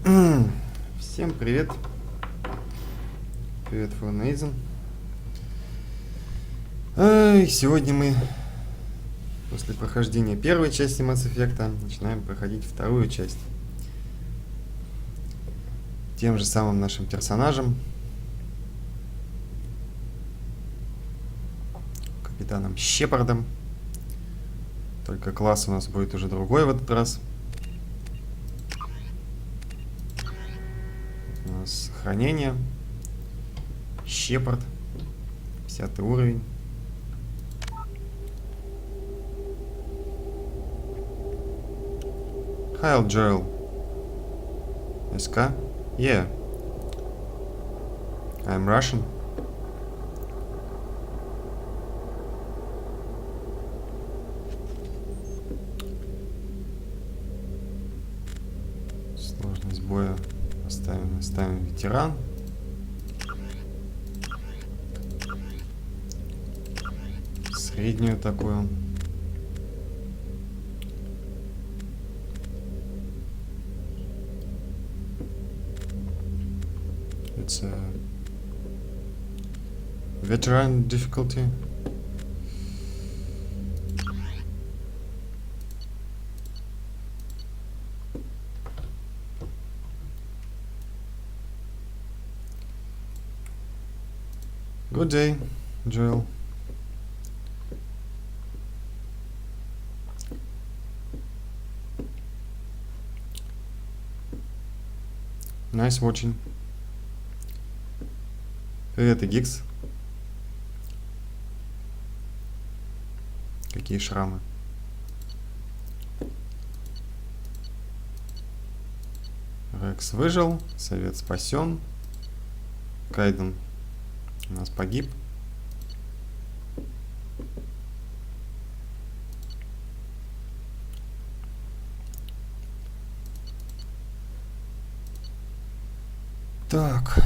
Всем привет. Привет, Форнейзен. Сегодня мы после прохождения первой части Mass Effect начинаем проходить вторую часть. Тем же самым нашим персонажем. Капитаном Шепардом. Только класс у нас будет уже другой в этот раз. У нас сохранение. Шепард. 50 уровень. Hi, Joel. SK? Yeah. I'm Russian. Сложность боя оставим ветеран. Среднюю такую. It's a veteran difficulty. Good day, Joel. Nice watching. Привет, Гикс. Какие шрамы? Рекс выжил, Совет спасен. Кайден у нас погиб. Так.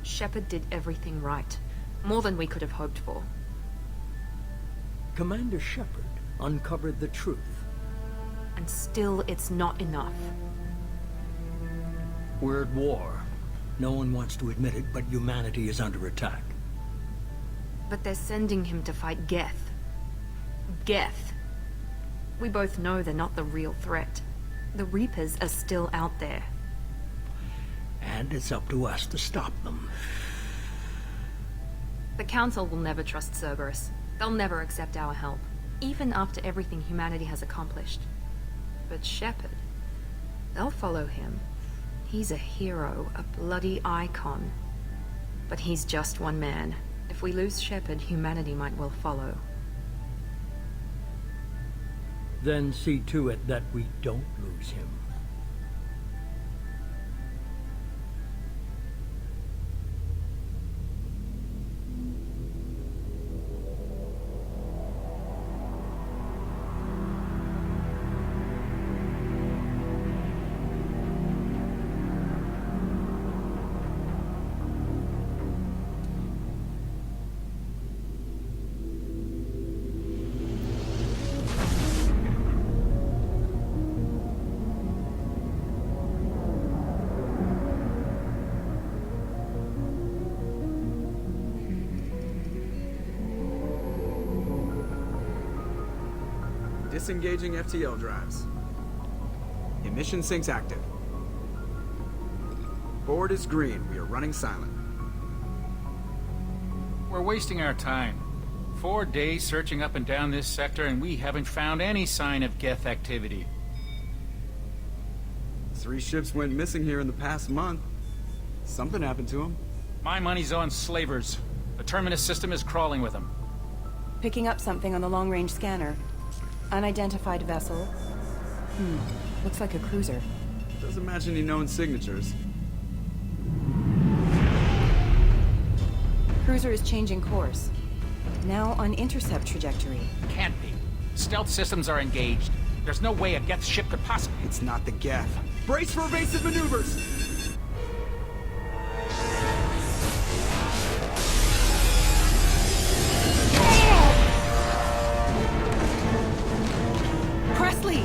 Shepard did everything right. More than we could have hoped for. Commander Shepard uncovered the truth. And still, it's not enough. We're at war. No one wants to admit it, but humanity is under attack. But they're sending him to fight Geth. Geth. We both know they're not the real threat. The Reapers are still out there. And it's up to us to stop them. The Council will never trust Cerberus. They'll never accept our help, even after everything humanity has accomplished. But Shepard, they'll follow him. He's a hero, a bloody icon. But he's just one man. If we lose Shepard, humanity might well follow. Then see to it that we don't lose him. Disengaging FTL drives. Emission sinks active. Board is green. We are running silent. We're wasting our time. 4 days searching up and down this sector, and we haven't found any sign of Geth activity. 3 ships went missing here in the past month. Something happened to them. My money's on slavers. The Terminus system is crawling with them. Picking up something on the long-range scanner. Unidentified vessel. Looks like a cruiser. Doesn't match any known signatures. Cruiser is changing course. Now on intercept trajectory. Can't be. Stealth systems are engaged. There's no way a Geth ship could possibly... It's not the Geth. Brace for evasive maneuvers! Presley!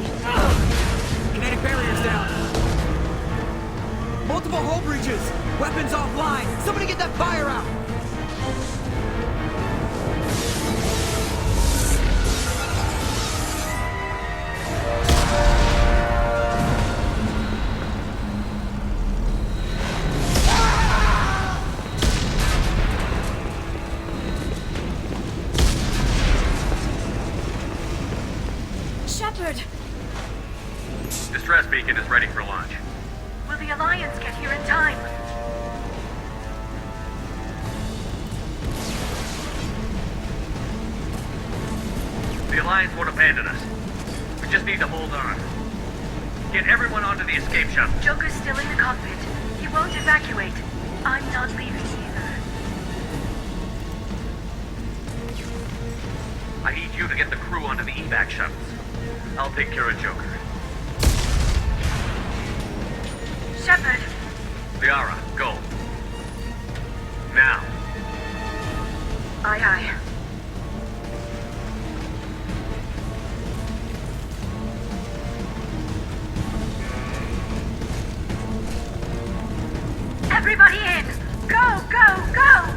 Kinetic barriers down. Multiple hull breaches. Weapons offline. Somebody get that fire out. Shepard! Distress beacon is ready for launch. Will the Alliance get here in time? The Alliance won't abandon us. We just need to hold on. Get everyone onto the escape shuttle. Joker's still in the cockpit. He won't evacuate. I'm not leaving either. I need you to get the crew onto the evac shuttles. I'll take care of Joker. Shepard! Liara, go. Now. Aye, aye. Everybody in! Go, go, go!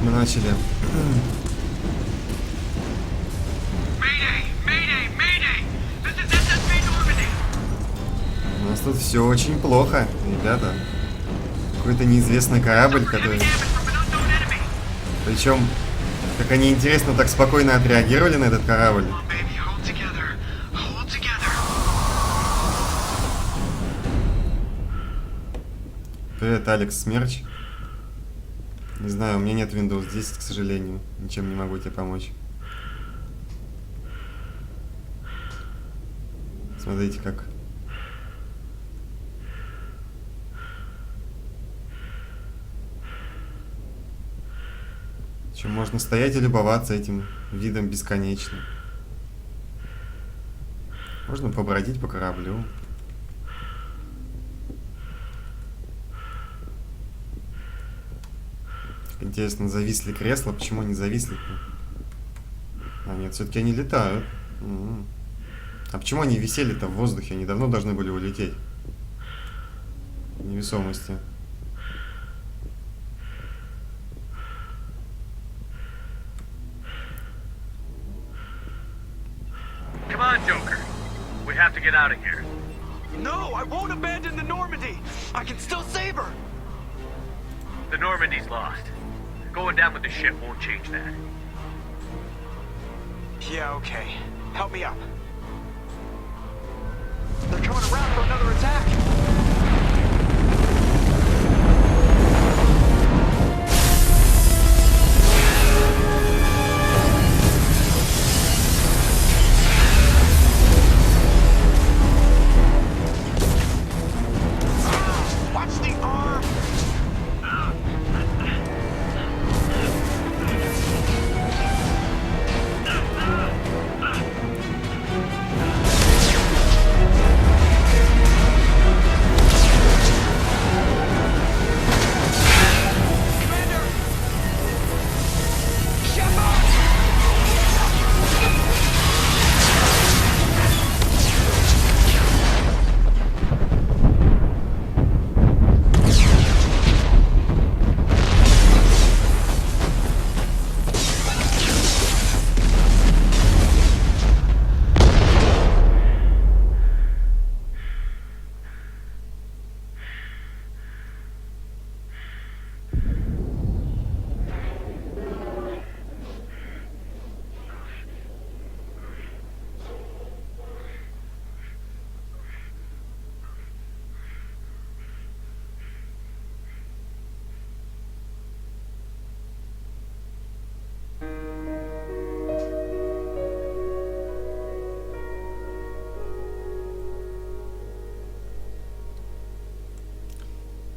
Мы начали. Mayday! Mayday! Mayday! This is SSB Normandy! У нас тут все очень плохо, ребята. Какой-то неизвестный корабль, который... Причем, как они интересно так спокойно отреагировали на этот корабль. Привет, Алекс Смерч. Не знаю, у меня нет Windows 10, к сожалению. Ничем не могу тебе помочь. Смотрите, как. Причем можно стоять и любоваться этим видом бесконечно. Можно побродить по кораблю. Интересно, зависли кресла? Почему они зависли? А нет, все-таки они летают. А почему они висели-то в воздухе? Они давно должны были улететь. В невесомости. Come on, Joker. We have to get out of here. No, I won't abandon the Normandy. I can still save her. The Normandy's lost. Going down with the ship won't change that. Yeah, okay. Help me up. They're coming around for another attack. Watch the arm!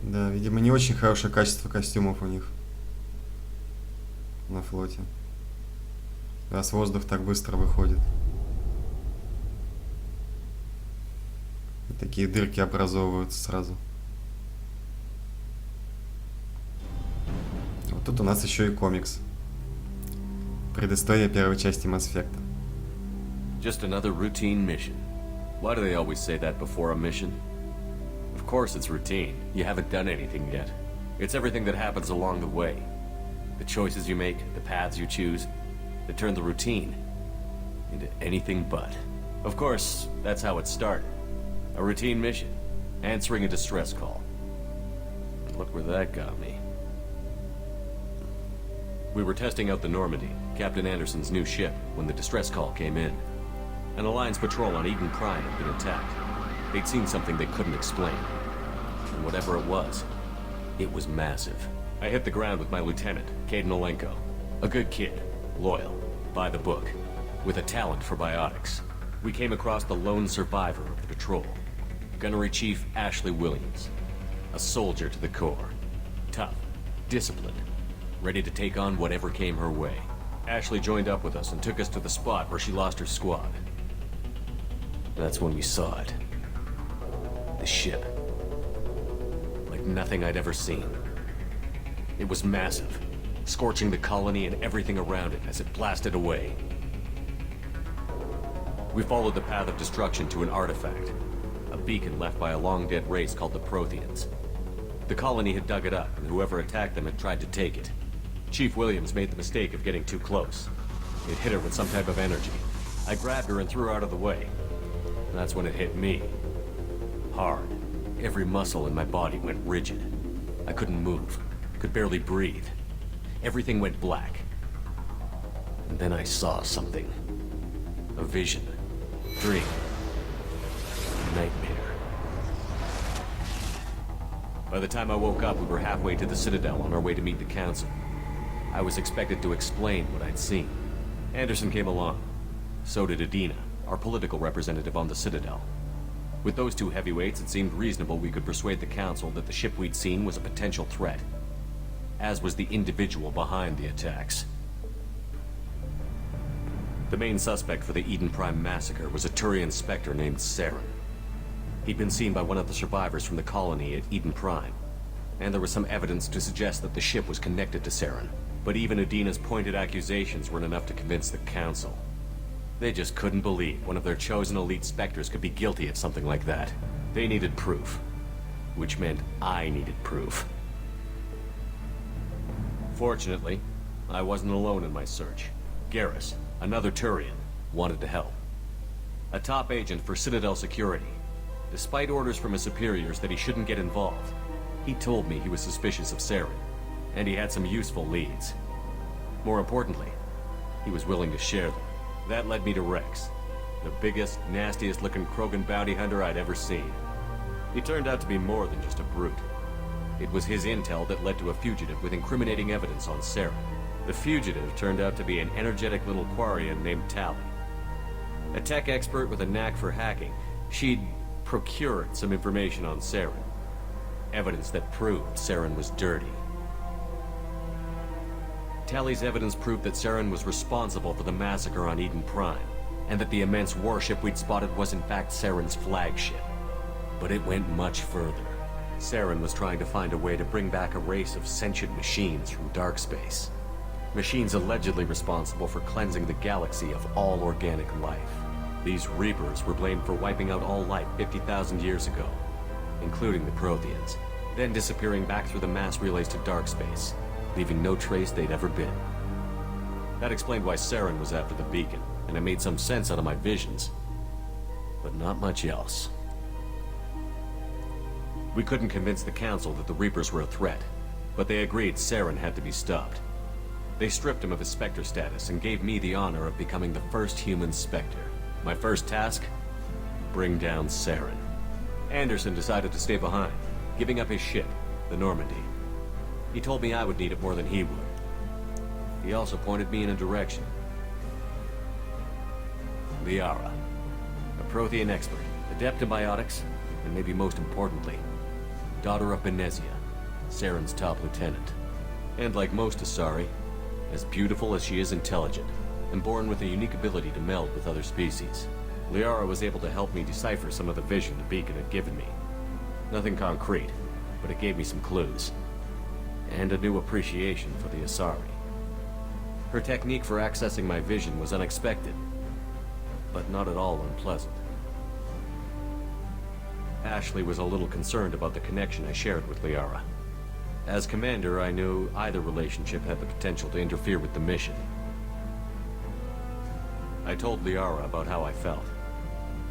Да, видимо, не очень хорошее качество костюмов у них на флоте. Раз воздух так быстро выходит. И такие дырки образовываются сразу. Вот тут у нас еще и комикс. Предыстория первой части Mass Effect. Just another routine mission. Why do they always say that before a mission? Of course it's routine. You haven't done anything yet. It's everything that happens along the way. The choices you make, the paths you choose, that turn the routine into anything but. Of course, that's how it started. A routine mission, answering a distress call. And look where that got me. We were testing out the Normandy, Captain Anderson's new ship, when the distress call came in. An Alliance patrol on Eden Prime had been attacked. They'd seen something they couldn't explain. And whatever it was massive. I hit the ground with my lieutenant, Caden Olenko. A good kid, loyal, by the book, with a talent for biotics. We came across the lone survivor of the patrol, Gunnery Chief Ashley Williams. A soldier to the core. Tough, disciplined, ready to take on whatever came her way. Ashley joined up with us and took us to the spot where she lost her squad. That's when we saw it. The ship. Like nothing I'd ever seen. It was massive, scorching the colony and everything around it as it blasted away. We followed the path of destruction to an artifact, a beacon left by a long-dead race called the Protheans. The colony had dug it up, and whoever attacked them had tried to take it. Chief Williams made the mistake of getting too close. It hit her with some type of energy. I grabbed her and threw her out of the way. And that's when it hit me. Hard. Every muscle in my body went rigid. I couldn't move. Could barely breathe. Everything went black. And then I saw something. A vision. Dream. Nightmare. By the time I woke up, we were halfway to the Citadel on our way to meet the Council. I was expected to explain what I'd seen. Anderson came along. So did Adina, our political representative on the Citadel. With those two heavyweights, it seemed reasonable we could persuade the Council that the ship we'd seen was a potential threat, as was the individual behind the attacks. The main suspect for the Eden Prime massacre was a Turian Spectre named Saren. He'd been seen by one of the survivors from the colony at Eden Prime, and there was some evidence to suggest that the ship was connected to Saren. But even Adina's pointed accusations weren't enough to convince the Council. They just couldn't believe one of their chosen elite Spectres could be guilty of something like that. They needed proof. Which meant I needed proof. Fortunately, I wasn't alone in my search. Garrus, another Turian, wanted to help. A top agent for Citadel Security. Despite orders from his superiors that he shouldn't get involved, he told me he was suspicious of Saren, and he had some useful leads. More importantly, he was willing to share them. That led me to Rex, the biggest, nastiest-looking Krogan bounty hunter I'd ever seen. He turned out to be more than just a brute. It was his intel that led to a fugitive with incriminating evidence on Saren. The fugitive turned out to be an energetic little Quarian named Tali. A tech expert with a knack for hacking, she'd procured some information on Saren. Evidence that proved Saren was dirty. Tali's evidence proved that Saren was responsible for the massacre on Eden Prime, and that the immense warship we'd spotted was in fact Saren's flagship. But it went much further. Saren was trying to find a way to bring back a race of sentient machines from dark space. Machines allegedly responsible for cleansing the galaxy of all organic life. These Reapers were blamed for wiping out all life 50,000 years ago, including the Protheans, then disappearing back through the mass relays to dark space, leaving no trace they'd ever been. That explained why Saren was after the beacon, and it made some sense out of my visions. But not much else. We couldn't convince the Council that the Reapers were a threat, but they agreed Saren had to be stopped. They stripped him of his Spectre status and gave me the honor of becoming the first human Spectre. My first task? Bring down Saren. Anderson decided to stay behind, giving up his ship, the Normandy. He told me I would need it more than he would. He also pointed me in a direction. Liara, a Prothean expert, adept in biotics, and maybe most importantly, daughter of Benezia, Saren's top lieutenant. And like most Asari, as beautiful as she is intelligent, and born with a unique ability to meld with other species. Liara was able to help me decipher some of the vision the beacon had given me. Nothing concrete, but it gave me some clues. And a new appreciation for the Asari. Her technique for accessing my vision was unexpected, but not at all unpleasant. Ashley was a little concerned about the connection I shared with Liara. As commander, I knew either relationship had the potential to interfere with the mission. I told Liara about how I felt.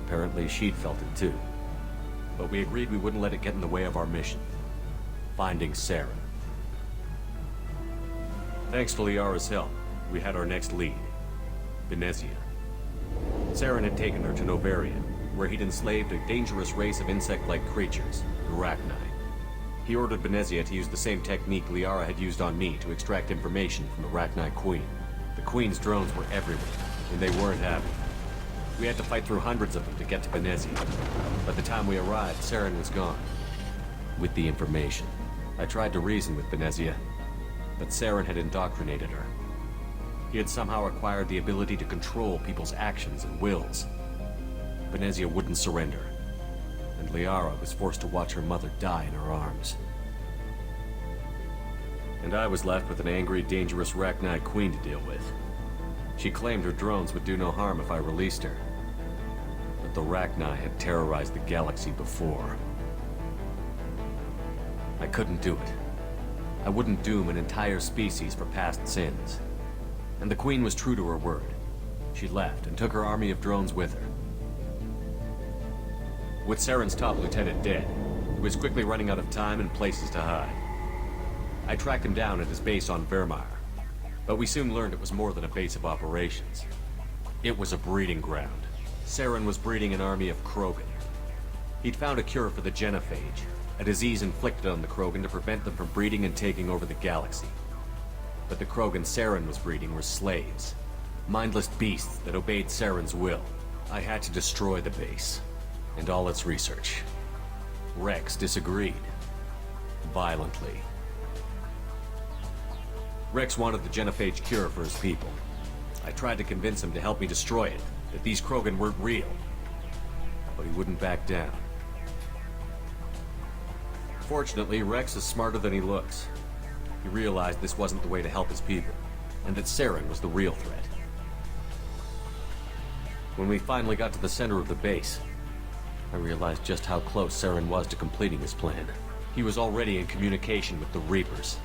Apparently she'd felt it too. But we agreed we wouldn't let it get in the way of our mission. Finding Saren. Thanks to Liara's help, we had our next lead. Benezia. Saren had taken her to Novaria, where he'd enslaved a dangerous race of insect-like creatures, the Rachni. He ordered Benezia to use the same technique Liara had used on me to extract information from the Rachni Queen. The Queen's drones were everywhere, and they weren't happy. We had to fight through hundreds of them to get to Benezia. By the time we arrived, Saren was gone. With the information. I tried to reason with Benezia, but Saren had indoctrinated her. He had somehow acquired the ability to control people's actions and wills. Benezia wouldn't surrender, and Liara was forced to watch her mother die in her arms. And I was left with an angry, dangerous Rachni Queen to deal with. She claimed her drones would do no harm if I released her. But the Rachni had terrorized the galaxy before. I couldn't do it. I wouldn't doom an entire species for past sins. And the Queen was true to her word. She left and took her army of drones with her. With Saren's top lieutenant dead, he was quickly running out of time and places to hide. I tracked him down at his base on Vermeer, but we soon learned it was more than a base of operations. It was a breeding ground. Saren was breeding an army of Krogan. He'd found a cure for the genophage, a disease inflicted on the Krogan to prevent them from breeding and taking over the galaxy. But the Krogan Saren was breeding were slaves, mindless beasts that obeyed Saren's will. I had to destroy the base, and all its research. Rex disagreed. Violently. Rex wanted the genophage cure for his people. I tried to convince him to help me destroy it, that these Krogan weren't real. But he wouldn't back down. Fortunately, Rex is smarter than he looks. He realized this wasn't the way to help his people, and that Saren was the real threat. When we finally got to the center of the base, I realized just how close Saren was to completing his plan. He was already in communication with the Reapers.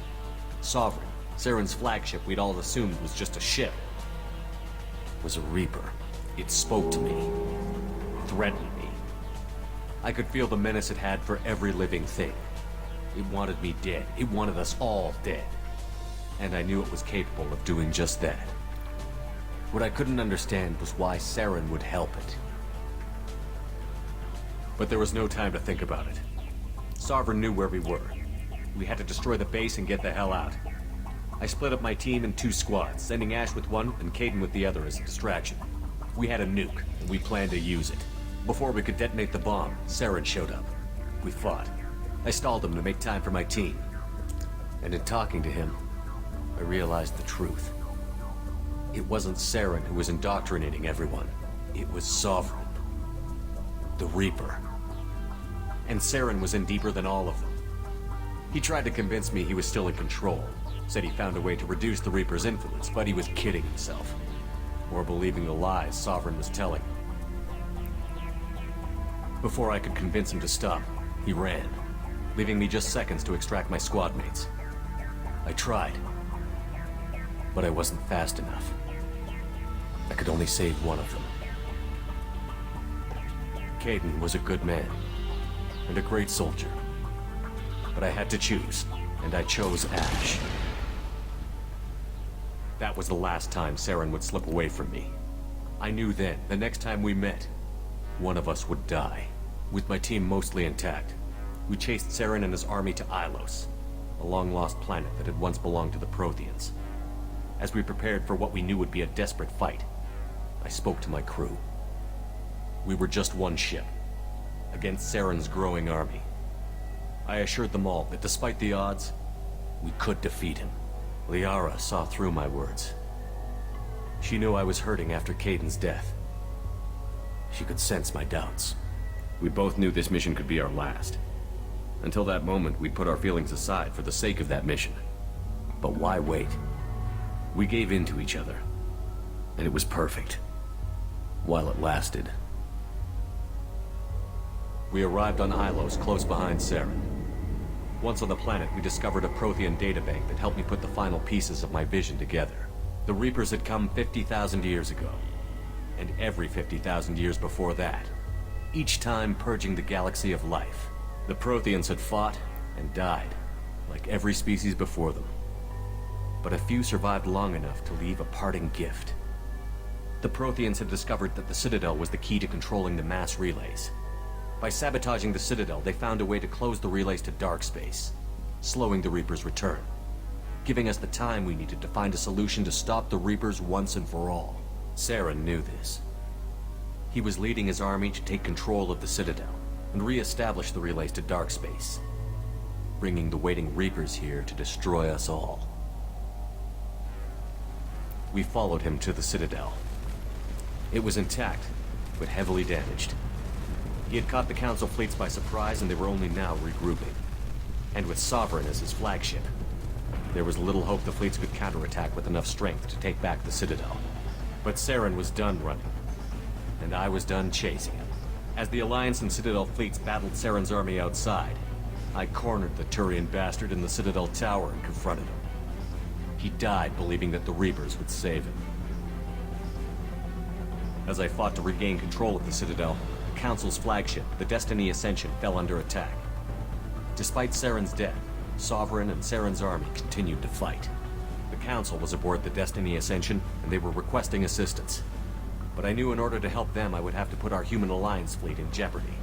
Sovereign, Saren's flagship we'd all assumed was just a ship, was a Reaper. It spoke to me, threatened me. I could feel the menace it had for every living thing. It wanted me dead. It wanted us all dead. And I knew it was capable of doing just that. What I couldn't understand was why Saren would help it. But there was no time to think about it. Sovereign knew where we were. We had to destroy the base and get the hell out. I split up my team in 2 squads, sending Ash with one and Caden with the other as a distraction. We had a nuke, and we planned to use it. Before we could detonate the bomb, Saren showed up. We fought. I stalled him to make time for my team. And in talking to him, I realized the truth. It wasn't Saren who was indoctrinating everyone. It was Sovereign. The Reaper. And Saren was in deeper than all of them. He tried to convince me he was still in control. Said he found a way to reduce the Reaper's influence, but he was kidding himself. Or believing the lies Sovereign was telling him. Before I could convince him to stop, he ran, leaving me just seconds to extract my squad mates. I tried, but I wasn't fast enough. I could only save one of them. Caden was a good man, and a great soldier. But I had to choose, and I chose Ash. That was the last time Saren would slip away from me. I knew then, the next time we met, one of us would die. With my team mostly intact, we chased Saren and his army to Ilos, a long-lost planet that had once belonged to the Protheans. As we prepared for what we knew would be a desperate fight, I spoke to my crew. We were just one ship, against Saren's growing army. I assured them all that despite the odds, we could defeat him. Liara saw through my words. She knew I was hurting after Caden's death. She could sense my doubts. We both knew this mission could be our last. Until that moment, we'd put our feelings aside for the sake of that mission. But why wait? We gave in to each other. And it was perfect. While it lasted. We arrived on Ilos, close behind Saren. Once on the planet, we discovered a Prothean databank that helped me put the final pieces of my vision together. The Reapers had come 50,000 years ago. And every 50,000 years before that. Each time purging the galaxy of life. The Protheans had fought and died, like every species before them. But a few survived long enough to leave a parting gift. The Protheans had discovered that the Citadel was the key to controlling the mass relays. By sabotaging the Citadel, they found a way to close the relays to dark space, slowing the Reapers' return, giving us the time we needed to find a solution to stop the Reapers once and for all. Saren knew this. He was leading his army to take control of the Citadel and re-establish the relays to dark space, bringing the waiting Reapers here to destroy us all. We followed him to the Citadel. It was intact, but heavily damaged. He had caught the Council fleets by surprise, and they were only now regrouping. And with Sovereign as his flagship, there was little hope the fleets could counterattack with enough strength to take back the Citadel. But Saren was done running, and I was done chasing him. As the Alliance and Citadel fleets battled Saren's army outside, I cornered the Turian bastard in the Citadel tower and confronted him. He died believing that the Reapers would save him. As I fought to regain control of the Citadel, the Council's flagship, the Destiny Ascension, fell under attack. Despite Saren's death, Sovereign and Saren's army continued to fight. The Council was aboard the Destiny Ascension, and they were requesting assistance. But I knew in order to help them, I would have to put our human Alliance fleet in jeopardy.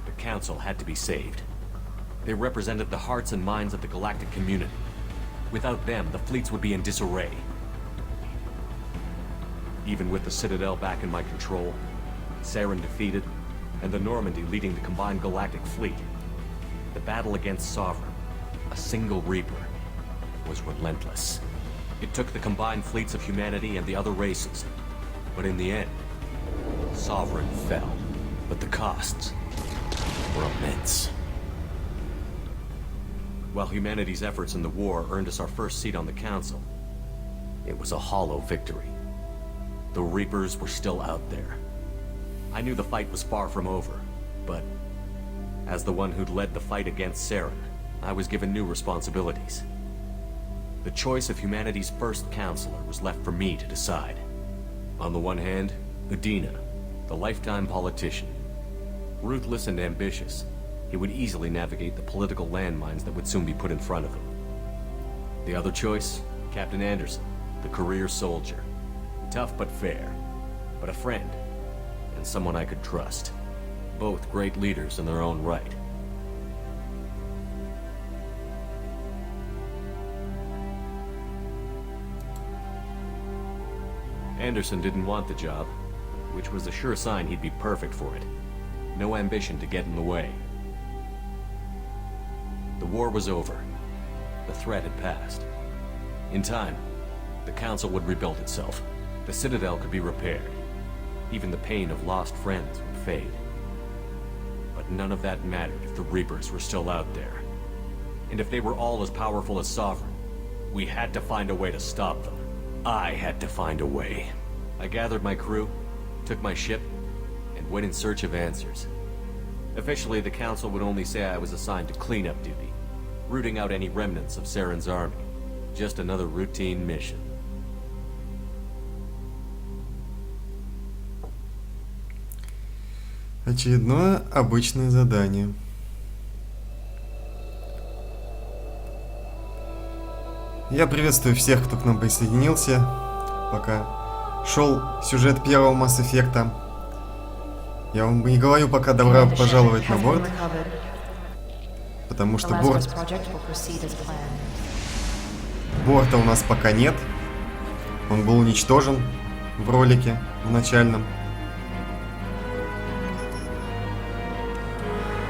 The Council had to be saved. They represented the hearts and minds of the galactic community. Without them, the fleets would be in disarray. Even with the Citadel back in my control, Saren defeated, and the Normandy leading the combined galactic fleet, the battle against Sovereign, a single Reaper, was relentless. It took the combined fleets of humanity and the other races, but in the end, Sovereign fell. But the costs were immense. While humanity's efforts in the war earned us our first seat on the Council, it was a hollow victory. The Reapers were still out there. I knew the fight was far from over, but as the one who'd led the fight against Saren, I was given new responsibilities. The choice of humanity's first counselor was left for me to decide. On the one hand, Udina, the lifetime politician. Ruthless and ambitious, he would easily navigate the political landmines that would soon be put in front of him. The other choice, Captain Anderson, the career soldier. Tough but fair, but a friend, and someone I could trust. Both great leaders in their own right. Anderson didn't want the job, which was a sure sign he'd be perfect for it. No ambition to get in the way. The war was over. The threat had passed. In time, the Council would rebuild itself. The Citadel could be repaired. Even the pain of lost friends would fade. But none of that mattered if the Reapers were still out there. And if they were all as powerful as Sovereign, we had to find a way to stop them. I had to find a way. I gathered my crew, took my ship, and went in search of answers. Officially, the Council would only say I was assigned to cleanup duty, rooting out any remnants of Saren's army. Just another routine mission. Очередное обычное задание. Я приветствую всех, кто к нам присоединился. Пока шел сюжет первого Mass Effect'а. Я вам не говорю пока добро пожаловать на борт, потому что борта у нас пока нет. Он был уничтожен в ролике в начальном.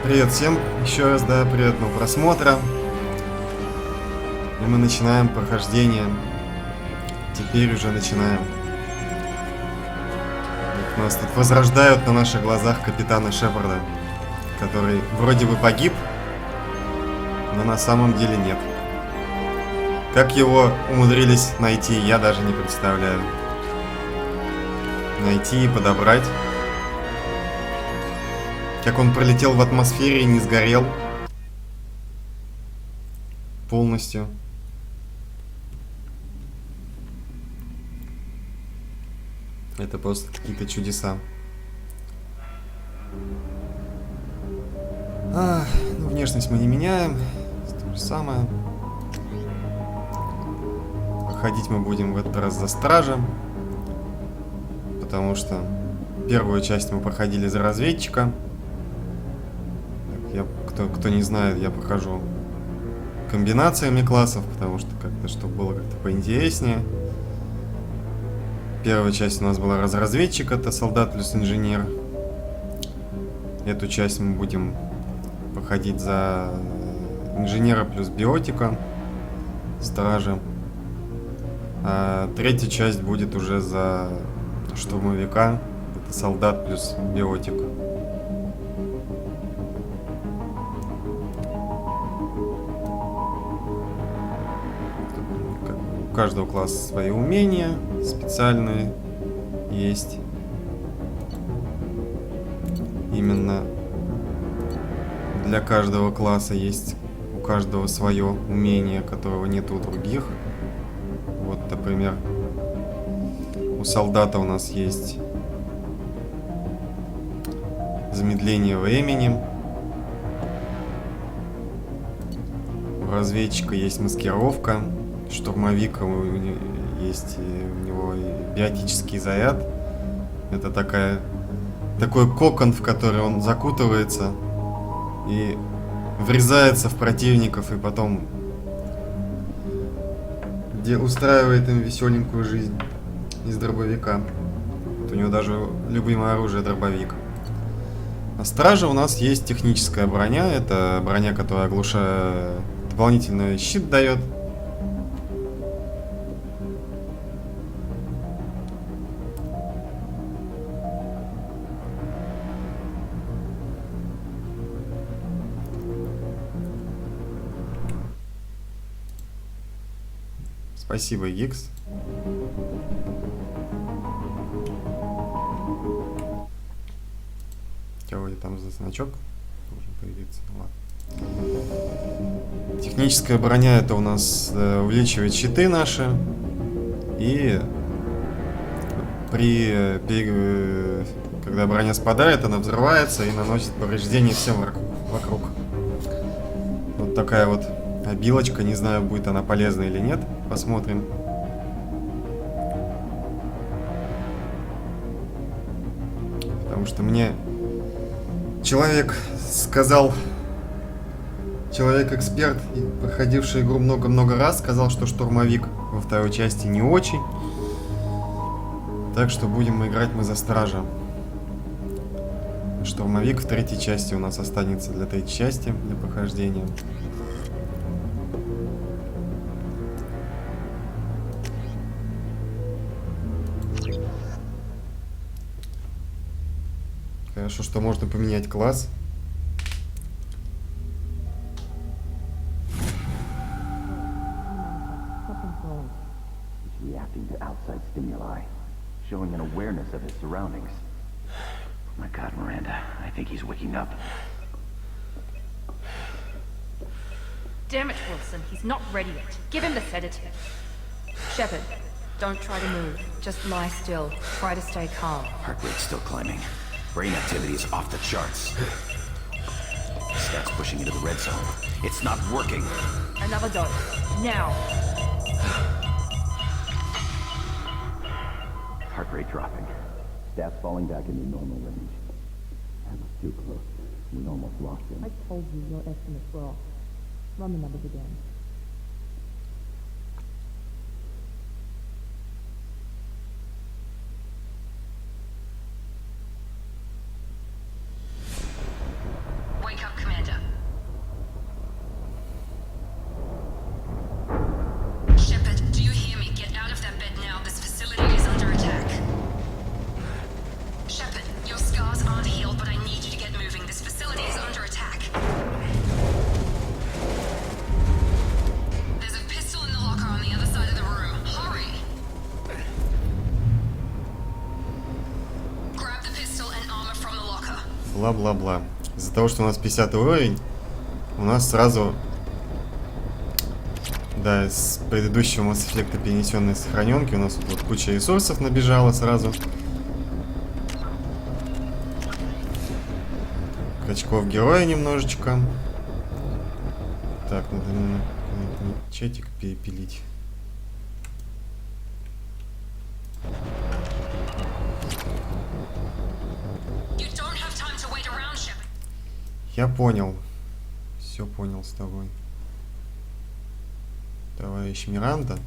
Привет всем, еще раз, да, приятного просмотра. И мы начинаем прохождение. Теперь уже начинаем. Вот нас тут возрождают на наших глазах капитана Шепарда, который вроде бы погиб, но на самом деле нет. Как его умудрились найти, я даже не представляю. Найти и подобрать. Как он пролетел в атмосфере и не сгорел полностью. Это просто какие-то чудеса. Ну, внешность мы не меняем. То же самое. Походить мы будем в этот раз за стражем. Потому что первую часть мы проходили за разведчика. Кто не знает, я прохожу комбинациями классов, потому что как-то, чтобы было как-то поинтереснее. Первая часть у нас была разведчик, это солдат плюс инженер. Эту часть мы будем проходить за инженера плюс биотика, стража. А третья часть будет уже за штурмовика, это солдат плюс биотик. У каждого класса свои умения специальные есть. Именно для каждого класса есть у каждого свое умение, которого нет у других. Вот, например, у солдата у нас есть замедление времени. У разведчика есть маскировка. Штурмовика есть у него биотический заряд. Это такой кокон, в который он закутывается и врезается в противников, и потом устраивает им веселенькую жизнь из дробовика. Вот у него даже любимое оружие дробовик. А стража у нас есть техническая броня. Это броня, которая оглушает, дополнительный щит дает. Спасибо, Гикс. Кого там за значок должен появиться? Ладно. Техническая броня это у нас увеличивает щиты наши. И когда броня спадает, она взрывается и наносит повреждения всем вокруг. Вот такая вот обилочка. Не знаю, будет она полезна или нет. Посмотрим. Потому что мне человек-эксперт, проходивший игру много-много раз, сказал, что штурмовик во второй части не очень. Так что будем играть мы за стража. Штурмовик в третьей части у нас останется для третьей части, для прохождения. Хорошо, что можно поменять класс. Reacting to outside stimuli, showing an awareness of his surroundings. My God, Miranda, I think he's waking up. Damn it, Wilson. He's not ready yet. Give him the sedative. Shepard, don't try to move. Just lie still. Try to stay calm. Heart rate's still climbing. Brain activity is off the charts. Stats pushing into the red zone. It's not working. Another dose. Now. Heart rate dropping. Stats falling back into normal range. That was too close. We almost lost him. I told you your estimates were off. Run the numbers again. Wake up, Бла-бла-бла. Из-за того, что у нас 50 уровень, у нас сразу... Да, с предыдущего Mass Effect перенесенной сохраненки у нас вот куча ресурсов набежала сразу. Очков героя немножечко. Так, надо мне чатик перепилить. Я понял. Все понял с тобой. Товарищ Миранда.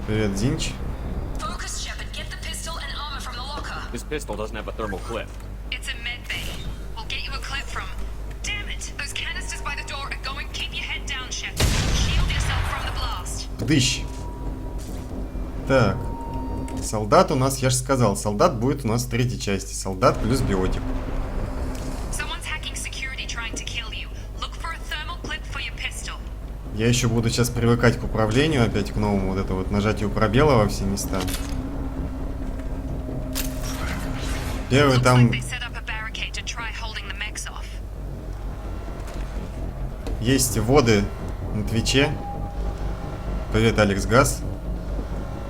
Привет, Динч. This pistol doesn't have a thermal clip. It's a med bay. We'll get you a clip from. Damn it! Those canisters by the door are going. Keep your head down, Shepard. Shield yourself from the blast. Пдыщ. Так. Солдат у нас, я же сказал, солдат будет у нас в третьей части. Солдат плюс биотик. Я еще буду сейчас привыкать к управлению, опять к новому вот это вот нажатию пробела во все места. Первый там... Есть воды на Твиче. Привет, Алекс Газ.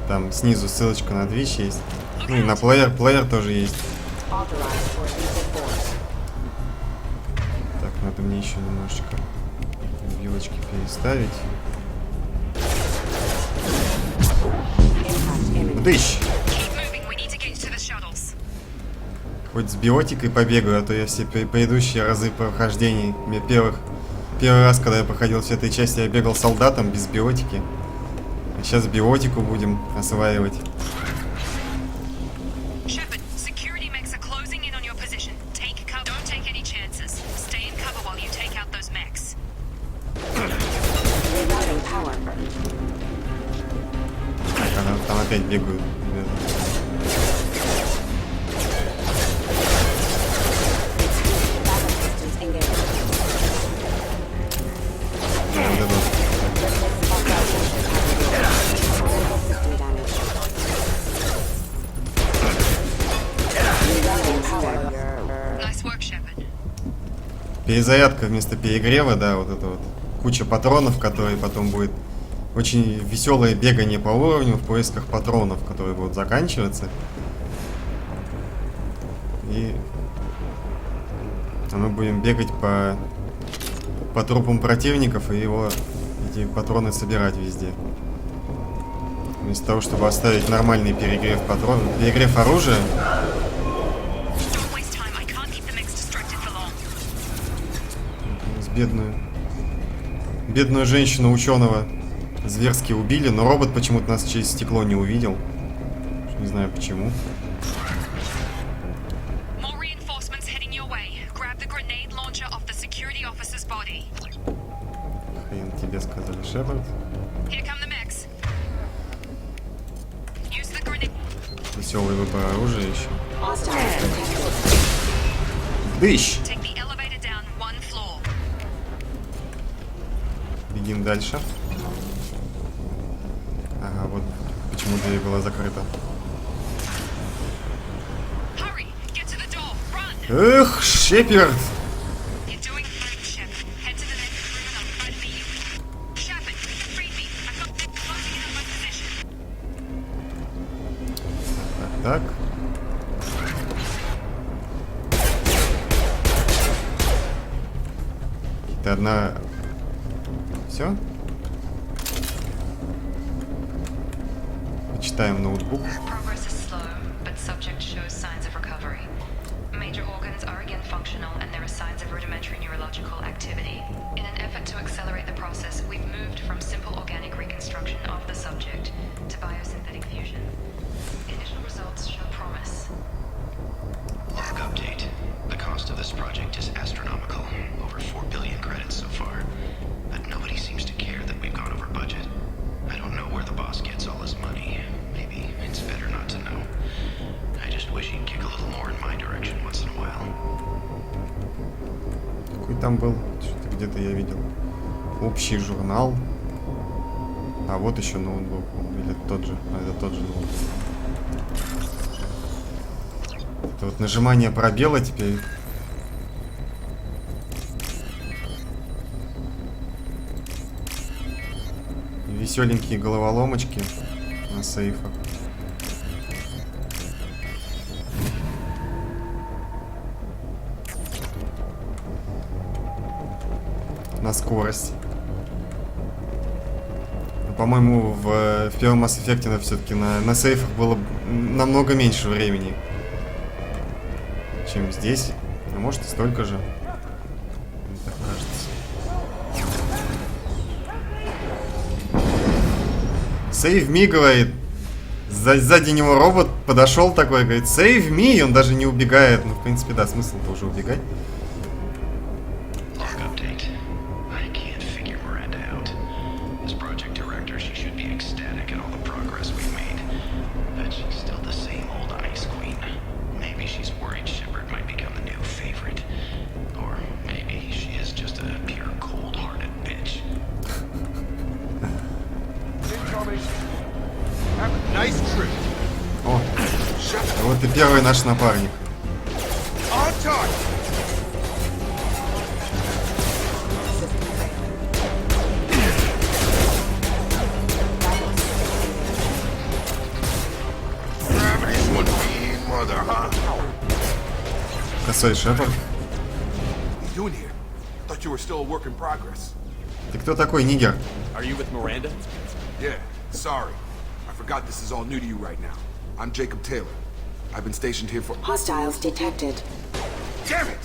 Там снизу ссылочка на Twitch есть. Ну и на плеер. Плеер тоже есть. Так, надо мне еще немножечко вилочки переставить. Дыщ! Хоть с биотикой побегаю, а то я все предыдущие разы прохождений, мне первый раз, когда я проходил все этой части, я бегал солдатом без биотики. А сейчас биотику будем осваивать. Там опять бегают. Перезарядка вместо перегрева, да, вот это вот куча патронов, которые потом будет очень веселое бегание по уровню в поисках патронов, которые будут заканчиваться. И мы будем бегать по трупам противников и эти патроны собирать везде. Вместо того, чтобы оставить нормальный перегрев патронов, перегрев оружия. Бедную женщину-ученого зверски убили, но робот почему-то нас через стекло не увидел. Не знаю почему. Хрен тебе сказали, Шепард. Веселый выбор оружия еще. Дыщ! Бегим дальше. Ага, вот почему дверь была закрыта. Эх, Шепард! Так. Это одна... Все? Почитаем ноутбук. Там был, что-то где-то я видел. Общий журнал. А вот еще ноутбук. Или тот же. А это тот же ноутбук. Это вот нажимание пробела теперь. Веселенькие головоломочки на сейфах. На скорость. По-моему, в первом Mass Effect все-таки на сейфах было намного меньше времени, чем здесь. А может и столько же. Мне так кажется. Save me, говорит. Сзади него робот подошел такой, говорит, save me, и он даже не убегает. Ну, в принципе, да, смысл-то уже убегать. О, вот и первый наш напарник. Косой Шепард. Ты кто такой, нигер? I forgot this is all new to you right now. I'm Jacob Taylor. I've been stationed here for... Hostiles detected. Damn it!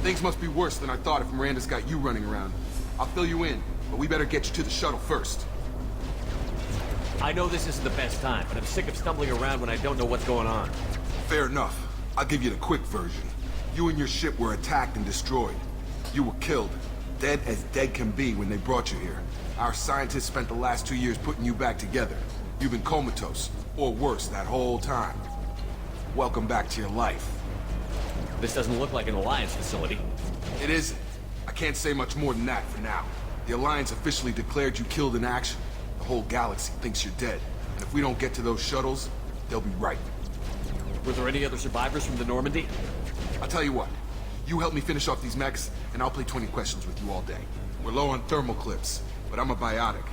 Things must be worse than I thought if Miranda's got you running around. I'll fill you in, but we better get you to the shuttle first. I know this isn't the best time, but I'm sick of stumbling around when I don't know what's going on. Fair enough. I'll give you the quick version. You and your ship were attacked and destroyed. You were killed. Dead as dead can be when they brought you here. Our scientists spent the last 2 years putting you back together. You've been comatose, or worse, that whole time. Welcome back to your life. This doesn't look like an Alliance facility. It isn't. I can't say much more than that for now. The Alliance officially declared you killed in action. The whole galaxy thinks you're dead. And if we don't get to those shuttles, they'll be right. Were there any other survivors from the Normandy? I'll tell you what. You help me finish off these mechs, and I'll play 20 questions with you all day. We're low on thermal clips, but I'm a biotic.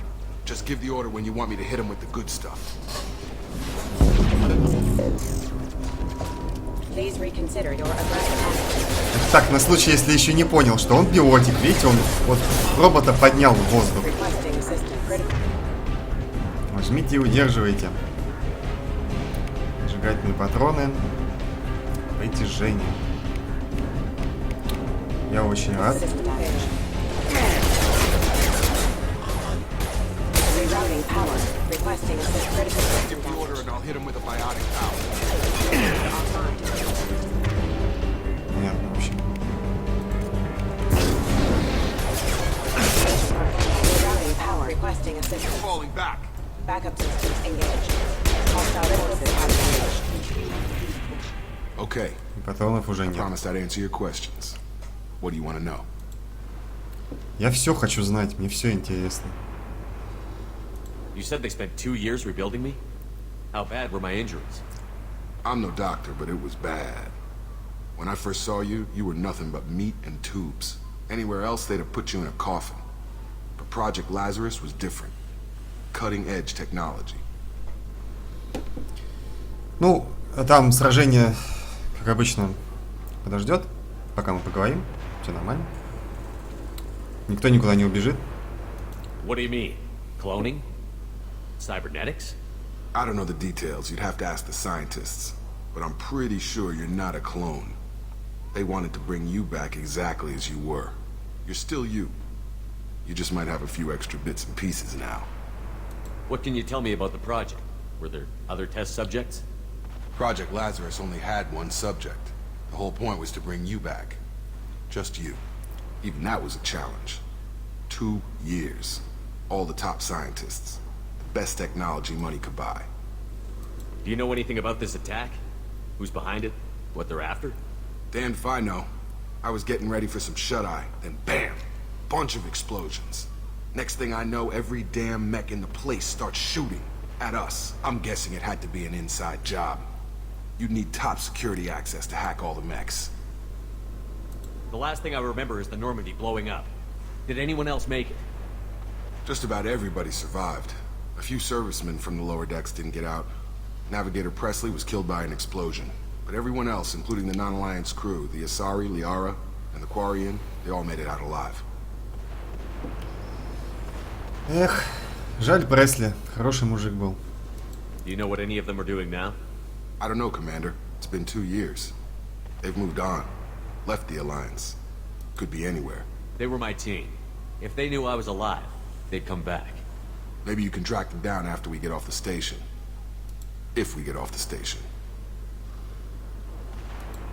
Just give the order when you want me to hit him with the good stuff. Please reconsider your aggressive. Так, на случай, если еще не понял, что он биотик. Видите, он вот робота поднял в воздух. Нажмите и удерживайте. Зажигательные патроны. Притяжение. Я очень рад. Понятно, в общем. Okay. Патронов уже нет. What do you want to know? Я все хочу знать, мне все интересно. You said they spent 2 years rebuilding me? How bad were my injuries? I'm no doctor, but it was bad. When I first saw you, you were nothing but meat and tubes. Anywhere else, they'd have put you in a coffin. But Project Lazarus was different. Cutting-edge technology. Ну, там сражение, как обычно, подождет, пока мы поговорим. Все нормально. Никто никуда не убежит. What do you mean? Cloning? Cybernetics? I don't know the details. You'd have to ask the scientists. But I'm pretty sure you're not a clone. They wanted to bring you back exactly as you were. You're still you. You just might have a few extra bits and pieces now. What can you tell me about the project? Were there other test subjects? Project Lazarus only had one subject. The whole point was to bring you back. Just you. Even that was a challenge. 2 years. All the top scientists. The best technology money could buy. Do you know anything about this attack? Who's behind it? What they're after? Damned if I know. I was getting ready for some shut-eye, then bam! Bunch of explosions. Next thing I know, every damn mech in the place starts shooting. At us, I'm guessing it had to be an inside job. You'd need top security access to hack all the mechs. The last thing I remember is the Normandy blowing up. Did anyone else make it? Just about everybody survived. A few servicemen from the lower decks didn't get out. Navigator Presley was killed by an explosion. But everyone else, including the non-Alliance crew, the Asari, Liara, and the Quarian, they all made it out alive. Эх, жаль Пресли. Хороший мужик был. Do you know what any of them are doing now? I don't know, Commander. It's been 2 years. They've moved on. Left the Alliance. Could be anywhere. They were my team. If they knew I was alive, they'd come back. Maybe you can track them down after we get off the station. If we get off the station.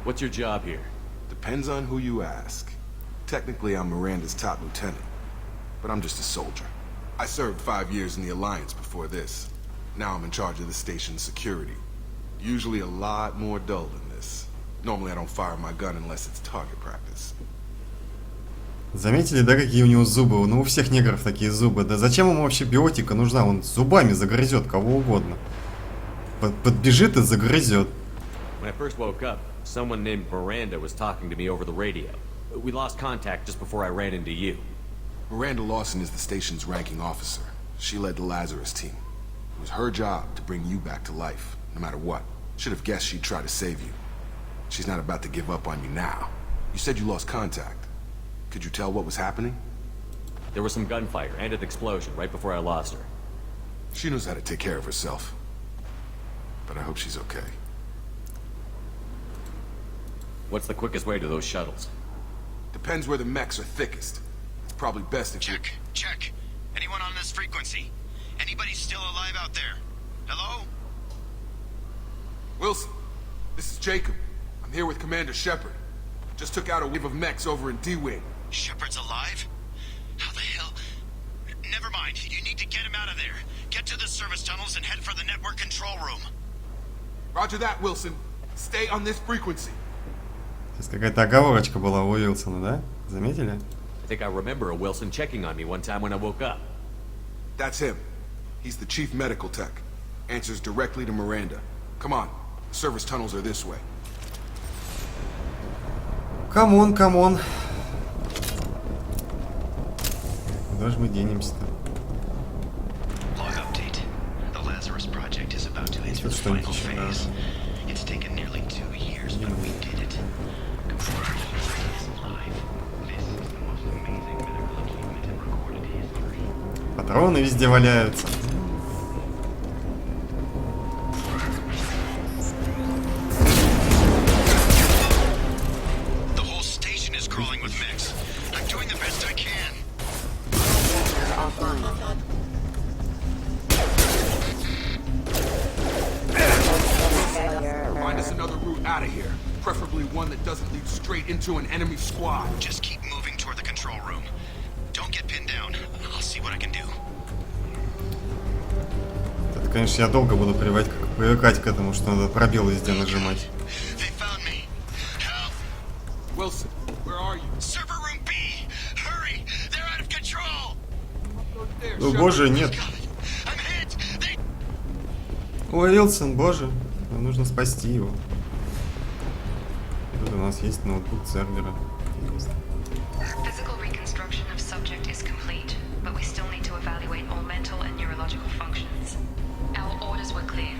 What's your job here? Depends on who you ask. Technically, I'm Miranda's top lieutenant. But I'm just a soldier. I served 5 years in the Alliance before this. Now I'm in charge of the station's security. Usually a lot more dull than this. Normally I don't fire my gun unless it's target practice. Заметили, да, какие у него зубы? Ну, у всех негров такие зубы. Да зачем ему вообще биотика нужна? Он зубами загрызет кого угодно. Подбежит и загрызет. When I first woke up, someone named Miranda was talking to me over the radio. We lost contact just before I ran into you. Miranda Lawson is the station's ranking officer. She led the Lazarus team. It was her job to bring you back to life, no matter what. Should have guessed she'd try to save you. She's not about to give up on you now. You said you lost contact. Could you tell what was happening? There was some gunfire and an explosion right before I lost her. She knows how to take care of herself. But I hope she's okay. What's the quickest way to those shuttles? Depends where the mechs are thickest. It's probably best if Check. Anyone on this frequency? Anybody still alive out there? Hello? Wilson, this is Jacob. I'm here with Commander Shepard. Just took out a wave of mechs over in D-Wing. Shepard's alive? How the hell? Never mind. You need to get him out of there. Get to the service tunnels and head for the network control room. Roger that, Wilson. Stay on this frequency. Сейчас какая-то оговорочка была у Уилсона, да? Заметили? I think I remember a Wilson checking on me one time when I woke up. That's him. He's the chief medical tech. Answers directly to Miranda. Come on. The service tunnels are this way. Камон. Куда же мы денемся-то? Log update. The Lazarus project is about to enter the final phase. It's taken nearly 2 years, but we did it. Confirmed is alive. This is the most amazing medical achievement in recorded history. Патроны везде валяются. The whole station is crawling with mechs. I'm doing the best I can. Find us another route out of here. Preferably one that doesn't lead straight into an enemy squad. Just keep moving toward the control room. Don't get pinned down. I'll see what I can do. Это, конечно, я долго буду привыкать к этому, что надо пробел везде нажимать. They found me. Help! Wilson, where are you? Server room B! Hurry! They're out of control! О, боже, нет. I'm hit! They... Уилсон, боже. Нам нужно спасти его. И тут у нас есть ноутбук Цербера. Physical reconstruction of subject is complete, but we still need to evaluate all mental and neurological functions. Our orders were clear.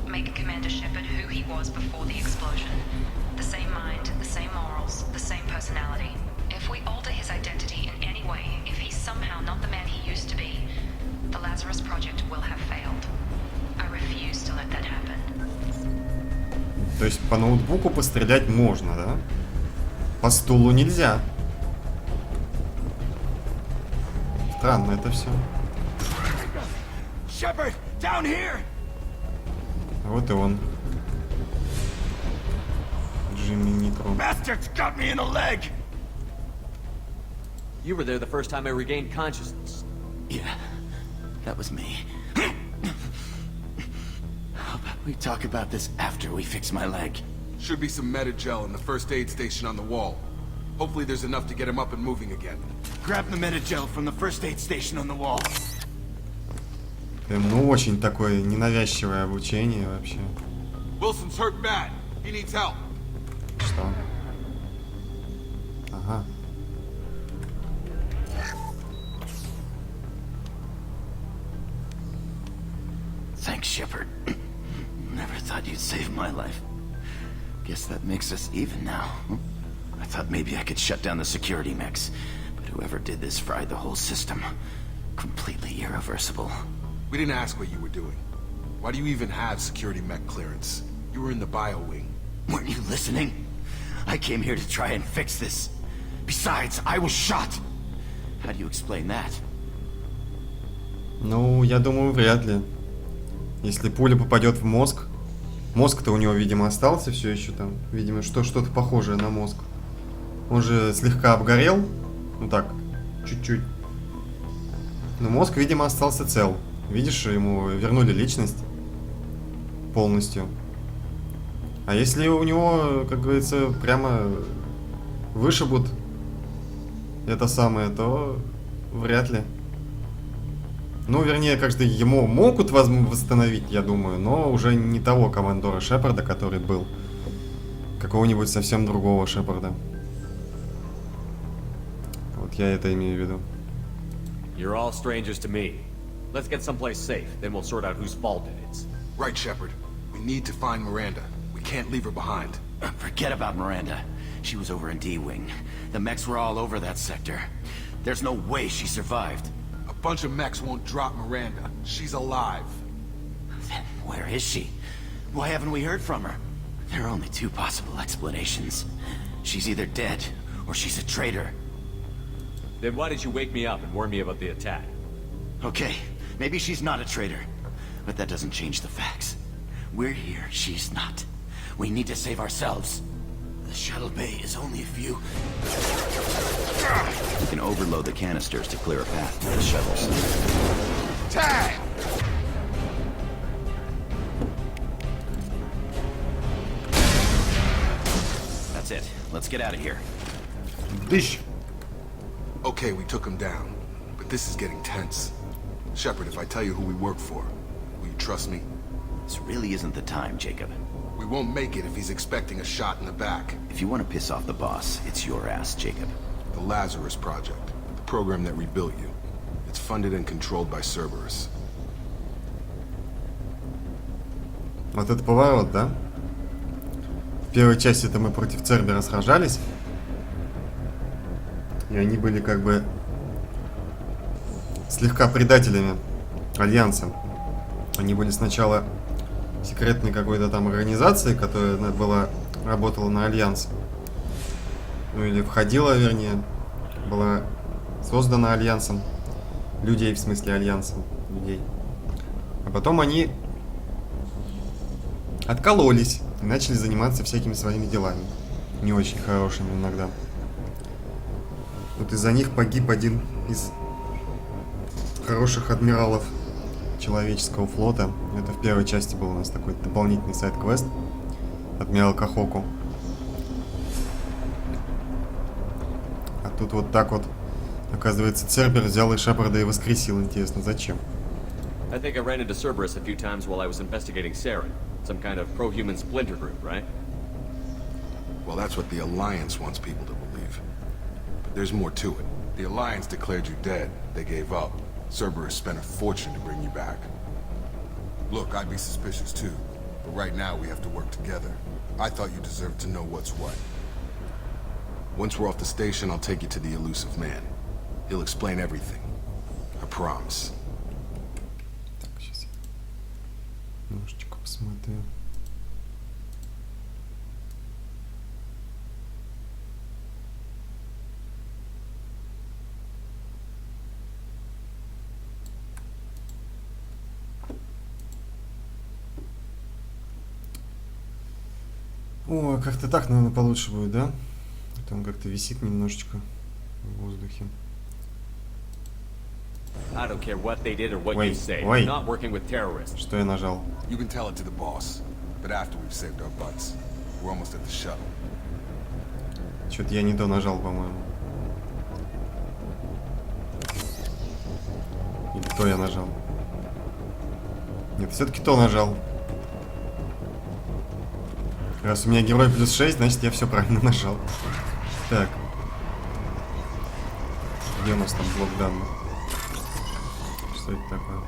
Make Commander Shepard who he was before the explosion. The same mind, the same morals, the same personality. If we alter his identity in any way, if he's somehow not the man he used to be, the Lazarus Project will have failed. I refuse to let that happen. То есть по ноутбуку пострелять можно, да? По стулу нельзя. Странно это все. Shepard, down here! Вот и он. Джимми Нейтрон. Bastards got me in the leg! You were there the first time I regained consciousness. Yeah, that was me. How about we talk about this after we fix my leg? Should be some Metagel in the first aid station on the wall. Hopefully there's enough to get him up and moving again. Grab the Metagel from the first aid station on the wall. Прям, ну, очень такое ненавязчивое обучение вообще. Wilson's hurt bad. He needs help. Что? Ага. Thanks, Shepard. Never thought you'd save my life. Guess that makes us even now. I thought maybe I could shut down the security mechs, but whoever did this fried the whole system. Completely irreversible. We didn't ask what you were doing. Why do you even have security mech clearance? You were in the bio wing. Weren't you listening? I came here to try and fix this. Besides, I was shot. How do you explain that? Ну, я думаю, вряд ли. Если пуля попадет в мозг. Мозг-то у него, видимо, остался все еще там. Видимо, что-то похожее на мозг. Он же слегка обгорел. Ну так, чуть-чуть. Но мозг, видимо, остался цел. Видишь, ему вернули личность полностью. А если у него, как говорится, прямо вышибут это самое, то вряд ли. Ну, вернее, как-то ему могут восстановить, я думаю, но уже не того командора Шепарда, который был. Какого-нибудь совсем другого Шепарда. Вот я это имею в виду. You're all strangers to me. Let's get someplace safe, then we'll sort out whose fault it is. Right, Shepard. We need to find Miranda. We can't leave her behind. Forget about Miranda. She was over in D-Wing. The mechs were all over that sector. There's no way she survived. A bunch of mechs won't drop Miranda. She's alive. Then where is she? Why haven't we heard from her? There are only two possible explanations. She's either dead, or she's a traitor. Then why did you wake me up and warn me about the attack? Okay, maybe she's not a traitor. But that doesn't change the facts. We're here, she's not. We need to save ourselves. The shuttle bay is only a few... We can overload the canisters to clear a path to the shuttles. Tag! That's it. Let's get out of here. Дыщ! Okay, we took him down. But this is getting tense. Shepard, if I tell you who we work for, will you trust me? This really isn't the time, Jacob. We won't make it if he's expecting a shot in the back. If you want to piss off the boss, it's your ass, Jacob. The Lazarus Project. The program that rebuilt you. It's funded and controlled by Cerberus. Вот это поворот, да? В первой части-то мы против Цербера сражались. И они были как бы слегка предателями Альянса. Они были сначала секретной какой-то там организацией, которая работала на Альянс. Ну или входила, вернее, была создана Альянсом. Людей, в смысле Альянсом. Людей. А потом они откололись и начали заниматься всякими своими делами. Не очень хорошими иногда. Вот из-за них погиб один из хороших адмиралов человеческого флота. Это в первой части был у нас такой дополнительный сайд-квест. Адмирал Кахоку. А тут вот так вот, оказывается, Цербер взял и Шепарда и воскресил. Интересно, зачем? I think I ran into Cerberus a few times while I was investigating Saren. Some kind of pro-human splinter group, right? Well, that's what the Alliance wants people to believe. But there's more to it. The Alliance declared you dead. They gave up. Cerberus spent a fortune to bring you back. Look, I'd be suspicious too. But right now we have to work together. I thought you deserved to know what's what. Once we're off the station, I'll take you to the elusive man. He'll explain everything. I promise. Так, сейчас я немножечко посмотрю. О, как-то так, наверное, получше будет, да? Там как-то висит немножечко в воздухе. I don't care what they did or what Wait, you say. wait. I'm not working with terrorists. Что я нажал? You can tell it to the boss. But after we've saved our butts. We're almost at the shuttle. Что-то я не то нажал, по-моему. Или то я нажал. Нет, все-таки то нажал. Раз у меня герой плюс 6, значит я все правильно нажал. Так. Где у нас там блок данных? Что это такое?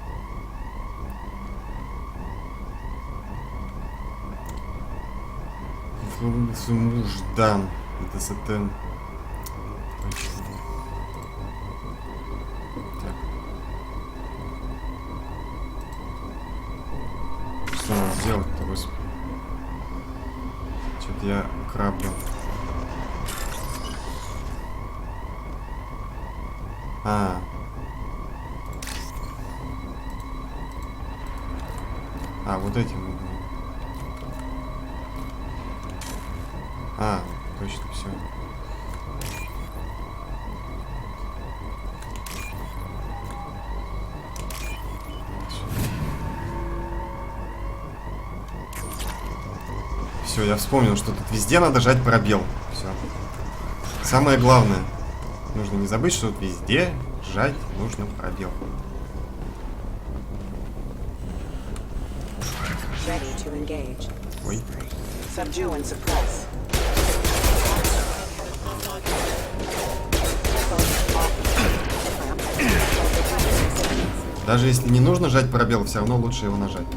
Да. Это СТ. Что надо сделать-то, господи? Что-то я краплю. Вот этим. Точно, все. Все, я вспомнил, что тут везде надо жать пробел. Все. Самое главное. Нужно не забыть, что тут везде жать нужно пробел. Ой. Даже если не нужно жать пробел, все равно лучше его нажать.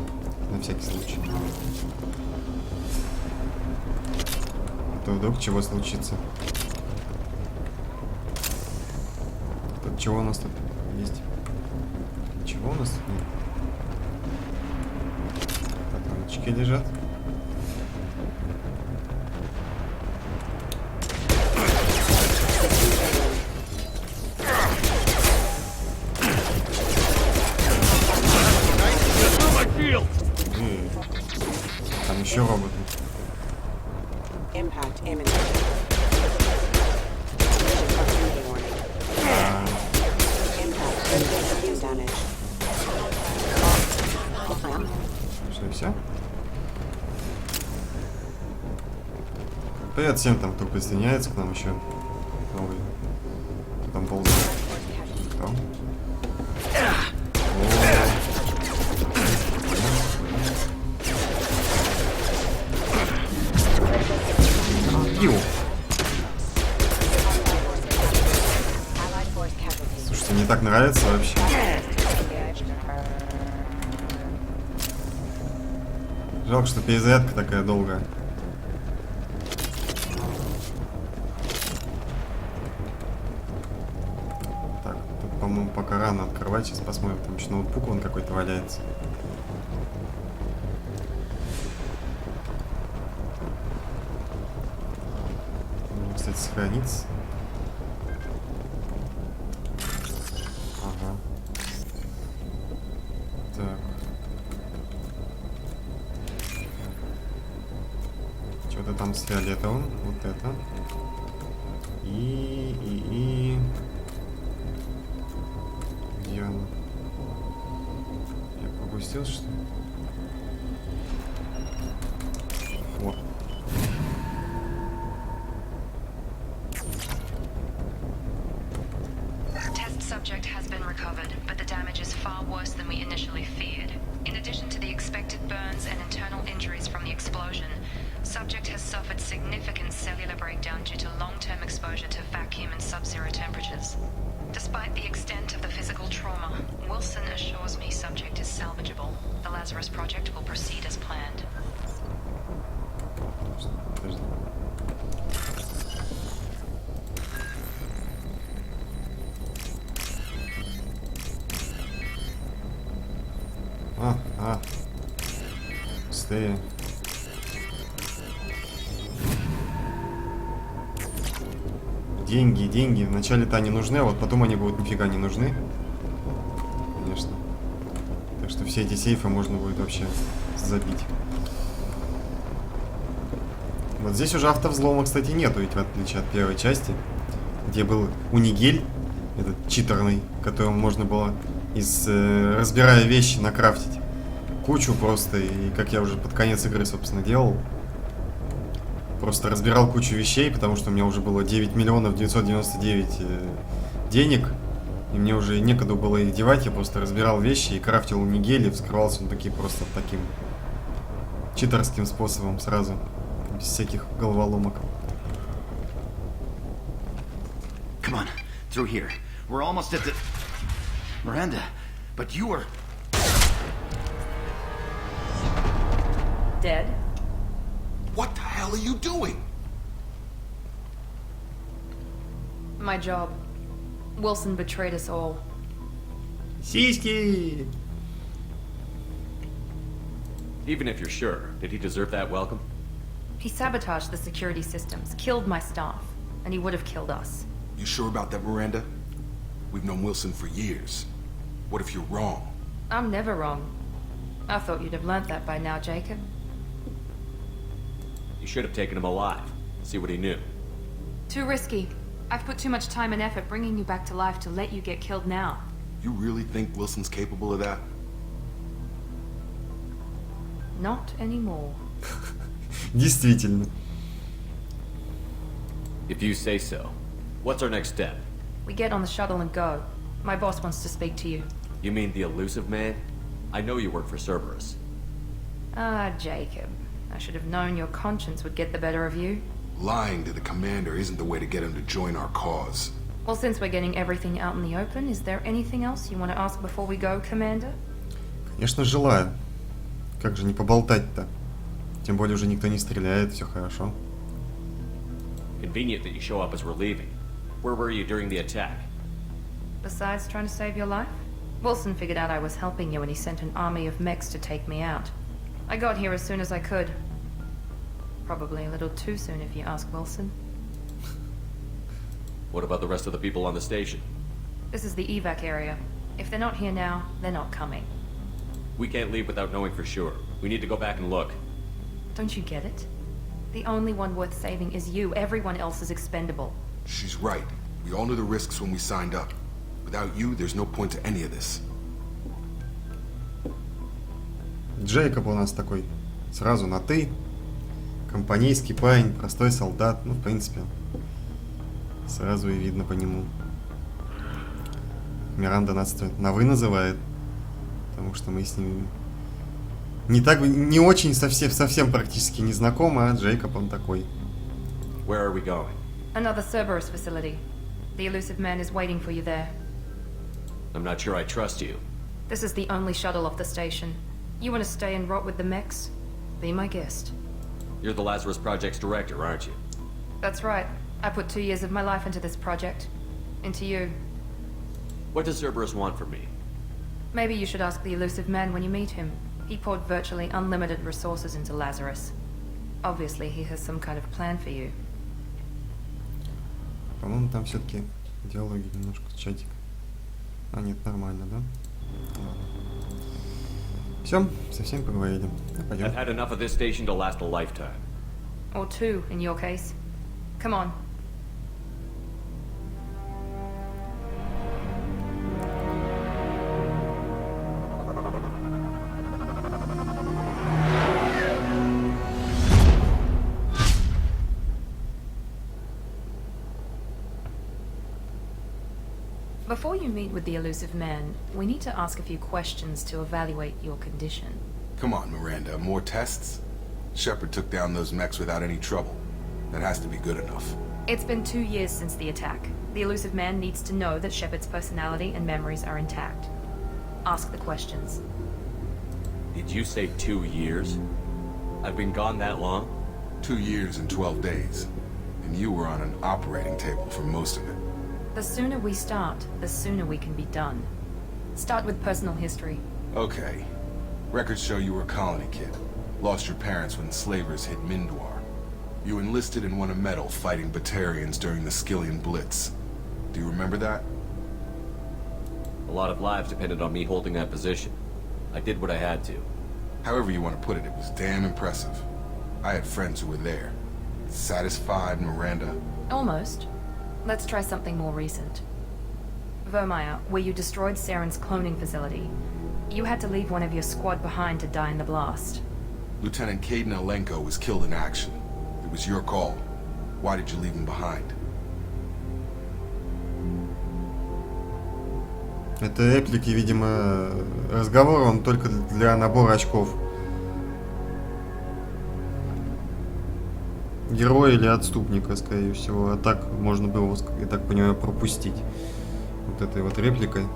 На всякий случай. А то вдруг чего случится. Тут чего у нас тут есть? Чего у нас тут нет? Патрончики лежат. Там еще роботы. Что, и все? Привет всем там, кто присоединяется к нам еще. Новый. Кто там ползает? Кто? Слушайте, мне так нравится вообще. Жалко, что перезарядка такая долгая. Так, тут, по-моему, пока рано открывать. Сейчас посмотрим. Там еще ноутбук вон какой-то валяется. Кстати, сохранится. Ага. Так. Что-то там с фиолетовым. Вот это. И... Где он? Я пропустил, что ли? Вот. Subject has been recovered, but the damage is far worse than we initially feared. In addition to the expected burns and internal injuries from the explosion, subject has suffered significant cellular breakdown due to long-term exposure to vacuum and sub-zero temperatures. Despite the extent of the physical trauma, Wilson assures me subject is salvageable. The Lazarus Project will proceed as planned. Быстрее. Деньги, деньги. Вначале-то они нужны, а вот потом они будут нифига не нужны. Конечно. Так что все эти сейфы можно будет вообще забить. Вот здесь уже автовзлома, кстати, нету, ведь в отличие от первой части, где был Унигель, этот читерный, которым можно было разбирая вещи, накрафтить кучу просто, и как я уже под конец игры, собственно, делал. Просто разбирал кучу вещей, потому что у меня уже было 9 миллионов 999 денег. И мне уже некогда было их девать, я просто разбирал вещи и крафтил нигели, вскрывался он такие просто таким читерским способом сразу, без всяких головоломок. Come on, through here. We're almost at the... Miranda, but you are... Dead? What the hell are you doing? My job. Wilson betrayed us all. Сиськи! Even if you're sure, did he deserve that welcome? He sabotaged the security systems, killed my staff, and he would have killed us. You sure about that, Miranda? We've known Wilson for years. What if you're wrong? I'm never wrong. I thought you'd have learnt that by now, Jacob. You should have taken him alive. See what he knew. Too risky. I've put too much time and effort bringing you back to life to let you get killed now. You really think Wilson's capable of that? Not anymore. Действительно. If you say so. What's our next step? We get on the shuttle and go. My boss wants to speak to you. You mean the elusive man? I know you work for Cerberus. Ah, Jacob. I should have known your conscience would get the better of you. Lying to the commander isn't the way to get him to join our cause. Well, since we're getting everything out in the open, is there anything else you want to ask before we go, Commander? Конечно, желаю. Как же не поболтать-то? Тем более уже никто не стреляет, все хорошо. Convenient that you show up as we're leaving. Where were you during the attack? Besides trying to save your life? Wilson figured out I was helping you and he sent an army of mechs to take me out. I got here as soon as I could. Probably a little too soon if you ask Wilson. What about the rest of the people on the station? This is the evac area. If they're not here now, they're not coming. We can't leave without knowing for sure. We need to go back and look. Don't you get it? The only one worth saving is you. Everyone else is expendable. She's right. We all knew the risks when we signed up. Without you, there's no point to any of this. Джейкоб у нас такой сразу на «ты». Компанейский парень, простой солдат. Ну, в принципе, сразу и видно по нему. Миранда нас на «вы» называет. Потому что мы с ним не очень совсем практически не знакомы, а Джейкоб он такой. Where are we going? Another Cerberus facility. The elusive man is waiting for you there. I'm not sure I trust you. This is the only shuttle off the station. You want to stay and rot with the mechs? Be my guest. You're the Lazarus Project's director, aren't you? That's right. I put 2 years of my life into this project. Into you. What does Cerberus want from me? Maybe you should ask the elusive man when you meet him. He poured virtually unlimited resources into Lazarus. Obviously, he has some kind of plan for you. По-моему, там все-таки диалоги немножко чатик. А, нет, нормально, да? Все, со всеми поговорили. Пойдем. I've had enough of this station to last a lifetime. Or 2, in your case. Come on. Before you meet with the elusive man, we need to ask a few questions to evaluate your condition. Come on, Miranda, more tests? Shepard took down those mechs without any trouble. That has to be good enough. It's been 2 years since the attack. The elusive man needs to know that Shepard's personality and memories are intact. Ask the questions. Did you say 2 years? I've been gone that long? 2 years and 12 days. And you were on an operating table for most of it. The sooner we start, the sooner we can be done. Start with personal history. Okay. Records show you were a colony kid. Lost your parents when slavers hit Mindwar. You enlisted and won a medal fighting Batarians during the Skillian Blitz. Do you remember that? A lot of lives depended on me holding that position. I did what I had to. However you want to put it, it was damn impressive. I had friends who were there. Satisfied, Miranda? Almost. Let's try something more recent. Vermeer, where you destroyed Saren's cloning facility. You had to leave one of your squad behind to die in the blast. Lieutenant Caden Alenko was killed in action. It was your call. Why did you leave him behind? Это реплики, видимо, разговор, он только для набора очков. Героя или отступника, скорее всего. А так можно было, я так понимаю, пропустить. Вот этой вот репликой.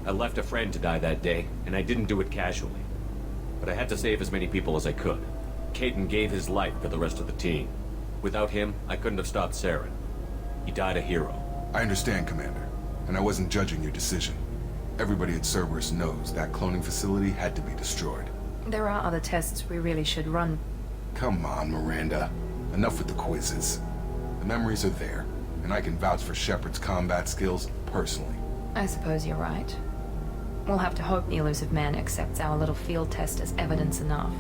I left a friend to die that day, and I didn't do it casually. But I had to save as many people as I could. Caden gave his life for the rest of the team. Without him, I couldn't have stopped Saren. He died a hero. I understand, Commander. And I wasn't judging your decision. Everybody at Cerberus knows that cloning facility had to be destroyed. There are other tests we really should run. Come on, Miranda. Enough with the quizzes. The memories are there, and I can vouch for Shepard's combat skills personally. I suppose you're right. We'll have to hope the elusive man accepts our little field test as evidence enough.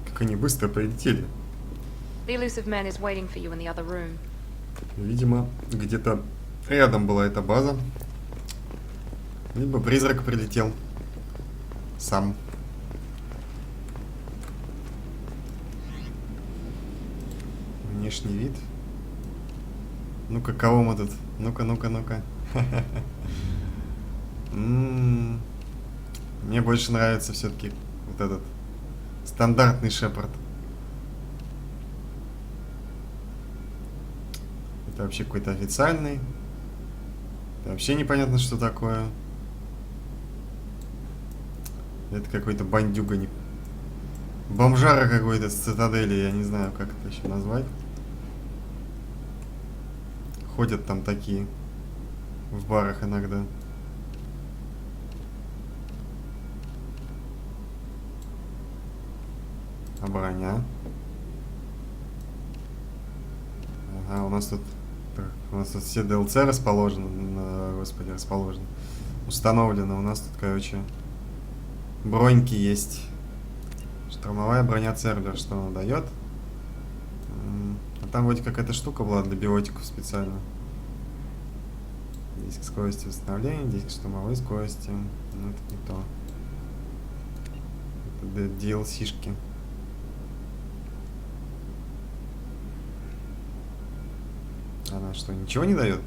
Как они быстро полетели. The elusive man is waiting for you in the other room. Видимо, где-то рядом была эта база. Либо призрак прилетел сам. Внешний вид. Ну-ка, кого мы тут? Ну-ка, ну-ка, ну-ка. Мне больше нравится все-таки вот этот стандартный Шепард. Это вообще какой-то официальный. Это вообще непонятно, что такое. Это какой-то бандюга. Бомжара какой-то с цитадели. Я не знаю, как это еще назвать. Ходят там такие в барах иногда. А броня? Ага, у нас тут все DLC расположены, господи, расположены. Установлено. У нас тут, короче, броньки есть. Штурмовая броня Цербер, что она дает? А там вроде какая-то штука была для биотиков специально. Диск скорости восстановления, диск штурмовой скорости. Ну, это не то. Это DLC-шки. Она что, ничего не дает?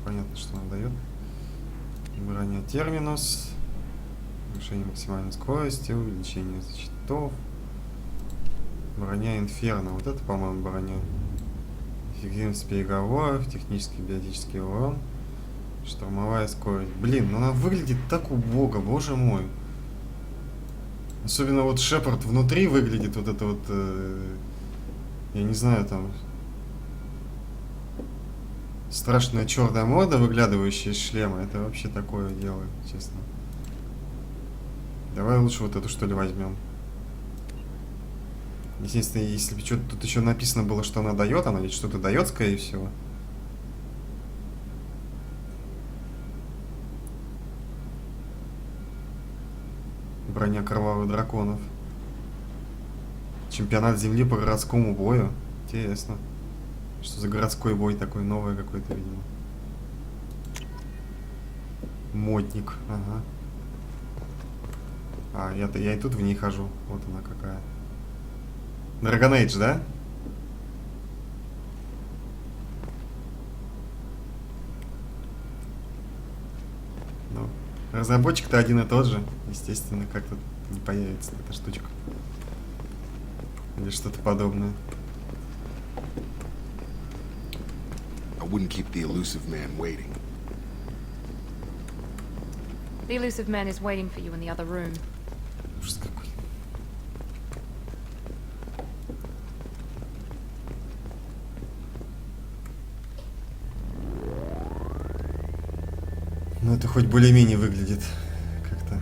Понятно, что она дает. Броня терминус. Повышение максимальной скорости, увеличение защитов. Броня инферно. Вот это, по-моему, броня. Эффективность переговоров, технический биотический урон. Штурмовая скорость. Блин, ну она выглядит так убого, боже мой. Особенно вот Шепард внутри выглядит вот это вот... я не знаю, там... Страшная черная морда, выглядывающая из шлема. Это вообще такое дело, честно. Давай лучше вот эту, что ли, возьмем. Естественно, если бы что-то тут еще написано было, что она дает, она ведь что-то дает, скорее всего. Броня кровавых драконов. Чемпионат земли по городскому бою. Интересно. Что за городской бой такой, новый какой-то, видимо. Модник, ага. А, я и тут в ней хожу. Вот она какая. Dragon Age, да? Ну, разработчик-то один и тот же. Естественно, как тут не появится эта штучка. Или что-то подобное. I wouldn't keep the elusive man waiting. The elusive man is waiting for you in the other room. Ужас какой. Ну это хоть более-менее выглядит как-то.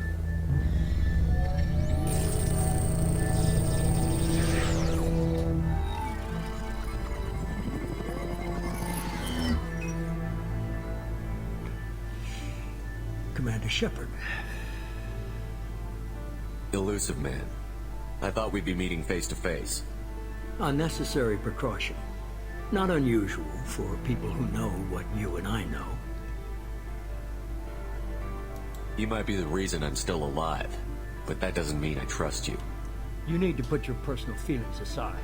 Commander Shepard. Elusive man. I thought we'd be meeting face to face. Unnecessary precaution. Not unusual for people who know what you and I know. You might be the reason I'm still alive, but that doesn't mean I trust you. You need to put your personal feelings aside.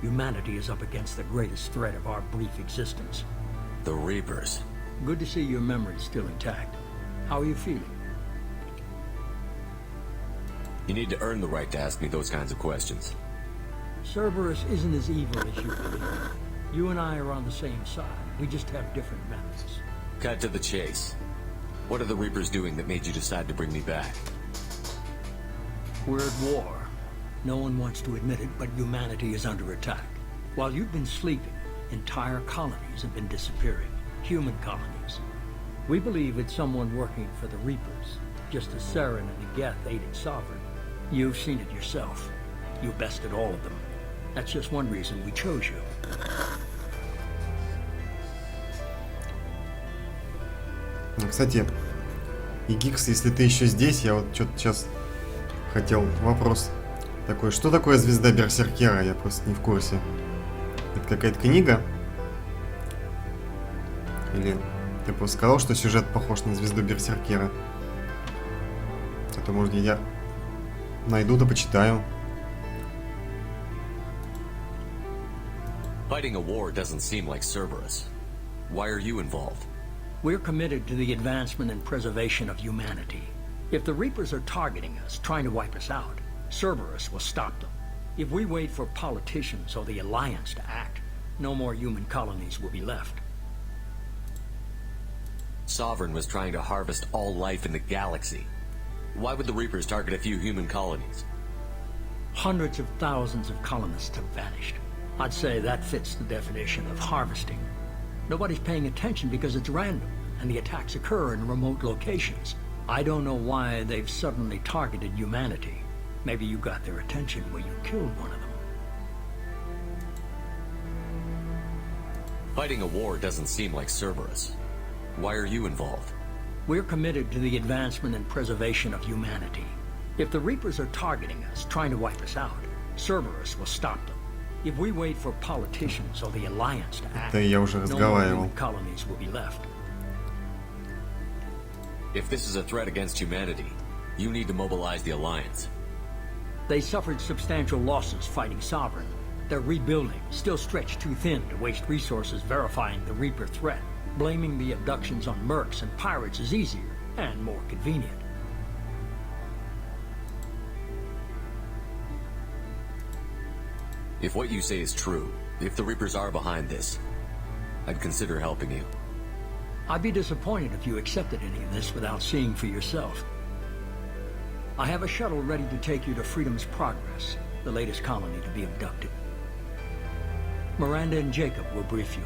Humanity is up against the greatest threat of our brief existence. The Reapers. Good to see your memory's still intact. How are you feeling? You need to earn the right to ask me those kinds of questions. Cerberus isn't as evil as you believe. You and I are on the same side. We just have different methods. Cut to the chase. What are the Reapers doing that made you decide to bring me back? We're at war. No one wants to admit it, but humanity is under attack. While you've been sleeping, entire colonies have been disappearing. Human colonies. We believe it's someone working for the Reapers, just as Saren and Geth aided Sovereign. You've seen it yourself. You bested all of them. That's just one reason we chose you. Кстати, и Гикс, если ты еще здесь, я вот что-то сейчас хотел вопрос такой. Что такое звезда Берсеркера? Я просто не в курсе. Это какая-то книга? Или ты просто сказал, что сюжет похож на звезду Берсеркера? А то, может, я найду да почитаю. Fighting a war doesn't seem like Cerberus. Why are you involved? We're committed to the advancement and preservation of humanity. If the Reapers are targeting us, trying to wipe us out, Cerberus will stop them. If we wait for politicians or the Alliance to act, no more human colonies will be left. Sovereign was trying to harvest all life in the galaxy. Why would the Reapers target a few human colonies? Hundreds of thousands of colonists have vanished. I'd say that fits the definition of harvesting. Nobody's paying attention because it's random, and the attacks occur in remote locations. I don't know why they've suddenly targeted humanity. Maybe you got their attention when you killed one of them. Fighting a war doesn't seem like Cerberus. Why are you involved? We're committed to the advancement and preservation of humanity. If the Reapers are targeting us, trying to wipe us out, Cerberus will stop them. If we wait for politicians or the Alliance to act, no more human colonies will be left. If this is a threat against humanity, you need to mobilize the Alliance. They suffered substantial losses fighting Sovereign. They're rebuilding, still stretched too thin to waste resources verifying the Reaper threat. Blaming the abductions on mercs and pirates is easier and more convenient. If what you say is true, if the Reapers are behind this, I'd consider helping you. I'd be disappointed if you accepted any of this without seeing for yourself. I have a shuttle ready to take you to Freedom's Progress, the latest colony to be abducted. Miranda and Jacob will brief you.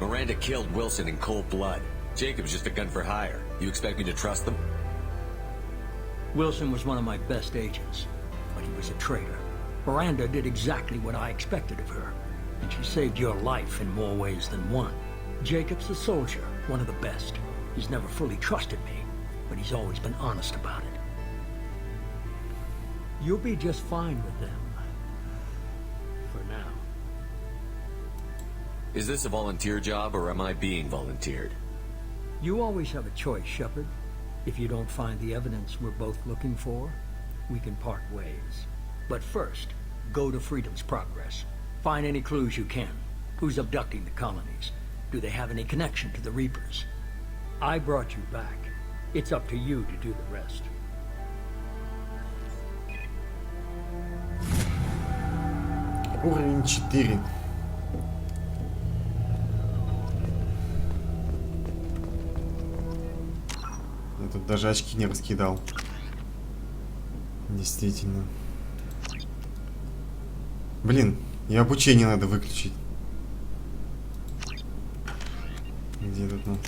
Miranda killed Wilson in cold blood. Jacob's just a gun for hire. You expect me to trust them? Wilson was one of my best agents, but he was a traitor. Miranda did exactly what I expected of her, and she saved your life in more ways than one. Jacob's a soldier, one of the best. He's never fully trusted me, but he's always been honest about it. You'll be just fine with them. For now. Is this a volunteer job, or am I being volunteered? You always have a choice, Shepard. If you don't find the evidence we're both looking for, we can part ways. But first, go to Freedom's Progress. Find any clues you can. Who's abducting the colonies? Do they have any connection to the Reapers? I brought you back. It's up to you to do the rest. Уровень 4. Я тут даже очки не раскидал. Действительно. Блин, и обучение надо выключить. Где тут, ну?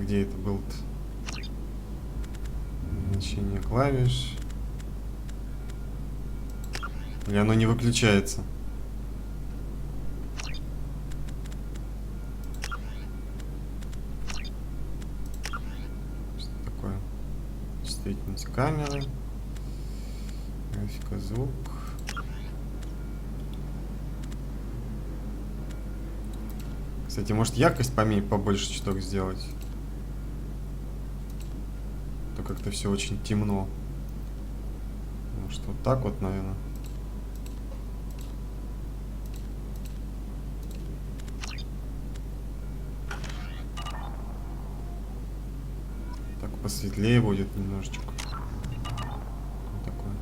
Где это был-то? Значение клавиш. Или оно не выключается? Что такое? Действительно. Есть камеры. Графика, звук. Кстати, может яркость побольше чуток сделать? То как-то все очень темно. Может, вот так вот, наверное. Так посветлее будет немножечко. Вот такое.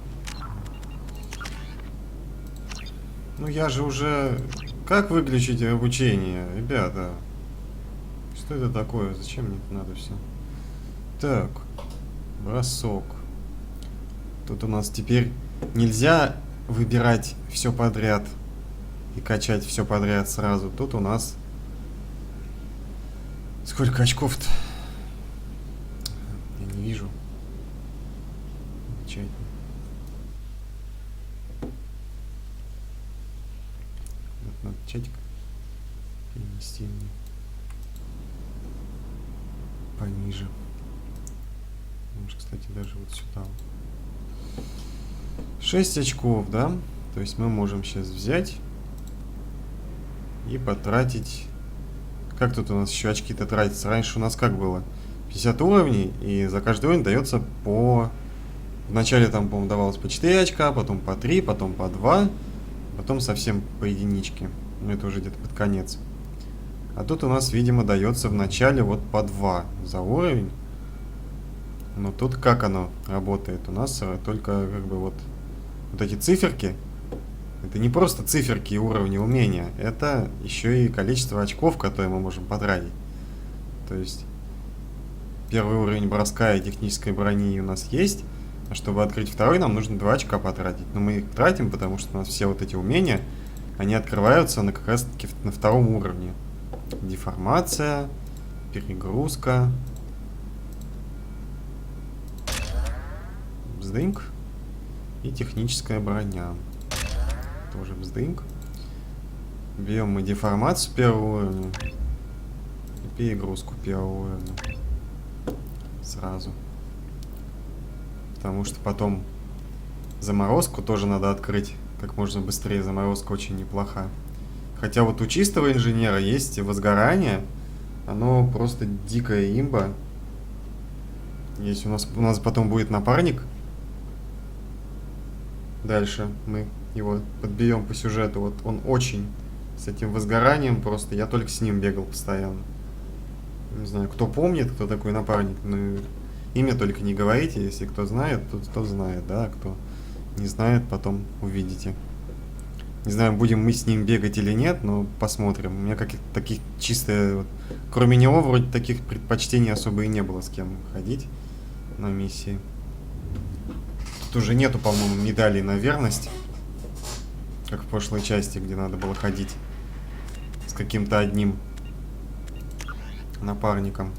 Ну я же уже... Как выключить обучение, ребята? Что это такое? Зачем мне это надо все? Так, бросок. Тут у нас теперь нельзя выбирать все подряд и качать все подряд сразу. Тут у нас... Сколько очков-то? Я не вижу. Замечательно. Надо чатик перенести мне пониже. Может, кстати, даже вот сюда. 6 очков, да? То есть мы можем сейчас взять и потратить... Как тут у нас еще очки-то тратятся? Раньше у нас как было? 50 уровней, и за каждый уровень дается по... Вначале там, по-моему, давалось по 4 очка, потом по 3, потом по 2, потом совсем по единичке. Ну, это уже где-то под конец. А тут у нас, видимо, дается в начале вот по 2 за уровень. Но тут как оно работает? У нас только как бы вот эти циферки. Это не просто циферки и уровни умения. Это еще и количество очков, которые мы можем потратить. То есть первый уровень броска и технической брони у нас есть. А чтобы открыть второй, нам нужно 2 очка потратить. Но мы их тратим, потому что у нас все вот эти умения, они открываются как раз таки на втором уровне. Деформация, перегрузка. Бздынк. И техническая броня. Тоже бздынк. Берем мы деформацию первого уровня. И перегрузку первого уровня. Сразу. Потому что потом заморозку тоже надо открыть как можно быстрее. Заморозка очень неплоха. Хотя вот у чистого инженера есть возгорание. Оно просто дикая имба. Если у нас потом будет напарник. Дальше мы его подберем по сюжету. Вот он очень с этим возгоранием просто. Я только с ним бегал постоянно. Не знаю, кто помнит, кто такой напарник. Но имя только не говорите. Если кто знает, то знает, да. Кто не знает, потом увидите. Не знаю, будем мы с ним бегать или нет, но посмотрим. У меня каких-то таких чисто... Вот, кроме него вроде таких предпочтений особо и не было с кем ходить на миссии. Тут уже нету, по-моему, медалей на верность. Как в прошлой части, где надо было ходить с каким-то одним напарником.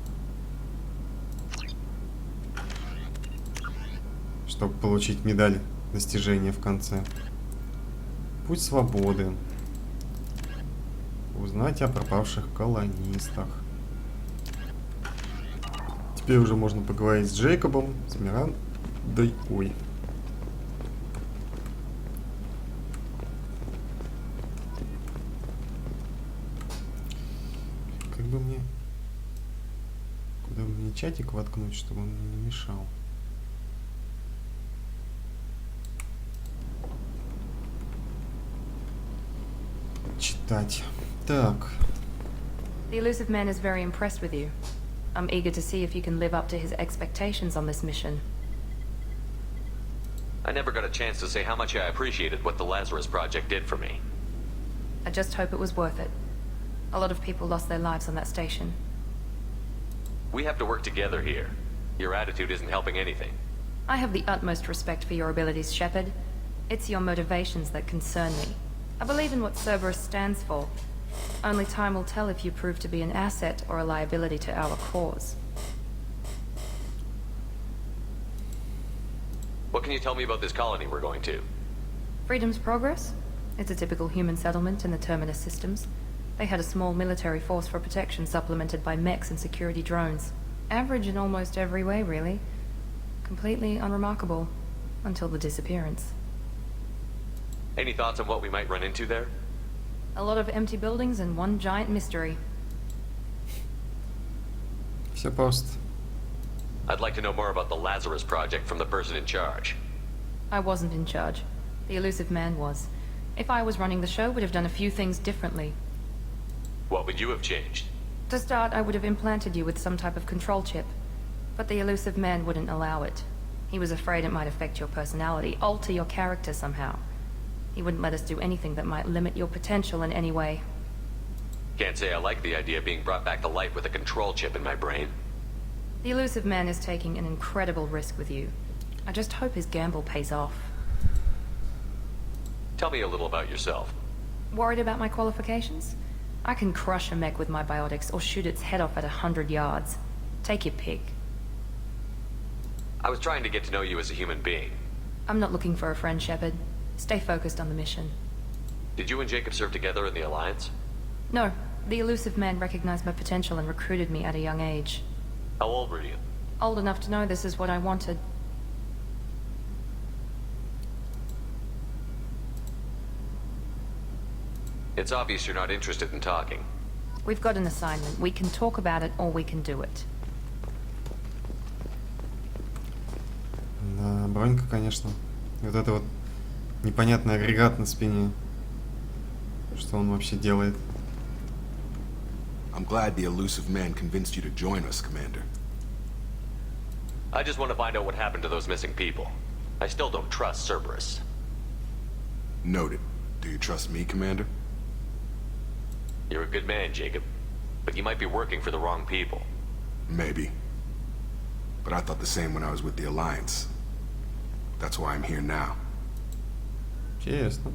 Чтобы получить медаль достижения в конце. Путь свободы. Узнать о пропавших колонистах. Теперь уже можно поговорить с Джейкобом, с Мирандой. Ой. Как бы мне... Куда бы мне чатик воткнуть, чтобы он мне не мешал? Читать. Так. The elusive man is very impressed with you. I'm eager to see if you can live up to his expectations on this mission. I never got a chance to say how much I appreciated what the Lazarus Project did for me. I just hope it was worth it. A lot of people lost their lives on that station. We have to work together here. Your attitude isn't helping anything. I have the utmost respect for your abilities, Shepard. It's your motivations that concern me. I believe in what Cerberus stands for. Only time will tell if you prove to be an asset or a liability to our cause. What can you tell me about this colony we're going to? Freedom's Progress? It's a typical human settlement in the Terminus systems. They had a small military force for protection supplemented by mechs and security drones. Average in almost every way, really. Completely unremarkable. Until the disappearance. Any thoughts on what we might run into there? A lot of empty buildings and one giant mystery. Все просто. I'd like to know more about the Lazarus Project from the person in charge. I wasn't in charge. The elusive man was. If I was running the show, would have done a few things differently. What would you have changed? To start, I would have implanted you with some type of control chip. But the elusive man wouldn't allow it. He was afraid it might affect your personality, alter your character somehow. He wouldn't let us do anything that might limit your potential in any way. Can't say I like the idea of being brought back to life with a control chip in my brain. The elusive man is taking an incredible risk with you. I just hope his gamble pays off. Tell me a little about yourself. Worried about my qualifications? I can crush a mech with my biotics or shoot its head off at 100 yards. Take your pick. I was trying to get to know you as a human being. I'm not looking for a friend, Shepard. Stay focused on the mission. Did you and Jacob serve together in the Alliance? No. The elusive man recognized my potential and recruited me at a young age. How old were you? Old enough to know this is what I wanted. It's obvious you're not interested in talking. We've got an assignment. We can talk about it or we can do it. Да, бронька, конечно. И вот это вот непонятный агрегат на спине. Что он вообще делает? I'm glad the elusive man convinced you to join us, Commander. I just want to find out what happened to those missing people. I still don't trust Cerberus. Noted. Do you trust me, Commander? You're a good man, Jacob. But you might be working for the wrong people. Maybe. But I thought the same when I was with the Alliance. That's why I'm here now. Интересно.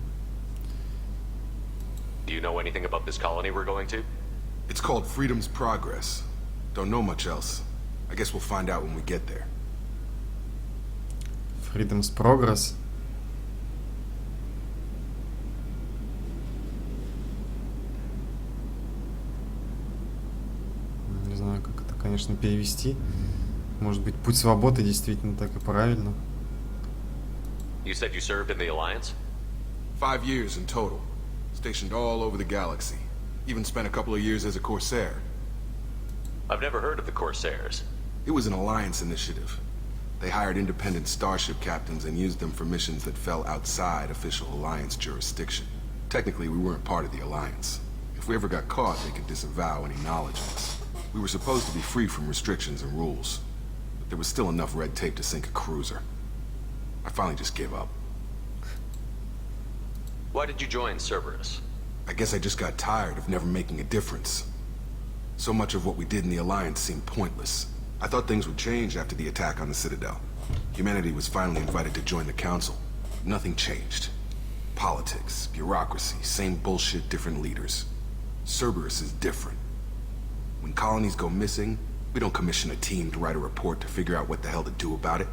Do you know anything about this colony we're going to? It's called Freedom's Progress. Don't know much else. I guess we'll find out when we get there. Freedom's Progress. Не знаю, как это, конечно, перевести. Может быть, путь свободы действительно так и правильно. You said you served in the Alliance? 5 years in total. Stationed all over the galaxy. Even spent a couple of years as a Corsair. I've never heard of the Corsairs. It was an Alliance initiative. They hired independent starship captains and used them for missions that fell outside official Alliance jurisdiction. Technically, we weren't part of the Alliance. If we ever got caught, they could disavow any knowledge of us. We were supposed to be free from restrictions and rules. But there was still enough red tape to sink a cruiser. I finally just gave up. Why did you join Cerberus? I guess I just got tired of never making a difference. So much of what we did in the Alliance seemed pointless. I thought things would change after the attack on the Citadel. Humanity was finally invited to join the Council. Nothing changed. Politics, bureaucracy, same bullshit, different leaders. Cerberus is different. When colonies go missing, we don't commission a team to write a report to figure out what the hell to do about it.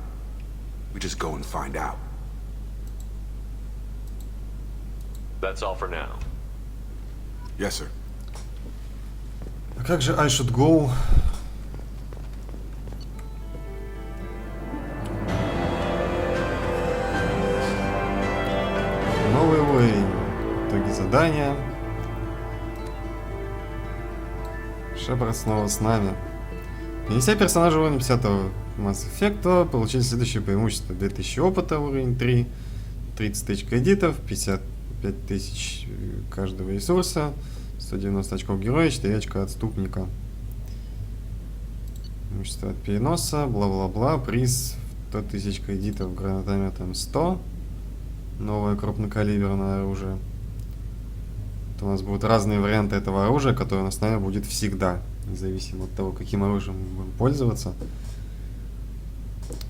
We just go and find out. That's all for now. Yes, sir. А как же I should go? Новый уровень. Итоги задания. Шепард снова с нами. Перенеся персонажа уровня 50-го Mass Effect, получили следующее преимущество. 2000 опыта, уровень 3, 30 тысяч кредитов, 55 тысяч каждого ресурса, 190 очков героя, 4 очка отступника. Преимущество от переноса, бла-бла-бла, приз 100 тысяч кредитов, гранатометом 100, новое крупнокалиберное оружие. Это у нас будут разные варианты этого оружия, которое у нас с нами будет всегда, независимо от того, каким оружием мы будем пользоваться.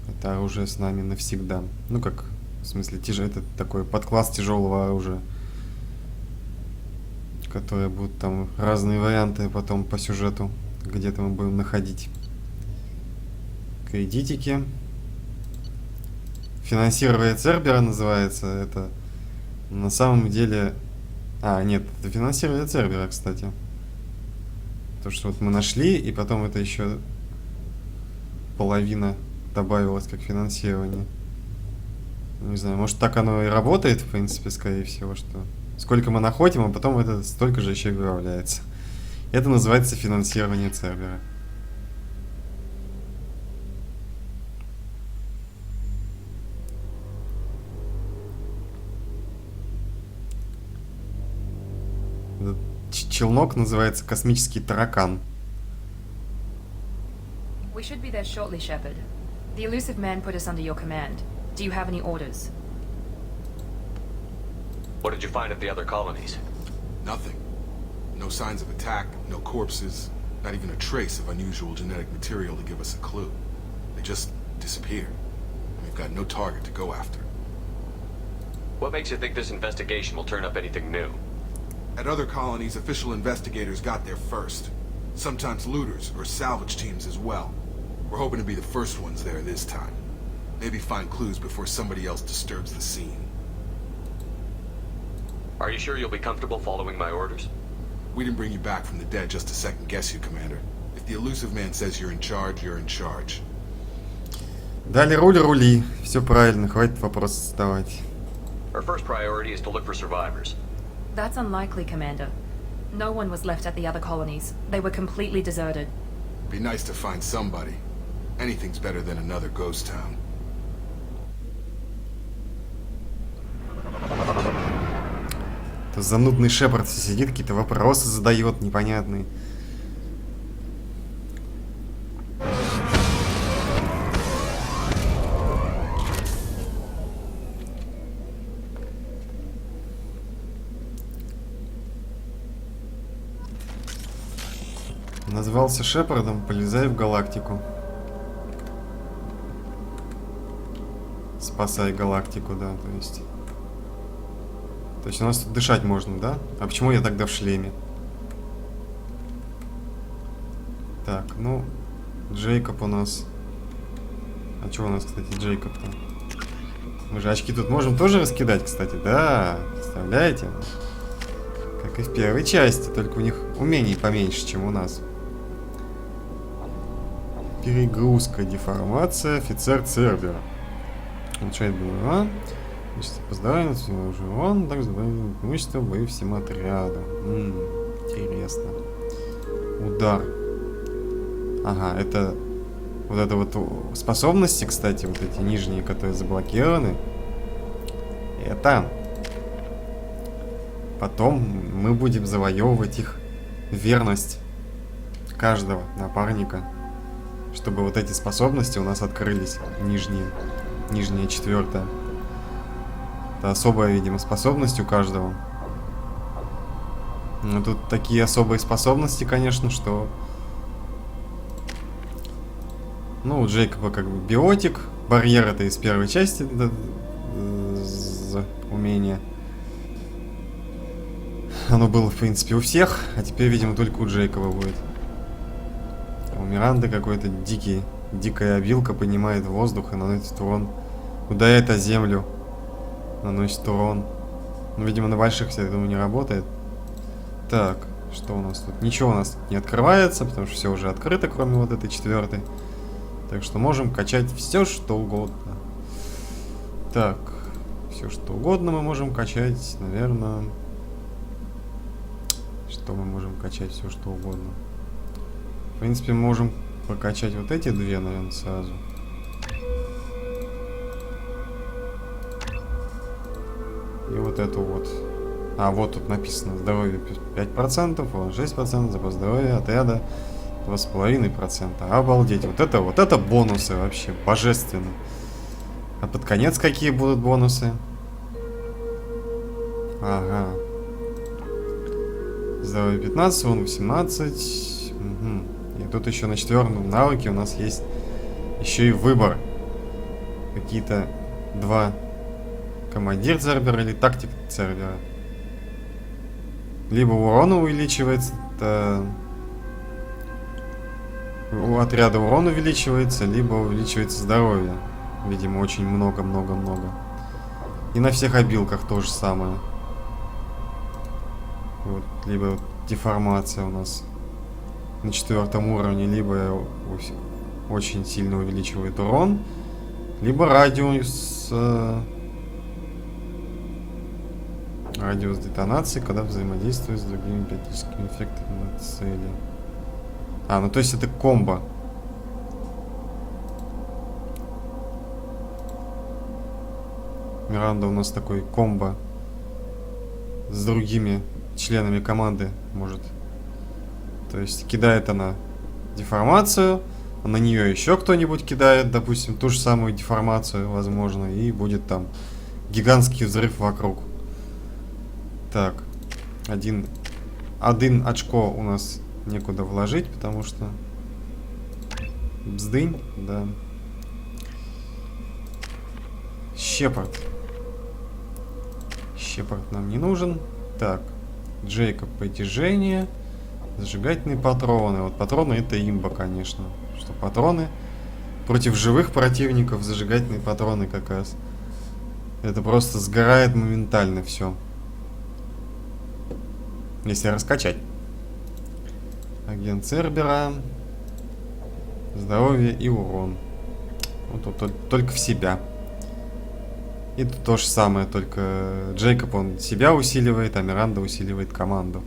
Это оружие с нами навсегда. Ну как, в смысле, это такой подкласс тяжелого оружия, которые будут там разные варианты потом по сюжету, где-то мы будем находить. Кредитики. Финансирование Цербера называется. Это на самом деле... А, нет, это финансирование Цербера, кстати. То, что вот мы нашли, и потом это еще половина добавилось как финансирование. Не знаю, может так оно и работает, в принципе, скорее всего, что сколько мы находим, а потом это столько же еще и добавляется. Это называется финансирование сервера. Этот челнок называется космический таракан. We should be there shortly, Shepard. The elusive man put us under your command. Do you have any orders? What did you find at the other colonies? Nothing. No signs of attack, no corpses, not even a trace of unusual genetic material to give us a clue. They just disappeared. We've got no target to go after. What makes you think this investigation will turn up anything new? At other colonies, official investigators got there first. Sometimes looters or salvage teams as well. We're hoping to be the first ones there this time. Maybe find clues before somebody else disturbs the scene. Are you sure you'll be comfortable following my orders? We didn't bring you back from the dead just to second guess you, Commander. If the elusive man says you're in charge, you're in charge. Дали рули. Все правильно, хватит вопросы задавать. Our first priority is to look for survivors. That's unlikely, Commander. No one was left at the other colonies. They were completely deserted. Be nice to find somebody. Anything's better than another ghost town. То занудный Шепард все сидит, какие-то вопросы задает непонятные. Назвался Шепардом, полезай в галактику. Спасай галактику, да, то есть... То есть у нас тут дышать можно, да? А почему я тогда в шлеме? Так, ну... Джейкоб у нас... А что у нас, кстати, Джейкоб-то? Мы же очки тут можем тоже раскидать, кстати, да? Представляете? Как и в первой части, только у них умений поменьше, чем у нас. Перегрузка, деформация, офицер Цербера. Ну, что это было, а? Значит, поздравляем, уже он, так забавили имущество, бою всем отряду. Интересно. Удар. Ага, это... Вот это вот способности, кстати, вот эти нижние, которые заблокированы. Это... Потом мы будем завоевывать их верность каждого напарника. Чтобы вот эти способности у нас открылись. Нижняя четвертая. Это особая, видимо, способность у каждого. Но тут такие особые способности, конечно, что... Ну, у Джейкоба как бы биотик. Барьер это из первой части. Умение. Оно было, в принципе, у всех. А теперь, видимо, только у Джейкоба будет. У Миранды какой-то дикая обилка поднимает воздух и наносит урон. Ударяет о землю. Наносит урон. Ну, видимо, на больших, я думаю, не работает. Так, что у нас тут? Ничего у нас тут не открывается, потому что все уже открыто, кроме вот этой четвертой. Так что можем качать все, что угодно. Так, все, что угодно мы можем качать, наверное. Что мы можем качать? Все, что угодно. В принципе, мы можем прокачать вот эти две, наверное, сразу. И вот эту вот. А, вот тут написано здоровье 5%, вон 6%, запас здоровья отряда 2,5%. Обалдеть, вот это бонусы вообще, божественно. А под конец какие будут бонусы? Ага. Здоровье 15, вон 18. Угу. И тут еще на четвертом навыке у нас есть еще и выбор. Какие-то два. Командир Цербера или тактик Цербера. Либо урон увеличивается, у отряда урон увеличивается, либо увеличивается здоровье. Видимо, очень много-много-много. И на всех обилках то же самое. Вот, либо вот деформация у нас на 4-м уровне, либо очень сильно увеличивает урон, либо радиус детонации, когда взаимодействует с другими биотическими эффектами на цели. Ну то есть это комбо. Миранда у нас такой комбо с другими членами команды может. То есть кидает она деформацию, а на нее еще кто-нибудь кидает, допустим, ту же самую деформацию, возможно, и будет там гигантский взрыв вокруг. Так, один очко у нас некуда вложить, потому что бздынь, да. Щепард нам не нужен. Так, Джейкоб притяжение. Зажигательные патроны. Вот патроны это имба, конечно. Что патроны против живых противников, зажигательные патроны как раз. Это просто сгорает моментально все. Если раскачать. Агент Цербера. Здоровье и урон. Вот тут только в себя. И тут то же самое, только Джейкоб он себя усиливает, а Миранда усиливает команду.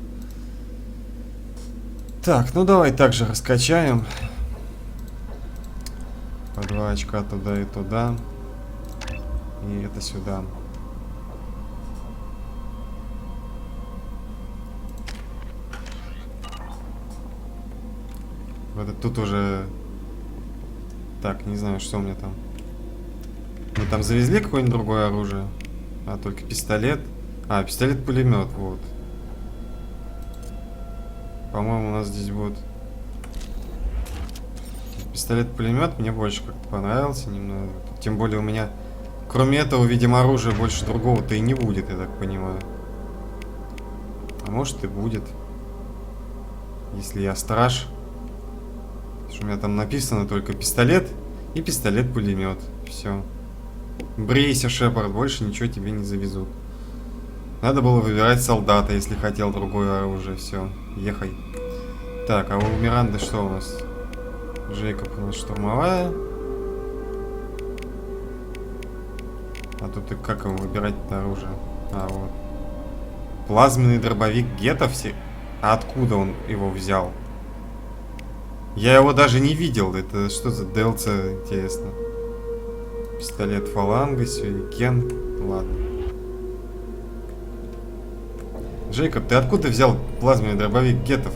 Так, ну давай также раскачаем. По 2 очка туда и туда. И это сюда. Вот тут уже... Так, не знаю, что у меня там. Мы там завезли какое-нибудь другое оружие? Только пистолет. Пистолет-пулемет, вот. По-моему, у нас здесь будет... Пистолет-пулемет мне больше как-то понравился немного. Тем более у меня, кроме этого, видимо, оружия больше другого-то и не будет, я так понимаю. А может и будет. Если я страж. Что у меня там написано только пистолет и пистолет-пулемет. Все. Брейся, Шепард, больше ничего тебе не завезут. Надо было выбирать солдата, если хотел другое оружие. Все, ехай. Так, а у Миранды что у нас? Джейкоб у нас штурмовая. А тут и как ему выбирать-то оружие? Вот. Плазменный дробовик Гетто все... А откуда он его взял? Я его даже не видел. Это что за DLC, интересно? Пистолет фаланга, сюрикен. Ладно. Джейкоб, ты откуда взял плазменный дробовик Геттов?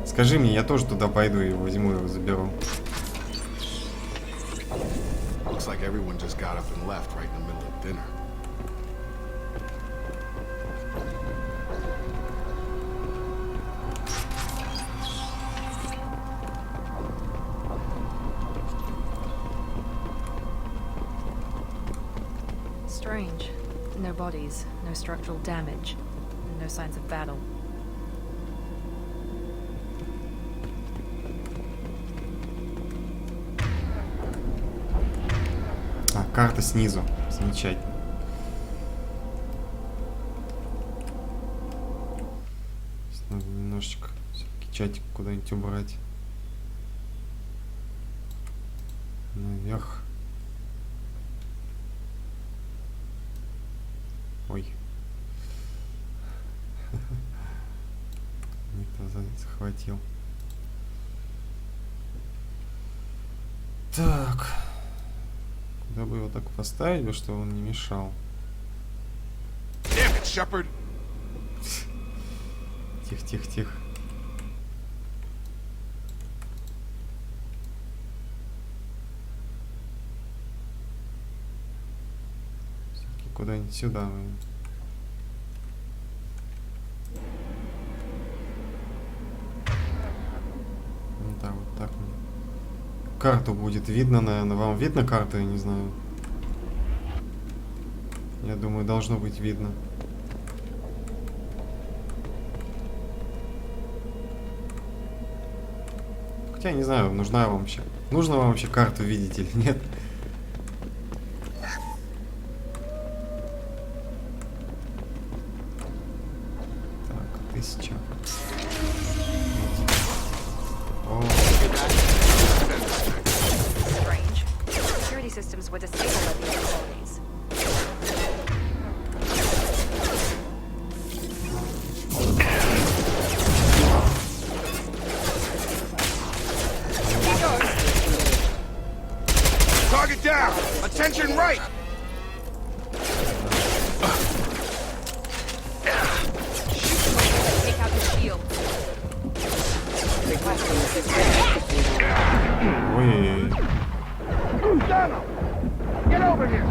Скажи мне, я тоже туда пойду и возьму его, заберу. Looks like everyone just got up and left right in the middle of dinner. Strange. No bodies, no structural damage, and no signs of battle. Карта снизу. Замечательно. Надо немножечко все-таки чатик куда-нибудь убрать. Наверх. Ой. Не то захватил. Так. Куда бы его так поставить, чтобы он не мешал? Тихо. Все-таки куда-нибудь сюда. Да, вот так. Карту будет видно, наверное. Вам видно карту, я не знаю. Я думаю, должно быть видно. Хотя, не знаю, нужна вам вообще. Нужно вам вообще карту видеть или нет? Так, 1000. О. systems were disabled at the other colonies. Target down! Attention right! Take out the shield. Requesting assistance. Ой. Get over here!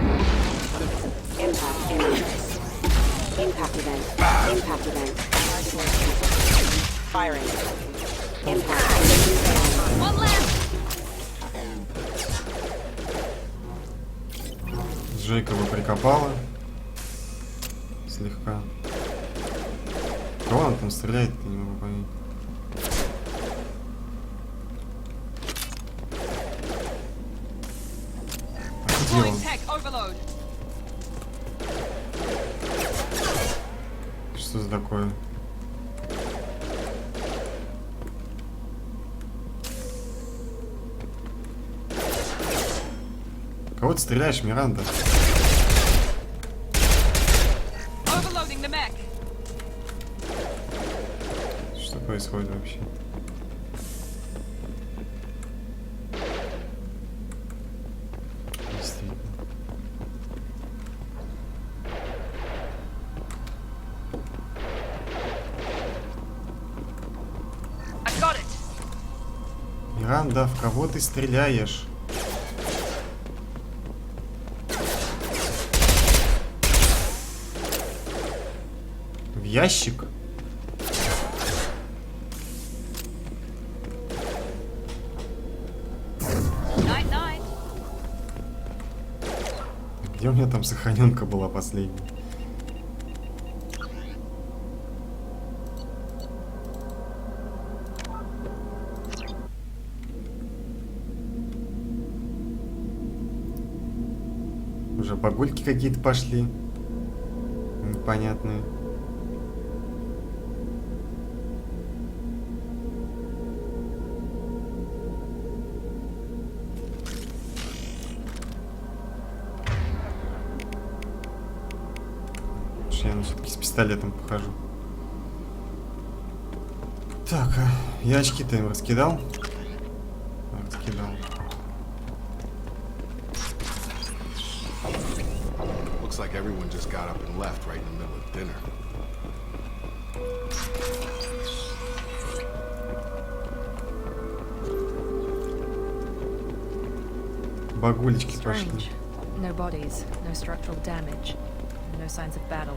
Impact image. Impact event. Impact event. Firing. Impact. One left. Джейкова прикопала. Слегка. Кого он там стреляет-то, не могу понять. А где он? Что за такое? Кого ты стреляешь, Миранда? Что происходит вообще? Действительно. Миранда, в кого ты стреляешь? В ящик? Где у меня там сохраненка была последняя? Уже багульки какие-то пошли. Непонятные. Я все-таки с пистолетом похожу. Так, я очки-то им раскидал. Раскидал. Looks like everyone just got up and left right in the middle of dinner. Багулечки пошли. No bodies, no structural damage, no signs of battle.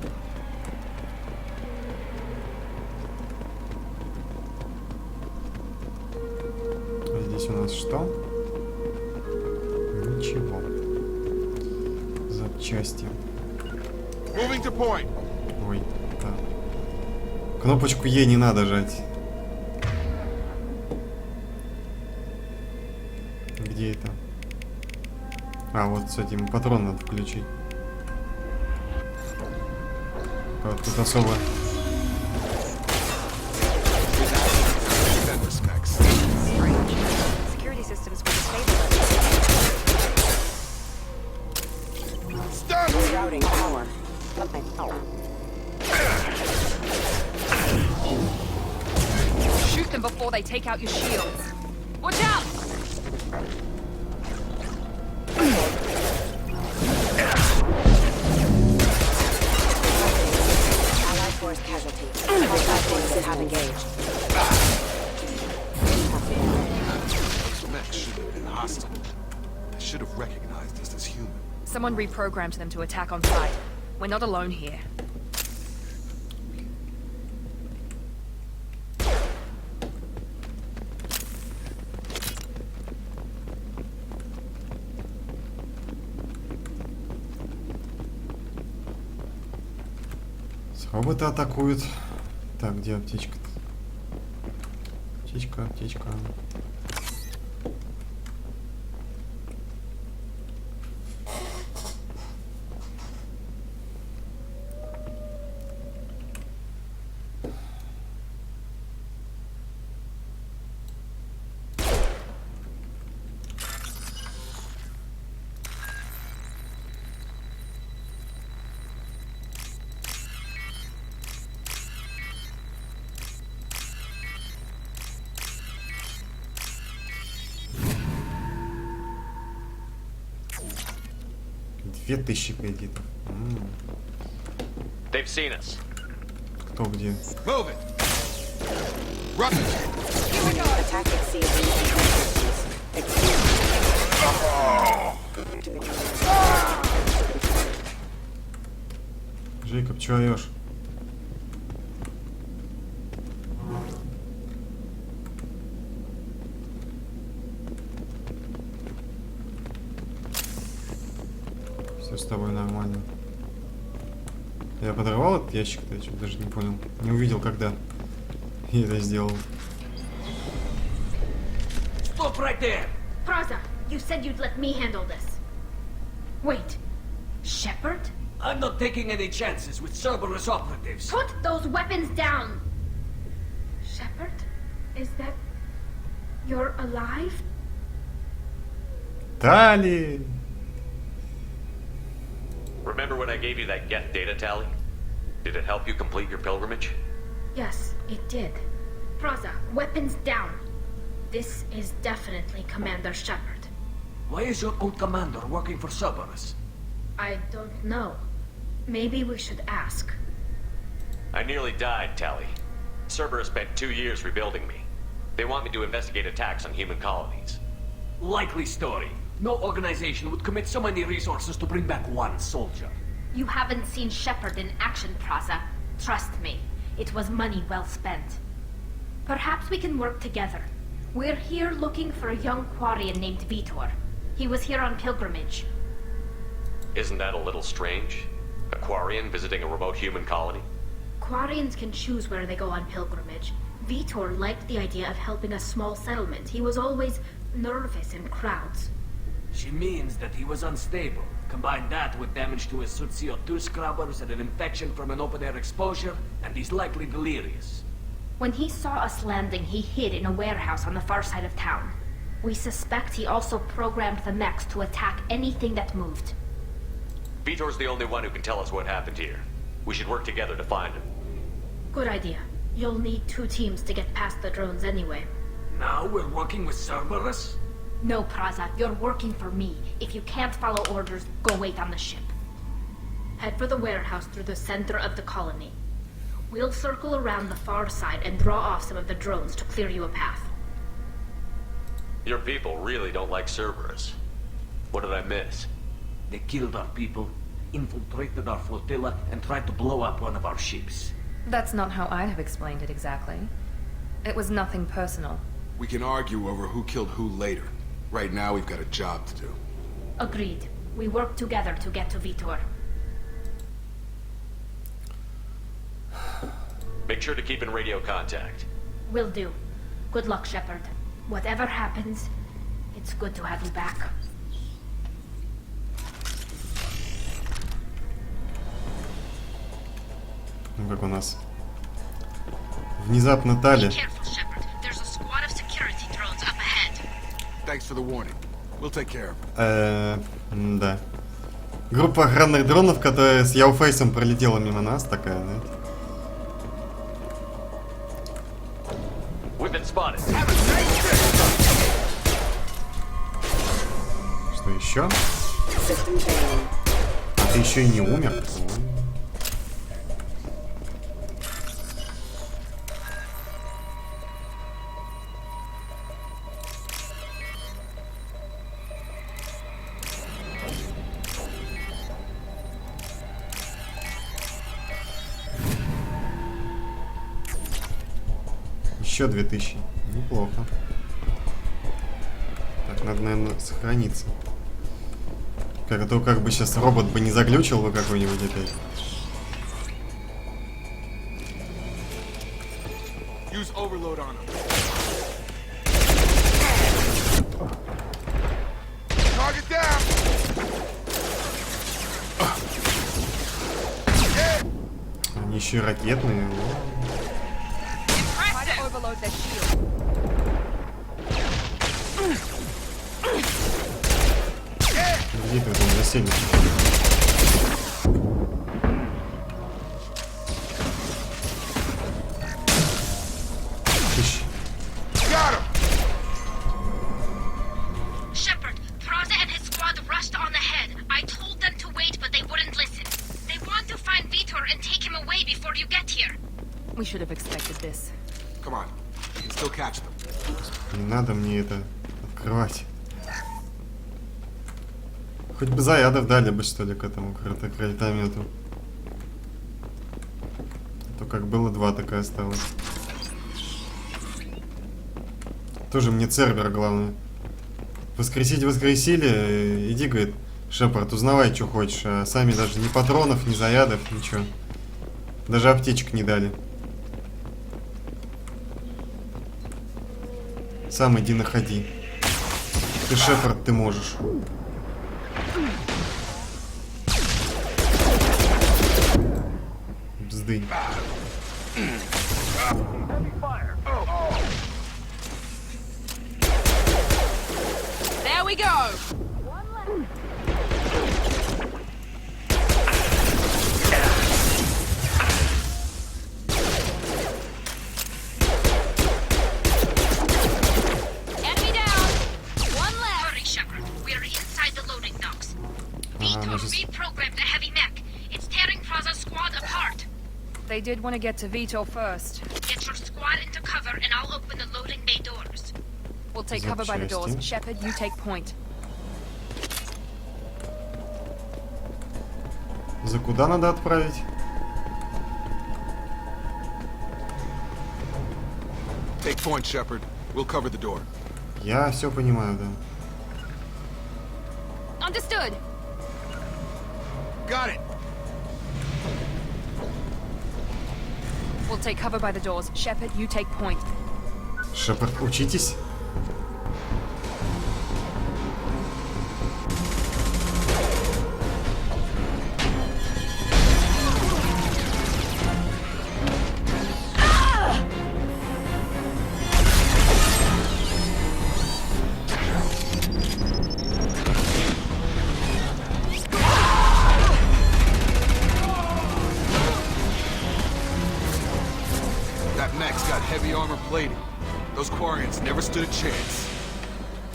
А здесь у нас что? Ничего. Запчасти. Moving to point. Ой, да. Кнопочку Е не надо жать. Где это? А, вот с этим патрон надо включить. Вот тут особо. Rerouting power. Shoot them before they take out your shields. Watch out! Allied force casualty. Hostile forces have engaged. Those mechs should have been hostile. They should have recognized us as human. Someone reprogrammed them to attack on sight. We're not alone here. Роботы атакуют. Так, где аптечка-то? Аптечка, аптечка. 2000 кредитов. They've seen us. Кто где? Move it. Run. Attack exceeds Джейкоб, чё орёшь? Все с тобой нормально. Я подорвал этот ящик-то, я что-то даже не понял. Не увидел, когда я это сделал. Stop right there! Praza, you said you'd let me handle this. Wait, Shepard? I'm not taking any chances with Cerberus operatives. Put those weapons down! Shepard? Is that... You're alive? Тали! Remember when I gave you that Geth data tally? Did it help you complete your pilgrimage? Yes, it did. Praza, weapons down. This is definitely Commander Shepard. Why is your old commander working for Cerberus? I don't know. Maybe we should ask. I nearly died, Tally. Cerberus spent 2 years rebuilding me. They want me to investigate attacks on human colonies. Likely story. No organization would commit so many resources to bring back one soldier. You haven't seen Shepard in action, Praza. Trust me, it was money well spent. Perhaps we can work together. We're here looking for a young Quarian named Vitor. He was here on pilgrimage. Isn't that a little strange? A Quarian visiting a remote human colony? Quarians can choose where they go on pilgrimage. Vitor liked the idea of helping a small settlement. He was always nervous in crowds. She means that he was unstable. Combine that with damage to his suit CO2 scrubbers and an infection from an open-air exposure, and he's likely delirious. When he saw us landing, he hid in a warehouse on the far side of town. We suspect he also programmed the mechs to attack anything that moved. Vitor's the only one who can tell us what happened here. We should work together to find him. Good idea. You'll need 2 teams to get past the drones anyway. Now we're working with Cerberus? No, Praza, you're working for me. If you can't follow orders, go wait on the ship. Head for the warehouse through the center of the colony. We'll circle around the far side and draw off some of the drones to clear you a path. Your people really don't like Cerberus. What did I miss? They killed our people, infiltrated our flotilla, and tried to blow up one of our ships. That's not how I'd have explained it exactly. It was nothing personal. We can argue over who killed who later. Right now, we've got a job to do. Agreed. We work together to get to Vitor. Make sure to keep in radio contact. Will do. Good luck, Shepard. Whatever happens, it's good to have you back. Ну как у нас? Внезапно Тали. Thanks for the warning. We'll take care of it. Да. Группа охранных дронов, которая с Яуфейсом пролетела мимо нас, такая, да? Что еще? А ты еще и не умер? Еще 2000. Неплохо. Так, надо, наверное, сохраниться. Как бы сейчас робот бы не заглючил бы какой-нибудь опять. Use overload on him. Target down. Они еще и ракетные. Overload the shield. Где ты там засели? Shepard, Praza and his squad rushed on ahead. I told them to wait should have expected this. Come on. You can still catch them. Не надо мне это открывать. Хоть бы зарядов дали бы, что ли, к этому кротомету. А то как было 2, так и осталось. Тоже мне сервер главное. Воскресить воскресили, иди, говорит, Шепард, узнавай, что хочешь. А сами даже ни патронов, ни зарядов, ничего. Даже аптечек не дали. Сам иди находи. Ты Шепард, ты можешь. Бздынь. There we go. Enemy down. One left. Hurry, Shepard. We're inside the loading docks. Vitor reprogrammed the heavy mech. It's tearing Praza's squad apart. They did want to get to Vito first. Get your squad into cover and I'll open the loading bay doors. We'll take cover by the doors. Shepard, you take point. За куда надо отправить? Take point, Shepard. We'll cover the door. Я все понимаю, да. Understood. Got it. We'll take cover by the doors. Shepard, you take point. Шепард, учитесь.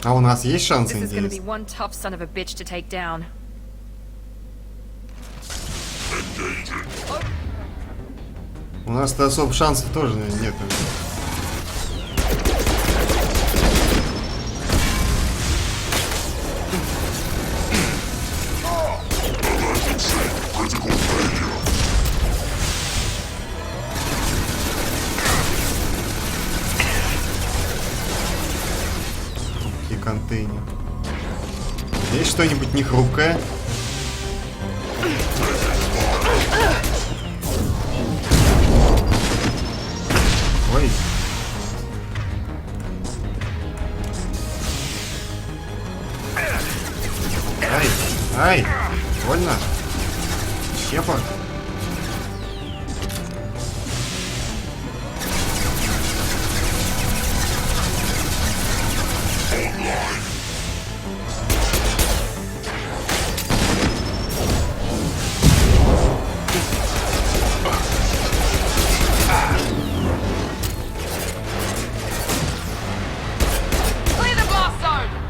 А у нас есть шансы, This is going to be надеюсь? one tough son of a bitch to take down. У нас-то особо шансов тоже нет. Контейнер. Есть что-нибудь не хрупкое? Ой. Ай, ай, больно. Шепард.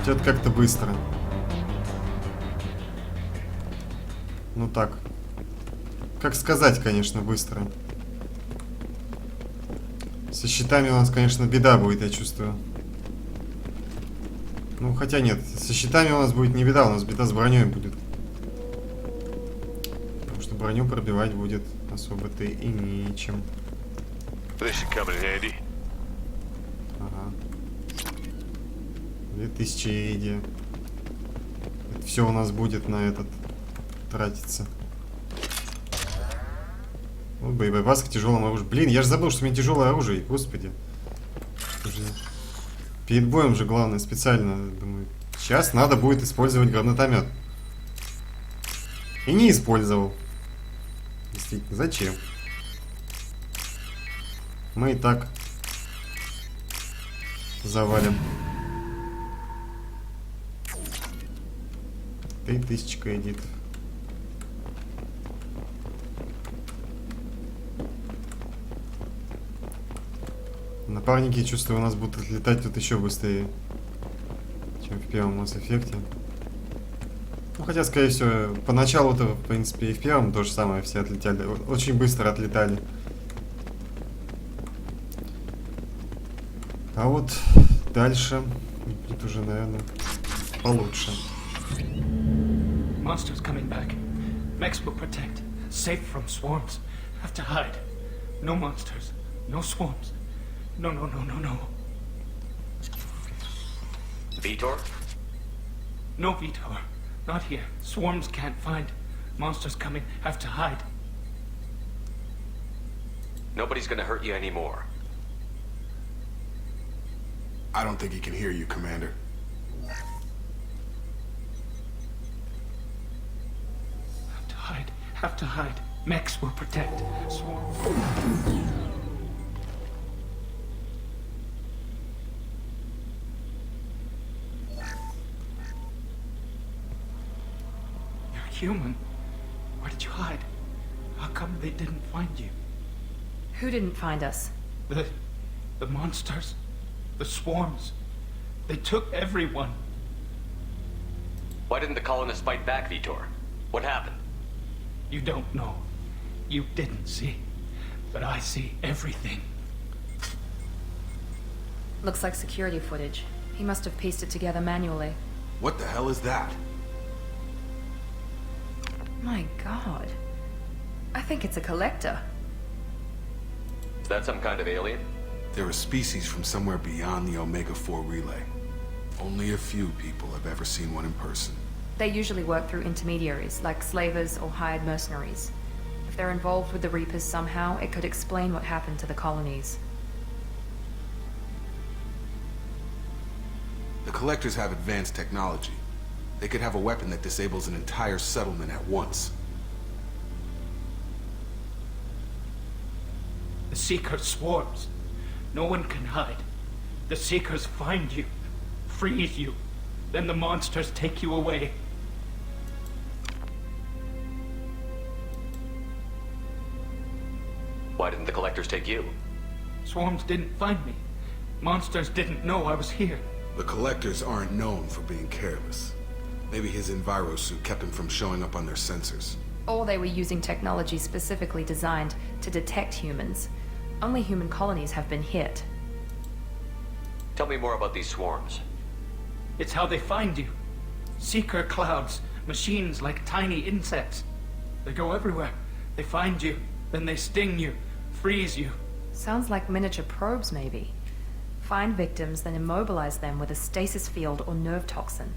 Идет как-то быстро. Ну так. Как сказать, конечно, быстро. Со щитами у нас, конечно, беда будет, я чувствую. Ну, хотя нет, со щитами у нас будет не беда, у нас беда с броней будет. Потому что броню пробивать будет особо-то и нечем. Ага. 2000 иди. Это все у нас будет на этот тратиться. Вот боеприпасы к тяжелому оружию. Блин, я же забыл, что у меня тяжелое оружие, господи. Перед боем же главное специально, думаю, сейчас надо будет использовать гранатомет. И не использовал. Действительно, зачем? Мы и так завалим. 3000 кредитов. Напарники, чувствую, у нас будут отлетать тут еще быстрее, чем в первом Mass Effect. Ну, хотя, скорее всего, поначалу-то, в принципе, и в первом то же самое все отлетали. Очень быстро отлетали. А вот дальше будет уже, наверное, получше. Monsters coming back. Mechs will protect. Safe from swarms. Have to hide. No monsters. No swarms. No, no, no, no, no. Vitor? No, Vitor. Not here. Swarms can't find. Monsters coming. Have to hide. Nobody's gonna hurt you anymore. I don't think he can hear you, Commander. Have to hide. Have to hide. Mechs will protect. Swarms. You're human. Where did you hide? How come they didn't find you? Who didn't find us? The monsters. The swarms. They took everyone. Why didn't the colonists fight back, Vitor? What happened? You don't know. You didn't see. But I see everything. Looks like security footage. He must have pieced it together manually. What the hell is that? My god. I think it's a collector. Is that some kind of alien? They're a species from somewhere beyond the Omega-4 relay. Only a few people have ever seen one in person. They usually work through intermediaries, like slavers or hired mercenaries. If they're involved with the Reapers somehow, it could explain what happened to the colonies. The Collectors have advanced technology. They could have a weapon that disables an entire settlement at once. The Seeker swarms. No one can hide. The Seekers find you, freeze you. Then the monsters take you away. Why didn't the Collectors take you? Swarms didn't find me. Monsters didn't know I was here. The Collectors aren't known for being careless. Maybe his enviro suit kept him from showing up on their sensors. Or they were using technology specifically designed to detect humans. Only human colonies have been hit. Tell me more about these swarms. It's how they find you. Seeker clouds, machines like tiny insects. They go everywhere. They find you, then they sting you, freeze you. Sounds like miniature probes, maybe. Find victims, then immobilize them with a stasis field or nerve toxin.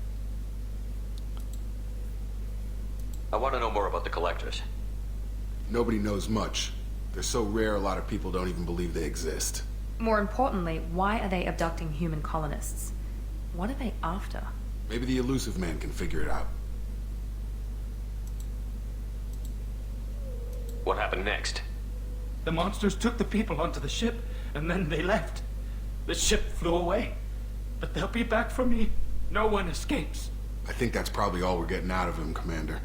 I want to know more about the Collectors. Nobody knows much. They're so rare, a lot of people don't even believe they exist. More importantly, why are they abducting human colonists? What are they after? Maybe the Elusive Man can figure it out. What happened next? The monsters took the people onto the ship, and then they left. The ship flew away. But they'll be back for me. No one escapes. I think that's probably all we're getting out of him, Commander.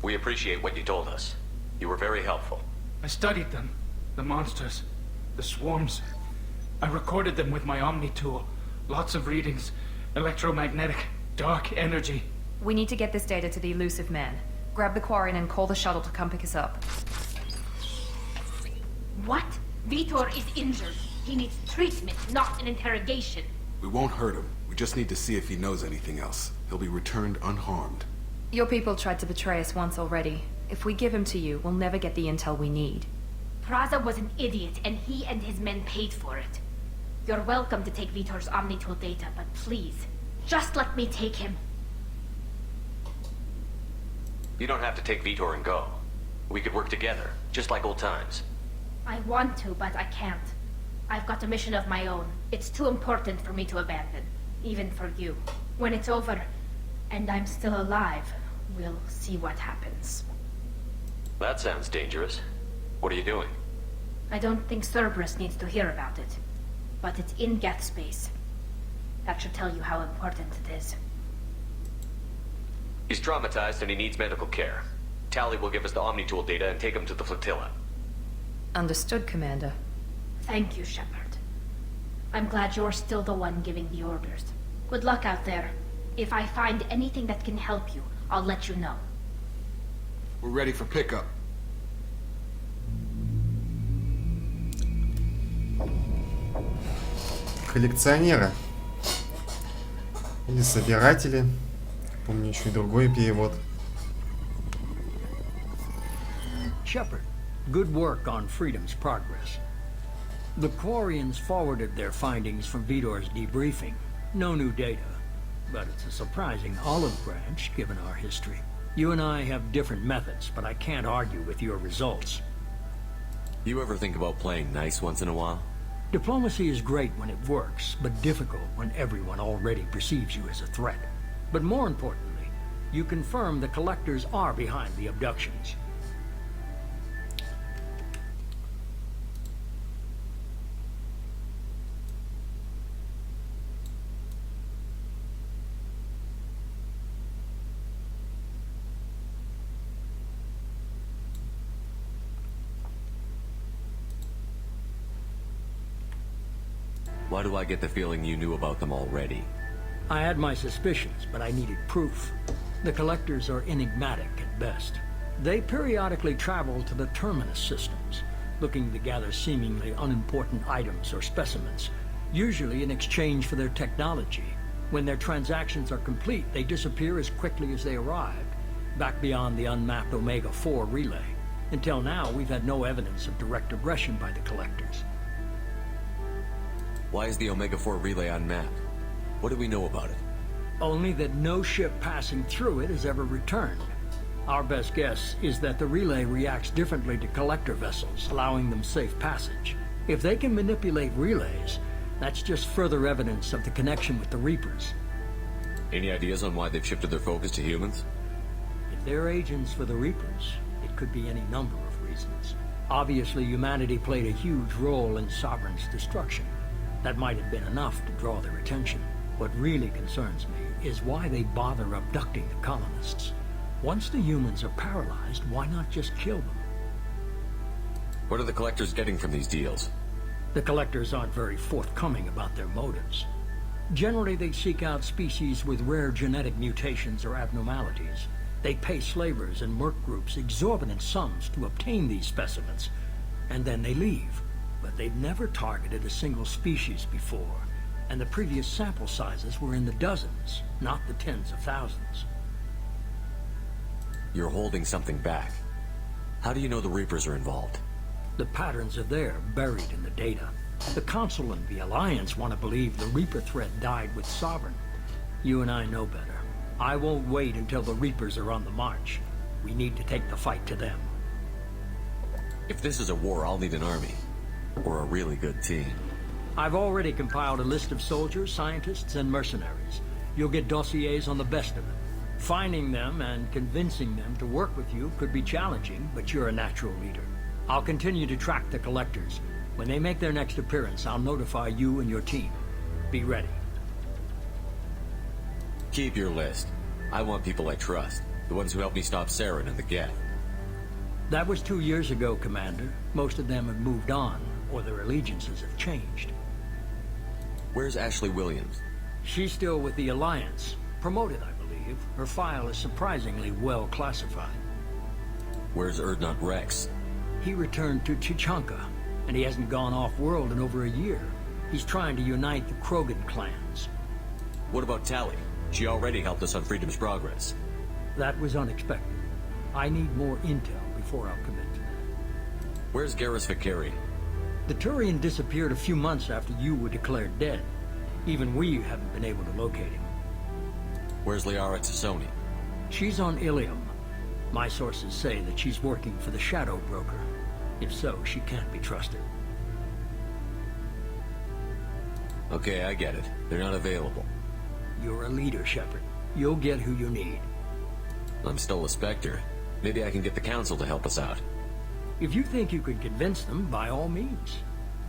We appreciate what you told us. You were very helpful. I studied them. The monsters. The swarms. I recorded them with my Omni tool. Lots of readings. Electromagnetic. Dark energy. We need to get this data to the Elusive Man. Grab the Quarian and call the shuttle to come pick us up. What? Vitor is injured. He needs treatment, not an interrogation. We won't hurt him. We just need to see if he knows anything else. He'll be returned unharmed. Your people tried to betray us once already. If we give him to you, we'll never get the intel we need. Praza was an idiot, and he and his men paid for it. You're welcome to take Vitor's Omnitool data, but please, just let me take him. You don't have to take Vitor and go. We could work together, just like old times. I want to, but I can't. I've got a mission of my own. It's too important for me to abandon, even for you. When it's over, and I'm still alive, we'll see what happens. That sounds dangerous. What are you doing? I don't think Cerberus needs to hear about it. But it's in Geth space. That should tell you how important it is. He's traumatized and he needs medical care. Tally will give us the Omnitool data and take him to the flotilla. Understood, Commander. Thank you, Shepard. I'm glad you're still the one giving the orders. Good luck out there. If I find anything that can help you, I'll let you know. We're ready for pickup. коллекционеры. Или собиратели. Помню еще и другой перевод. Shepard, good work on Freedom's progress. The Quarians forwarded their findings from Vidor's debriefing. No new data, but it's a surprising olive branch given our history. You and I have different methods, but I can't argue with your results. You ever think about playing nice once in a while? Diplomacy is great when it works, but difficult when everyone already perceives you as a threat. But more importantly, you confirm the Collectors are behind the abductions. Why do I get the feeling you knew about them already? I had my suspicions, but I needed proof. The Collectors are enigmatic at best. They periodically travel to the Terminus systems, looking to gather seemingly unimportant items or specimens, usually in exchange for their technology. When their transactions are complete, they disappear as quickly as they arrived, back beyond the unmapped Omega-4 relay. Until now, we've had no evidence of direct aggression by the Collectors. Why is the Omega-4 relay unmapped? What do we know about it? Only that no ship passing through it has ever returned. Our best guess is that the relay reacts differently to Collector vessels, allowing them safe passage. If they can manipulate relays, that's just further evidence of the connection with the Reapers. Any ideas on why they've shifted their focus to humans? If they're agents for the Reapers, it could be any number of reasons. Obviously, humanity played a huge role in Sovereign's destruction. That might have been enough to draw their attention. What really concerns me is why they bother abducting the colonists. Once the humans are paralyzed, why not just kill them? What are the Collectors getting from these deals? The Collectors aren't very forthcoming about their motives. Generally, they seek out species with rare genetic mutations or abnormalities. They pay slavers and merc groups exorbitant sums to obtain these specimens, and then they leave. But they've never targeted a single species before, and the previous sample sizes were in the dozens, not the tens of thousands. You're holding something back. How do you know the Reapers are involved? The patterns are there, buried in the data. The Council and the Alliance want to believe the Reaper threat died with Sovereign. You and I know better. I won't wait until the Reapers are on the march. We need to take the fight to them. If this is a war, I'll need an army. Or a really good team. I've already compiled a list of soldiers, scientists, and mercenaries. You'll get dossiers on the best of them. Finding them and convincing them to work with you could be challenging, but you're a natural leader. I'll continue to track the Collectors. When they make their next appearance, I'll notify you and your team. Be ready. Keep your list. I want people I trust. The ones who helped me stop Saren and the Geth. That was 2 years ago, Commander. Most of them have moved on, or their allegiances have changed. Where's Ashley Williams? She's still with the Alliance. Promoted, I believe. Her file is surprisingly well classified. Where's Erdnot Rex? He returned to Chichanka, and he hasn't gone off-world in over a year. He's trying to unite the Krogan clans. What about Tali? She already helped us on Freedom's progress. That was unexpected. I need more intel before I'll commit to that. Where's Garrus Vakari? The Turian disappeared a few months after you were declared dead. Even we haven't been able to locate him. Where's Liara Tassoni? She's on Ilium. My sources say that she's working for the Shadow Broker. If so, she can't be trusted. Okay, I get it. They're not available. You're a leader, Shepard. You'll get who you need. I'm still a Spectre. Maybe I can get the Council to help us out. If you think you could convince them, by all means.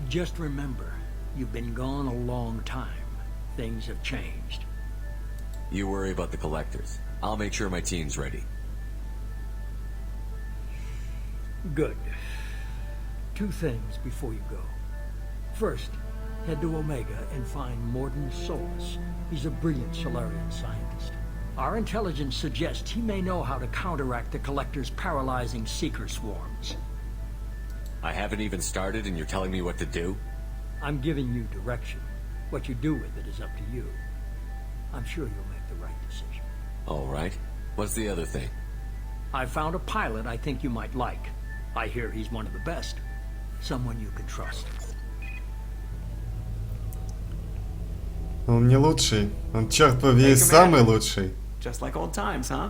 Just remember, you've been gone a long time. Things have changed. You worry about the Collectors. I'll make sure my team's ready. Good. 2 things before you go. First, head to Omega and find Morden Solus. He's a brilliant Solarian scientist. Our intelligence suggests he may know how to counteract the Collector's paralyzing Seeker swarms. I haven't even started and you're telling me what to do? I'm giving you direction. What you do with it is up to you. I'm sure you'll make the right decision. All right. What's the other thing? I found a pilot I think you might like. I hear he's one of the best. Someone you can trust. Он не лучший. Он, черт побери, самый лучший. Just like old times, huh?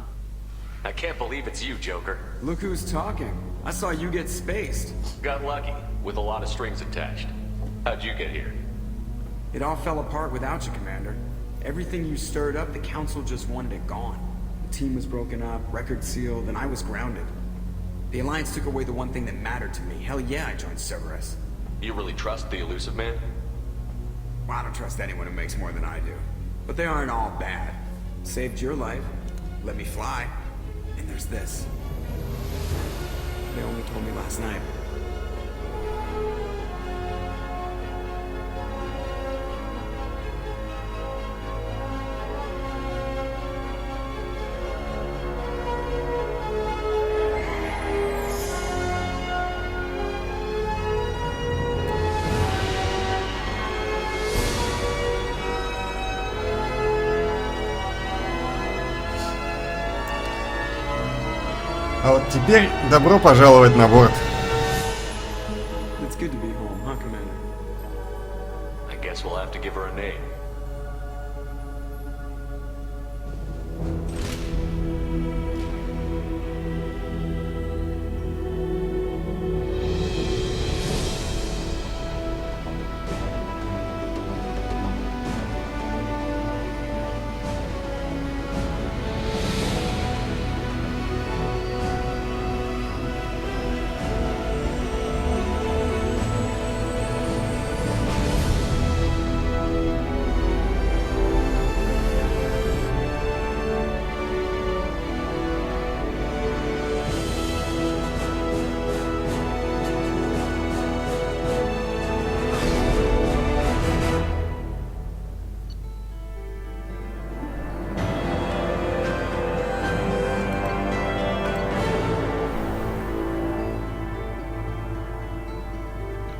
I can't believe it's you, Joker. Look who's talking. I saw you get spaced. Got lucky, with a lot of strings attached. How'd you get here? It all fell apart without you, Commander. Everything you stirred up, the Council just wanted it gone. The team was broken up, record sealed, and I was grounded. The Alliance took away the one thing that mattered to me. Hell yeah, I joined Cerberus. You really trust the Elusive Man? Well, I don't trust anyone who makes more than I do. But they aren't all bad. Saved your life, let me fly, and there's this. They only told me last night. А вот теперь добро пожаловать на борт. It's good to be home, huh, Commander? I guess we'll have to give her a name.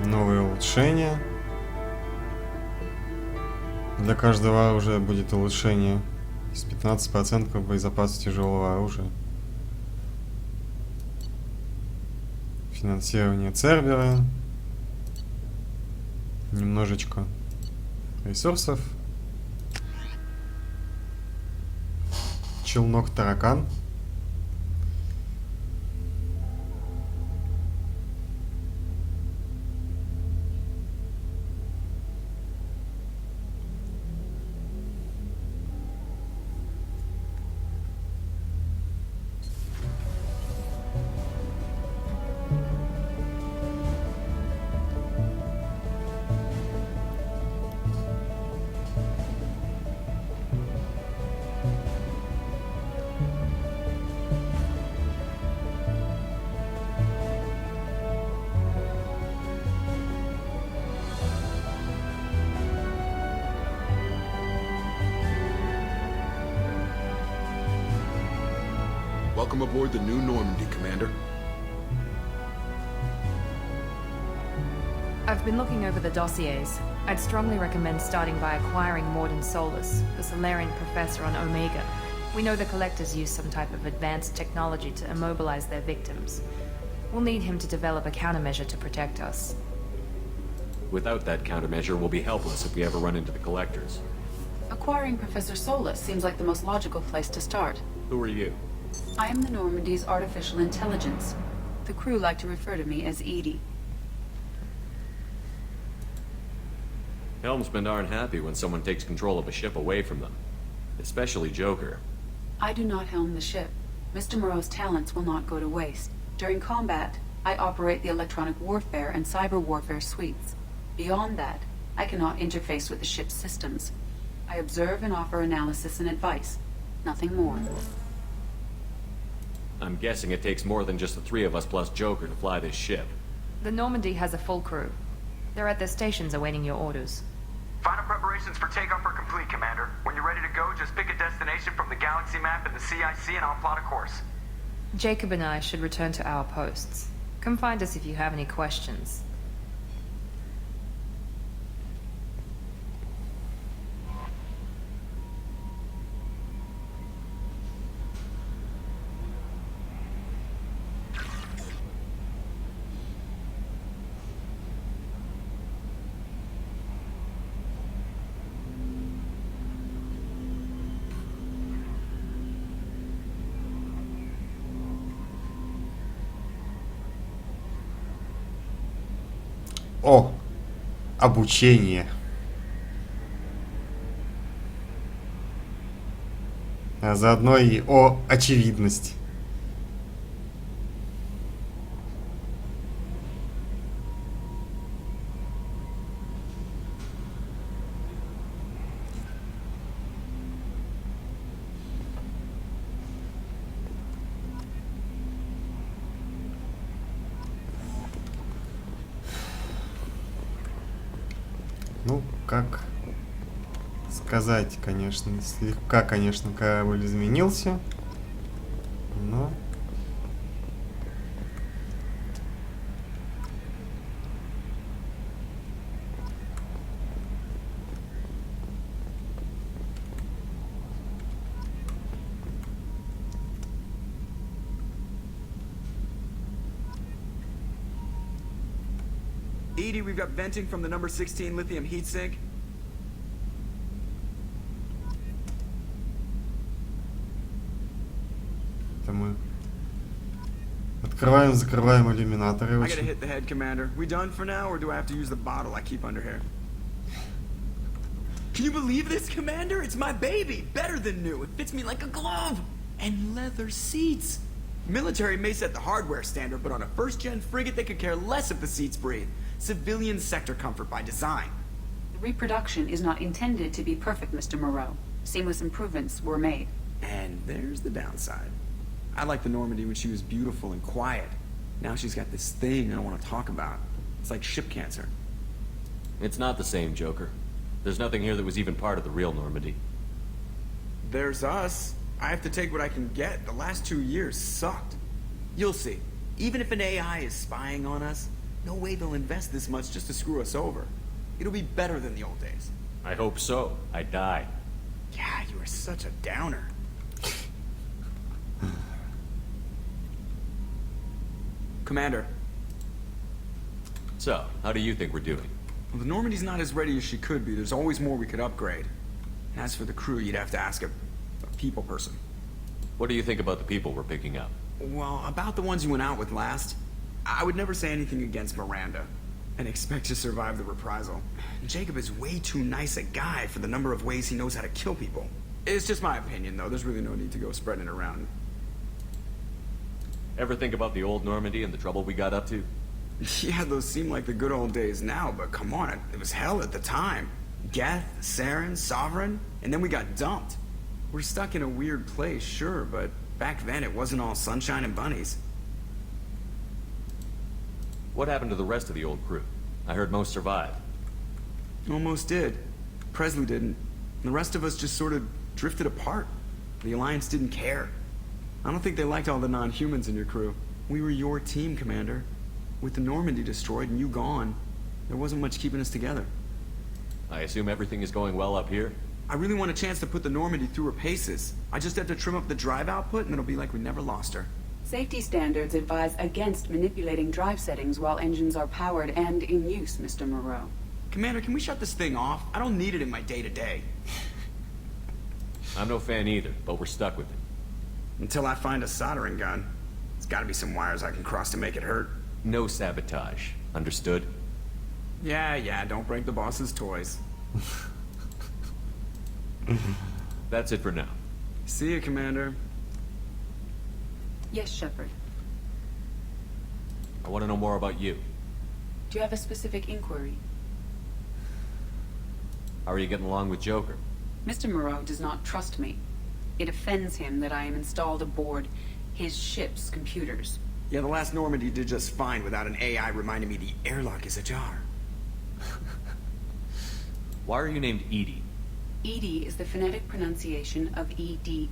Новые улучшения. Для каждого оружия будет улучшение с 15% боезапаса тяжелого оружия. Финансирование Цербера. Немножечко ресурсов. Челнок-таракан. Welcome aboard the new Normandy, Commander. I've been looking over the dossiers. I'd strongly recommend starting by acquiring Morden Solus, the Solarian professor on Omega. We know the Collectors use some type of advanced technology to immobilize their victims. We'll need him to develop a countermeasure to protect us. Without that countermeasure, we'll be helpless if we ever run into the Collectors. Acquiring Professor Solus seems like the most logical place to start. Who are you? I am the Normandy's artificial intelligence. The crew like to refer to me as Edie. Helmsmen aren't happy when someone takes control of a ship away from them. Especially Joker. I do not helm the ship. Mr. Moreau's talents will not go to waste. During combat, I operate the electronic warfare and cyber warfare suites. Beyond that, I cannot interface with the ship's systems. I observe and offer analysis and advice. Nothing more. I'm guessing it takes more than just the three of us plus Joker to fly this ship. The Normandy has a full crew. They're at their stations awaiting your orders. Final preparations for takeoff are complete, Commander. When you're ready to go, just pick a destination from the galaxy map and the CIC and I'll plot a course. Jacob and I should return to our posts. Come find us if you have any questions. о обучении. А заодно и о очевидности. Ну, как сказать, конечно, слегка, конечно, корабль изменился, но... Edie, we've got venting from the number 16 lithium heatsink. Это мы открываем, закрываем иллюминаторы. I gotta hit the head, Commander. We done for now, or do I have to use the bottle I keep under here? Can you believe this, Commander? It's my baby! Better than new. It fits me like a glove! And leather seats! Military may set the hardware standard, but on a first-gen frigate, they could care less if the seats breathe. Civilian sector comfort by design. The reproduction is not intended to be perfect, Mr. Moreau. Seamless improvements were made. And there's the downside. I liked the Normandy when she was beautiful and quiet. Now she's got this thing I don't want to talk about. It's like ship cancer. It's not the same, Joker. There's nothing here that was even part of the real Normandy. There's us. I have to take what I can get. The last 2 years sucked. You'll see. Even if an AI is spying on us, no way they'll invest this much just to screw us over. It'll be better than the old days. I hope so. I died. Yeah, you are such a downer. Commander. So, how do you think we're doing? Well, the Normandy's not as ready as she could be. There's always more we could upgrade. And as for the crew, you'd have to ask a people person. What do you think about the people we're picking up? Well, about the ones you went out with last, I would never say anything against Miranda and expect to survive the reprisal. Jacob is way too nice a guy for the number of ways he knows how to kill people. It's just my opinion, though. There's really no need to go spreading it around. Ever think about the old Normandy and the trouble we got up to? Yeah, those seem like the good old days now, but come on, it was hell at the time. Geth, Saren, Sovereign, and then we got dumped. We're stuck in a weird place, sure, but back then it wasn't all sunshine and bunnies. What happened to the rest of the old crew? I heard most survived. Almost did. Presley didn't. The rest of us just sort of drifted apart. The Alliance didn't care. I don't think they liked all the non-humans in your crew. We were your team, Commander. With the Normandy destroyed and you gone, there wasn't much keeping us together. I assume everything is going well up here? I really want a chance to put the Normandy through her paces. I just have to trim up the drive output and it'll be like we never lost her. Safety standards advise against manipulating drive settings while engines are powered and in use, Mr. Moreau. Commander, can we shut this thing off? I don't need it in my day-to-day. I'm no fan either, but we're stuck with it. Until I find a soldering gun. There's gotta be some wires I can cross to make it hurt. No sabotage. Understood? Yeah, don't break the boss's toys. That's it for now. See you, Commander. Yes, Shepard. I want to know more about you. Do you have a specific inquiry? How are you getting along with Joker? Mr. Moreau does not trust me. It offends him that I am installed aboard his ship's computers. Yeah, the last Normandy did just fine without an AI reminding me the airlock is ajar. Why are you named Edie? EDI is the phonetic pronunciation of EDI.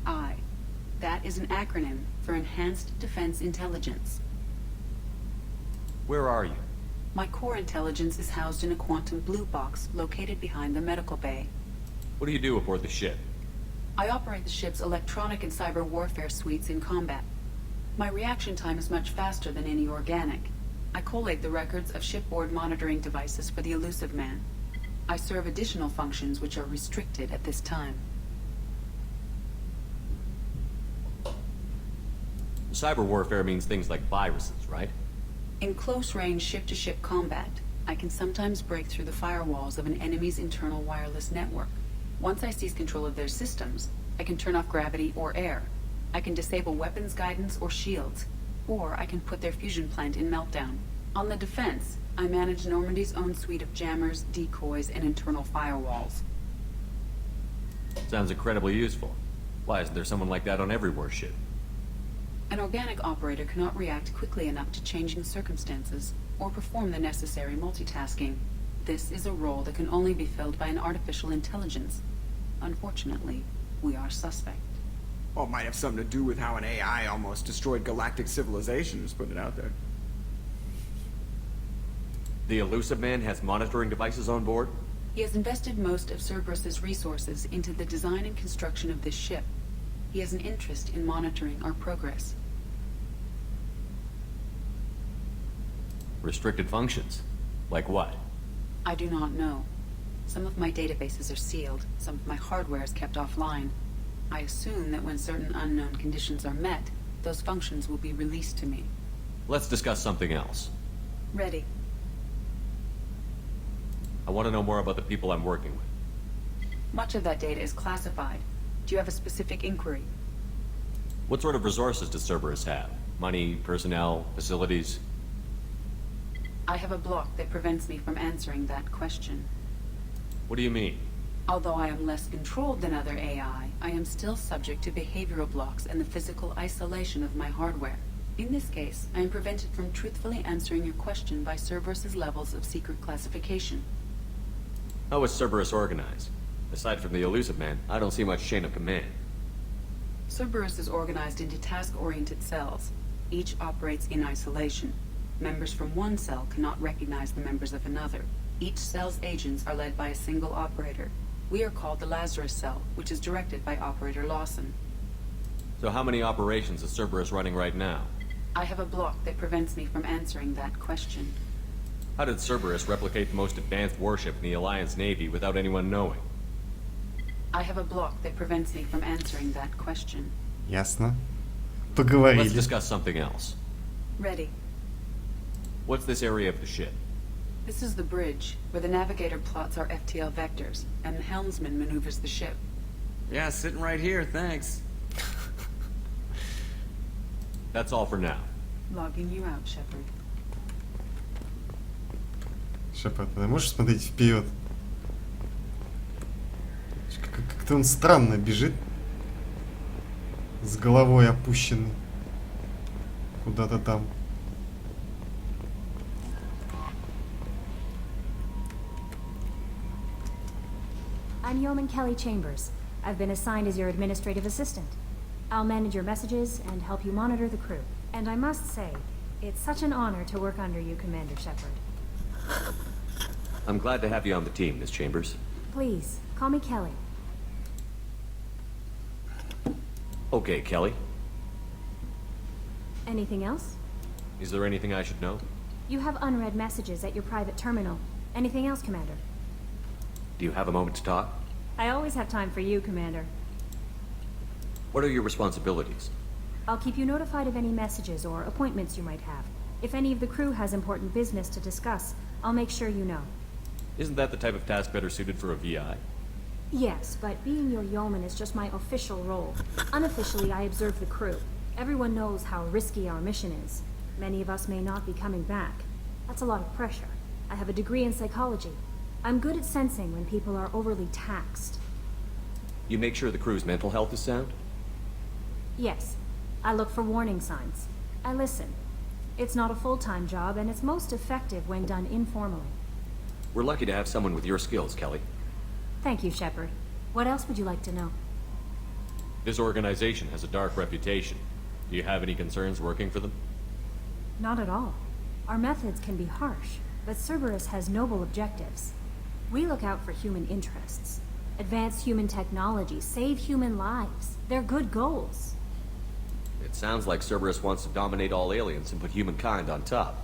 That is an acronym for Enhanced Defense Intelligence. Where are you? My core intelligence is housed in a quantum blue box located behind the medical bay. What do you do aboard the ship? I operate the ship's electronic and cyber warfare suites in combat. My reaction time is much faster than any organic. I collate the records of shipboard monitoring devices for the elusive man. I serve additional functions which are restricted at this time. Cyber warfare means things like viruses, right? In close-range ship-to-ship combat, I can sometimes break through the firewalls of an enemy's internal wireless network. Once I seize control of their systems, I can turn off gravity or air. I can disable weapons guidance or shields, or I can put their fusion plant in meltdown. On the defense, I manage Normandy's own suite of jammers, decoys, and internal firewalls. Sounds incredibly useful. Why isn't there someone like that on every warship? An organic operator cannot react quickly enough to changing circumstances or perform the necessary multitasking. This is a role that can only be filled by an artificial intelligence. Unfortunately, we are suspect. Well, it might have something to do with how an AI almost destroyed galactic civilization, just putting it out there. The Elusive Man has monitoring devices on board? He has invested most of Cerberus's resources into the design and construction of this ship. He has an interest in monitoring our progress. Restricted functions? Like what? I do not know. Some of my databases are sealed, some of my hardware is kept offline. I assume that when certain unknown conditions are met, those functions will be released to me. Let's discuss something else. Ready. I want to know more about the people I'm working with. Much of that data is classified. Do you have a specific inquiry? What sort of resources does Cerberus have? Money, personnel, facilities? I have a block that prevents me from answering that question. What do you mean? Although I am less controlled than other AI, I am still subject to behavioral blocks and the physical isolation of my hardware. In this case, I am prevented from truthfully answering your question by Cerberus's levels of secret classification. How is Cerberus organized? Aside from the Elusive Man, I don't see much chain of command. Cerberus is organized into task-oriented cells. Each operates in isolation. Members from one cell cannot recognize the members of another. Each cell's agents are led by a single operator. We are called the Lazarus Cell, which is directed by Operator Lawson. So how many operations is Cerberus running right now? I have a block that prevents me from answering that question. How did Cerberus replicate the most advanced warship in the Alliance Navy without anyone knowing? I have a block that prevents me from answering that question. Ясно. Поговорили. Let's discuss something else. Ready. What's this area of the ship? This is the bridge, where the navigator plots our FTL vectors, and the helmsman maneuvers the ship. Yeah, sitting right here, thanks. That's all for now. Logging you out, Shepard. Шепард, ты можешь смотреть вперед? Как-то он странно бежит. С головой опущенный. Куда-то там. I'm Yeoman Kelly Chambers. I've been assigned as your administrative assistant. I'll manage your messages and help you monitor the crew. And I must say, it's such an honor to work under you, Commander Shepard. I'm glad to have you on the team, Miss Chambers. Please, call me Kelly. Okay, Kelly. Anything else? Is there anything I should know? You have unread messages at your private terminal. Anything else, Commander? Do you have a moment to talk? I always have time for you, Commander. What are your responsibilities? I'll keep you notified of any messages or appointments you might have. If any of the crew has important business to discuss, I'll make sure you know. Isn't that the type of task better suited for a VI? Yes, but being your yeoman is just my official role. Unofficially, I observe the crew. Everyone knows how risky our mission is. Many of us may not be coming back. That's a lot of pressure. I have a degree in psychology. I'm good at sensing when people are overly taxed. You make sure the crew's mental health is sound? Yes. I look for warning signs. I listen. It's not a full-time job, and it's most effective when done informally. We're lucky to have someone with your skills, Kelly. Thank you, Shepard. What else would you like to know? This organization has a dark reputation. Do you have any concerns working for them? Not at all. Our methods can be harsh, but Cerberus has noble objectives. We look out for human interests. Advance human technology, save human lives. They're good goals. It sounds like Cerberus wants to dominate all aliens and put humankind on top.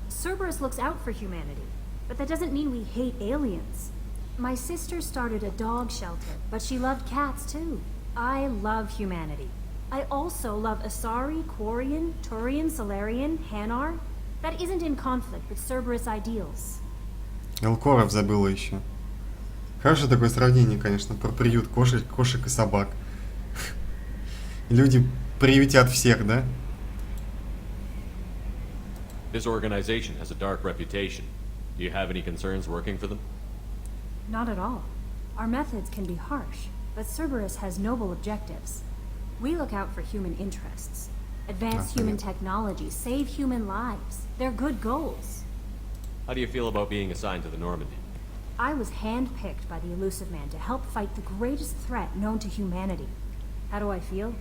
Cerberus looks out for humanity, but that doesn't mean we hate aliens. My sister started a dog shelter, but she loved cats too. I love humanity. I also love Asari, Quarian, Turian, Solarian, Hanar. that isn't in conflict with Cerberus ideals. Элкоров забыла еще. Хорошее такое сравнение, конечно, про приют кошек и собак. Люди приютят всех, да? This organization has a dark reputation. Do you have any concerns working for them? Not at all. Our methods can be harsh, but Cerberus has noble objectives. We look out for human interests. Advance human technology, save human lives. They're good goals. How do you feel about being assigned to the Normandy? I was handpicked by the Elusive Man to help fight the greatest threat known to humanity. How do I feel?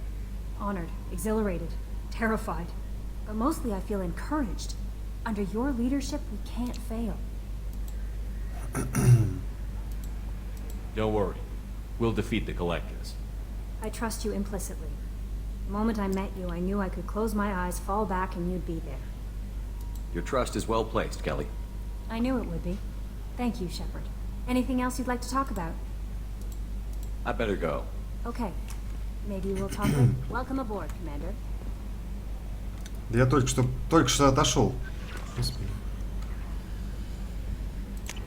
Honored, exhilarated, terrified. But mostly I feel encouraged. Under your leadership, we can't fail. Don't worry. We'll defeat the Collectors. I trust you implicitly. The moment I met you, I knew I could close my eyes, fall back, and you'd be there. Your trust is well placed, Kelly. I knew it would be. Thank you, Shepard. Anything else you'd like to talk about? I better go. Okay. Maybe we'll talk later. Welcome aboard, Commander. Да я только что отошел. Господи.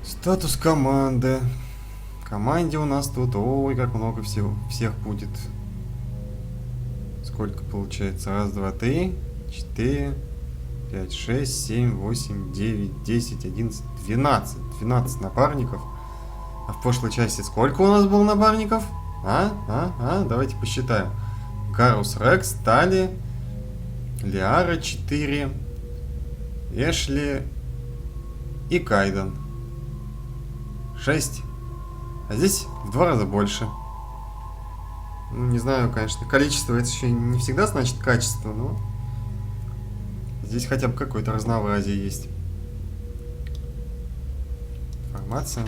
Статус команды. Команде у нас тут, ой, как много всех будет. Сколько получается? Раз, два, три, 4, 5, 6, 7, 8, 9, 10, 11, 12. 12 напарников. А в прошлой части сколько у нас было напарников? Давайте посчитаем. Гарус Рекс, Тали, Лиара 4, Эшли и Кайден. 6. А здесь в 2 раза больше. Ну, не знаю, конечно, количество это еще не всегда значит качество, но здесь хотя бы какое-то разнообразие есть. Информация.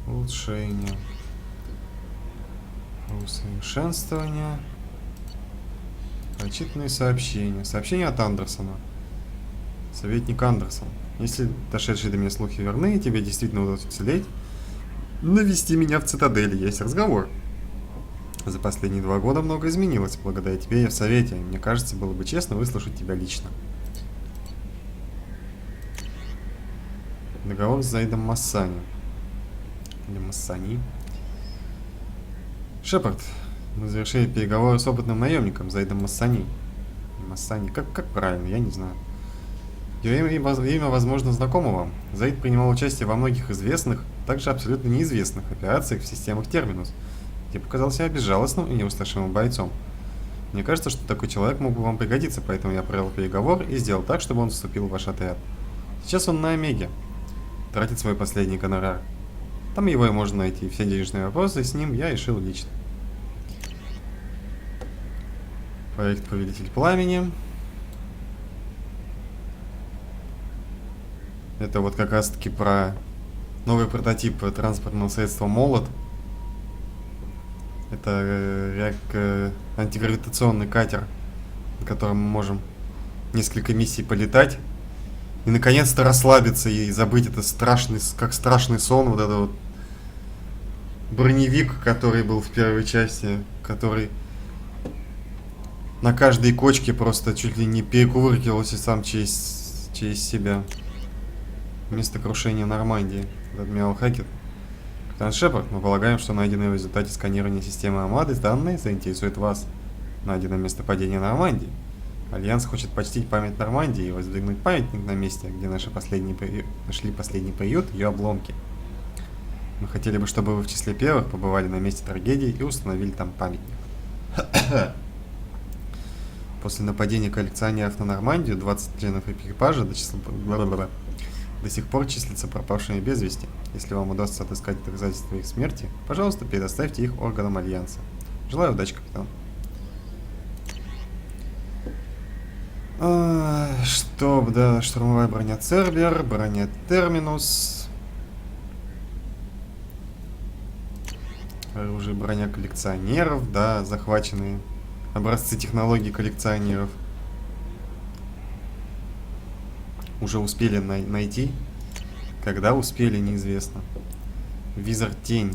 Улучшение. Усовершенствование. Прочитанные сообщения. Сообщение от Андерсона. Советник Андерсон. Если дошедшие до меня слухи верны, и тебе действительно удалось уцелеть, навести меня в цитадели. Есть разговор. За последние 2 года много изменилось. Благодаря тебе я в совете. Мне кажется, было бы честно выслушать тебя лично. Договор с Заидом Массани. Или Массани. Шепард, мы завершили переговоры с опытным наемником Заидом Массани. Массани, как правильно, я не знаю. Его имя, возможно, знакомо вам. Заид принимал участие во многих известных, также абсолютно неизвестных операциях в системах Терминус, где показал себя безжалостным и неустрашимым бойцом. Мне кажется, что такой человек мог бы вам пригодиться, поэтому я провел переговор и сделал так, чтобы он вступил в ваш отряд. Сейчас он на Омеге. Тратит свой последний гонорар. Там его и можно найти. Все денежные вопросы с ним я решил лично. Проект «Повелитель пламени». Это вот как раз таки про новый прототип транспортного средства «Молот». Это антигравитационный катер, на котором мы можем несколько миссий полетать. И наконец-то расслабиться и забыть это как страшный сон, вот это вот броневик, который был в первой части, который на каждой кочке просто чуть ли не перекувыркивался сам через себя. Вместо крушения Нормандии. Адмирал Хакет. Капитан Шепард, мы полагаем, что найденные в результате сканирования системы Амады данные заинтересуют вас. Найдено место падения Нормандии. Альянс хочет почтить память Нормандии и воздвигнуть памятник на месте, где нашли последний приют, ее обломки. Мы хотели бы, чтобы вы в числе первых побывали на месте трагедии и установили там памятник. После нападения коллекционеров на Нормандию 20 членов экипажа до сих пор числятся пропавшими без вести. Если вам удастся отыскать доказательства их смерти, пожалуйста, предоставьте их органам Альянса. Желаю удачи, капитан. Штурмовая броня Цербер, броня Терминус. Оружие, броня коллекционеров, да, захваченные образцы технологий коллекционеров. уже успели найти. Когда успели, неизвестно. Визор тень.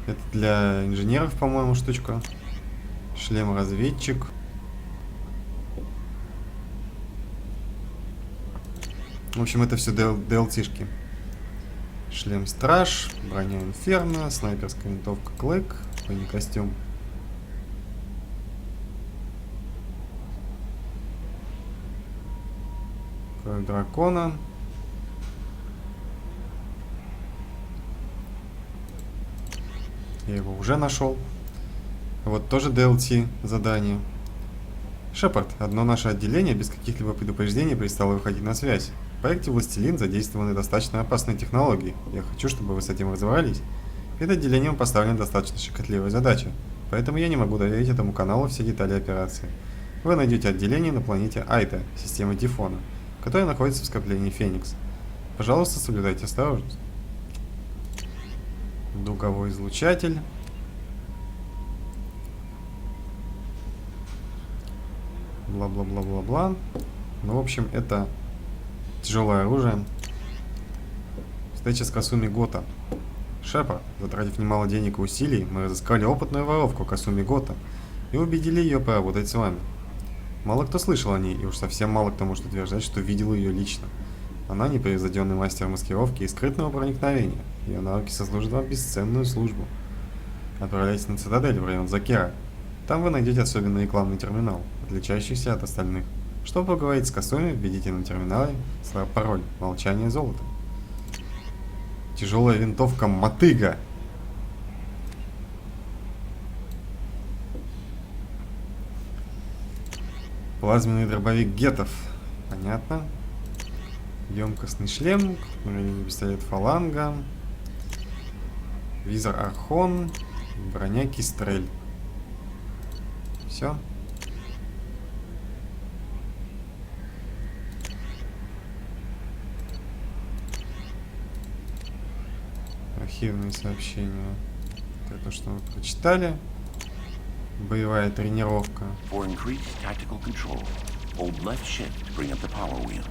Это для инженеров, по-моему, штучка. Шлем-разведчик. В общем, это все DLC-шки. Шлем-страж, броня инферно, снайперская винтовка Клэк, костюм. Кровь дракона. Я его уже нашел. Вот тоже DLC задание. Шепард, одно наше отделение без каких-либо предупреждений перестало выходить на связь. В проекте «Властелин» задействованы достаточно опасные технологии. Я хочу, чтобы вы с этим разобрались. Перед отделением поставлена достаточно щекотливая задача, поэтому я не могу доверить этому каналу все детали операции. Вы найдете отделение на планете Айта, системы Тифона, которая находится в скоплении Феникс. Пожалуйста, соблюдайте осторожность. Дуговой излучатель. Бла-бла-бла-бла-бла. Ну, в общем, это тяжелое оружие. Встреча с Касуми Гота. Шепард, затратив немало денег и усилий, мы разыскали опытную воровку Касуми Гота и убедили ее поработать с вами. Мало кто слышал о ней, и уж совсем мало кто может утверждать, что видел ее лично. Она непревзойденный мастер маскировки и скрытного проникновения. Ее навыки сослужат вам бесценную службу. Отправляйтесь на Цитадель в район Закера. Там вы найдете особенный рекламный терминал, отличающийся от остальных. Чтобы поговорить с Касуми, введите на терминале пароль «Молчание золота». Тяжелая винтовка Мотыга. Плазменный дробовик Гетов. Понятно. Емкостный шлем. Пистолет Фаланга. Визор Архон. Броня Кистрель. Все. Архивные сообщения. Это то, что мы прочитали. Боевая тренировка. For increased tactical control, hold left shift to bring up the power wheel.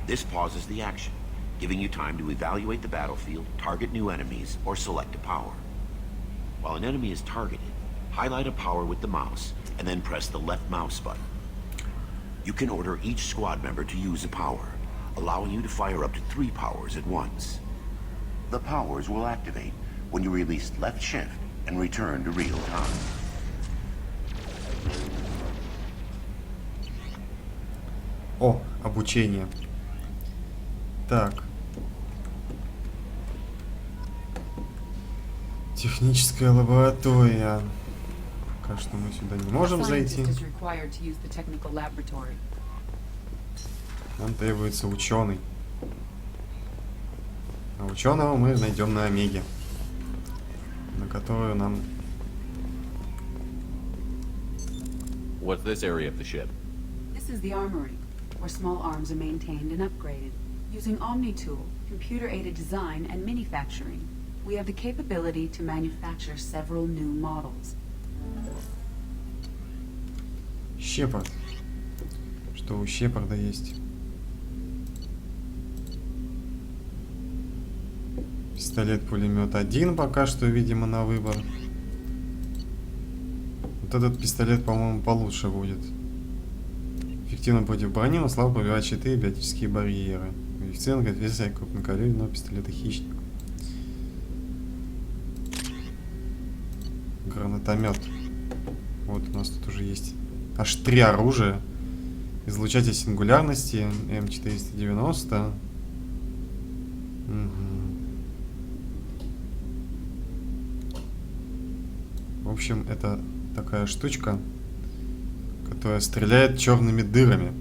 This pauses the action, giving you time to evaluate the battlefield, target new enemies, or select a power. While an enemy is targeted, highlight a power with the mouse, and then press the left mouse button. You can order each squad member to use a power, allowing you to fire up to 3 powers at once. The powers will activate when you release left shift and return to real time. О, обучение. Так. Техническая лаборатория. Пока что мы сюда не можем зайти. Нам требуется ученый. А ученого мы найдем на Омеге, на которую нам... What's this area of the ship? This is the armory, where small arms are maintained and upgraded. Using Omni-Tool, computer-aided design and manufacturing, we have the capability to manufacture several new models. Шепард. Что у Шепарда есть? Пистолет-пулемет 1 пока что, видимо, на выбор. Вот этот пистолет, по-моему, получше будет. Эффективно против брони, но слабо пробивает щиты и биотические барьеры. Коэффициент версия крупнокалиберного пистолета «Хищник». Гранатомет. Вот у нас тут уже есть аж 3 оружия. Излучатель сингулярности М490. Угу. В общем, это такая штучка, которая стреляет черными дырами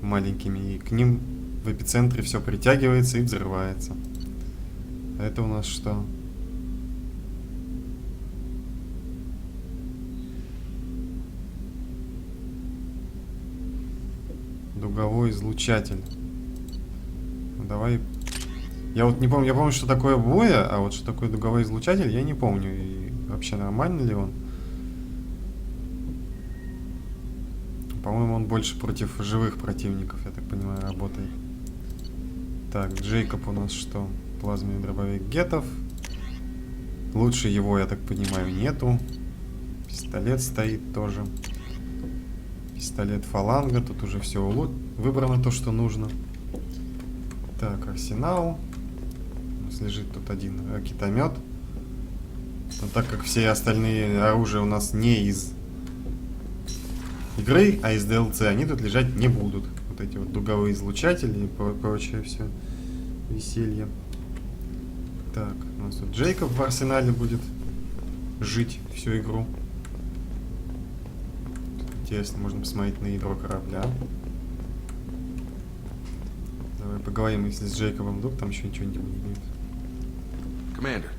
маленькими, и к ним в эпицентре все притягивается и взрывается. А это у нас что? Дуговой излучатель. Ну, давай. Я вот не помню, я помню, что такое боя, а вот что такое дуговой излучатель, я не помню. И вообще нормально ли он? По-моему, он больше против живых противников, я так понимаю, работает. Так, Джейкоб у нас что? Плазменный дробовик гетов. Лучше его, я так понимаю, нету. Пистолет стоит тоже. Пистолет фаланга. Тут уже все выбрано то, что нужно. Так, арсенал. У нас лежит тут один ракетомет. Но так как все остальные оружия у нас не из игры, а из DLC, они тут лежать не будут. Вот эти вот дуговые излучатели и прочее все веселье. Так, у нас тут Джейкоб в арсенале будет жить всю игру. Интересно, можно посмотреть на ядро корабля. Давай поговорим, если с Джейкобом вдруг там еще ничего не будет. Commander,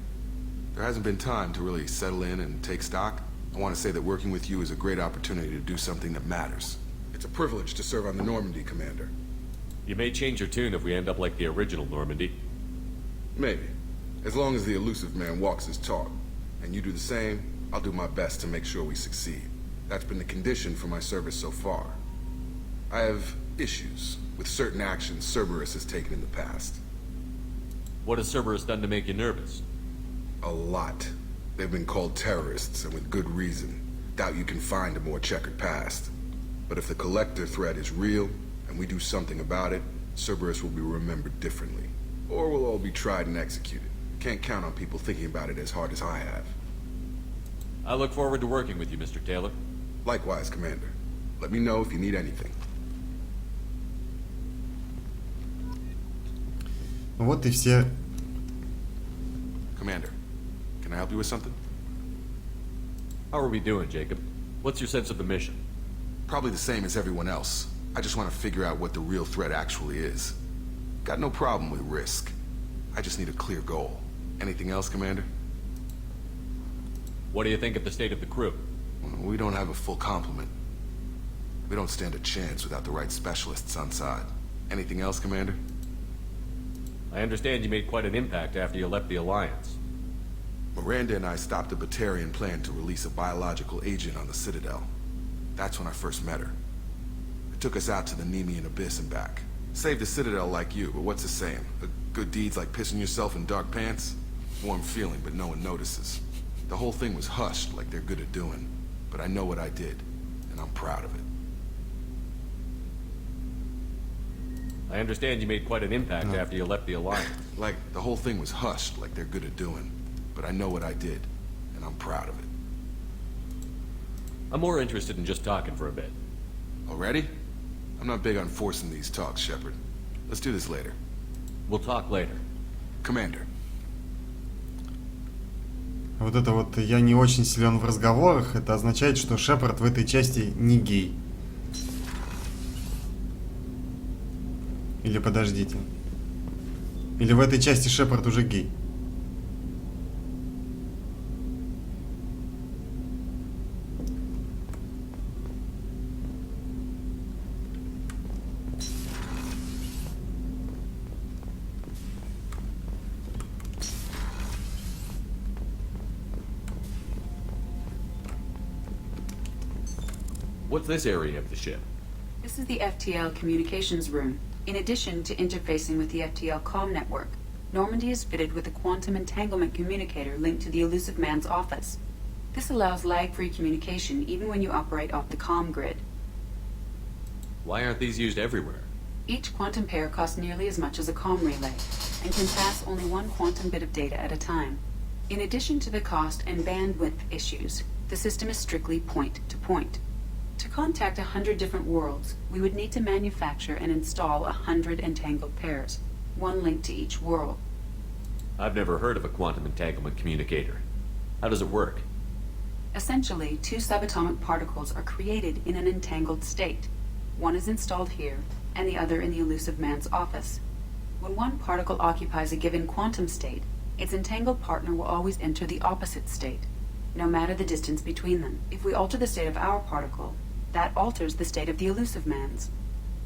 there hasn't been time to really settle in and take stock. I want to say that working with you is a great opportunity to do something that matters. It's a privilege to serve on the Normandy, Commander. You may change your tune if we end up like the original Normandy. Maybe. As long as the elusive man walks his talk, and you do the same, I'll do my best to make sure we succeed. That's been the condition for my service so far. I have issues with certain actions Cerberus has taken in the past. What has Cerberus done to make you nervous? A lot. They've been called terrorists, and with good reason. Doubt you can find a more checkered past. But if the Collector threat is real, and we do something about it, Cerberus will be remembered differently. Or we'll all be tried and executed. Can't count on people thinking about it as hard as I have. I look forward to working with you, Mr. Taylor. Likewise, Commander. Let me know if you need anything. Вот и все. Commander, can I help you with something? How are we doing, Jacob? What's your sense of the mission? Probably the same as everyone else. I just want to figure out what the real threat actually is. Got no problem with risk. I just need a clear goal. Anything else, Commander? What do you think of the state of the crew? We don't have a full complement. We don't stand a chance without the right specialists on side. Anything else, Commander? I understand you made quite an impact after you left the Alliance. Miranda and I stopped a Batarian plan to release a biological agent on the Citadel. That's when I first met her. It took us out to the Nemean Abyss and back. Saved the Citadel like you, but what's the saying? Good deeds like pissing yourself in dark pants? Warm feeling, but no one notices. The whole thing was hushed like they're good at doing. But I know what I did, and I'm proud of it. I understand you made quite an impact after you left the Alliance. Like, the whole thing was hushed like they're good at doing. But I know what I did, and I'm proud of it. I'm more interested in just talking for a bit. Already? I'm not big on forcing these talks, Shepard. Let's do this later. We'll talk later. Commander. Вот это вот «я не очень силен в разговорах», это означает, что Шепард в этой части не гей. Или подождите. Или в этой части Шепард уже гей? What's this area of the ship? This is the FTL communications room. In addition to interfacing with the FTL comm network, Normandy is fitted with a quantum entanglement communicator linked to the elusive man's office. This allows lag-free communication even when you operate off the comm grid. Why aren't these used everywhere? Each quantum pair costs nearly as much as a comm relay, and can pass only one quantum bit of data at a time. In addition to the cost and bandwidth issues, the system is strictly point-to-point. To contact 100 different worlds, we would need to manufacture and install 100 entangled pairs, one linked to each world. I've never heard of a quantum entanglement communicator. How does it work? Essentially, two subatomic particles are created in an entangled state. One is installed here, and the other in the elusive man's office. When one particle occupies a given quantum state, its entangled partner will always enter the opposite state, no matter the distance between them. If we alter the state of our particle, that alters the state of the elusive man's.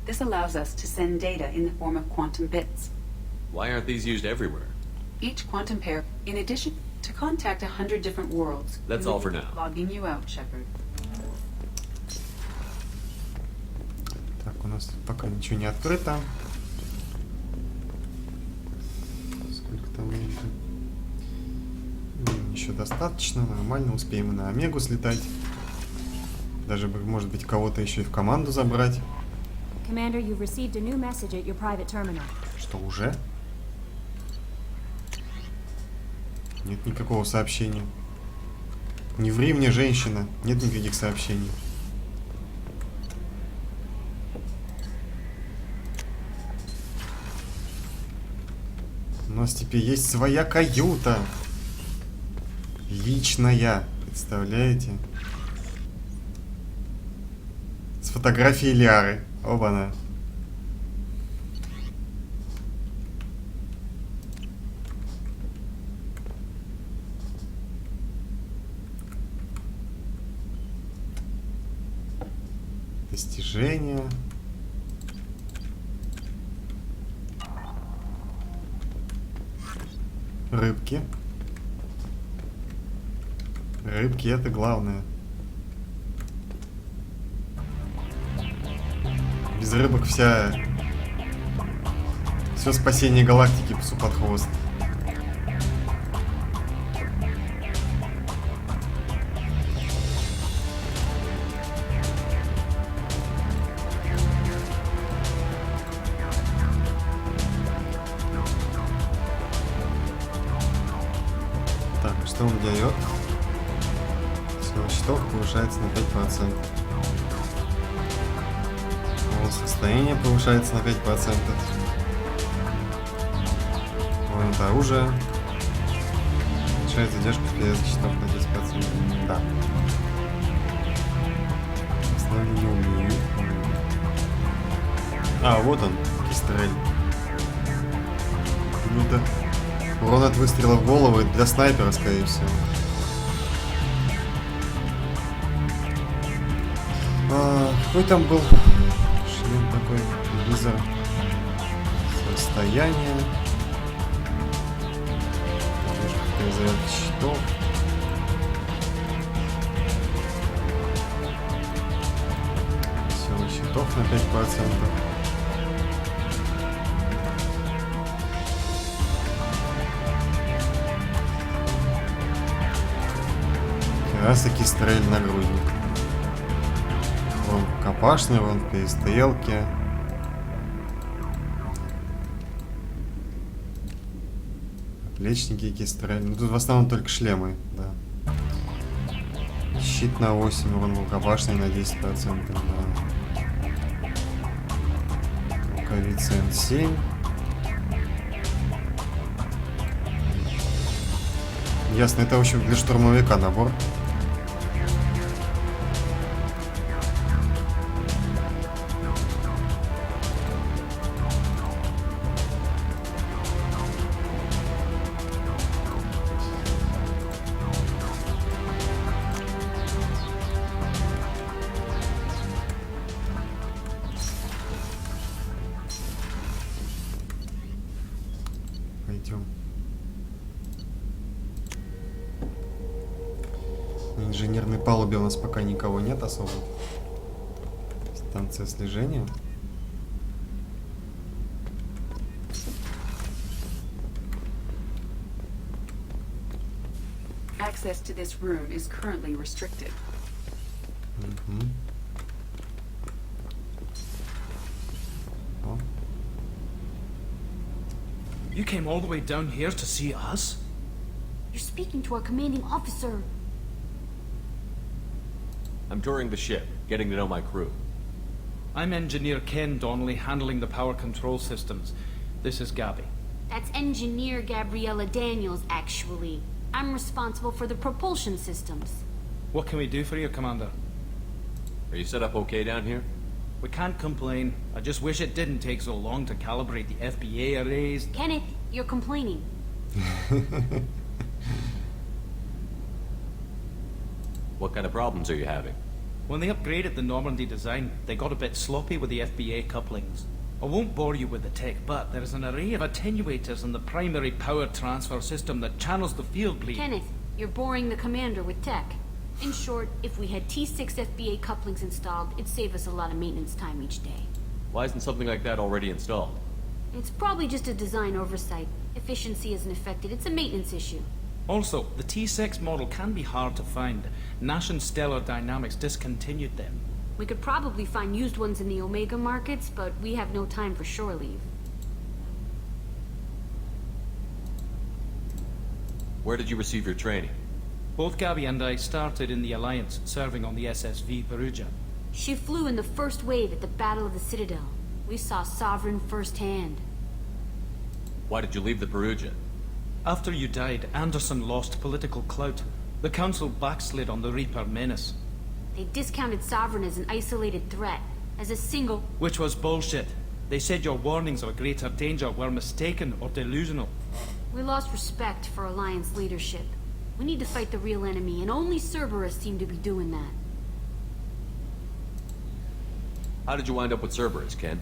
This allows us to send data in the form of quantum bits. Why aren't these used everywhere? Each quantum pair, in addition to contact 100 different worlds. That's all for now. Logging you out, Shepard. нас тут пока ничего не открыто. Сколько там еще достаточно, нормально, успеем и на Омегу слетать. Даже, может быть, кого-то еще и в команду забрать. Commander, you've received a new message at your private terminal. Что, уже? Нет никакого сообщения. Не ври мне, женщина. Нет никаких сообщений. У нас теперь есть своя каюта. Личная. Представляете? С фотографией Ляры. Оба-на. Достижения. Рыбки. Рыбки — это главное. Без рыбок все спасение галактики псу под хвост. Так, что он дает? Сила щитов повышается на 5%. Состояние повышается на 5%. Вон это оружие. Повышает задержку перед щитов на 10%. Да. Основные не умею. А, вот он, кистрель. Ну да. Урон от выстрела в голову для снайпера, скорее всего. Какой там был шлем такой, визор, состояние, зарядка щитов. Сила щитов на 5%. Как раз таки стрель нагрудник. Вон копашный, вон в перестрелке. Плечники, кистрель. Ну тут в основном только шлемы, да. Щит на 8, вон рукопашный на 10%, да. Рукавицы N7. Ясно, это в общем для штурмовика набор. Пойдем. На инженерной палубе у нас пока никого нет особо. Станция слежения. Access to this room is currently restricted. You came all the way down here to see us? You're speaking to our commanding officer. I'm touring the ship, getting to know my crew. I'm Engineer Ken Donnelly, handling the power control systems. This is Gabby. That's Engineer Gabriella Daniels, actually. I'm responsible for the propulsion systems. What can we do for you, Commander? Are you set up okay down here? We can't complain. I just wish it didn't take so long to calibrate the FBA arrays. Kenneth, you're complaining. What kind of problems are you having? When they upgraded the Normandy design, they got a bit sloppy with the FBA couplings. I won't bore you with the tech, but there is an array of attenuators in the primary power transfer system that channels the field bleed. Kenneth, you're boring the commander with tech. In short, if we had T6 FBA couplings installed, it'd save us a lot of maintenance time each day. Why isn't something like that already installed? It's probably just a design oversight. Efficiency isn't affected. It's a maintenance issue. Also, the T6 model can be hard to find. Nash and Stellar Dynamics discontinued them. We could probably find used ones in the Omega markets, but we have no time for shore leave. Where did you receive your training? Both Gabby and I started in the Alliance, serving on the SSV Perugia. She flew in the first wave at the Battle of the Citadel. We saw Sovereign firsthand. Why did you leave the Perugia? After you died, Anderson lost political clout. The Council backslid on the Reaper menace. They discounted Sovereign as an isolated threat, as a single... Which was bullshit. They said your warnings of a greater danger were mistaken or delusional. We lost respect for Alliance leadership. We need to fight the real enemy, and only Cerberus seem to be doing that. How did you wind up with Cerberus, Ken?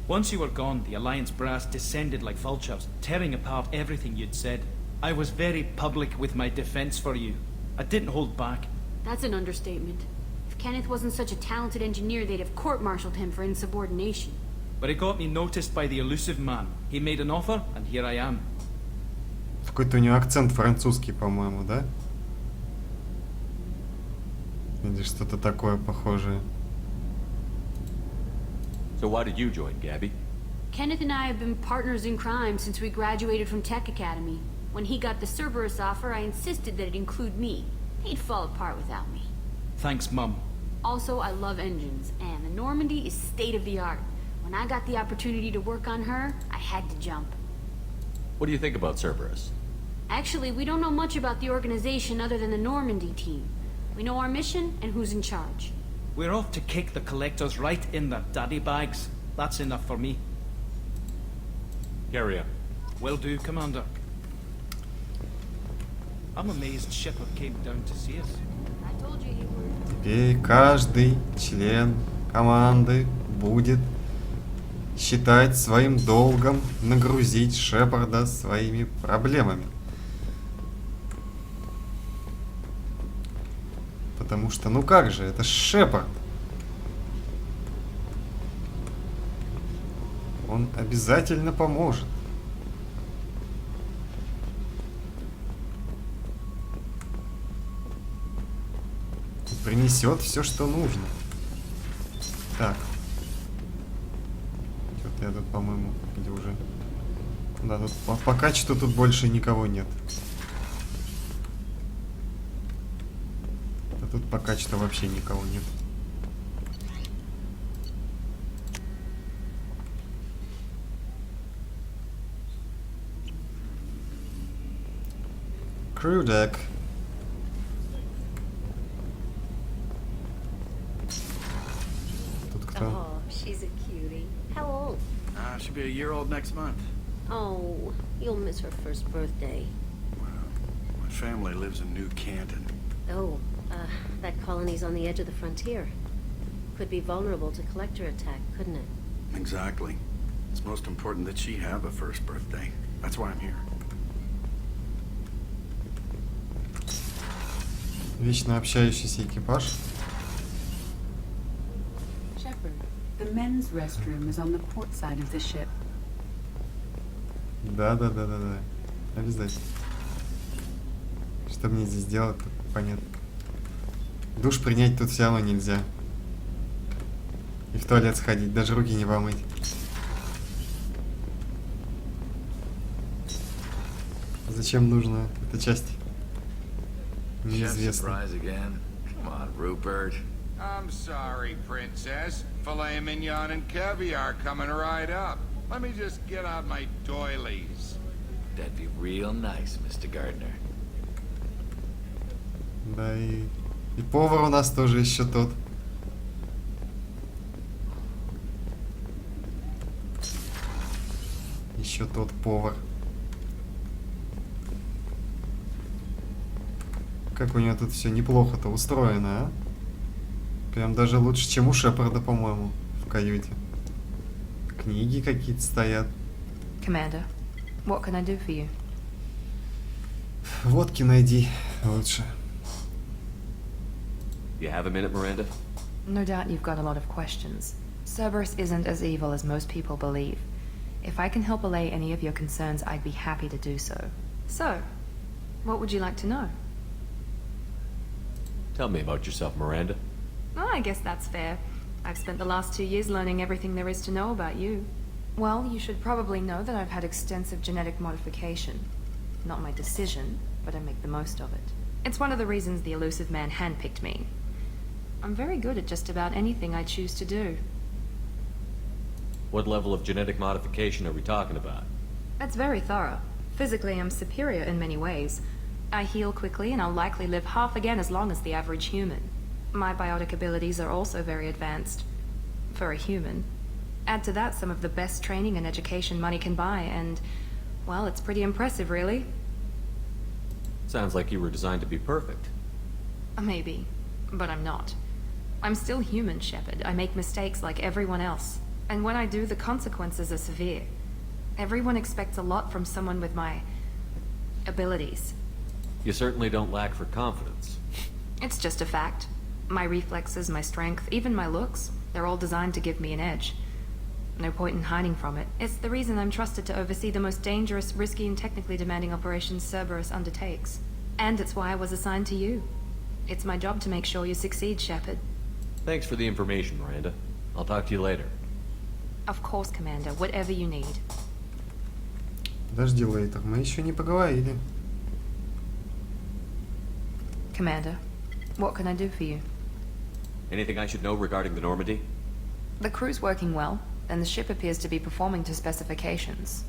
Once you were gone, the Alliance brass descended like vultures, tearing apart everything you'd said. I was very public with my defense for you. I didn't hold back. That's an understatement. If Kenneth wasn't such a talented engineer, they'd have court-martialed him for insubordination. But it got me noticed by the elusive man. He made an offer, and here I am. Какой-то у него акцент французский, по-моему, да? Или что-то такое похожее. So why did you join, Gabby? Kenneth and I have been partners in crime since we graduated from Tech Academy. When he got the Cerberus offer, I insisted that it include me. He'd fall apart without me. Thanks, Mum. Also, I love engines, and the Normandy is state-of-the-art. When I got the opportunity to work on her, I had to jump. What do you think about Cerberus? Actually, we don't know much about the organization other than the Normandy team. We know our mission and who's in charge. We're off to kick the Collectors right in their daddy bags. That's enough for me. Carry on. Will do, Commander. I'm amazed Shepard came down to see us. I told you he would. Теперь каждый член команды будет считать своим долгом нагрузить Шепарда своими проблемами. Потому что, ну как же, это Шепард. Он обязательно поможет. И принесет все, что нужно. Так. Что-то я тут, по-моему, где уже... Да, тут пока что тут больше никого нет. А тут пока что вообще никого нет. Crew deck. Тут кто? Oh, she's a cutie. How old? She'll be a year old next month. Oh, you'll miss her first birthday. My family lives in New Canton. Oh, that colony's on the edge of the frontier. Could be vulnerable to collector attack, couldn't it? Exactly. It's most important that she have a first birthday. That's why I'm here. Вечно общающийся экипаж. Shepard, the men's restroom is on the port side of the ship. Да. Обязательно. Что мне здесь делать, понятно. Душ принять тут все равно нельзя. И в туалет сходить, даже руки не помыть. Зачем нужна эта часть? Неизвестно. Come on, Rupert. I'm sorry, Princess. Filet mignon and caviar coming right up. Let me just get out my doilies. That'd be real nice, Mr. Gardner. Да, и повар у нас тоже еще тот. Еще тот повар. Как у нее тут все неплохо-то устроено, а? Прям даже лучше, чем у Шепарда, по-моему, в каюте. Книги какие-то стоят. Commander, what can I do for you? Водки найди лучше. You have a minute, Miranda? No doubt you've got a lot of questions. Cerberus isn't as evil as most people believe. If I can help allay any of your concerns, I'd be happy to do so. So, what would you like to know? Tell me about yourself, Miranda. Well, I guess that's fair. I've spent the last 2 years learning everything there is to know about you. Well, you should probably know that I've had extensive genetic modification. Not my decision, but I make the most of it. It's one of the reasons the elusive man handpicked me. I'm very good at just about anything I choose to do. What level of genetic modification are we talking about? That's very thorough. Physically, I'm superior in many ways. I heal quickly, and I'll likely live half again as long as the average human. My biotic abilities are also very advanced. For a human. Add to that some of the best training and education money can buy, and, well, it's pretty impressive, really. Sounds like you were designed to be perfect. Maybe, but I'm not. I'm still human, Shepard. I make mistakes like everyone else. And when I do, the consequences are severe. Everyone expects a lot from someone with my abilities. You certainly don't lack for confidence. It's just a fact. My reflexes, my strength, even my looks, they're all designed to give me an edge. No point in hiding from it. It's the reason I'm trusted to oversee the most dangerous, risky, and technically demanding operations Cerberus undertakes. And it's why I was assigned to you. It's my job to make sure you succeed, Shepard. Thanks for the information, Miranda. I'll talk to you later. Of course, Commander. Whatever you need. Подожди, Лейтер, мы еще не поговорили. Commander, what can I do for you? Anything I should know regarding the Normandy? The crew's working well, and the ship appears to be performing to specifications.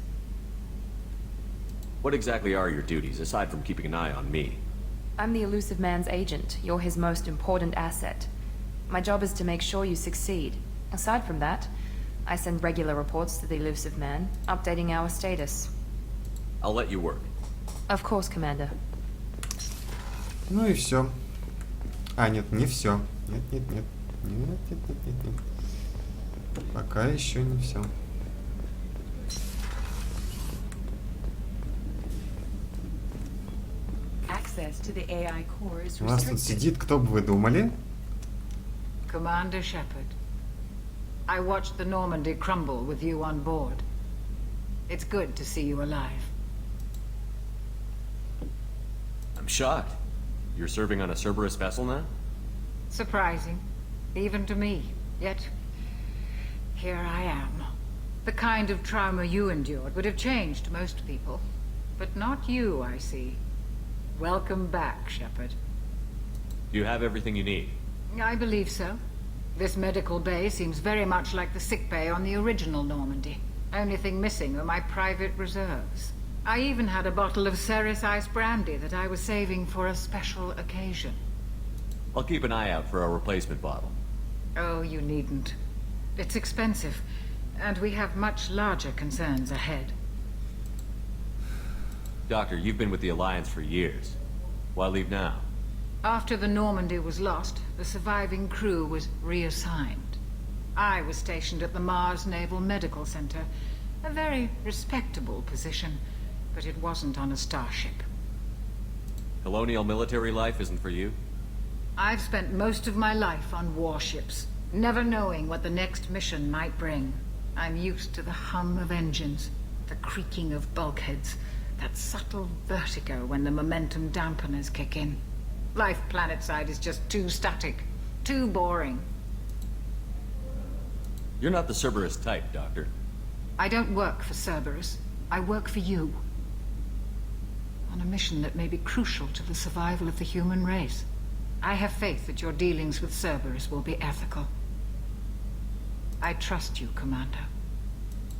What exactly are your duties, aside from keeping an eye on me? I'm the elusive man's agent. You're his most important asset. My job is to make sure you succeed. Aside from that, I send regular reports to the elusive man, updating our status. I'll let you work. Of course, Commander. Ну и все. А, нет, не все. Нет, нет, нет. Нет, нет, нет, нет, нет. Пока еще не все. У нас тут сидит, кто бы вы думали? Commander Shepard. I watched the Normandy crumble with you on board. It's good to see you alive. I'm shocked. You're serving on a Cerberus vessel now? Surprising, even to me. Yet, here I am. The kind of trauma you endured would have changed most people. But not you, I see. Welcome back, Shepard. Do you have everything you need? I believe so. This medical bay seems very much like the sick bay on the original Normandy. Only thing missing are my private reserves. I even had a bottle of Ceres Ice brandy that I was saving for a special occasion. I'll keep an eye out for a replacement bottle. Oh, you needn't. It's expensive, and we have much larger concerns ahead. Doctor, you've been with the Alliance for years. Why leave now? After the Normandy was lost, the surviving crew was reassigned. I was stationed at the Mars Naval Medical Center, a very respectable position, but it wasn't on a starship. Colonial military life isn't for you? I've spent most of my life on warships, never knowing what the next mission might bring. I'm used to the hum of engines, the creaking of bulkheads, that subtle vertigo when the momentum dampeners kick in. Life planetside is just too static, too boring. You're not the Cerberus type, Doctor. I don't work for Cerberus. I work for you. On a mission that may be crucial to the survival of the human race. I have faith that your dealings with Cerberus will be ethical. I trust you, Commander.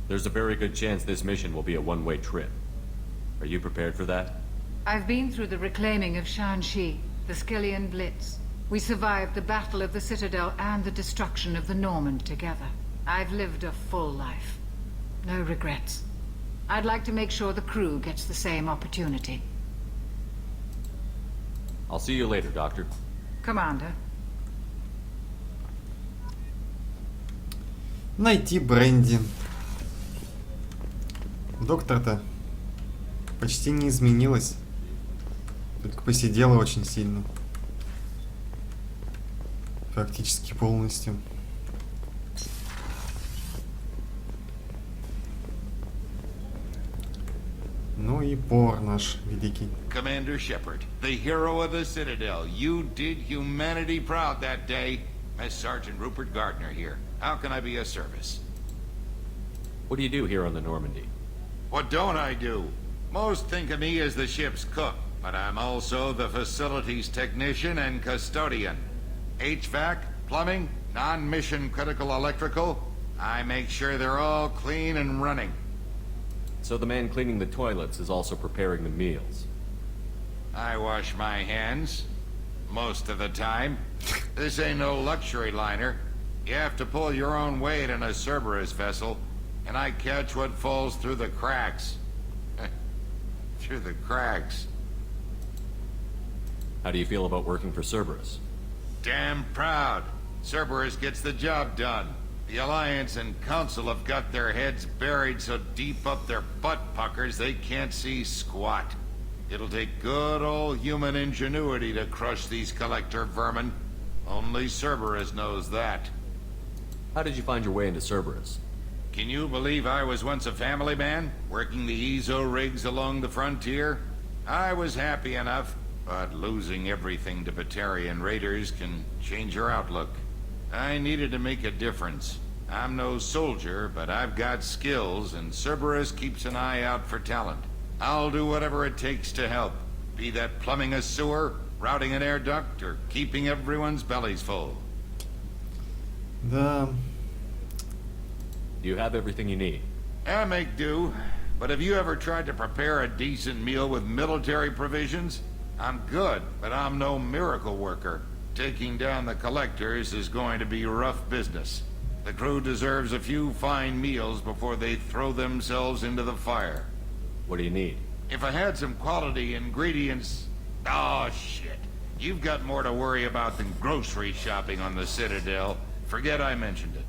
There's a very good chance this mission will be a one-way trip. Are you prepared for that? I've been through the reclaiming of Shanxi, the Skillian Blitz. We survived the Battle of the Citadel and the destruction of the Normand together. I've lived a full life. No regrets. I'd like to make sure the crew gets the same opportunity. I'll see you later, Doctor. Commander. Найти Бренди. Доктор-то почти не изменилась. Только посидела очень сильно. Практически полностью. И повар наш великий. Commander Shepard, the hero of the Citadel. You did humanity proud that day. Mass Sergeant Rupert Gardner here. How can I be of service? What do you do here on the Normandy? What don't I do? Most think of me as the ship's cook, but I'm also the facilities technician and custodian. HVAC, plumbing, non-mission critical electrical. I make sure they're all clean and running. So the man cleaning the toilets is also preparing the meals. I wash my hands. Most of the time. This ain't no luxury liner. You have to pull your own weight in a Cerberus vessel, and I catch what falls through the cracks. Through the cracks. How do you feel about working for Cerberus? Damn proud. Cerberus gets the job done. The Alliance and Council have got their heads buried so deep up their butt puckers they can't see squat. It'll take good old human ingenuity to crush these collector vermin. Only Cerberus knows that. How did you find your way into Cerberus? Can you believe I was once a family man, working the EZO rigs along the frontier? I was happy enough, but losing everything to Batarian raiders can change your outlook. I needed to make a difference. I'm no soldier, but I've got skills, and Cerberus keeps an eye out for talent. I'll do whatever it takes to help, be that plumbing a sewer, routing an air duct, or keeping everyone's bellies full. Да. Do you have everything you need? I make do, but have you ever tried to prepare a decent meal with military provisions? I'm good, but I'm no miracle worker. Taking down the collectors is going to be rough business. The crew deserves a few fine meals before they throw themselves into the fire. What do you need? If I had some quality ingredients... Oh, shit. You've got more to worry about than grocery shopping on the Citadel. Forget I mentioned it.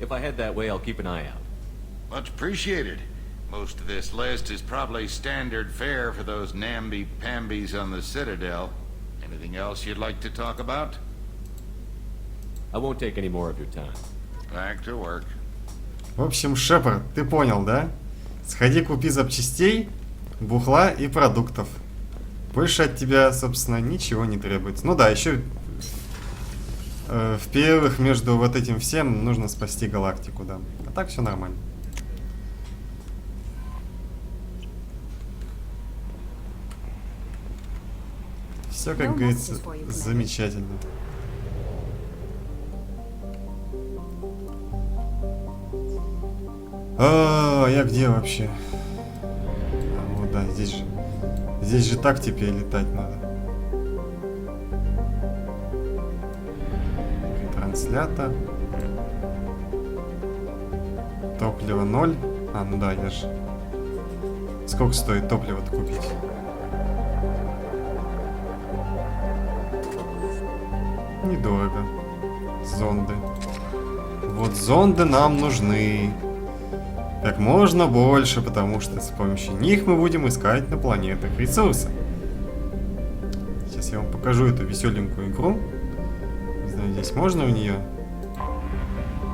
If I head that way, I'll keep an eye out. Much appreciated. Most of this list is probably standard fare for those namby-pambies on the Citadel. Anything else you'd like to talk about? I won't take any more of your time. Back to work. В общем, Шепард, ты понял, да? Сходи, купи запчастей, бухла и продуктов. Больше от тебя, собственно, ничего не требуется. Ну да, еще в перерывах между вот этим всем нужно спасти галактику, да. А так все нормально. Все, как говорится, замечательно. А я где вообще? А, вот да, здесь же так теперь летать надо. Транслятор. Топливо 0. А, ну да, я же... Сколько стоит топливо-то купить? Недорого. Зонды. Вот зонды нам нужны. Как можно больше, потому что с помощью них мы будем искать на планетах ресурсы. Сейчас я вам покажу эту веселенькую игру. Не знаю, здесь можно в нее?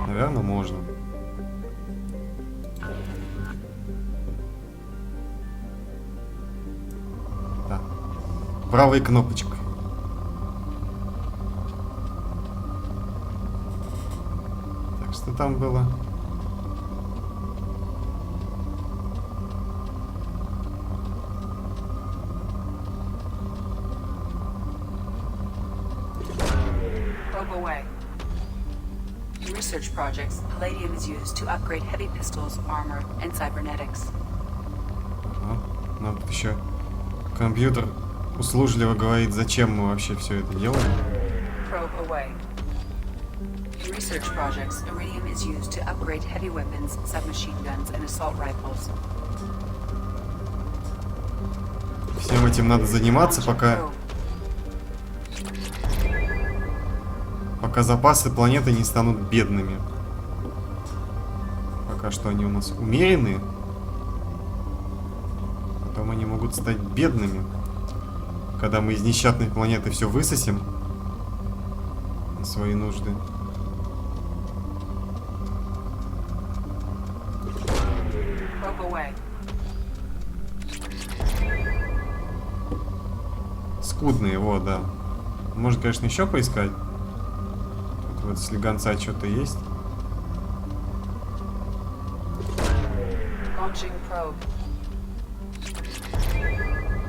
Наверное, можно. Да. Правой кнопочкой. Так, что там было? Away. In research projects, palladium is used to upgrade heavy pistols, armor, and cybernetics. Ага. Нам тут еще компьютер услужливо говорит, зачем мы вообще все это делаем. Probe away. In research projects, iridium is used to upgrade heavy weapons, submachine guns, and assault rifles. Всем этим надо заниматься, пока запасы планеты не станут бедными. Пока что они у нас умеренные. Потом они могут стать бедными. Когда мы из несчастной планеты все высосем на свои нужды. Скудные, вот, да. Можно, конечно, еще поискать. Тут вот с слегонца что-то есть.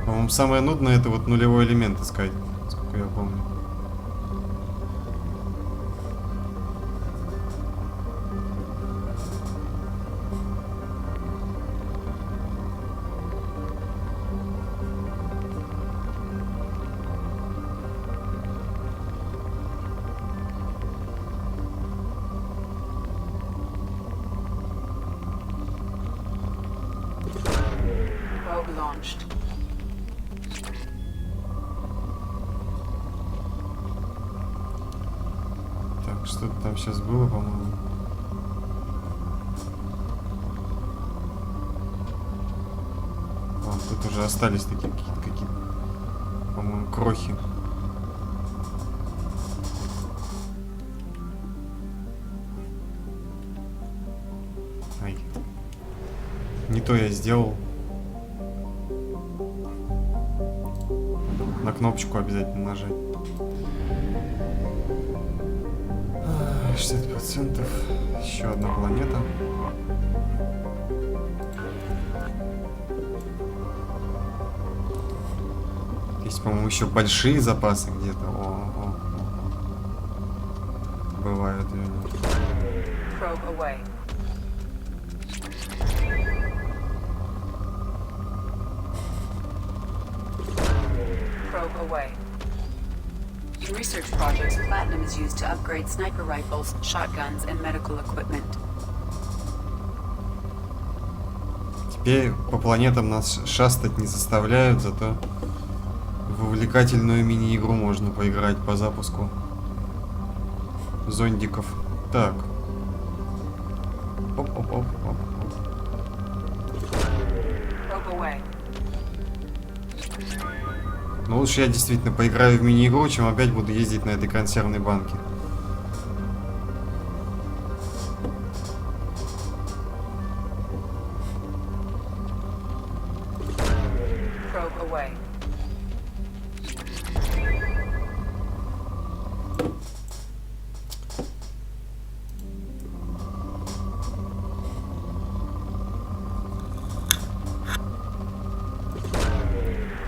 По-моему, самое нудное это вот нулевой элемент искать, сколько я помню. Launched. Так, что-то там сейчас было, по-моему. Вон, тут уже остались такие какие-то, по-моему, крохи. Ай. Не то я сделал. На кнопочку обязательно нажать. 60%. Еще одна планета. Есть, по-моему, еще большие запасы где-то. О. Бывают, верно. Away. In research projects, platinum is used to upgrade sniper rifles, shotguns, and medical equipment. Теперь по планетам нас шастать не заставляют, зато в увлекательную мини-игру можно поиграть по запуску зондиков. Так. Оп. Ну лучше я действительно поиграю в мини-игру, чем опять буду ездить на этой консервной банке.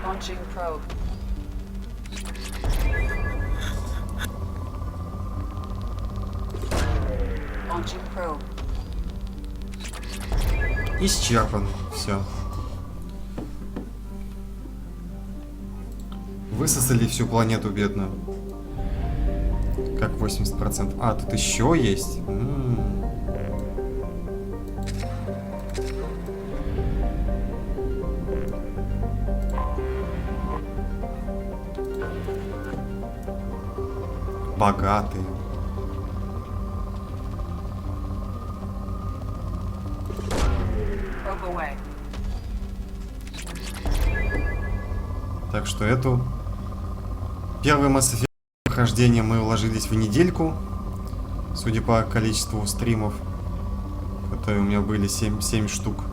Launching probe. Launching probe. Исчерпан. Все. Высосали всю планету бедную. Как 80%. А, тут еще есть. Богатые. Так что эту первый Mass Effect прохождение мы уложились в недельку. Судя по количеству стримов, которые у меня были 7 штук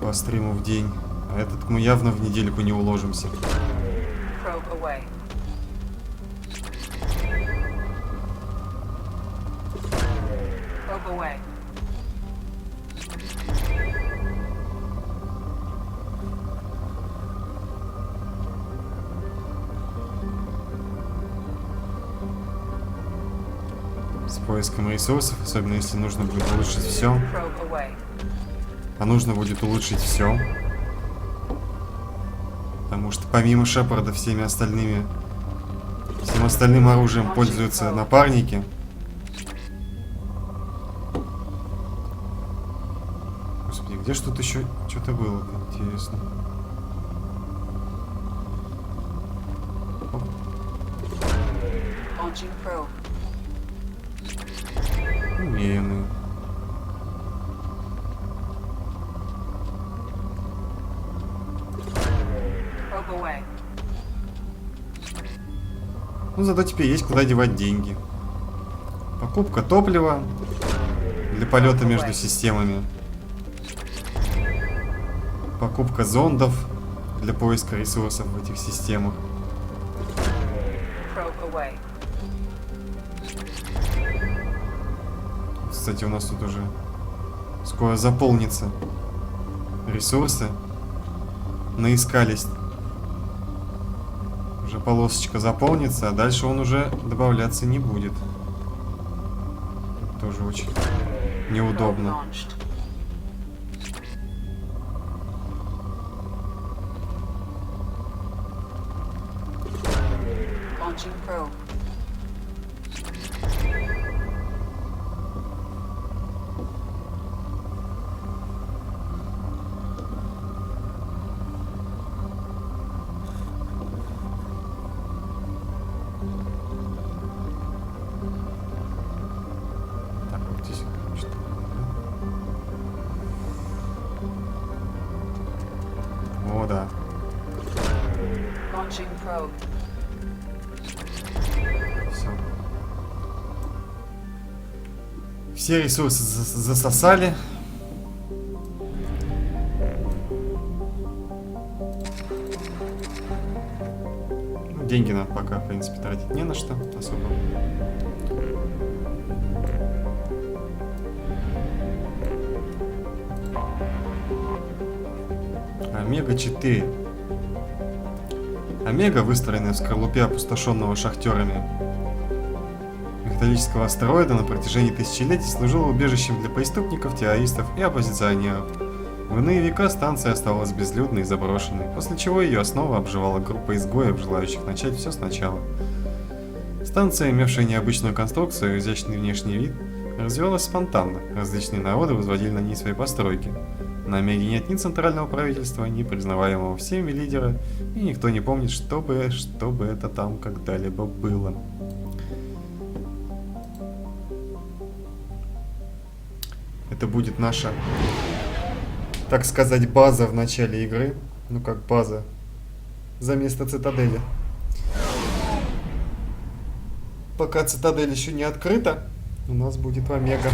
по стриму в день. А этот мы явно в недельку не уложимся. С поиском ресурсов, особенно если нужно будет улучшить все. А нужно будет улучшить все. Потому что помимо Шепарда всем остальным оружием пользуются напарники. Господи, где ж тут еще что-то было, интересно. Умею. Ну, зато теперь есть куда девать деньги. Покупка топлива для полета между системами. Покупка зондов для поиска ресурсов в этих системах. Кстати, у нас тут уже скоро заполнится ресурсы. Наискались. Уже полосочка заполнится, а дальше он уже добавляться не будет. Тоже очень неудобно. О, да. Все. Все ресурсы засосали. Ну, деньги нам пока, в принципе, тратить не на что особо. Омега-4. Омега, выстроенная в скорлупе опустошенного шахтерами металлического астероида, на протяжении тысячелетий служила убежищем для преступников, террористов и оппозиционеров. В иные века станция осталась безлюдной и заброшенной, после чего ее снова обживала группа изгоев, желающих начать все сначала. Станция, имевшая необычную конструкцию и изящный внешний вид, развивалась спонтанно. Различные народы возводили на ней свои постройки. На Омеге нет ни центрального правительства, ни признаваемого всеми лидера, и никто не помнит, чтобы это там когда-либо было. Это будет наша, так сказать, база в начале игры. Ну как база. За место цитадели. Пока цитадель еще не открыта, у нас будет Омега.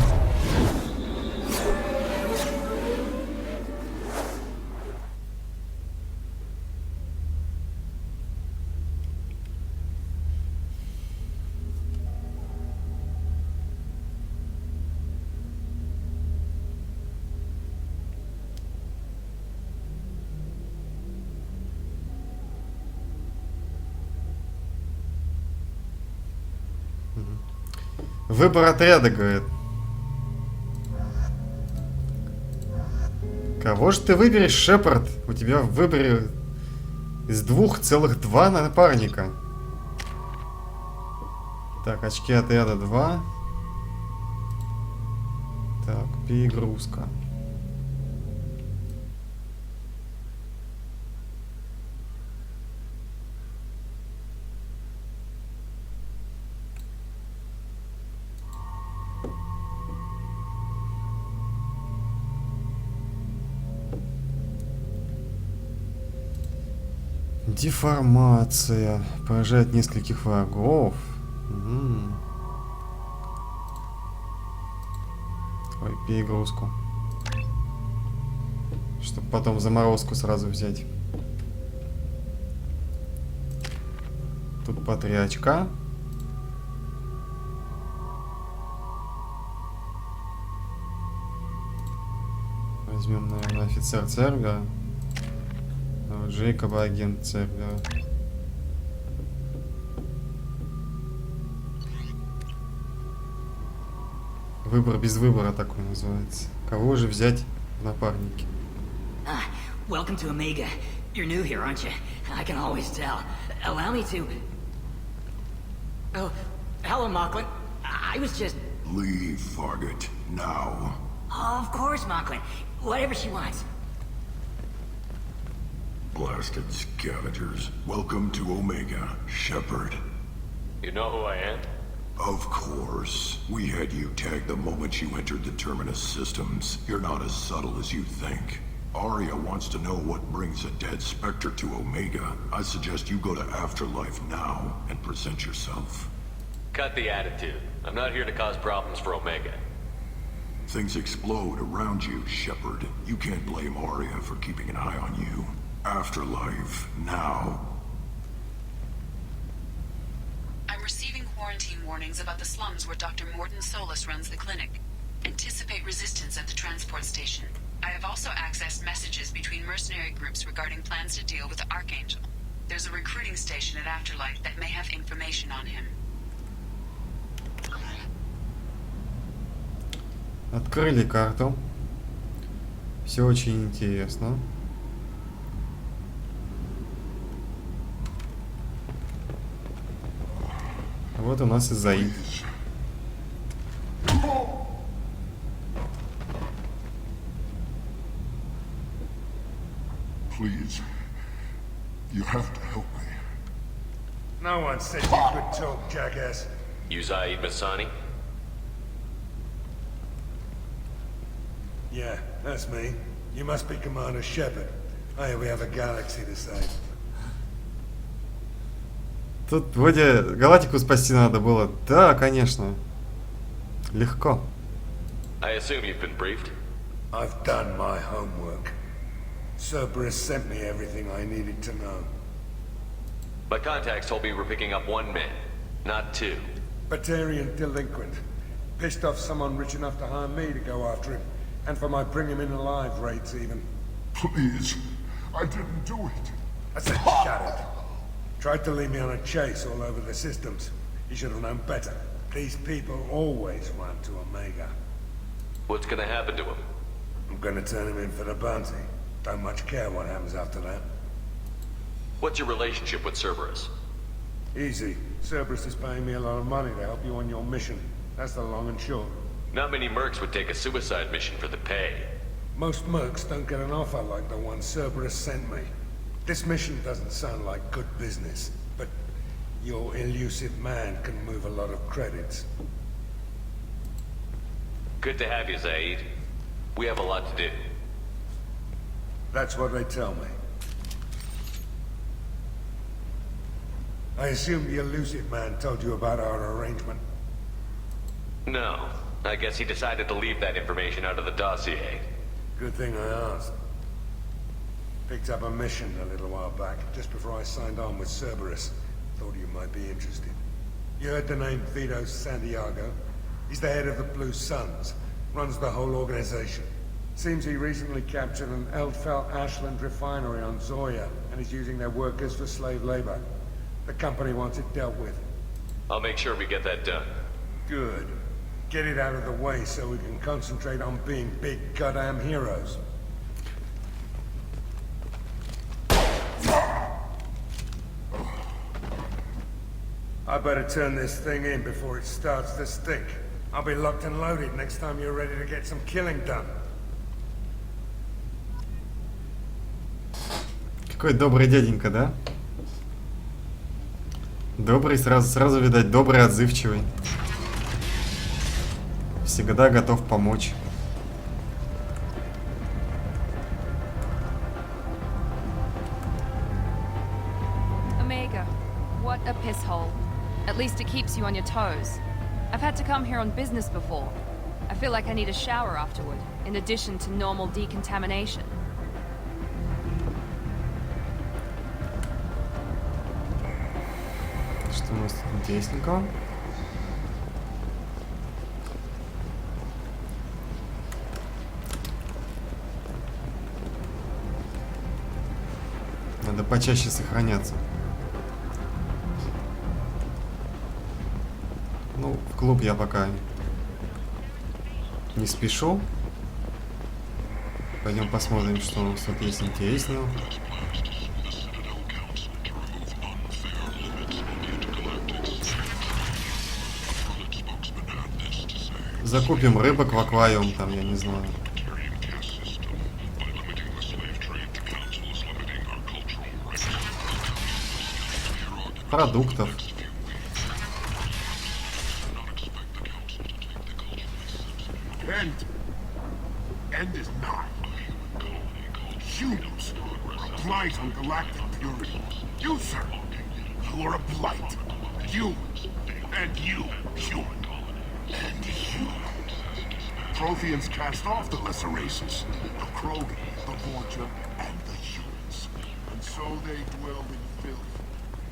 Выбор отряда, говорит. Кого же ты выберешь, Шепард? У тебя в выборе из 2 целых 2 напарника. Так, очки отряда 2. Так, перегрузка. Деформация. Поражает нескольких врагов. Ой, перегрузку. Чтобы потом заморозку сразу взять. Тут по 3 очка. Возьмем, наверное, офицер Цербера. Джейкоба, агент Цербера. Выбор без выбора такой называется. Кого же взять в напарники? Welcome to Omega. You're new here, aren't you? I can always tell. Allow me to... Oh, hello, Mocklin. I was just... Leave, Fargate. Now. Of course, Mocklin. Whatever she wants. Blasted scavengers. Welcome to Omega, Shepard. You know who I am? Of course. We had you tagged the moment you entered the Terminus systems. You're not as subtle as you think. Arya wants to know what brings a dead Spectre to Omega. I suggest you go to Afterlife now and present yourself. Cut the attitude. I'm not here to cause problems for Omega. Things explode around you, Shepard. You can't blame Arya for keeping an eye on you. Afterlife, now. I'm receiving quarantine warnings about the slums where Dr. Morden Solus runs the clinic. Anticipate resistance at the transport station. I have also accessed messages between mercenary groups regarding plans to deal with the Archangel. There's a recruiting station at Afterlife that may have information on him. Открыли карту. Все очень интересно. Вот у нас и Заид. Please. You have to help me. No one said you could talk, jackass. You Zaid Masani? Yeah, that's me. You must be Commander Shepard. Hey, we have a galaxy to save. Тут вроде галактику спасти надо было. Да, конечно. Легко. I assume you've been briefed? I've done my homework. Cerberus sent me everything I needed to know. My contacts told me you were picking up one man, not two. Batarian delinquent. Pissed off someone rich enough to hire me to go after him. And for my bring him in alive rates even. Please. I didn't do it. I said shut it. Tried to lead me on a chase all over the systems. He should have known better. These people always run to Omega. What's gonna happen to him? I'm gonna turn him in for the bounty. Don't much care what happens after that. What's your relationship with Cerberus? Easy. Cerberus is paying me a lot of money to help you on your mission. That's the long and short. Not many mercs would take a suicide mission for the pay. Most mercs don't get an offer like the one Cerberus sent me. This mission doesn't sound like good business, but your elusive man can move a lot of credits. Good to have you, Zaid. We have a lot to do. That's what they tell me. I assume the elusive man told you about our arrangement. No. I guess he decided to leave that information out of the dossier. Good thing I asked. Picked up a mission a little while back, just before I signed on with Cerberus. Thought you might be interested. You heard the name Vito Santiago? He's the head of the Blue Suns. Runs the whole organization. Seems he recently captured an Eldfell Ashland refinery on Zoya, and is using their workers for slave labor. The company wants it dealt with. I'll make sure we get that done. Good. Get it out of the way so we can concentrate on being big goddamn heroes. I better turn this thing in before it starts to stink. I'll be locked and loaded next time you're ready to get some killing done. Какой добрый дяденька, да? Добрый, сразу видать, добрый, отзывчивый. Всегда готов помочь. Omega, what a piss hole. At least it keeps you on your toes. I've had to come here on business before. I feel like I need a shower afterward, in addition to normal decontamination. Что у нас тут интересненького? Надо почаще сохраняться. Ну, в клуб я пока не спешу. Пойдем посмотрим, что у нас тут есть интересного. Закупим рыбок в аквариум, там, я не знаю. Продуктов. End is not. Humans are a blight on galactic purity. You, sir, you are a blight. You, and you, human. And you. Protheans cast off the lesser races. The Krogan, the Vorcha, and the humans. So they dwell in filth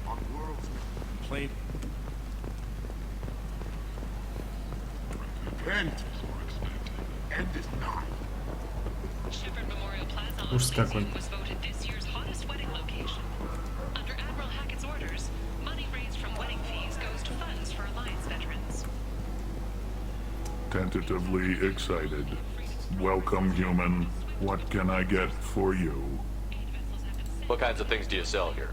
on worlds. Plain. End. End is not. Shepherd Memorial Plaza Уж какой. was voted this year's hottest wedding location. Under Admiral Hackett's orders, money raised from wedding fees goes to funds for Alliance veterans. Tentatively excited. Welcome, human. What can I get for you? What kinds of things do you sell here?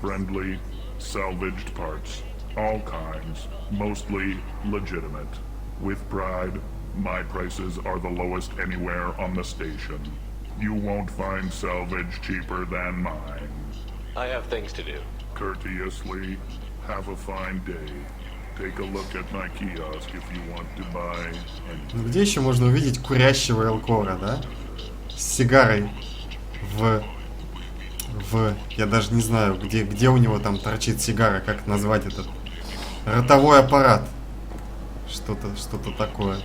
Friendly, salvaged parts. All kinds. Mostly legitimate. With pride, my prices are the lowest anywhere on the station. You won't find salvage cheaper than mine. I have things to do. Courteously, have a fine day. Take a look at my kiosk if you want to buy anything. Ну, где еще можно увидеть курящего Элкора, да? С сигарой я даже не знаю, где у него там торчит сигара, как назвать этот ротовой аппарат. Что-то такое.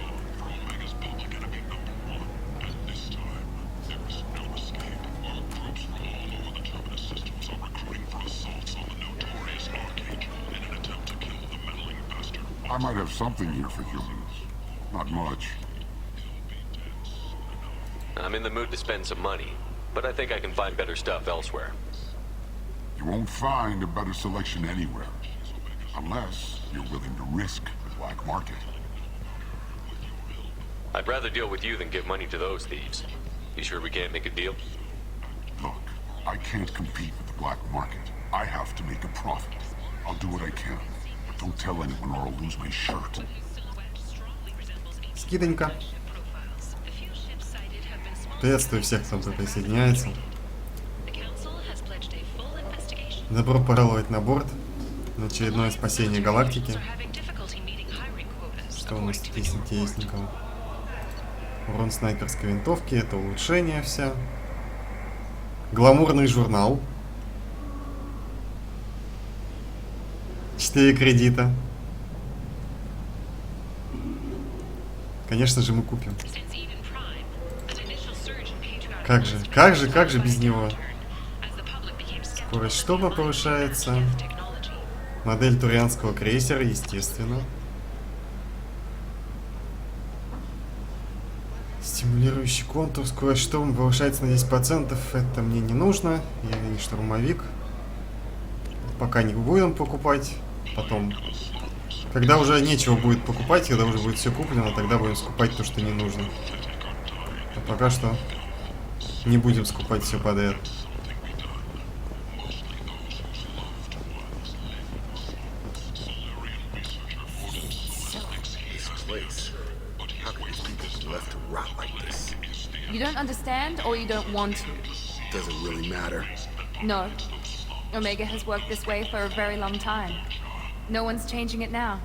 I might have something here for humans. Not much. I'm in the mood to spend some money, but I think I can find better stuff elsewhere. You won't find a better selection anywhere. Unless you're willing to risk the black market. I'd rather deal with you than give money to those thieves. You sure we can't make a deal? Look, I can't compete with the black market. I have to make a profit. I'll do what I can. But don't tell anyone or I'll lose my shirt. Скидонька. Приветствую всех, кто тут присоединяется. Добро пожаловать на борт. На очередное спасение галактики. Что у нас тут есть интересненького? Урон снайперской винтовки. Это улучшение все. Гламурный журнал. 4 кредита. Конечно же мы купим. Как же без него? Скорость штурма повышается. Модель турианского крейсера, естественно. Стимулирующий контур, скорость штурма повышается на 10%. Это мне не нужно. Я не штурмовик. Пока не будем покупать. Потом, когда уже нечего будет покупать, когда уже будет все куплено, тогда будем скупать то, что не нужно. А пока что не будем скупать все подряд. You don't understand, or you don't want to? Doesn't really matter. No. Omega has worked this way for a very long time. No one's changing it now.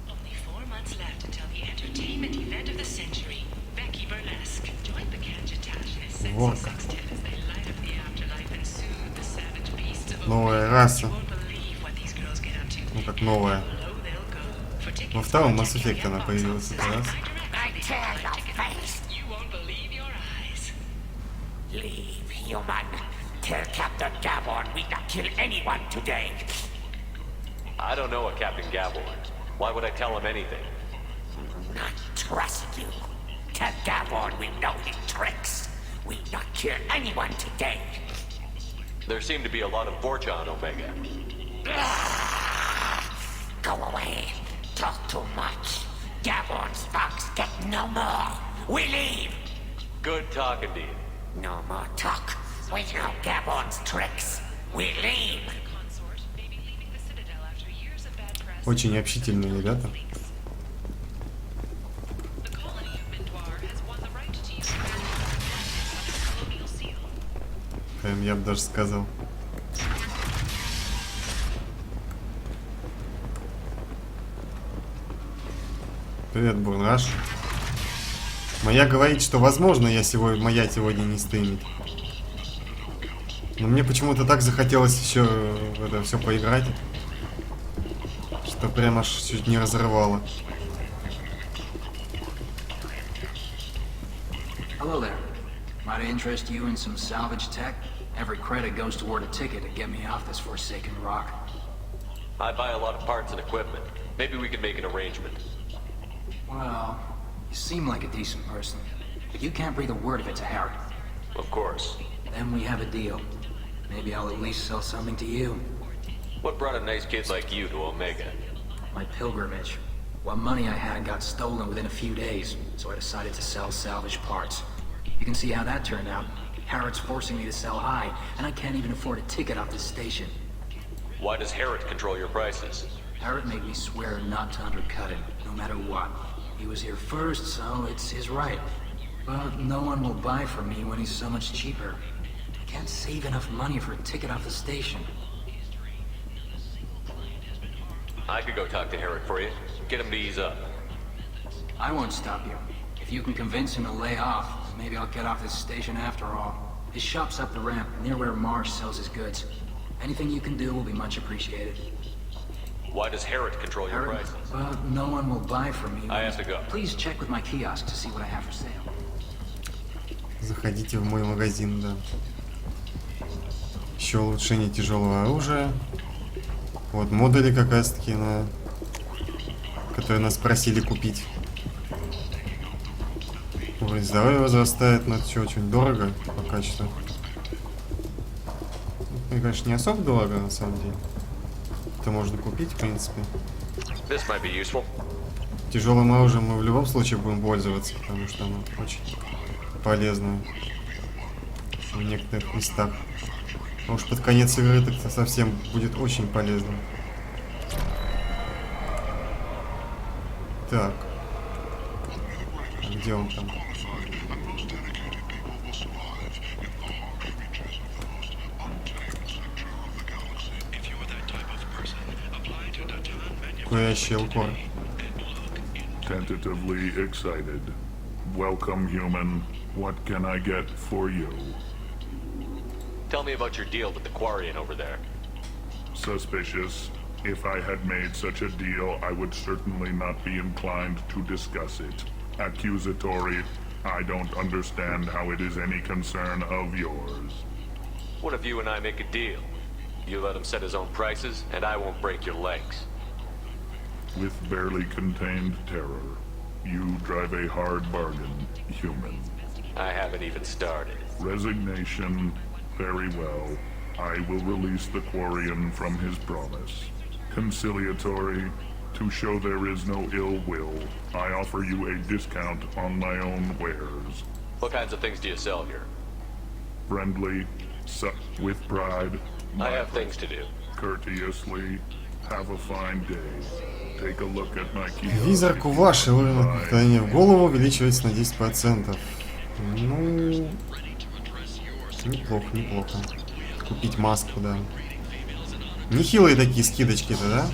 Only 4 months left until the entertainment event of the century. Becky Burlesque. Join the Kanjatash and his sexy sextet as they light up the afterlife and soothe the savage beasts of Новая раса. Ну как новая. Во втором Mass Effect она появилась этот раз. Leave, human. Tell Captain Gaborn we not kill anyone today. I don't know a Captain Gaborn. Why would I tell him anything? Not trust you. Tell Gaborn we know his tricks. We not kill anyone today. There seemed to be a lot of Vorcha on Omega. Go away. Talk too much. Gaborn's fox get no more. We leave. Good talking to you. No more talk. We know Gaborn's tricks. We leave. Очень общительные ребята. Прям я бы даже сказал. Привет, Бурнаш. Моя говорит, что возможно моя сегодня не стримит. Но мне почему-то так захотелось еще в это все поиграть, что прям аж чуть не разорвало. Hello there. Might interest you in some salvage tech? Every credit goes toward a ticket to get me off this forsaken rock. I buy a lot of parts and equipment. Maybe we can make an arrangement. Well, you seem like a decent person, but you can't breathe a word of it to Harry. Of course. Then we have a deal. Maybe I'll at least sell something to you. What brought a nice kid like you to Omega? My pilgrimage. What money I had got stolen within a few days, so I decided to sell salvage parts. You can see how that turned out. Harrod's forcing me to sell high, and I can't even afford a ticket off this station. Why does Harrod control your prices? Harrod made me swear not to undercut him, no matter what. He was here first, so it's his right. But no one will buy from me when he's so much cheaper. I can't save enough money for a ticket off the station. I could go talk to Harrod for you. Get him to ease up. I won't stop you. If you can convince him to lay off, maybe I'll get off this station after all. His shop's up the ramp, near where Marsh sells his goods. Anything you can do will be much appreciated. Why does Harrod control your prices? Well, no one will buy from me. I have to go. Please check with my kiosk to see what I have for sale. Заходите в мой магазин, да. Еще улучшение тяжелого оружия. Вот модули как раз таки, которые нас просили купить. Уровень здоровья возрастает, но это все очень дорого пока что. Ну, конечно, не особо дорого на самом деле. Это можно купить, в принципе. Тяжелым оружием мы в любом случае будем пользоваться, потому что оно очень полезно в некоторых местах. Может, под конец игры так-то совсем будет очень полезно. Так. Где он там? Курящий Элкор. Tentatively excited. Welcome, human. What can I get for you? Tell me about your deal with the Quarian over there. Suspicious. If I had made such a deal, I would certainly not be inclined to discuss it. Accusatory. I don't understand how it is any concern of yours. What if you and I make a deal? You let him set his own prices, and I won't break your legs. With barely contained terror, you drive a hard bargain, human. I haven't even started. Resignation. Very well. I will release the Quarian from his promise. Conciliatory. To show there is no ill will, I offer you a discount on my own wares. What kinds of things do you sell here? Friendly. With pride. I have things to do. Courteously. Have a fine day. Take a look at my kiosk. Визорку ваши уровень попадания в голову увеличивается на 10%. Ну... Неплохо, неплохо. Купить маску, да. Нехилые такие скидочки-то, да?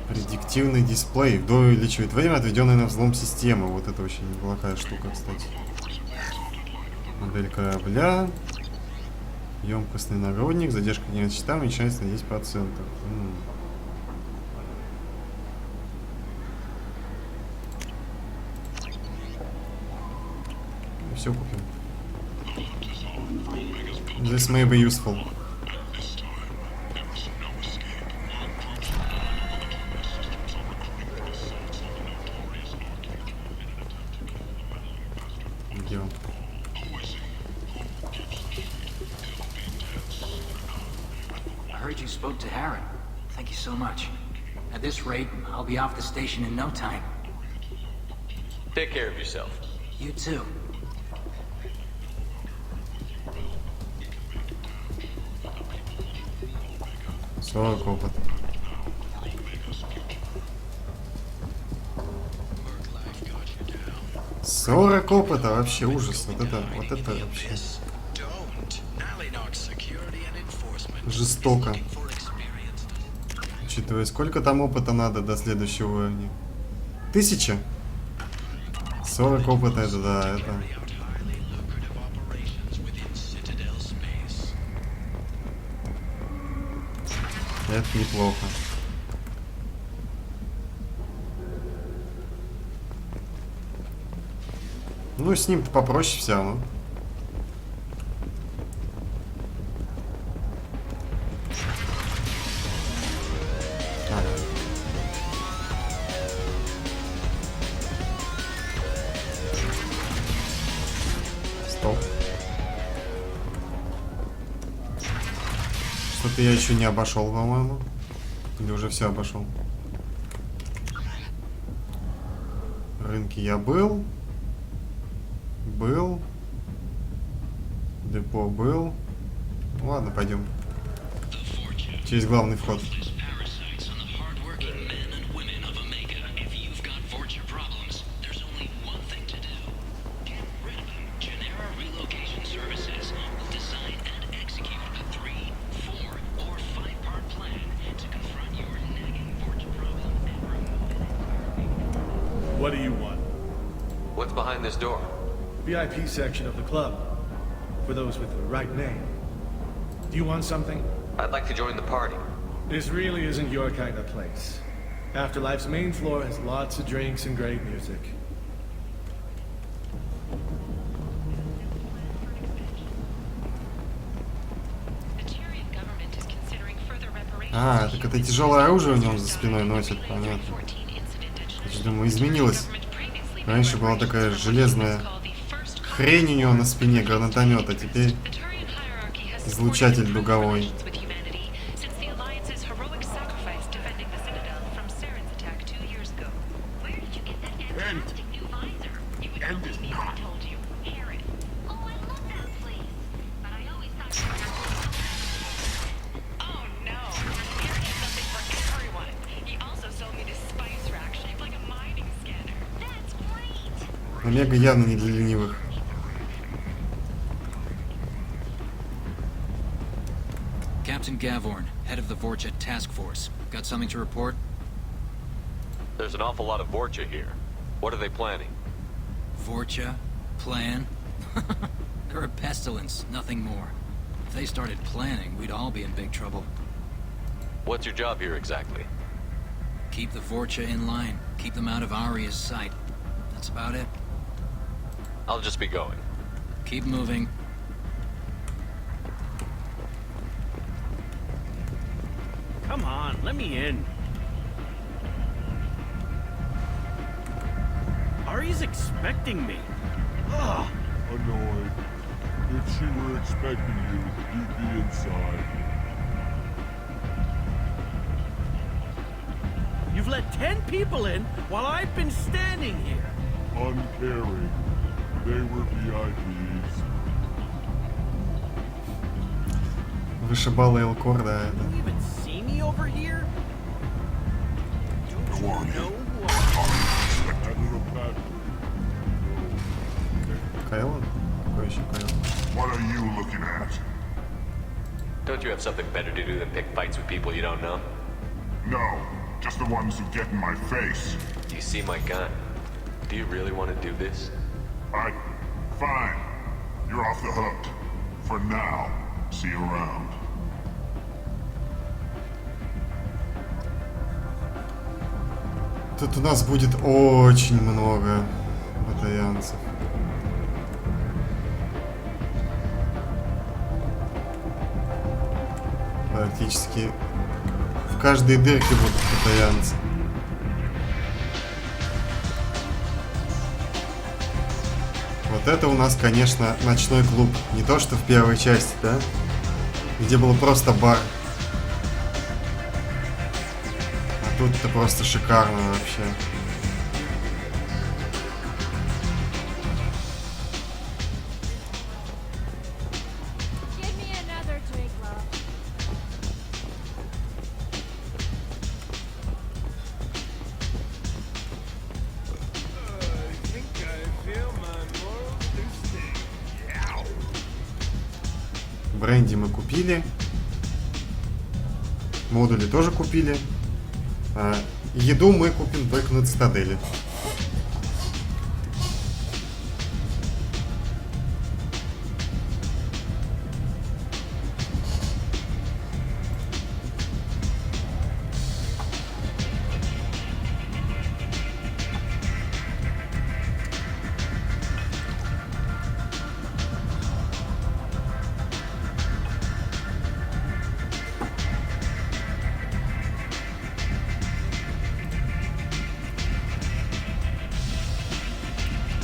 Предиктивный дисплей. Вдвое увеличивает время, отведенное на взлом системы. Вот это очень неплохая штука, кстати. Модель корабля. Емкостный нагрудник. Задержка генерации щита уменьшается на 10%. Все купим. This may be useful. Где он? I heard you spoke to Harrod. Thank you so much. At this rate, I'll be off the station in no time. Take care of yourself. You too. 40 опыт. «40 опыта, вообще ужас. Вот это вообще жестоко. Учитывая, сколько там опыта надо до следующего уровня. 1000? 40 опыта, это да, это... Это неплохо. Ну, с ним попроще все равно. Что-то я еще не обошел, по-моему. Или уже все обошел. Рынки я был. Был. Депо был. Ладно, пойдем. Через главный вход. What do you want? What's behind this door? VIP section of the club. For those with the right name. Do you want something? I'd like to join the party. This really isn't your kind of place. Afterlife's main floor has lots of drinks and great music. А, так это тяжелое оружие у него за спиной носит, понятно. Я думаю, изменилось. Раньше была такая железная хрень у него на спине, гранатомет, а теперь излучатель дуговой. Омега явно не для ленивых. Captain Gavorn, head of the Vorcha task force. Got something to report? There's an awful lot of Vorcha here. What are they planning? Vorcha? Plan? They're a pestilence, nothing more. If they started planning, we'd all be in big trouble. What's your job here exactly? Keep the Vorcha in line. Keep them out of Aria's sight. That's about it. I'll just be going. Keep moving. Come on, let me in. Ari's expecting me. Ugh. Annoyed. If she were expecting you, you'd be inside. You've let 10 people in while I've been standing here. Uncaring. They were VIPs. Вышибала Элкор, да, это. You even see me over here? Don't you know who I am? Кайло? Какой еще Кайло? What are you looking at? Don't you have something better to do than pick fights with people you don't know? No, just the ones who get in my face. You see my gun? Do you really want to do this? Fine. You're off the hook. For now. See you around. Тут у нас будет очень много батаянцев. Практически в каждой дырке будут батаянцы. Вот это у нас, конечно, ночной клуб. Не то, что в первой части, да? Где было просто бар. А тут это просто шикарно вообще. Бренди мы купили. Модули тоже купили. Еду мы купим только на Цитадели.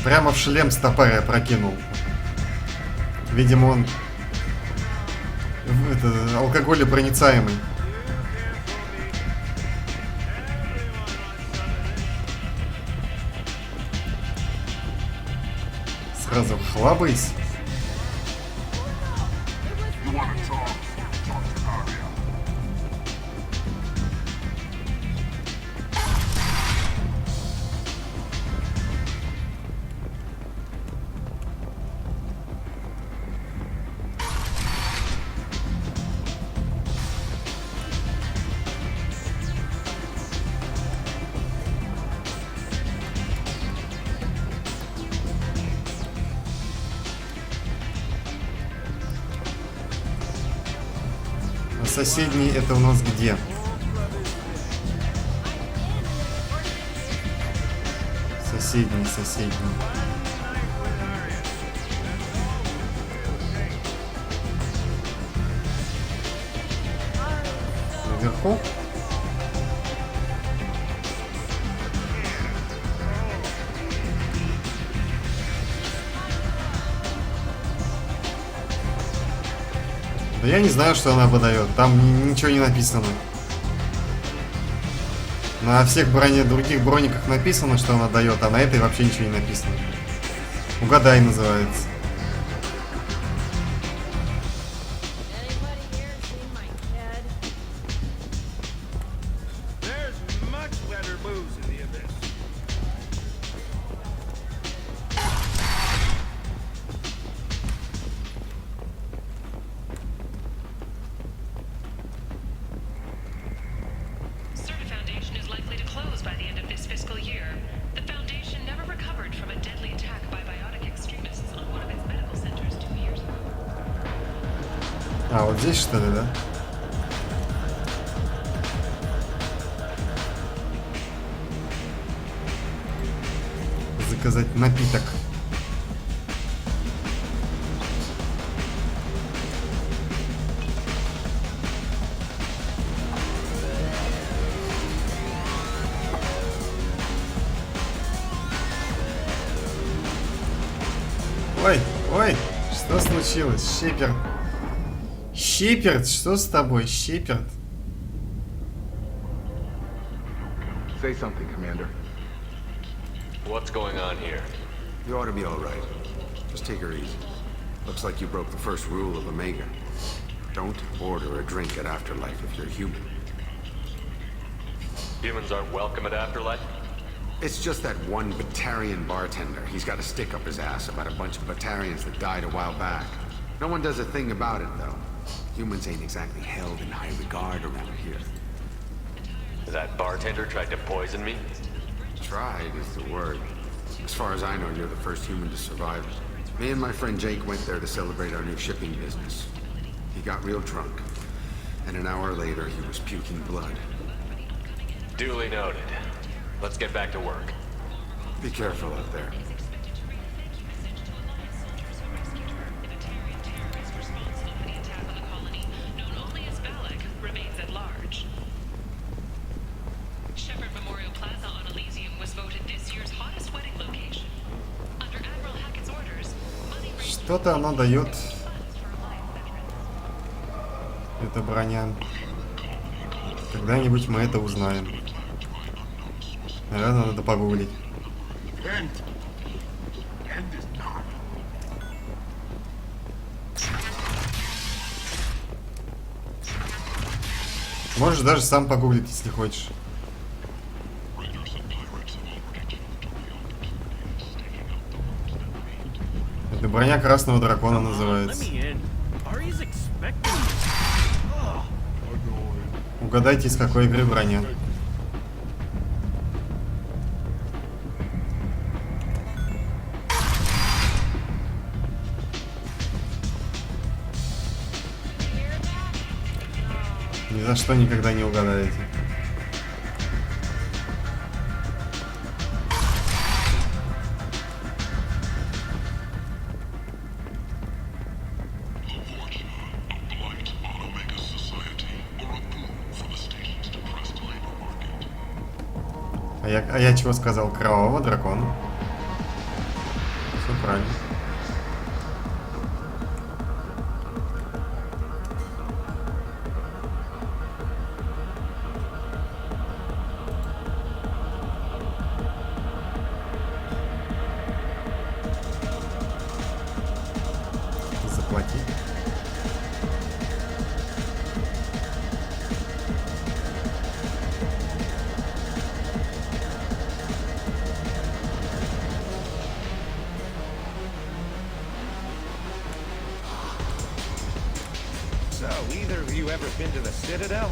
Прямо в шлем стопаря прокинул. Видимо, он Это алкоголепроницаемый. Сразу хлабайся. Соседний это у нас где? Соседний. Наверху? Да я не знаю, что она выдает. Там ничего не написано. На всех других брониках написано, что она дает, а на этой вообще ничего не написано. Угадай называется. А, вот здесь что ли, да? Заказать напиток. Ой, что случилось, Шиперд? Шиперд, что с тобой, Шиперд? Say something, Commander. What's going on here? You ought to be all right. Just take her easy. Looks like you broke the first rule of Omega. Don't order a drink at Afterlife if you're human. Humans aren't welcome at Afterlife? It's just that one Batarian bartender. He's got a stick up his ass about a bunch of Batarians that died a while back. No one does a thing about it, though. Humans ain't exactly held in high regard around here. That bartender tried to poison me? Tried is the word. As far as I know, you're the first human to survive it. Me and my friend Jake went there to celebrate our new shipping business. He got real drunk, and an hour later he was puking blood. Duly noted. Let's get back to work. Be careful out there. Что-то она дает. Это броня. Когда-нибудь мы это узнаем. Наверное, надо погуглить. Можешь даже сам погуглить, если хочешь. Это броня красного дракона называется. Угадайте, из какой игры броня. Ни за что никогда не угадаете. А я чего сказал? Кровавого дракона. Все правильно. So, either of you ever been to the Citadel?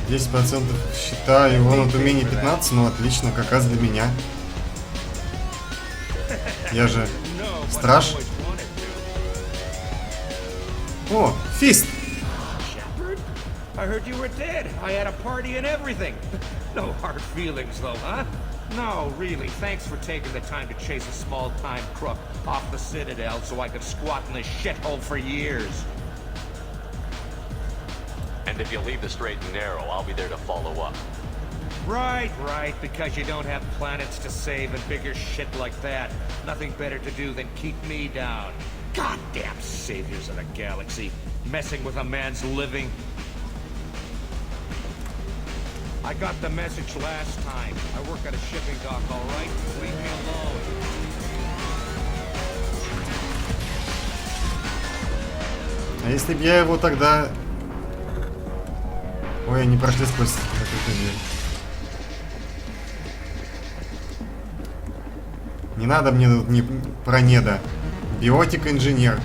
10% считаю, вон от умений 15, ну отлично, как раз для меня. Я же страж. О, фист! Shepard? I heard you were dead. I had a party and everything. No hard feelings though, huh? No, really, thanks for taking the time to chase a small-time crook off the Citadel so I could squat in this shithole for years. And if you leave the straight and narrow, I'll be there to follow up. Right, because you don't have planets to save and bigger shit like that. Nothing better to do than keep me down. Goddamn saviors of the galaxy, messing with a man's living. I got the message last time. I work at a shipping dock, all right? Leave me alone. А если бы я его тогда... Ой, они прошли сквозь закрытую дверь. Не надо мне тут не про неда. Биотик-инженер.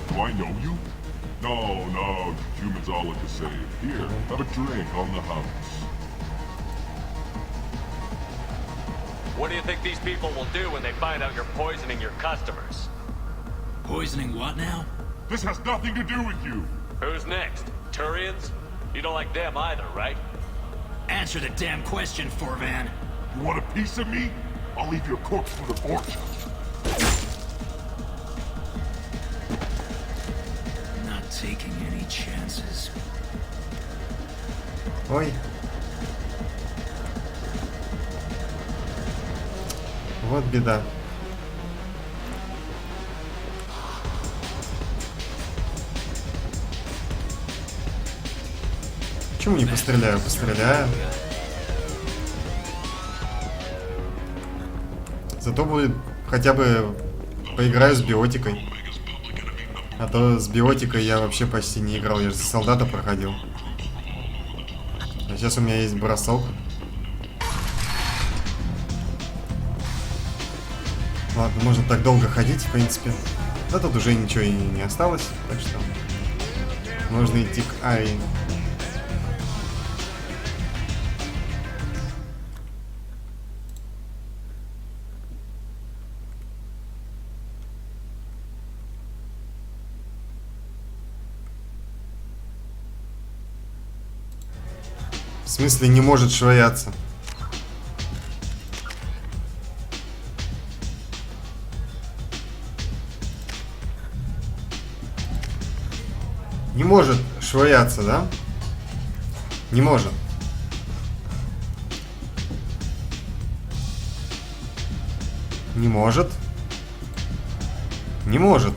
Do I know you? No, humans all look the same. Here, have a drink on the house. What do you think these people will do when they find out you're poisoning your customers? Poisoning what now? This has nothing to do with you. Who's next? Turians? You don't like them either, right? Answer the damn question, Forvan. You want a piece of me? I'll leave your corpse for the fortune. Not taking any chances. Ой. Вот беда. Почему не постреляю? Постреляю. Зато будет хотя бы поиграю с биотикой. А то с биотикой я вообще почти не играл. Я же за солдата проходил. А сейчас у меня есть бросок. Ладно, можно так долго ходить, в принципе. Но тут уже ничего и не осталось, так что можно идти к Ари. В смысле не может швыряться? Не может швыряться, да? Не может. Не может. Не может.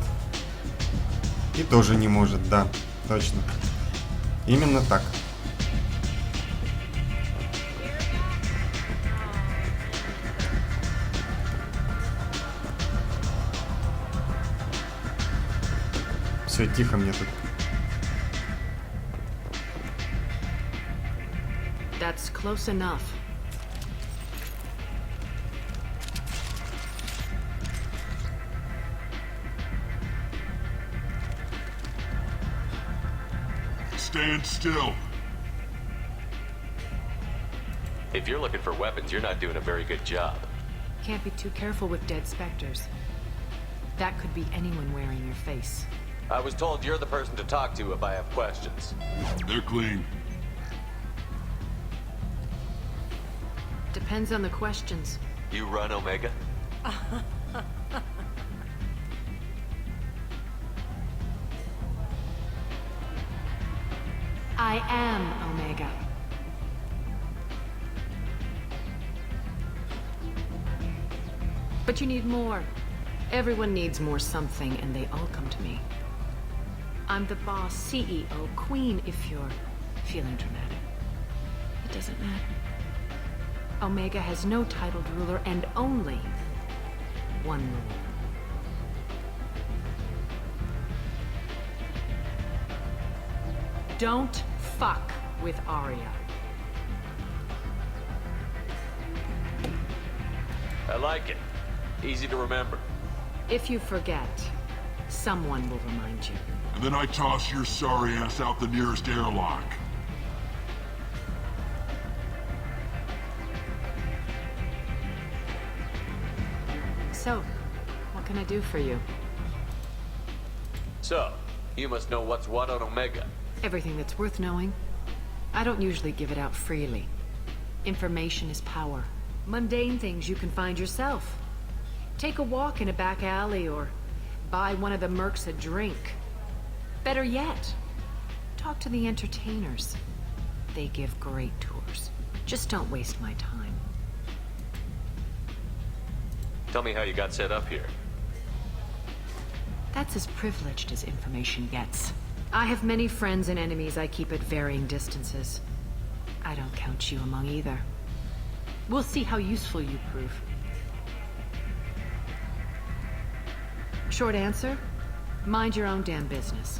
И тоже не может, да, точно. Именно так. Все, тихо мне тут. That's close enough. Stand still. If you're looking for weapons, you're not doing a very good job. Can't be too careful with dead specters. That could be anyone wearing your face. I was told you're the person to talk to if I have questions. They're clean. Depends on the questions. You run Omega? I am Omega. But you need more. Everyone needs more something, and they all come to me. I'm the boss, CEO, queen, if you're feeling dramatic. It doesn't matter. Omega has no titled ruler and only one rule. Don't fuck with Arya. I like it. Easy to remember. If you forget, someone will remind you. And then I toss your sorry ass out the nearest airlock. So, what can I do for you? So, you must know what's what on Omega. Everything that's worth knowing. I don't usually give it out freely. Information is power. Mundane things you can find yourself. Take a walk in a back alley or buy one of the mercs a drink. Better yet, talk to the entertainers. They give great tours. Just don't waste my time. Tell me how you got set up here. That's as privileged as information gets. I have many friends and enemies I keep at varying distances. I don't count you among either. We'll see how useful you prove. Short answer? Mind your own damn business.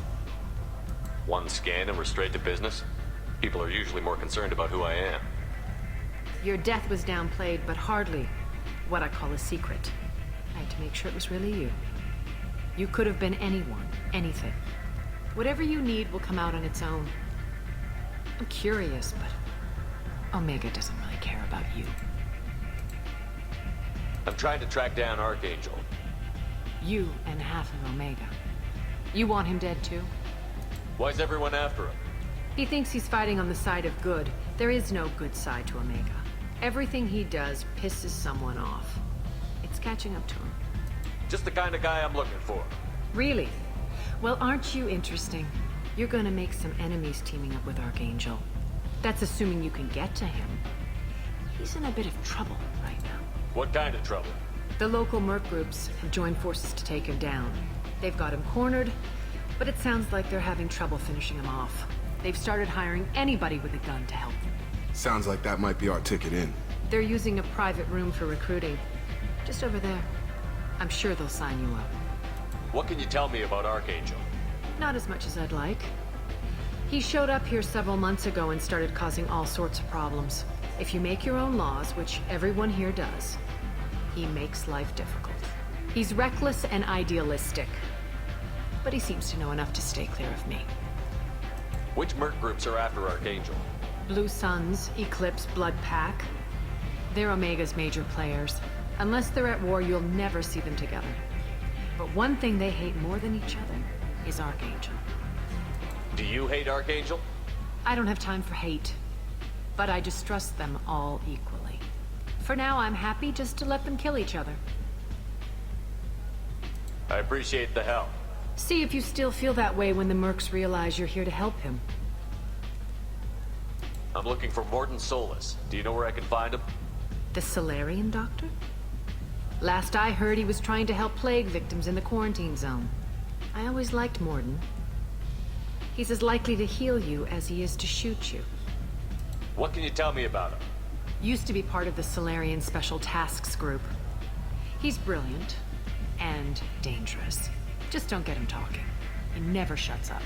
One scan and we're straight to business? People are usually more concerned about who I am. Your death was downplayed, but hardly what I call a secret. I had to make sure it was really you. You could have been anyone, anything. Whatever you need will come out on its own. I'm curious, but Omega doesn't really care about you. I'm trying to track down Archangel. You and half of Omega. You want him dead too? Why's everyone after him? He thinks he's fighting on the side of good. There is no good side to Omega. Everything he does pisses someone off. It's catching up to him. Just the kind of guy I'm looking for. Really? Well, aren't you interesting? You're gonna make some enemies teaming up with Archangel. That's assuming you can get to him. He's in a bit of trouble right now. What kind of trouble? The local merc groups have joined forces to take him down. They've got him cornered, but it sounds like they're having trouble finishing him off. They've started hiring anybody with a gun to help them. Sounds like that might be our ticket in. They're using a private room for recruiting. Just over there. I'm sure they'll sign you up. What can you tell me about Archangel? Not as much as I'd like. He showed up here several months ago and started causing all sorts of problems. If you make your own laws, which everyone here does, he makes life difficult. He's reckless and idealistic. But he seems to know enough to stay clear of me. Which merc groups are after Archangel? Blue Suns, Eclipse, Blood Pack. They're Omega's major players. Unless they're at war, you'll never see them together. But one thing they hate more than each other is Archangel. Do you hate Archangel? I don't have time for hate. But I distrust them all equally. For now, I'm happy just to let them kill each other. I appreciate the help. See if you still feel that way when the mercs realize you're here to help him. I'm looking for Morton Solus. Do you know where I can find him? The Solarian doctor? Last I heard, he was trying to help plague victims in the quarantine zone. I always liked Morton. He's as likely to heal you as he is to shoot you. What can you tell me about him? Used to be part of the Solarian Special Tasks Group. He's brilliant and dangerous. Just don't get him talking. He never shuts up.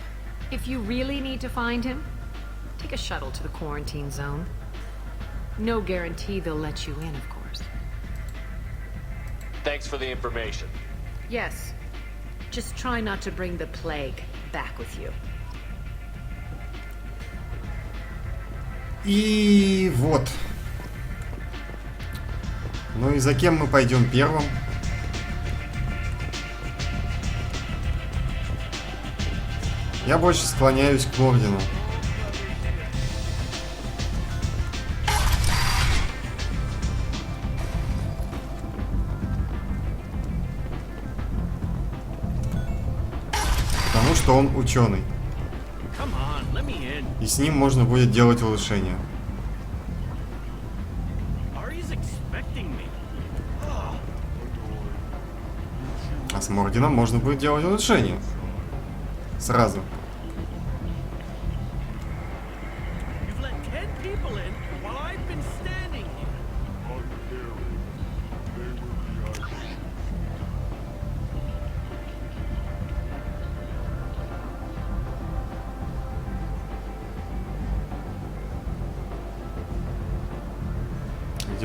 If you really need to find him, take a shuttle to the quarantine zone. No guarantee they'll let you in, of course. Thanks for the information. Yes. Just try not to bring the plague back with you. И вот. Ну и за кем мы пойдем первым? Я больше склоняюсь к Ордену. Потому что он ученый. И с ним можно будет делать улучшения. А с Орденом можно будет делать улучшения. Сразу.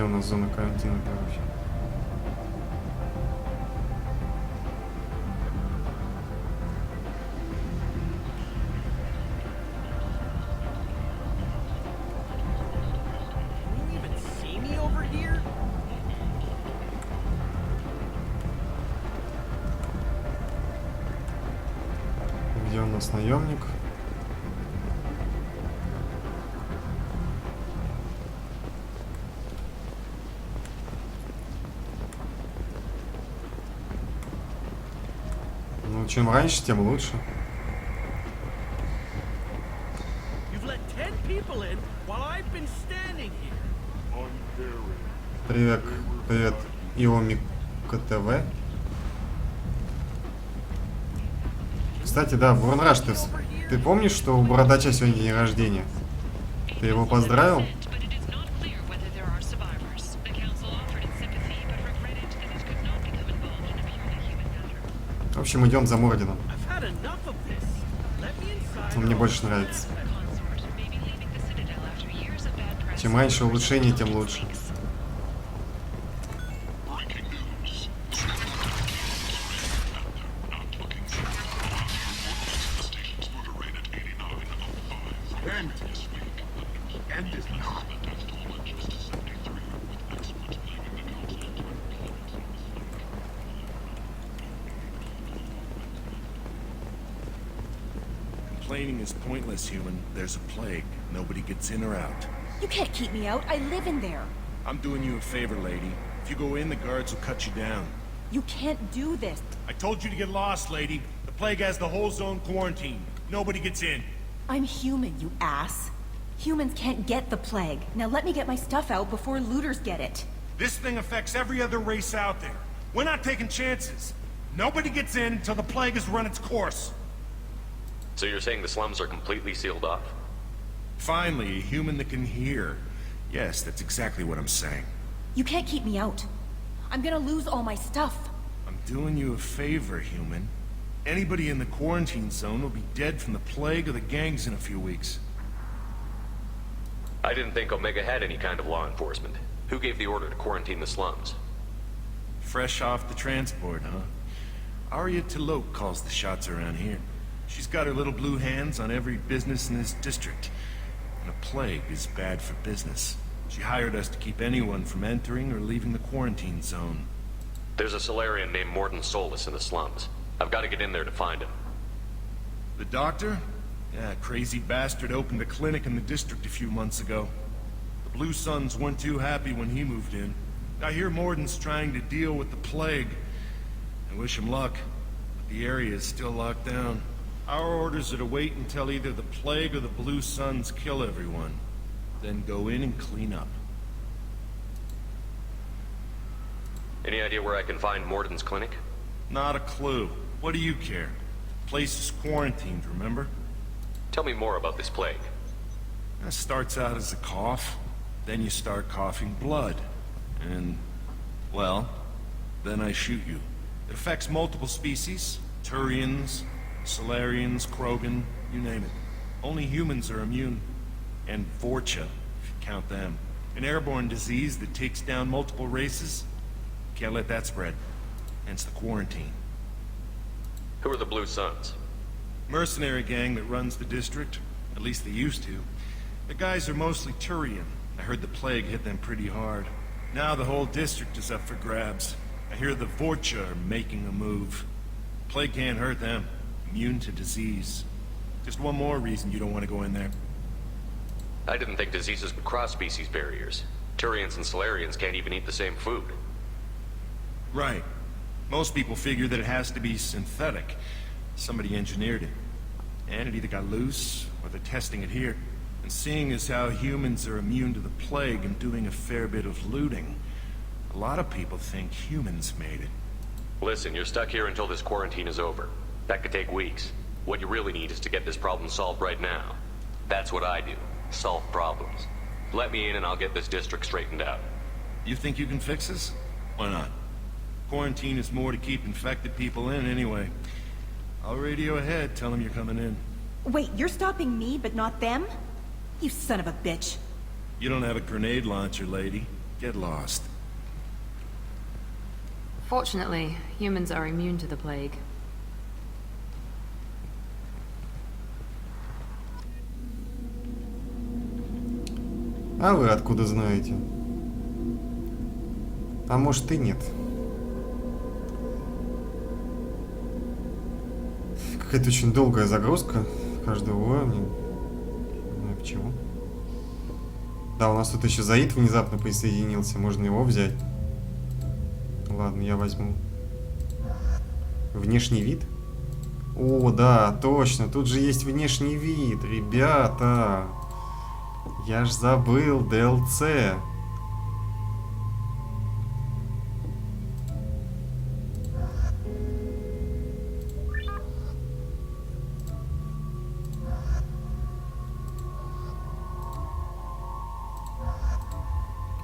у нас зона карантина, короче. Где у нас наемник? Ну, чем раньше, тем лучше. Привет, привет, Иомик ТВ. Кстати, да, Бурнраш, ты помнишь, что у Бородача сегодня день рождения? Ты его поздравил? В общем, идем за Мордином. Он мне больше нравится. Чем раньше улучшение, тем лучше. Complaining is pointless, human. There's a plague. Nobody gets in or out. You can't keep me out. I live in there. I'm doing you a favor, lady. If you go in, the guards will cut you down. You can't do this. I told you to get lost, lady. The plague has the whole zone quarantined. Nobody gets in. I'm human, you ass. Humans can't get the plague. Now let me get my stuff out before looters get it. This thing affects every other race out there. We're not taking chances. Nobody gets in until the plague has run its course. So you're saying the slums are completely sealed off? Finally, a human that can hear. Yes, that's exactly what I'm saying. You can't keep me out. I'm gonna lose all my stuff. I'm doing you a favor, human. Anybody in the quarantine zone will be dead from the plague or the gangs in a few weeks. I didn't think Omega had any kind of law enforcement. Who gave the order to quarantine the slums? Fresh off the transport, huh? Arya Tilok calls the shots around here. She's got her little blue hands on every business in this district. And a plague is bad for business. She hired us to keep anyone from entering or leaving the quarantine zone. There's a Solarian named Morden Solus in the slums. I've got to get in there to find him. The doctor? Yeah, crazy bastard opened a clinic in the district a few months ago. The Blue Suns weren't too happy when he moved in. I hear Morden's trying to deal with the plague. I wish him luck, but the area is still locked down. Our orders are to wait until either the plague or the Blue Suns kill everyone. Then go in and clean up. Any idea where I can find Morden's clinic? Not a clue. What do you care? The place is quarantined, remember? Tell me more about this plague. It starts out as a cough, then you start coughing blood. And, well, then I shoot you. It affects multiple species. Turians, Solarians, Krogan, you name it. Only humans are immune. And Vorcha, if you count them. An airborne disease that takes down multiple races. Can't let that spread. Hence the quarantine. Who are the Blue Suns? Mercenary gang that runs the district. At least they used to. The guys are mostly Turian. I heard the plague hit them pretty hard. Now the whole district is up for grabs. I hear the Vorcha are making a move. Plague can't hurt them. Immune to disease. Just one more reason you don't want to go in there. I didn't think diseases would cross species barriers. Turians and Solarians can't even eat the same food. Right. Most people figure that it has to be synthetic. Somebody engineered it. And it either got loose, or they're testing it here. And seeing as how humans are immune to the plague and doing a fair bit of looting, a lot of people think humans made it. Listen, you're stuck here until this quarantine is over. That could take weeks. What you really need is to get this problem solved right now. That's what I do. Solve problems. Let me in and I'll get this district straightened out. You think you can fix this? Why not? Quarantine is more to keep infected people in anyway. I'll radio ahead, tell them you're coming in. Wait, you're stopping me, but not them? You son of a bitch. You don't have a grenade launcher, lady. Get lost. Fortunately, humans are immune to the plague. А вы откуда знаете? А может и нет. Какая-то очень долгая загрузка каждого уровня. Не знаю почему. Да, у нас тут еще Заид внезапно присоединился. Можно его взять. Ладно, я возьму. Внешний вид? О, да, точно. Тут же есть внешний вид, ребята. Я ж забыл DLC.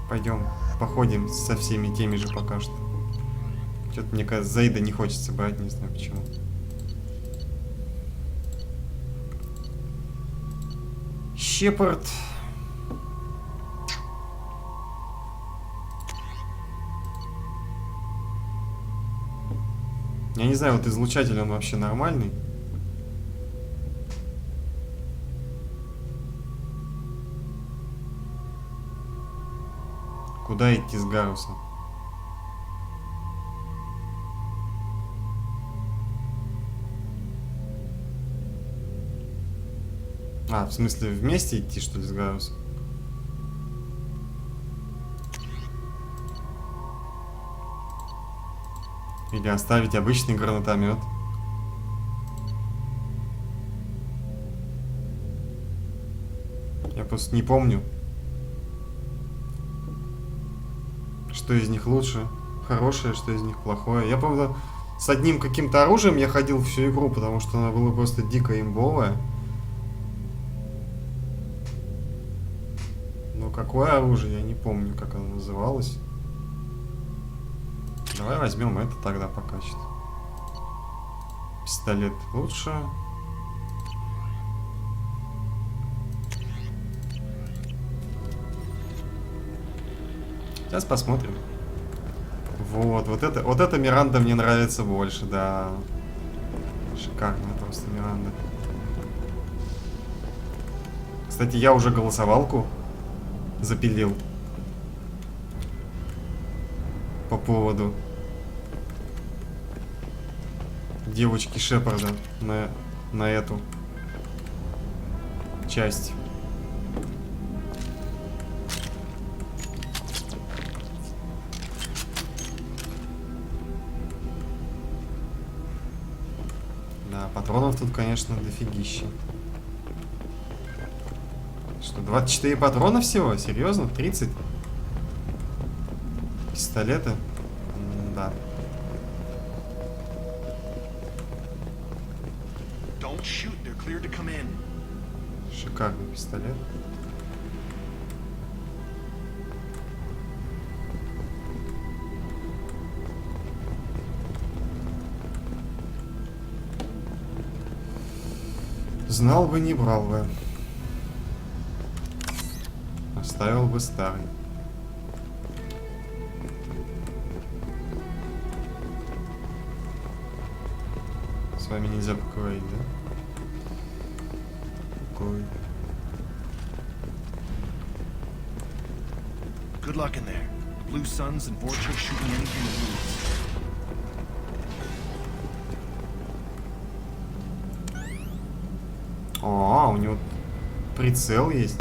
Пойдем, походим со всеми теми же пока что. Что-то мне кажется, Заида не хочется брать, не знаю почему. Шепард. Я не знаю, вот излучатель он вообще нормальный. Куда идти с Гарусом? А, в смысле, вместе идти, что ли, с Гарусом? Или оставить обычный гранатомет? Я просто не помню, что из них лучше, хорошее, что из них плохое. Я, правда, с одним каким-то оружием я ходил всю игру, потому что оно было просто дико имбовое. Но какое оружие, я не помню, как оно называлось. Давай возьмем это тогда пока что. Пистолет лучше. Сейчас посмотрим. Вот это Миранда мне нравится больше, да. Шикарная просто Миранда. Кстати, я уже голосовалку запилил по поводу девочки Шепарда на эту часть. Да, патронов тут, конечно, дофигища. Что, 24 патрона всего? Серьезно? 30? Пистолеты? Да. Шикарный пистолет. Знал бы, не брал бы. Оставил бы старый. С вами нельзя поговорить, да? Какой? Good luck in there. Blue suns and vortex shooting anything that moves. А, у него прицел есть.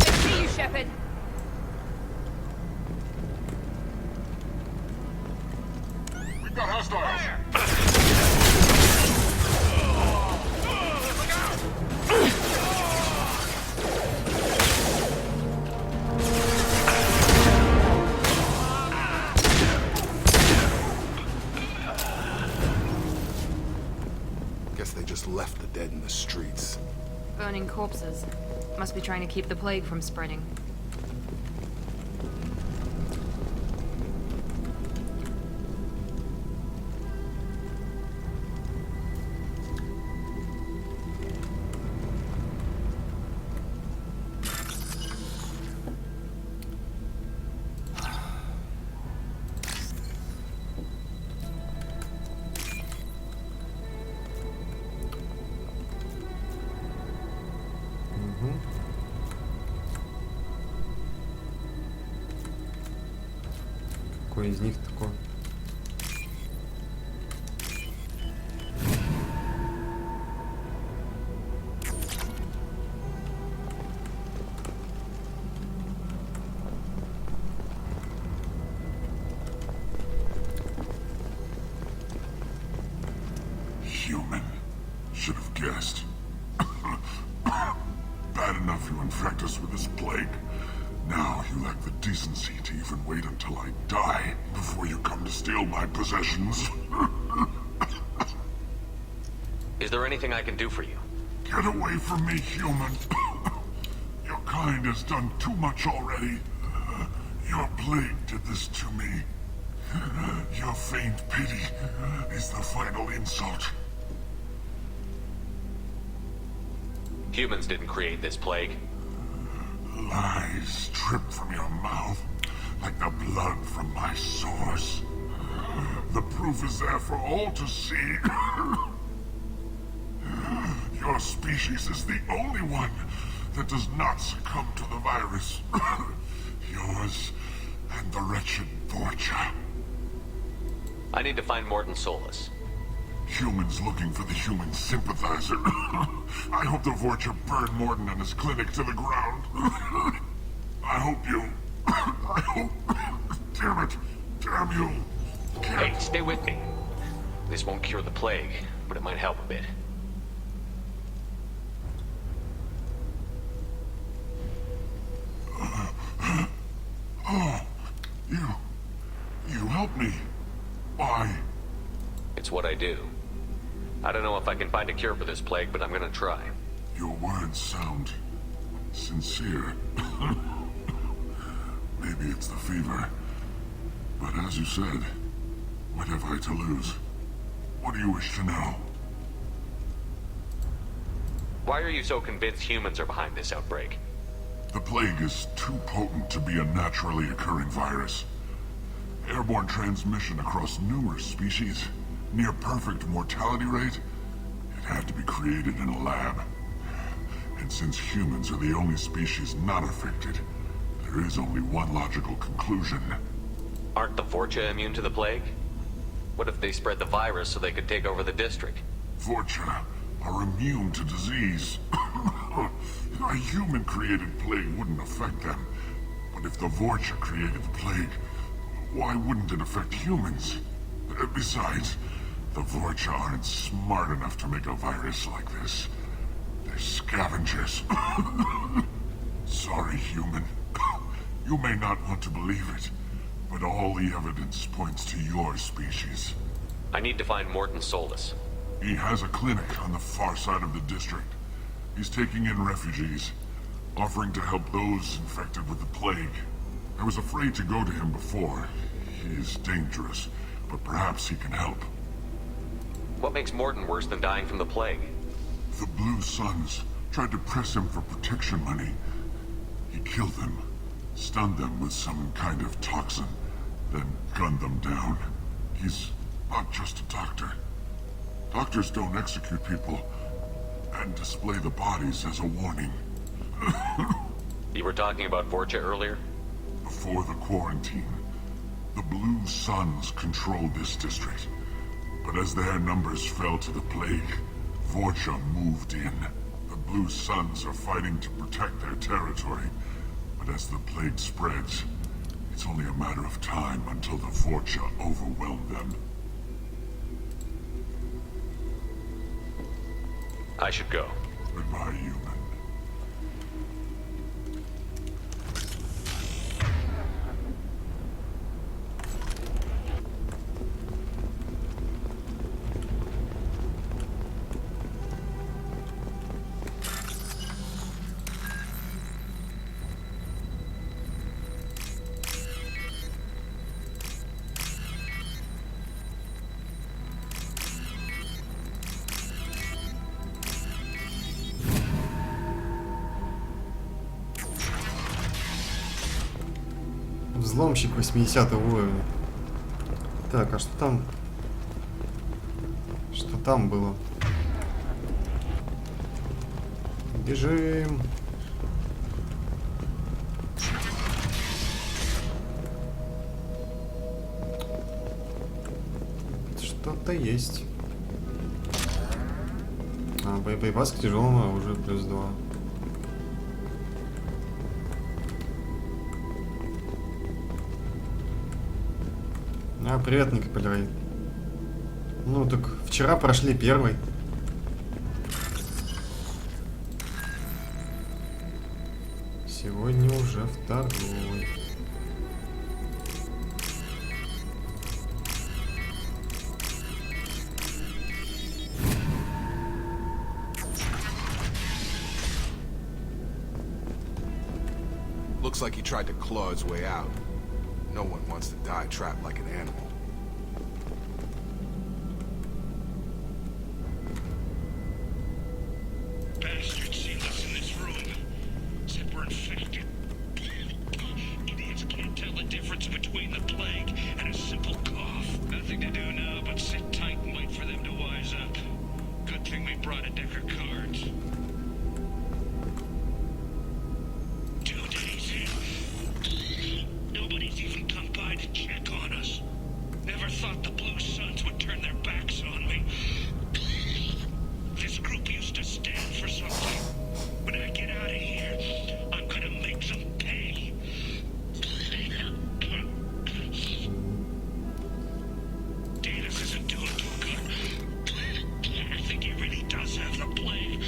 Guess they just left the dead in the streets. Burning corpses. Must be trying to keep the plague from spreading. какой из них такой? Human. Should have guessed. Bad enough you infect us with this plague. Now you lack the decency to even wait until I die before you come to steal my possessions. Is there anything I can do for you? Get away from me, human. Your kind has done too much already. Your plague did this to me. Your faint pity is the final insult. Humans didn't create this plague. Lies drip from your mouth like the blood from my sores. The proof is there for all to see. Your species is the only one that does not succumb to the virus. Yours and the wretched Vorcha. I need to find Morton Solus. Humans looking for the human sympathizer. I hope the Vorcha burn Morton and his clinic to the ground. I hope you... I hope... Damn it. Damn you. Hey, stay with me. This won't cure the plague, but it might help a bit. Oh, you helped me. Why? It's what I do. I don't know if I can find a cure for this plague, but I'm gonna try. Your words sound sincere. Maybe it's the fever. But as you said, what have I to lose? What do you wish to know? Why are you so convinced humans are behind this outbreak? The plague is too potent to be a naturally occurring virus. Airborne transmission across numerous species, near perfect mortality rate. It had to be created in a lab. And since humans are the only species not affected, there is only one logical conclusion. Aren't the Vorcha immune to the plague? What if they spread the virus so they could take over the district? Vorcha are immune to disease. A human-created plague wouldn't affect them. But if the Vorcha created the plague, why wouldn't it affect humans? Besides, the Vorcha aren't smart enough to make a virus like this. They're scavengers. Sorry, human. You may not want to believe it, but all the evidence points to your species. I need to find Morton Solus. He has a clinic on the far side of the district. He's taking in refugees, offering to help those infected with the plague. I was afraid to go to him before. He is dangerous, but perhaps he can help. What makes Morton worse than dying from the plague? The Blue Suns tried to press him for protection money. He killed them, stunned them with some kind of toxin, then gunned them down. He's not just a doctor. Doctors don't execute people and display the bodies as a warning. You were talking about Vorcha earlier? Before the quarantine, the Blue Suns controlled this district. But as their numbers fell to the plague, Vorcha moved in. The Blue Suns are fighting to protect their territory. But as the plague spreads, it's only a matter of time until the Vorcha overwhelm them. I should go. Goodbye, human. Взломщик 80 уровня. Так, а что там? Что там было? Бежим. Что-то есть. А, боеприпас к тяжелому оружию +2. А, привет, Никополь. Ну, так вчера прошли первый. Сегодня уже второй. Looks like he tried to claw his way out. No one wants to die trapped like an animal. Bastards seen us in this room. Said we're infected. Idiots can't tell the difference between the plague and a simple cough. Nothing to do now but sit tight and wait for them to wise up. Good thing we brought a deck of cards. 2 days in. Nobody's even come by to check on us. Never thought the Blue Suns would turn their backs on me. This group used to stand for something. When I get out of here, I'm gonna make them pay. Danis isn't doing too good. I think he really does have the plague.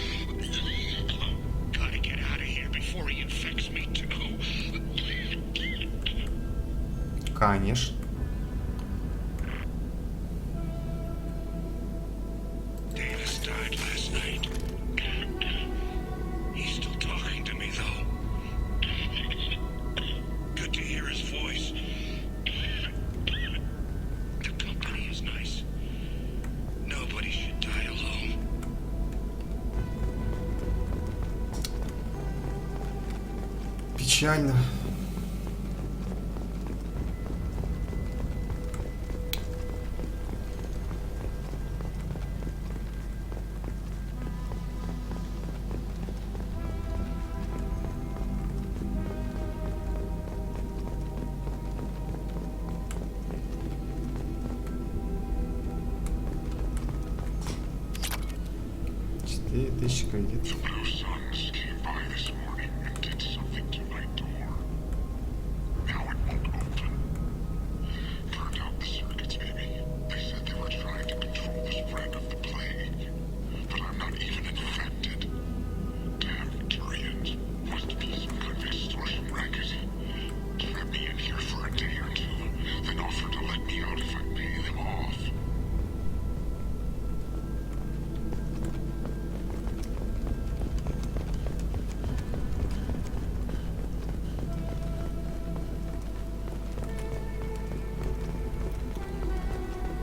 Gotta get out of here before he infects me too. Конечно. Danis died last night. He's still talking to me, though. Good to hear his voice. The company is nice. Nobody should die alone. Печально. Тысячи кредитов.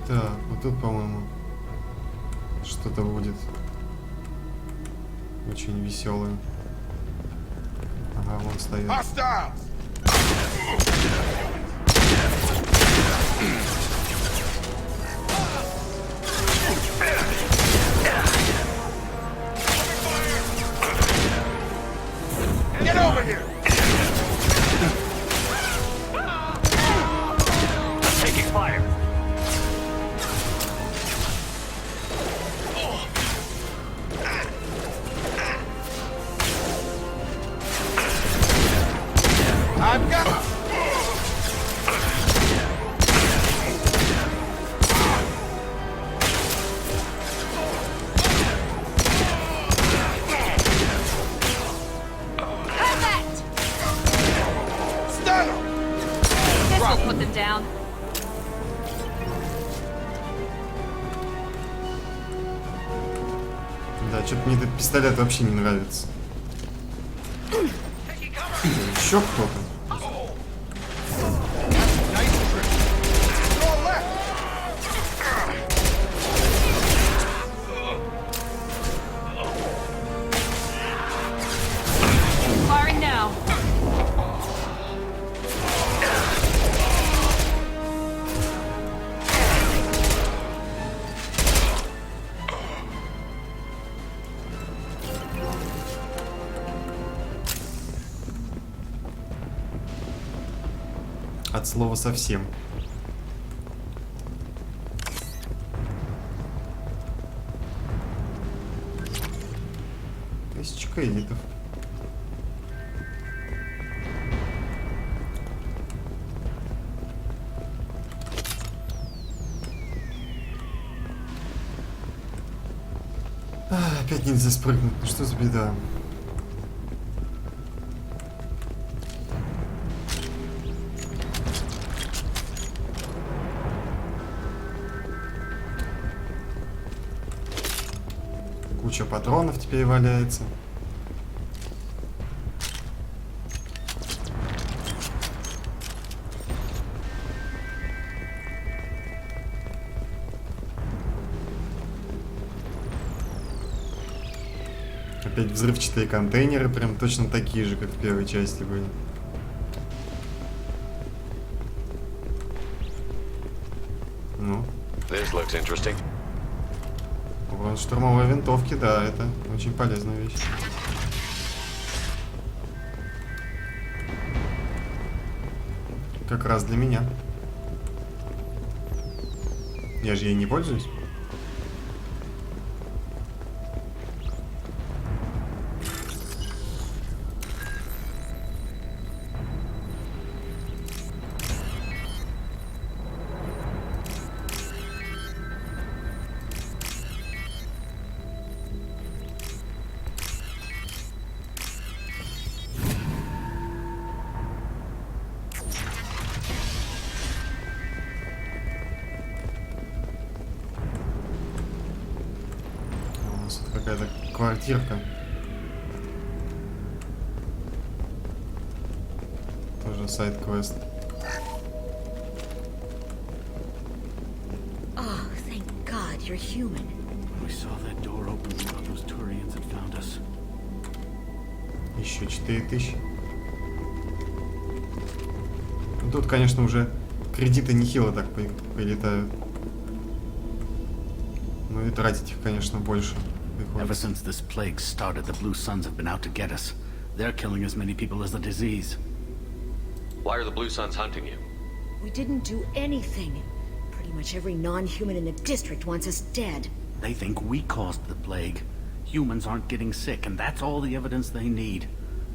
Так, вот тут, по-моему, что-то будет очень веселое. Ага, вон стоит. Get over here! Taking fire. I've got... Put them down. Да, что-то мне этот пистолет вообще не нравится. Еще кто-то. Firing now. От слова совсем. 1000 кредитов. Опять нельзя спрыгнуть. Ну что за беда? Куча патронов теперь валяется. Опять взрывчатые контейнеры, прям точно такие же, как в первой части были. Ну. Урон штурмовой винтовки, да, это очень полезная вещь. Как раз для меня. Я же ей не пользуюсь. Какая-то квартирка. Тоже сайд-квест. Oh, thank God you're human. We saw that door open, we thought those Turians had found us. Еще 4000. Тут, конечно, уже кредиты нехило так прилетают. Ну и тратить их, конечно, больше. Ever since this plague started, the Blue Suns have been out to get us. They're killing as many people as the disease. Why are the Blue Suns hunting you? We didn't do anything. Pretty much every non-human in the district wants us dead. They think we caused the plague. Humans aren't getting sick, and that's all the evidence they need.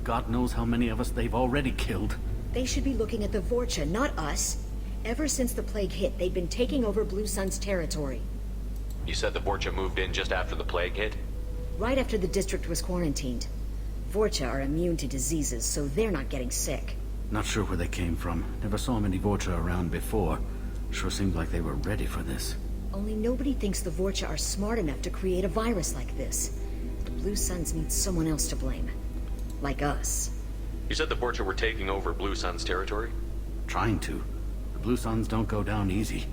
God knows how many of us they've already killed. They should be looking at the Vorcha, not us. Ever since the plague hit, they've been taking over Blue Sun's territory. You said the Vorcha moved in just after the plague hit? Right after the district was quarantined. Vorcha are immune to diseases, so they're not getting sick. Not sure where they came from. Never saw many Vorcha around before. Sure seemed like they were ready for this. Only nobody thinks the Vorcha are smart enough to create a virus like this. The Blue Suns need someone else to blame. Like us. You said the Vorcha were taking over Blue Sun's territory? Trying to. The Blue Suns don't go down easy.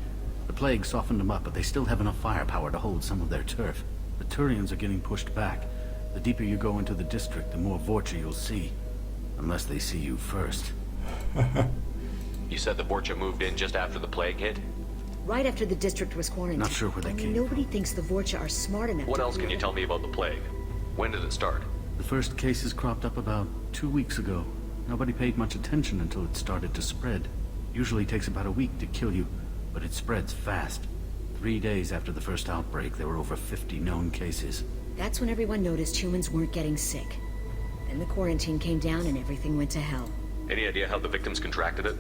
The plague softened them up, but they still have enough firepower to hold some of their turf. The Turians are getting pushed back. The deeper you go into the district, the more Vorcha you'll see. Unless they see you first. You said the Vorcha moved in just after the plague hit? Right after the district was quarantined. Not sure where they came Nobody thinks the Vorcha are smart enough What to else can you tell me about the plague? When did it start? The first cases cropped up about 2 weeks ago. Nobody paid much attention until it started to spread. Usually takes about a week to kill you, but it spreads fast. 3 days after the first outbreak, there were over 50 known cases. That's when everyone noticed humans weren't getting sick. Then the quarantine came down and everything went to hell. Any idea how the victims contracted it?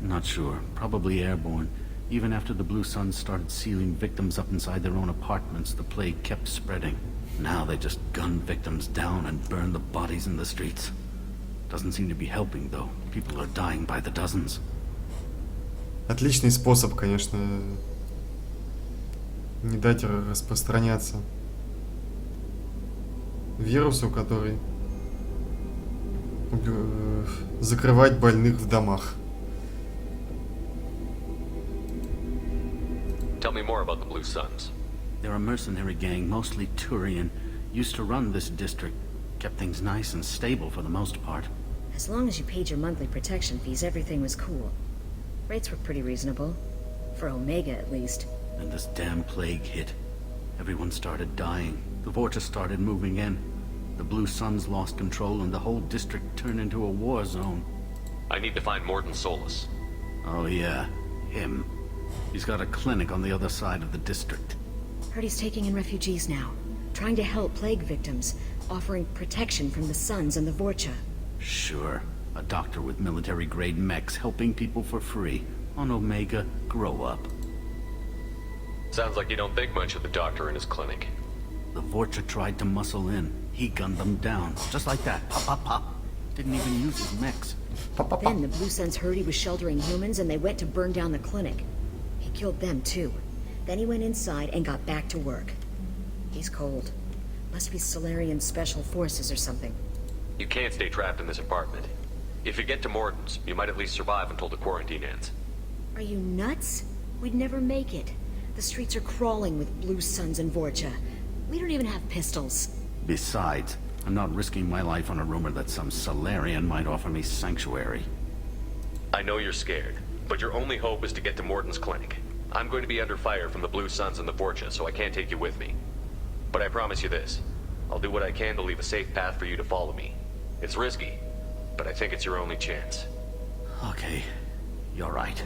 Not sure. Probably airborne. Even after the Blue Suns started sealing victims up inside their own apartments, the plague kept spreading. Now they just gun victims down and burn the bodies in the streets. Doesn't seem to be helping, though. People are dying by the dozens. Отличный способ, конечно, не дать распространяться вирусу, который закрывать больных в домах. Tell me more about the Blue Suns. They're a mercenary gang, mostly Turian. Used to run this district. Kept things nice and stable for the most part. As long as you paid your monthly protection fees, everything was cool. Rates were pretty reasonable. For Omega, at least. And this damn plague hit. Everyone started dying. The Vorcha started moving in. The Blue Suns lost control and the whole district turned into a war zone. I need to find Morden Solus. Oh yeah, him. He's got a clinic on the other side of the district. Heard he's taking in refugees now. trying to help plague victims, offering protection from the Suns and the Vorcha. Sure. A doctor with military-grade mechs helping people for free. On Omega, grow up. Sounds like you don't think much of the doctor in his clinic. The Vorcha tried to muscle in. He gunned them down. Just like that. Pop, pop, pop. Didn't even use his mechs. Then the Blue Suns heard he was sheltering humans and they went to burn down the clinic. He killed them too. Then he went inside and got back to work. He's cold. Must be Solarian Special Forces or something. You can't stay trapped in this apartment. If you get to Morton's, you might at least survive until the quarantine ends. Are you nuts? We'd never make it. The streets are crawling with Blue Suns and Vorcha. We don't even have pistols. Besides, I'm not risking my life on a rumor that some Solarian might offer me sanctuary. I know you're scared, but your only hope is to get to Morton's clinic. I'm going to be under fire from the Blue Suns and the Vorcha, so I can't take you with me. But I promise you this. I'll do what I can to leave a safe path for you to follow me. It's risky, but I think it's your only chance. Okay, you're right.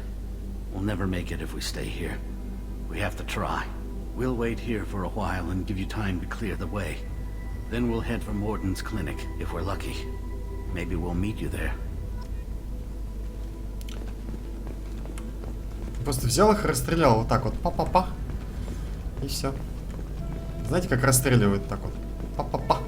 We'll never make it if we stay here. We have to try. We'll wait here for a while and give you time to clear the way. Then we'll head for Morton's clinic, if we're lucky. Maybe we'll meet you there. Просто взял их и расстрелял вот так вот. Па-па-па. И все. Знаете, как расстреливают так вот? Па-па-па.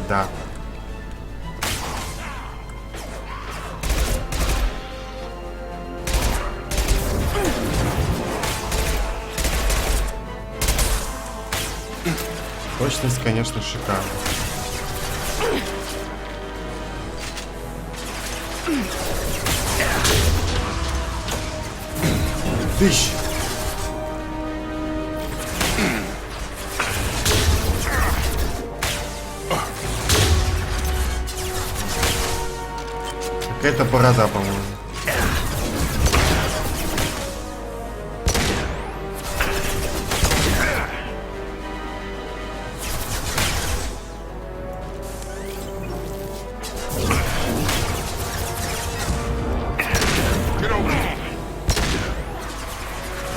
Да. Точность, конечно, шикарная. Тыщ! Какая-то борода, по-моему.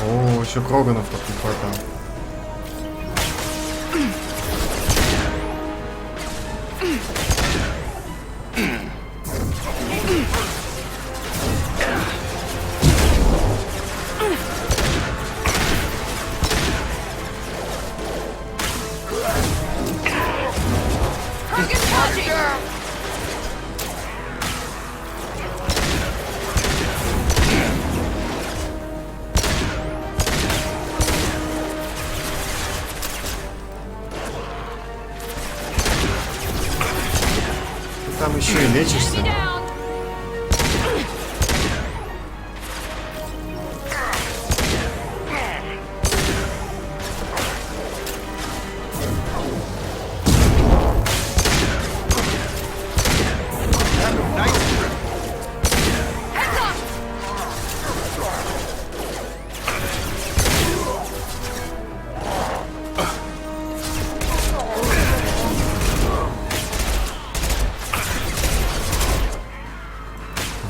О, еще Кроганов тут не хватало. Там еще и лечишься.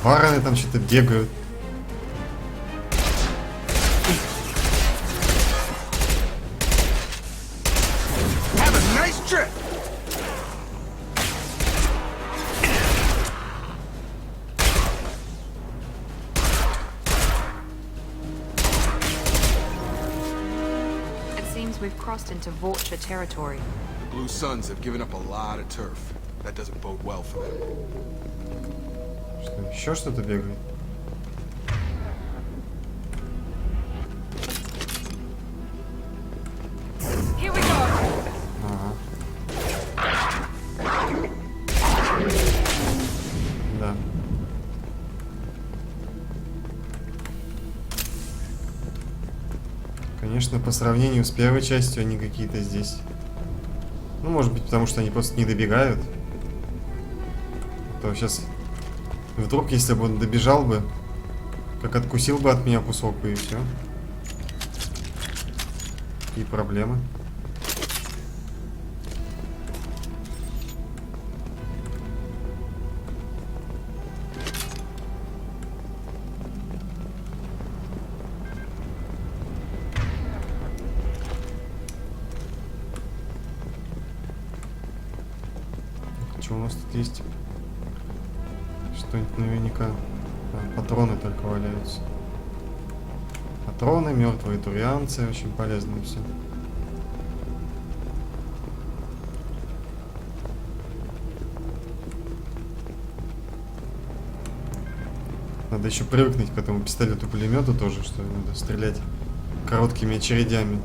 Вороны там что-то бегают. Have a nice trip. It seems we've crossed into Vorcha territory. The Blue Suns have given up a lot of turf. That doesn't bode well for them. Что, еще что-то бегает? Here we go. Конечно, по сравнению с первой частью они какие-то здесь... Ну, может быть, потому что они просто не добегают. То сейчас... Вдруг, если бы он добежал бы, как откусил бы от меня кусок бы и все. Какие проблемы. Что у нас тут есть? Что-нибудь наверняка. Патроны только валяются. Патроны, мертвые турианцы, очень полезно все. Надо еще привыкнуть к этому пистолету-пулемету тоже, что надо стрелять короткими очередями,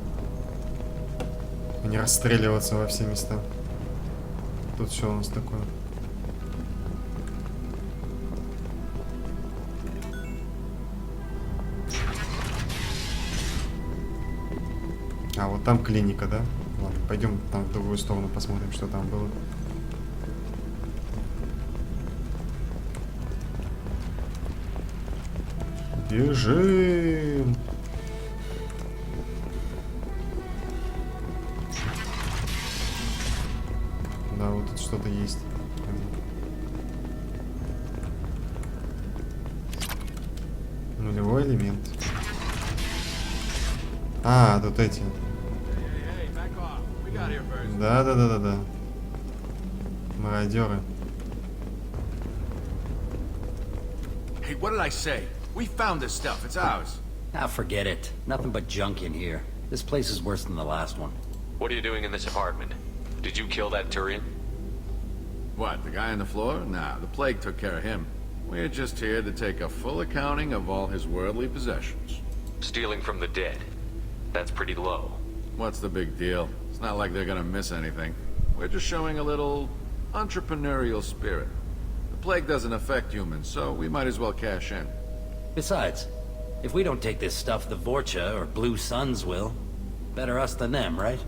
а не расстреливаться во все места. Тут что у нас такое? А, вот там клиника, да? Ладно, пойдем там в другую сторону посмотрим, что там было. Бежим! Да, вот тут что-то есть. Нулевой элемент. А, тут эти. Да. Мародеры. Hey, what did I say? We found this stuff. It's ours. Ah, forget it. Nothing but junk in here. This place is worse than the last one. What are you doing in this apartment? Did you kill that Turian? What, the guy on the floor? Nah, the plague took care of him. We're just here to take a full accounting of all his worldly possessions. Stealing from the dead. That's pretty low. What's the big deal? It's not like they're gonna miss anything. We're just showing a little entrepreneurial spirit. The plague doesn't affect humans, so we might as well cash in. Besides, if we don't take this stuff, the Vorcha or Blue Suns will. Better us than them, right?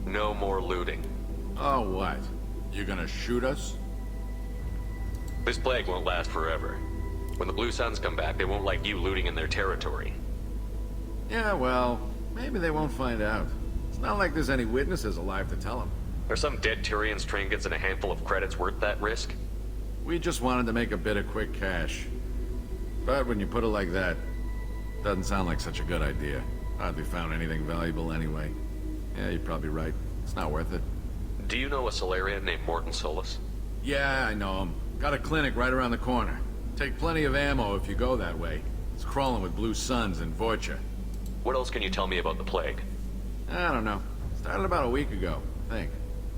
No more looting. Oh, what? You gonna shoot us? This plague won't last forever. When the Blue Suns come back, they won't like you looting in their territory. Yeah, well, maybe they won't find out. It's not like there's any witnesses alive to tell them. Are some dead Tyrians trinkets and a handful of credits worth that risk? We just wanted to make a bit of quick cash. But when you put it like that, doesn't sound like such a good idea. Hardly found anything valuable anyway. Yeah, you're probably right. It's not worth it. Do you know a Solarian named Morton Solus? Yeah, I know him. Got a clinic right around the corner. Take plenty of ammo if you go that way. It's crawling with Blue Suns and Vorcha. What else can you tell me about the plague? I don't know. Started about a week ago, I think.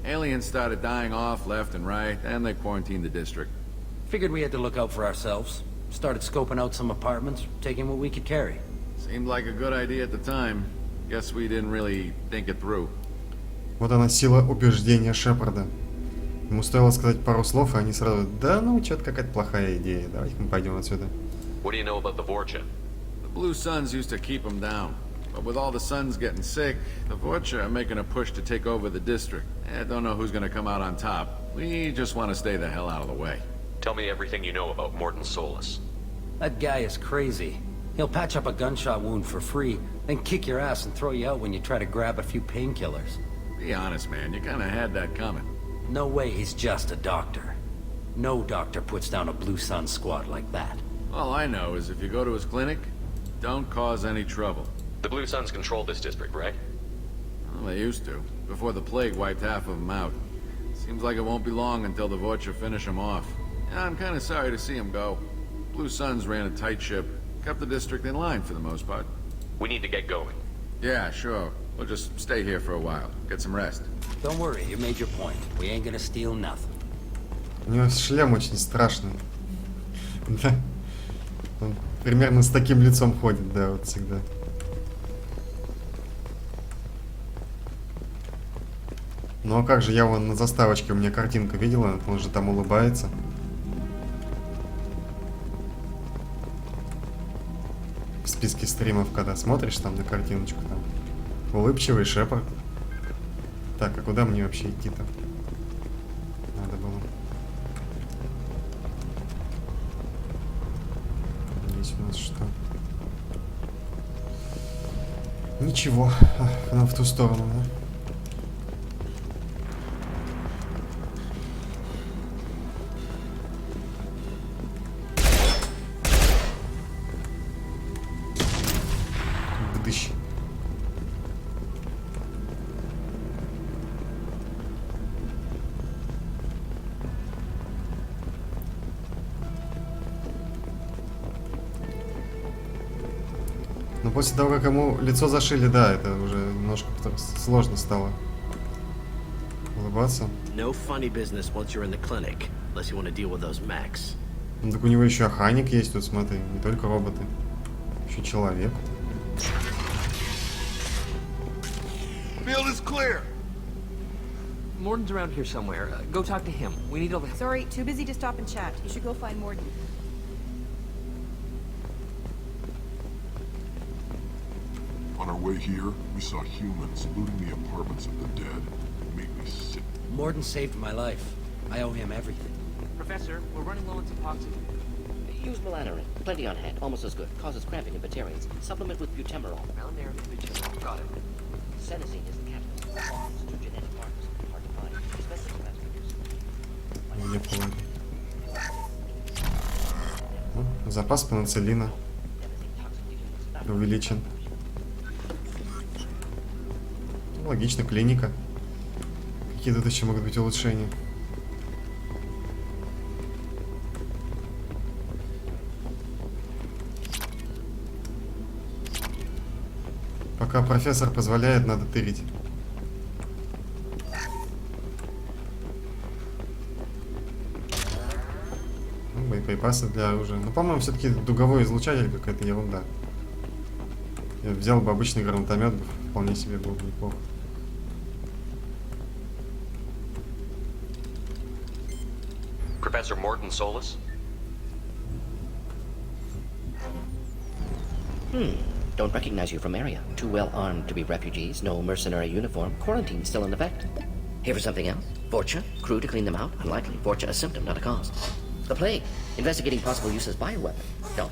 Aliens started dying off left and right, and they quarantined the district. Figured we had to look out for ourselves. Started scoping out some apartments, taking what we could carry. Seemed like a good idea at the time. Guess we didn't really think it through. Вот она сила убеждения Шепарда. Ему стоило сказать пару слов, и они сразу: да ну, что-то какая-то плохая идея. Давайте мы пойдем отсюда. What do you know about the Vorcha? The Blue Suns used to keep them down. But with all the Suns getting sick, the Vorcha are making a push to take over the district. I don't know who's gonna come out on top. We just want to stay the hell out of the way. Tell me everything you know about Morton Solus. That guy is crazy. He'll patch up a gunshot wound for free, then kick your ass and throw you out when you try to grab a few painkillers. Be honest, man. You kinda had that coming. No way he's just a doctor. No doctor puts down a Blue Sun squad like that. All I know is if you go to his clinic, don't cause any trouble. The Blue Suns control this district, right? Well, they used to, before the plague wiped half of them out. Seems like it won't be long until the Vorcha finish them off. Yeah, I'm kinda sorry to see them go. Blue Suns ran a tight ship, kept the district in line for the most part. We need to get going. Yeah, sure. We'll just stay here for a while, get some rest. Don't worry, you made your point. We ain't gonna steal nothing. У него шлем очень страшный. Да. Он примерно с таким лицом ходит, да, вот всегда. Ну а как же, я вон на заставочке, у меня картинка видела, он же там улыбается. В списке стримов, когда смотришь там на картиночку, там Улыбчивый Шепард. Так, а куда мне вообще идти-то? Надо было. Здесь у нас что? Ничего. Нам в ту сторону, да? Вдыщ. Но после того, как ему лицо зашили, да, это уже немножко сложно стало улыбаться. No funny business once you're in the clinic, unless you want to deal with those mechs. Ну так у него еще охранник есть тут, смотри, не только роботы, еще человек. Field is clear. Morden's around here somewhere. Go talk to him. We need all the... Sorry, too busy to stop and chat. You should go find Morden. On our way here, we saw humans looting the apartments of the dead. It made me sick. Morden saved my life. I owe him everything. Professor, we're running low on epoxy. Use melanorin. Plenty on hand. Almost as good. Causes cramping in Batarians. Supplement with butemerol. Melanorin and butemerol. Got it. Senescene is the catalyst. Two genetic markers. Hard to find. Especially fast produced. Я понял. Ну, запас пенициллина увеличен. Логично, клиника. Какие тут еще могут быть улучшения? Пока профессор позволяет, надо тырить. Ну, боеприпасы для оружия. Ну, по-моему, все-таки дуговой излучатель какая-то ерунда. Я взял бы обычный гранатомет, вполне себе был бы неплохо. Professor Morton Solus? Don't recognize you from area. Too well armed to be refugees, no mercenary uniform, quarantine still in effect. Here for something else? Vorcha? Crew to clean them out? Unlikely. Vorcha a symptom, not a cause. The plague? Investigating possible use as bioweapon? No.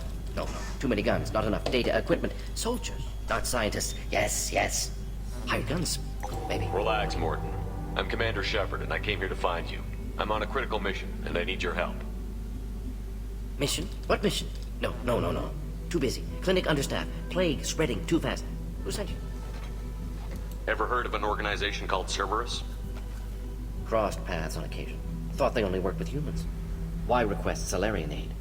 Too many guns, not enough data, equipment. Soldiers, not scientists. Yes. Hired guns, maybe. Relax, Morton. I'm Commander Shepard, and I came here to find you. I'm on a critical mission, and I need your help. Mission? What mission? No. Too busy. Clinic understaffed. Plague spreading too fast. Who sent you? Ever heard of an organization called Cerberus? Crossed paths on occasion. Thought they only worked with humans. Why request Salarian aid?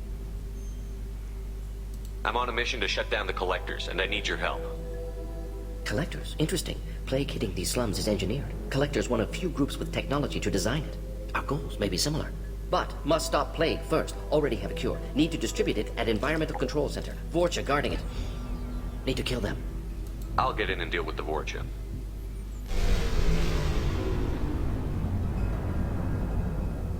I'm on a mission to shut down the Collectors, and I need your help. Collectors? Interesting. Plague hitting these slums is engineered. Collectors one of few groups with technology to design it. Our goals may be similar. But must stop plague first. Already have a cure. Need to distribute it at Environmental Control Center. Vorcha guarding it. Need to kill them. I'll get in and deal with the Vorcha.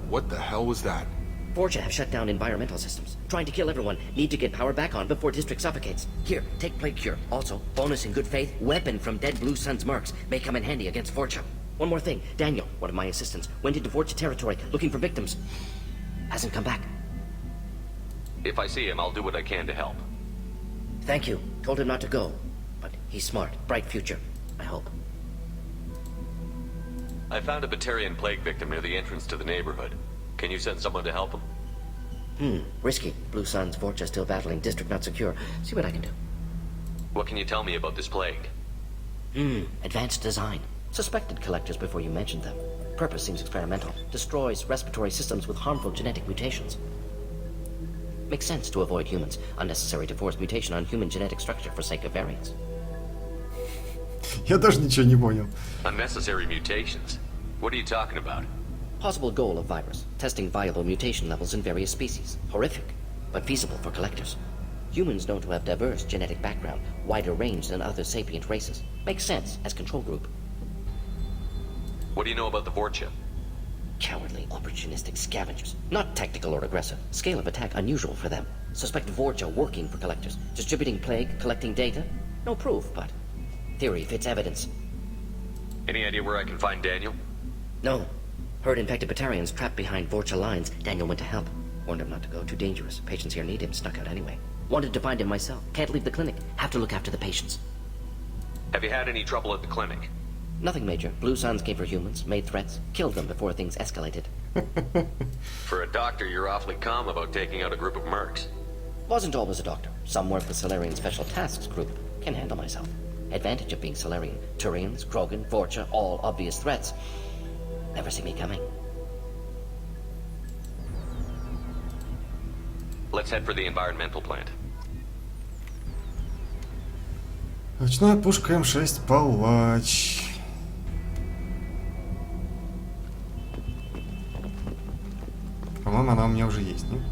What the hell was that? Vorcha have shut down environmental systems. Trying to kill everyone. Need to get power back on before district suffocates. Here, take plague cure. Also, bonus in good faith, weapon from dead Blue Sun's mercs. May come in handy against Vorcha. One more thing. Daniel, one of my assistants, went into Vorcha territory looking for victims. Hasn't come back. If I see him, I'll do what I can to help. Thank you. Told him not to go. But he's smart. Bright future. I hope. I found a Batarian plague victim near the entrance to the neighborhood. Can you send someone to help him? Risky. Blue Sun's Vorcha still battling. District not secure. See what I can do. What can you tell me about this plague? Advanced design. Suspected collectors before you mentioned them. Purpose seems experimental. Destroys respiratory systems with harmful genetic mutations. Makes sense to avoid humans. Unnecessary to force mutation on human genetic structure for sake of variants. Я тоже ничего не понял. Unnecessary mutations? What are you talking about? Possible goal of virus. Testing viable mutation levels in various species. Horrific, but feasible for collectors. Humans known to have diverse genetic background, wider range than other sapient races. Makes sense as control group. What do you know about the Vorcha? Cowardly, opportunistic scavengers. Not tactical or aggressive. Scale of attack unusual for them. Suspect Vorcha working for collectors. Distributing plague, collecting data. No proof, but Theory fits evidence. Any idea where I can find Daniel? No. Heard infected Batarians trapped behind Vorcha lines. Daniel went to help. Warned him not to go, too dangerous. Patients here need him, snuck out anyway. Wanted to find him myself. Can't leave the clinic. Have to look after the patients. Have you had any trouble at the clinic? Nothing major. Blue Suns came for humans, made threats, killed them before things escalated. For a doctor, you're awfully calm about taking out a group of mercs. Wasn't always a doctor. Some work the Solarian Special Tasks Group. Can handle myself. Advantage of being Solarian. Turians, Krogan, Vorcha, all obvious threats. Never see me coming. Let's head for the environmental plant. Ручная пушка М6 Палач. По-моему, она у меня уже есть, нет?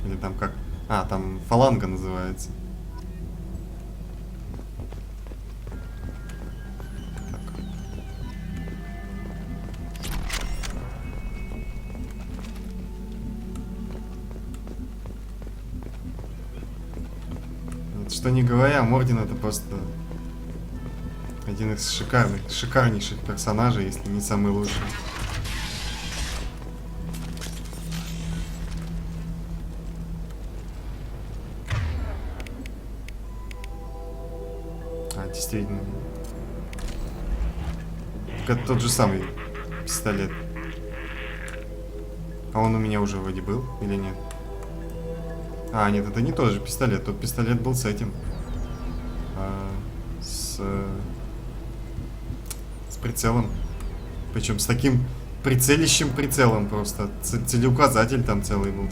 Или там как? А, там фаланга называется. Что не говоря, Мордин это просто один из шикарнейших персонажей, если не самый лучший. А, действительно. Это тот же самый пистолет. А он у меня уже вроде был, или нет? А, нет, это не тот же пистолет. Тот пистолет был с этим. С прицелом. Причем с таким прицелищем прицелом просто. Целеуказатель там целый был.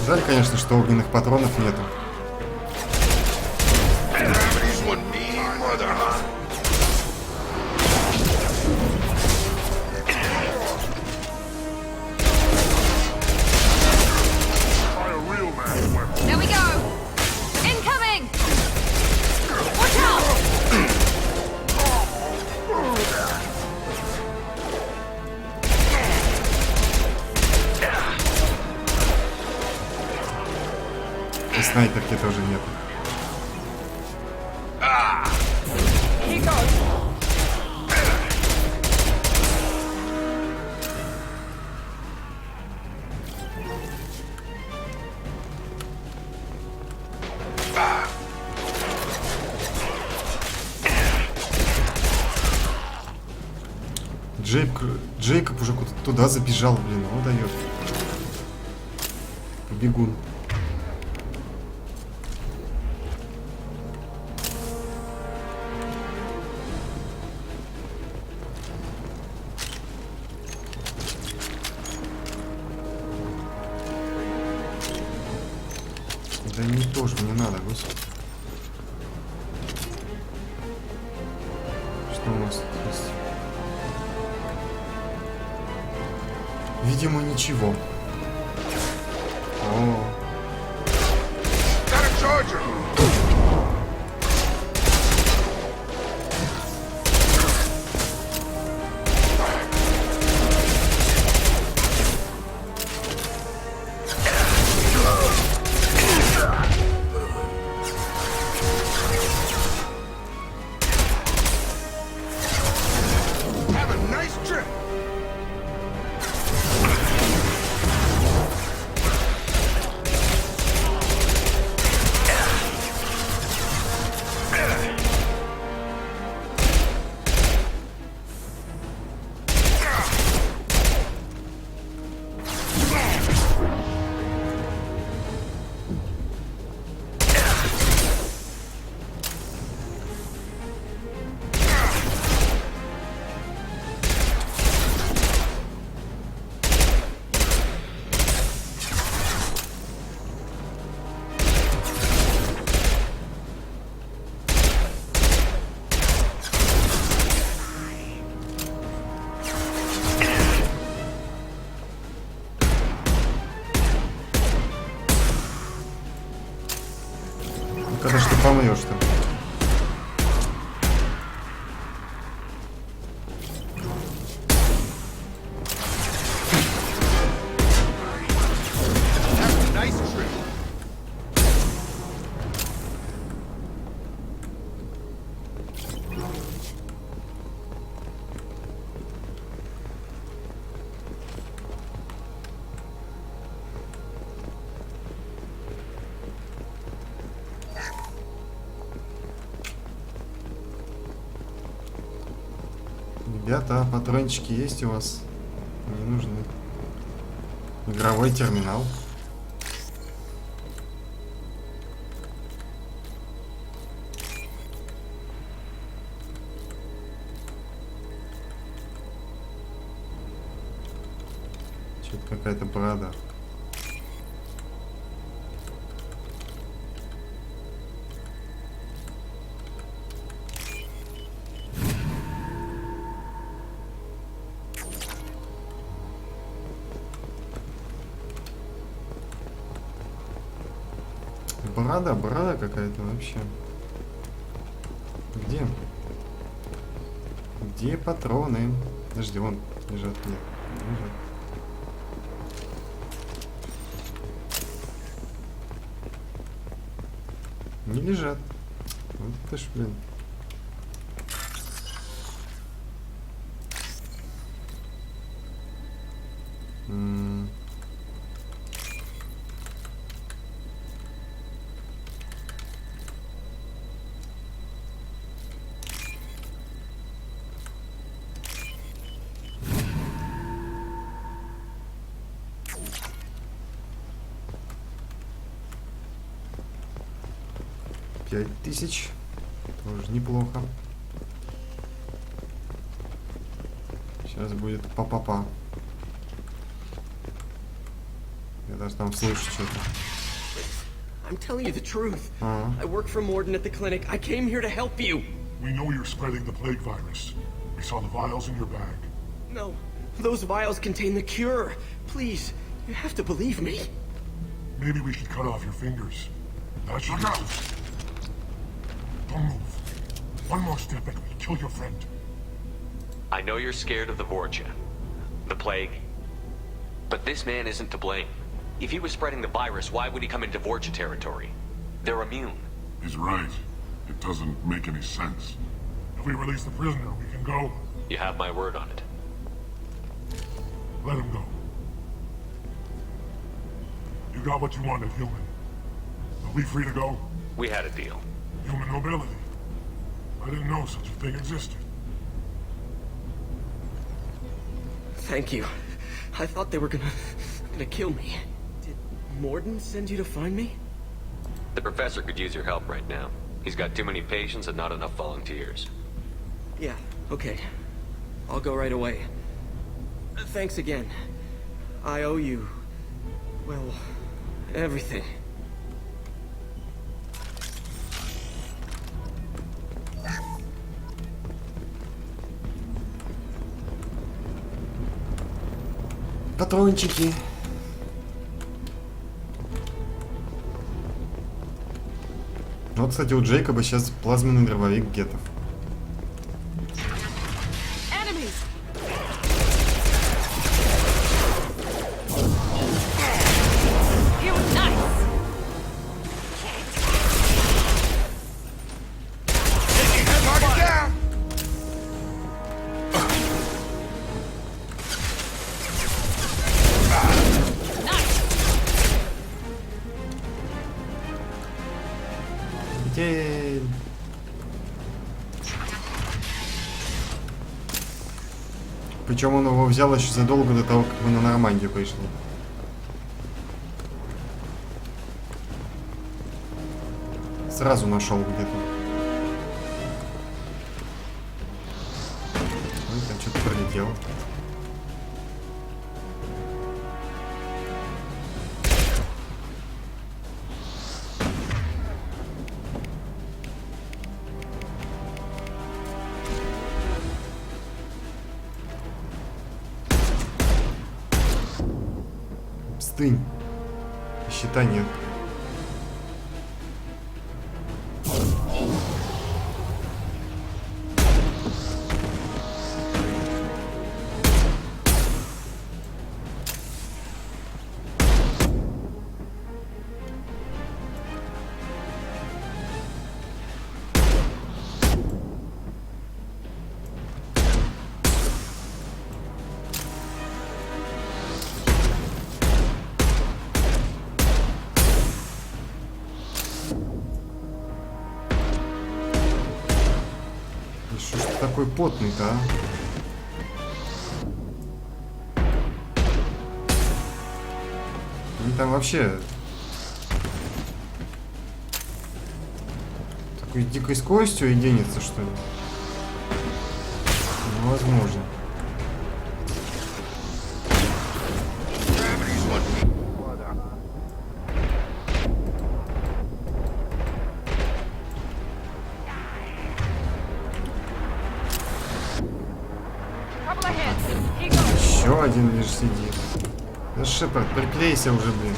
Жаль, конечно, что огненных патронов нету. There we go! Incoming! Watch out! И снайперки тоже нет. Here goes! Джейкоб уже куда-то туда забежал, блин, он дает. Бегун. Да не то же мне надо, господи. Что у нас тут есть? Видимо, ничего. О. Когда ж ты помрешь-то? Ребята, патрончики есть у вас? Не нужны. Игровой терминал. Что-то какая-то борода. Борода какая-то вообще. Где? Где патроны? Подожди, вон лежат. Нет, не лежат. Не лежат. Вот это ж, блин. Пять тысяч. Тоже неплохо. Сейчас будет па-па-па. Я даже там слышу что-то. I'm telling you the truth. I work for Morden at the clinic. I came here to help you. We know you're spreading the plague virus. We saw the vials in your bag. No, those vials contain the cure. Please, you have to believe me. Maybe we should cut off your fingers. That should help. Don't move. One more step and we'll kill your friend. I know you're scared of the Vorcha, the plague, but this man isn't to blame. If he was spreading the virus, why would he come into Vorcha territory? They're immune. He's right. It doesn't make any sense. If we release the prisoner, we can go. You have my word on it. Let him go. You got what you wanted, human. Are we free to go? We had a deal. Human nobility. I didn't know such a thing existed. Thank you. I thought they were gonna kill me. Did Morden send you to find me? The professor could use your help right now. He's got too many patients and not enough volunteers. Yeah, okay. I'll go right away. Thanks again. I owe you, well, everything. Патрончики. Вот, кстати, у Джейкоба сейчас плазменный дробовик гетов. Причем он его взял еще задолго до того, как мы на Нормандию пришли. Сразу нашел где-то. Ой, там что-то пролетело. Щита нет. такой потный-то, а? Они там вообще такой дикой скоростью и денется, что ли? Невозможно. Еще один лишь сидит. Да, Шепард, приклейся уже, блин.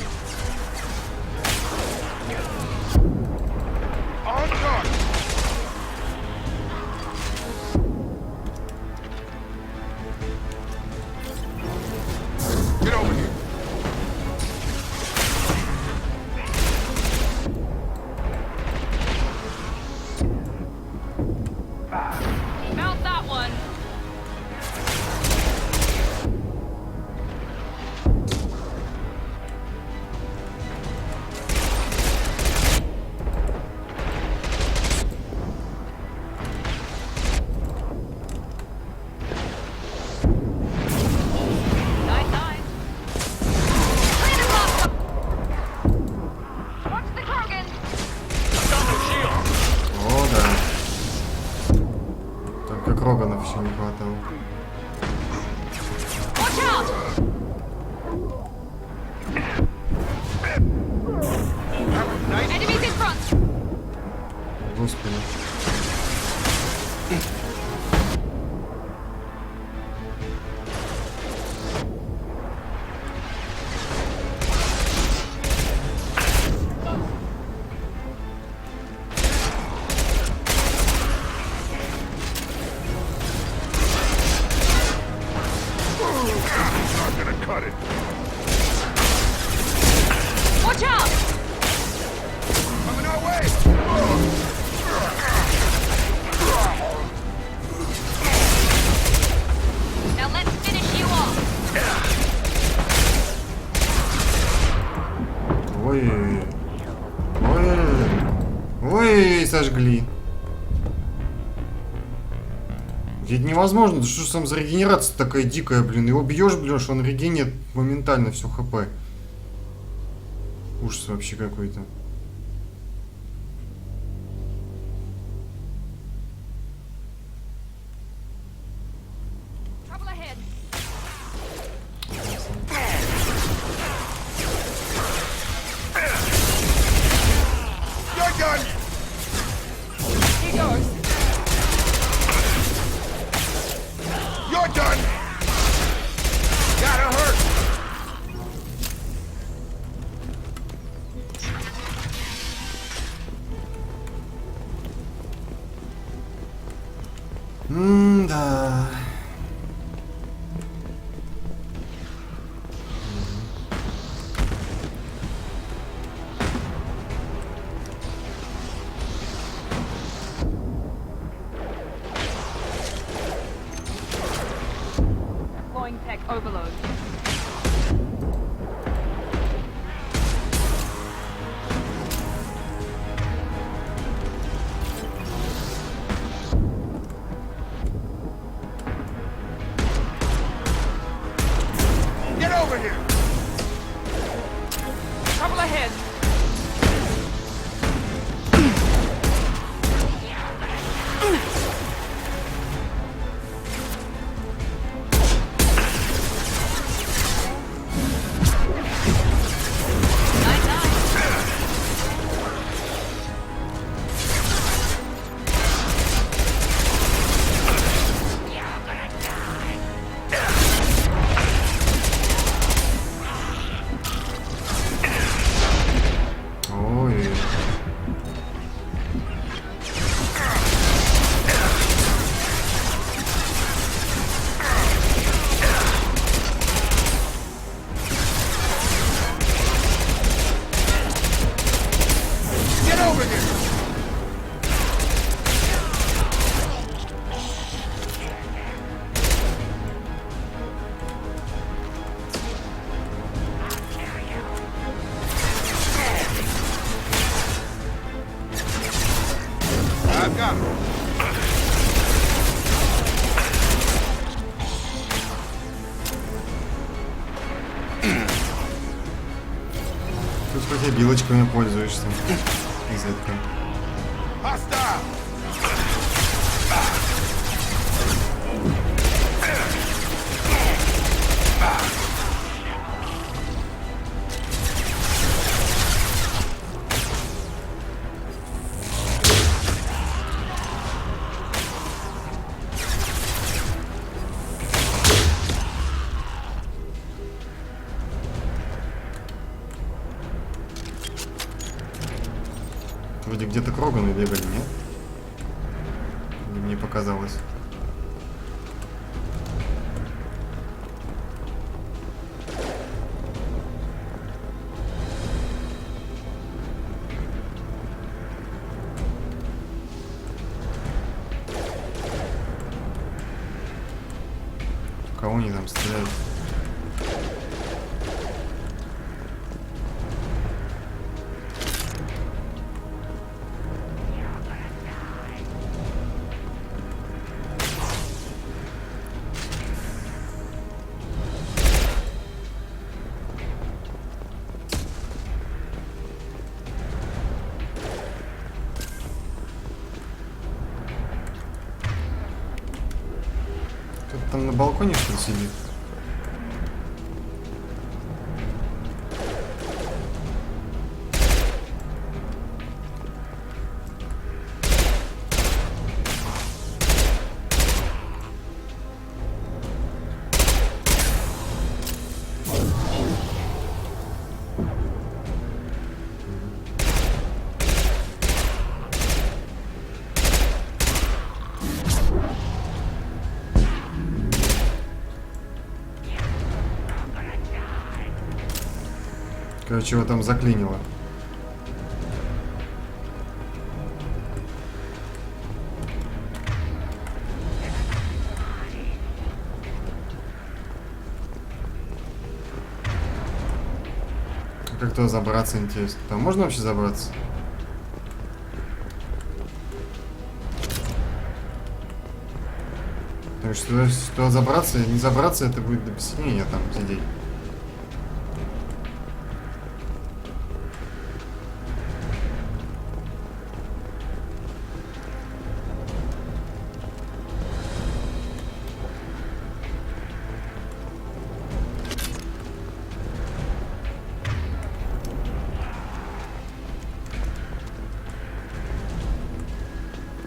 Mount that one. О, да. Только Кроганов еще не хватало. Господи. Not gonna cut it. Watch out! Coming our way! Now let's finish you off. Ой. Ой, сожгли. Ведь невозможно, да что ж там за регенерация такая дикая, блин. Его бьешь, блин, что он регенит моментально все хп. Ужас вообще какой-то. Trouble ahead. You're done! Here goes. You're done! Gotta hurt! Да. Deploying tech overload. Get over here! Trouble ahead. Ой. Get over here! I've got him. мобилочками пользуешься. Изредка. Вроде где-то Кроганы бегали, нет? Или мне показалось. В кого они там стреляют? Кто-то там на балконе что ли сидит? Короче, его там заклинило. Как туда забраться, интересно? Там можно вообще забраться? Потому что туда забраться и не забраться, это будет до посинения там сидеть.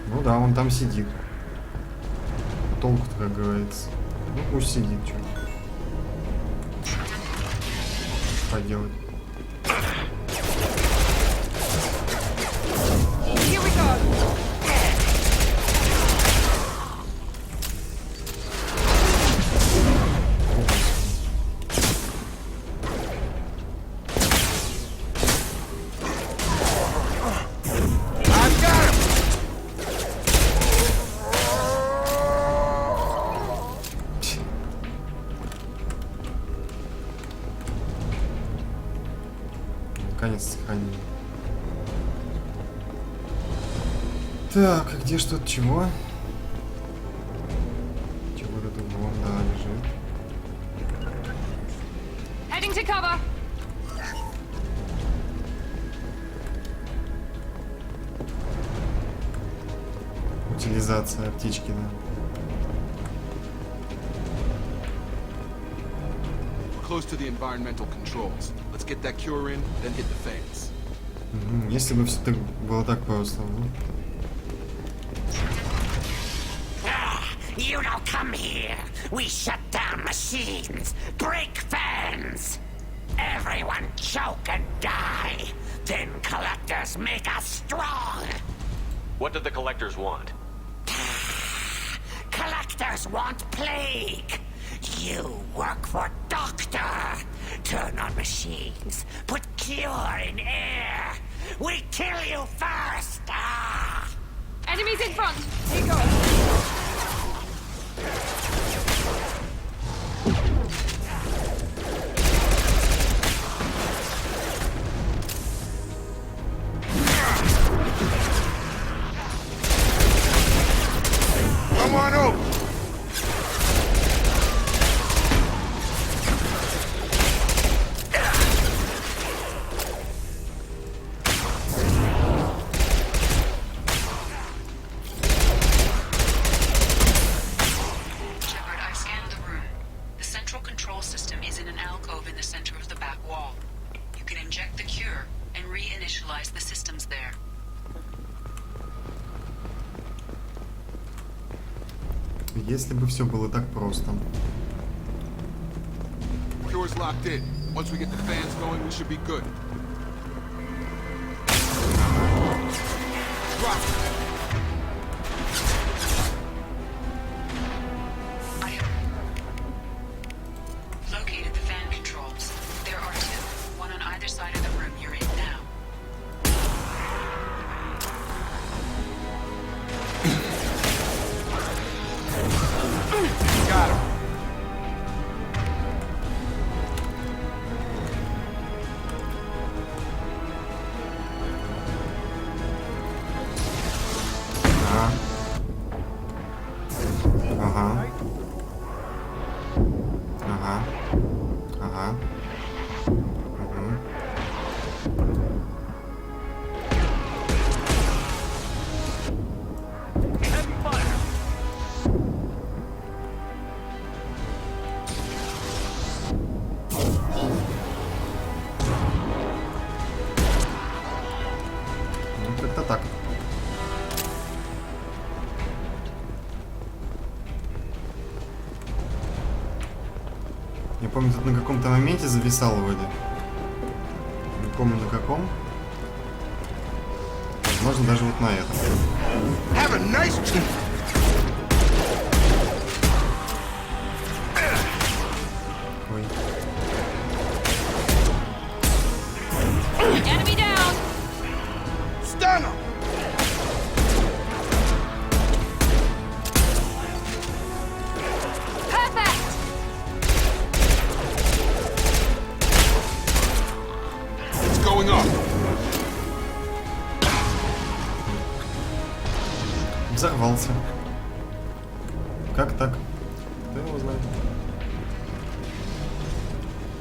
Ну да, он там сидит. Толку-то, как говорится. Ну пусть сидит, что поделать. Наконец сохранили. Так, а где что-то чего? Чего вот это вон, да, лежит. Heading to cover. Утилизация птички, да. Close to the environmental controls. Let's get that cure in, then hit the fans. Если бы все так было так просто. You don't come here. We shut down machines, break fans. Everyone choke and die. Then collectors make us strong. What do the collectors want? Collectors want plague. You work for Doctor. Turn on machines. Put cure in air. We kill you first. Ah. Enemies in front. Here you go. Come on over. initialize the systems there. Если бы все было так просто. Cure's locked in. Once we get the fans going, we should be good. Drop. I have located the fan controls. There are two, one on either side of the room you're in now. Got him. Ага. Ага. Ага. Угу. Ну, как-то так. Я помню, тут на каком-то моменте зависал вроде. Не помню на каком. Возможно, даже вот на этом. Have a nice... Ой. Enemy down! Stun him! Perfect! It's going up. Взорвался. Как так? Кто его знает?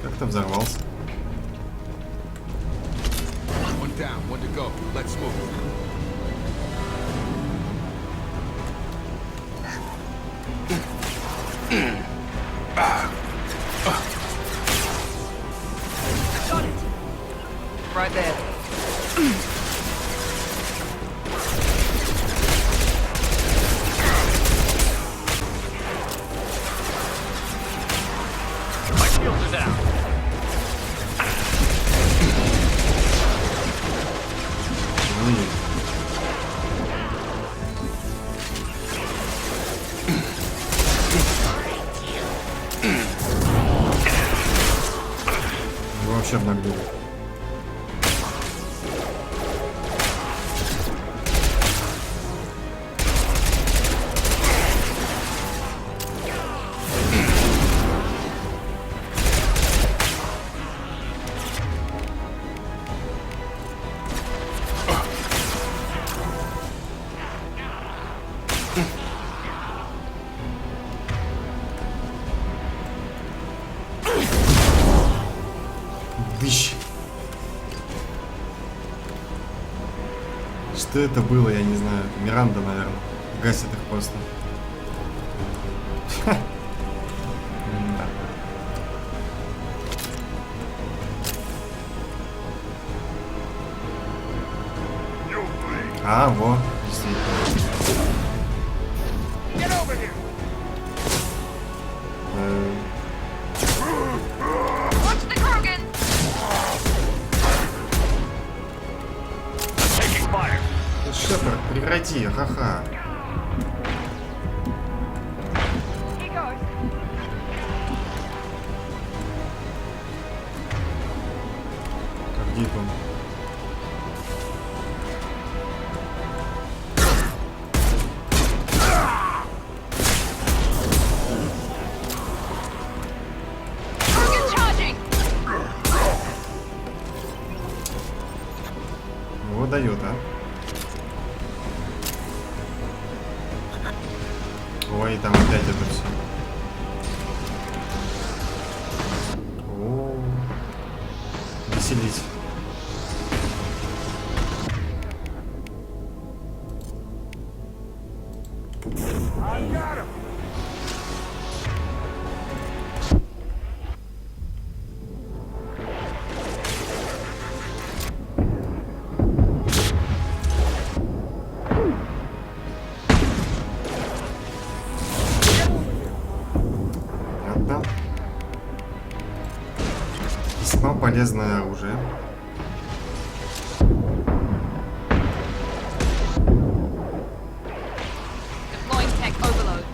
Как-то взорвался. One down, one to go. Let's move. Right there. My shields are down. Ой. Его вообще обнаглели. Дыщ. Что это было, я не знаю. Миранда, наверное. Гасит их просто. Да. А, во, действительно. Get over here. Watch the Krogan! Taking fire. Шепард, прекрати, ха-ха. He goes. А где это он? Krogan charging! Его дает, а? Ой, там опять это все. О, веселись. I got him. полезное оружие. Deploying tech overload.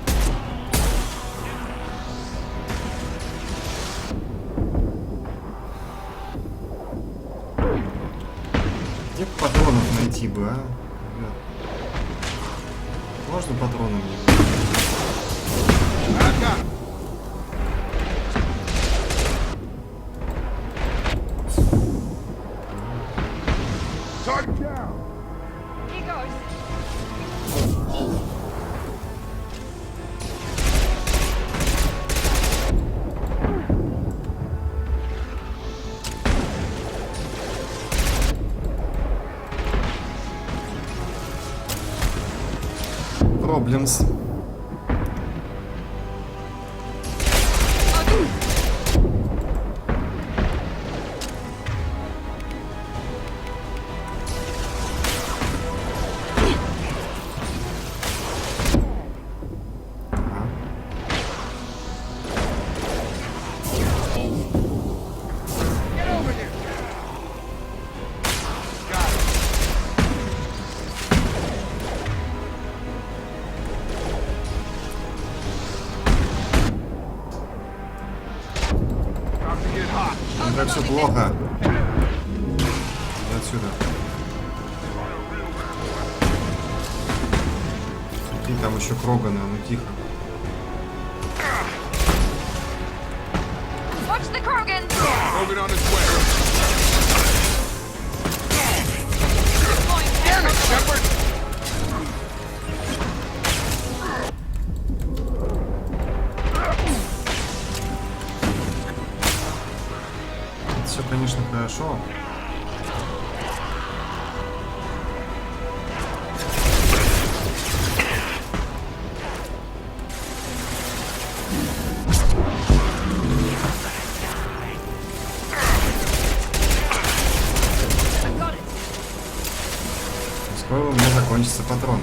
Где патронов найти бы, а? Ребят. Можно патроны мне? Here goes. Проблемс. Не так все плохо. Иди отсюда. Какие там еще кроганы, ну тихо. Watch the Krogan! Krogan on his way. Deploying tech Damn it, overload. Shepard! Все, конечно, хорошо. Скоро у меня закончится патрон.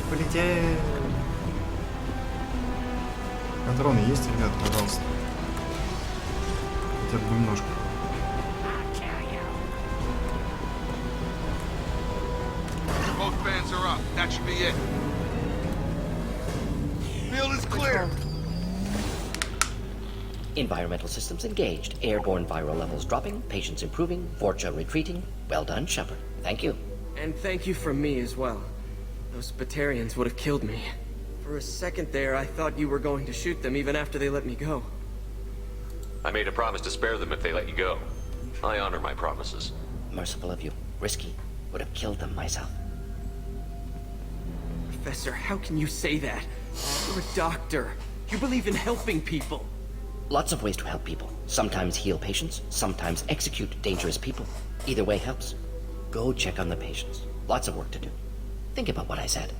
Полетели. Патроны есть, ребят, пожалуйста. Хотя бы немножко. Both fans are up. That should be it. Field is clear. Environmental systems engaged. Airborne viral levels dropping. Patients improving. Vorcha retreating. Well done, Shepard. Thank you. And thank you from me as well. Those Batarians would have killed me. For a second there, I thought you were going to shoot them even after they let me go. I made a promise to spare them if they let you go. I honor my promises. Merciful of you. Risky. Would have killed them myself. Professor, how can you say that? You're a doctor. You believe in helping people. Lots of ways to help people. Sometimes heal patients, sometimes execute dangerous people. Either way helps. Go check on the patients. Lots of work to do. Think about what I said.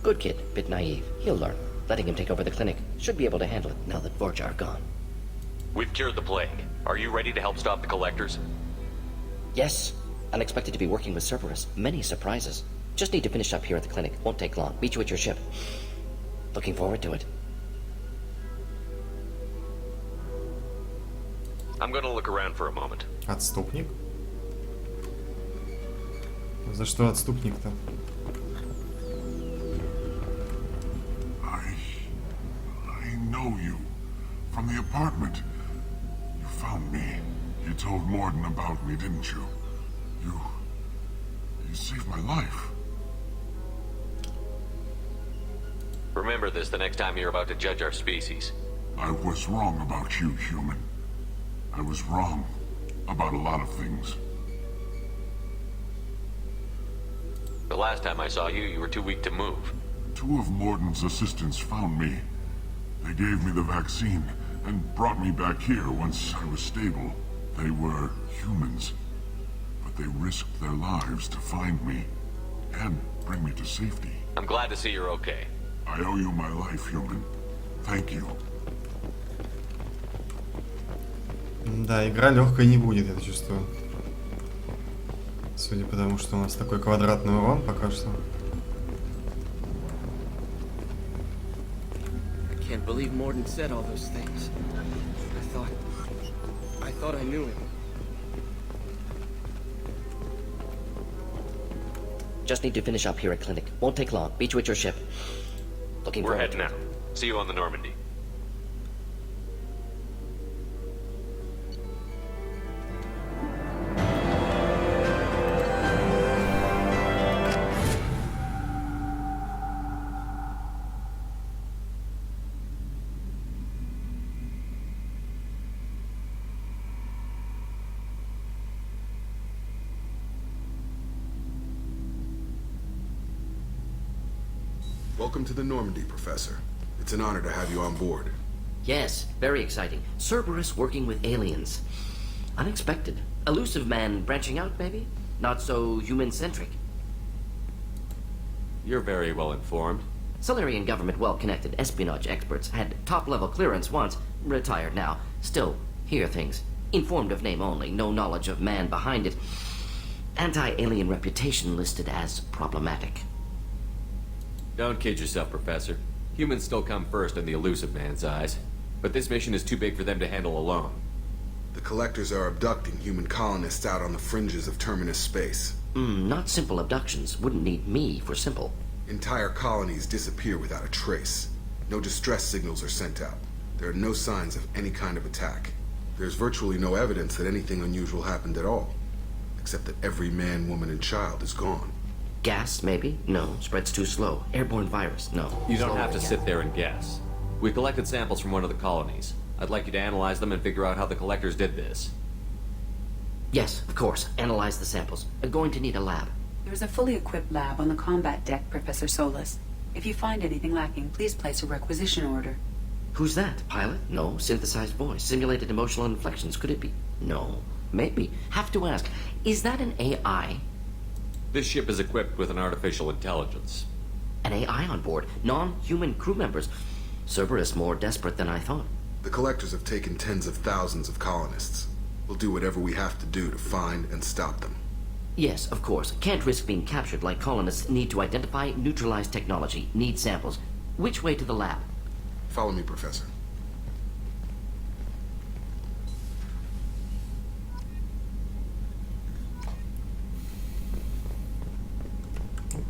Good kid, bit naive. He'll learn. Letting him take over the clinic. Should be able to handle it now that Vorcha are gone. We've cured the plague. Are you ready to help stop the collectors? Yes. Unexpected to be working with Cerberus. Many surprises. Just need to finish up here at the clinic. Won't take long. Meet you at your ship. Looking forward to it. I'm gonna look around for a moment. Отступник? За что отступник-то? I know you. From the apartment. You found me. You told Morden about me, didn't you? You saved my life. Remember this the next time you're about to judge our species. I was wrong about you, human. I was wrong about a lot of things. The last time I saw you, you were too weak to move. Two of Morden's assistants found me. They gave me the vaccine and brought me back here once I was stable. They were humans, but they risked their lives to find me and bring me to safety. I'm glad to see you're okay. I owe you my life, human. Thank you. Да, игра легкой не будет, я чувствую. Судя по тому, что у нас такой квадратный урон пока что. I can't believe Morden said all those things. I thought I knew him. Just need to finish up here at clinic. Won't take long. Beat you at your ship. Looking We're forward heading out. See you on the Normandy. Welcome to the Normandy, Professor. It's an honor to have you on board. Yes, very exciting. Cerberus working with aliens. Unexpected. Elusive man branching out, maybe? Not so human-centric. You're very well informed. Solarian government well-connected espionage experts had top-level clearance once, retired now. Still, hear things. Informed of name only, no knowledge of man behind it. Anti-alien reputation listed as problematic. Don't kid yourself, Professor. Humans still come first in the elusive man's eyes. But this mission is too big for them to handle alone. The Collectors are abducting human colonists out on the fringes of Terminus space. Not simple abductions. Wouldn't need me for simple. Entire colonies disappear without a trace. No distress signals are sent out. There are no signs of any kind of attack. There's virtually no evidence that anything unusual happened at all. Except that every man, woman, and child is gone. Gas, maybe? No. Spreads too slow. Airborne virus? No. You don't Slower have to again. sit there and guess. We collected samples from one of the colonies. I'd like you to analyze them and figure out how the Collectors did this. Yes, of course. Analyze the samples. Going to need a lab. There's a fully equipped lab on the combat deck, Professor Solis. If you find anything lacking, please place a requisition order. Who's that? Pilot? No. Synthesized voice. Simulated emotional inflections. Could it be? No. Maybe. Have to ask. Is that an AI? This ship is equipped with an artificial intelligence. An AI on board. Non-human crew members. Cerberus more desperate than I thought. The Collectors have taken tens of thousands of colonists. We'll do whatever we have to do to find and stop them. Yes, of course. Can't risk being captured like colonists need to identify, neutralize technology, need samples. Which way to the lab? Follow me, Professor.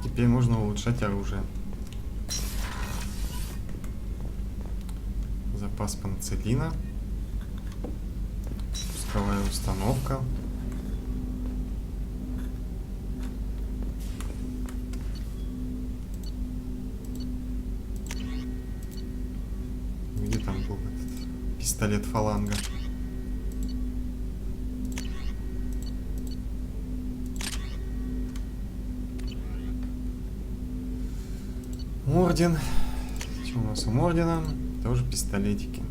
Теперь можно улучшать оружие. Запас панцелина. Пусковая установка. Где там был этот пистолет фаланга? Орден. Что у нас у Ордена? Тоже пистолетики.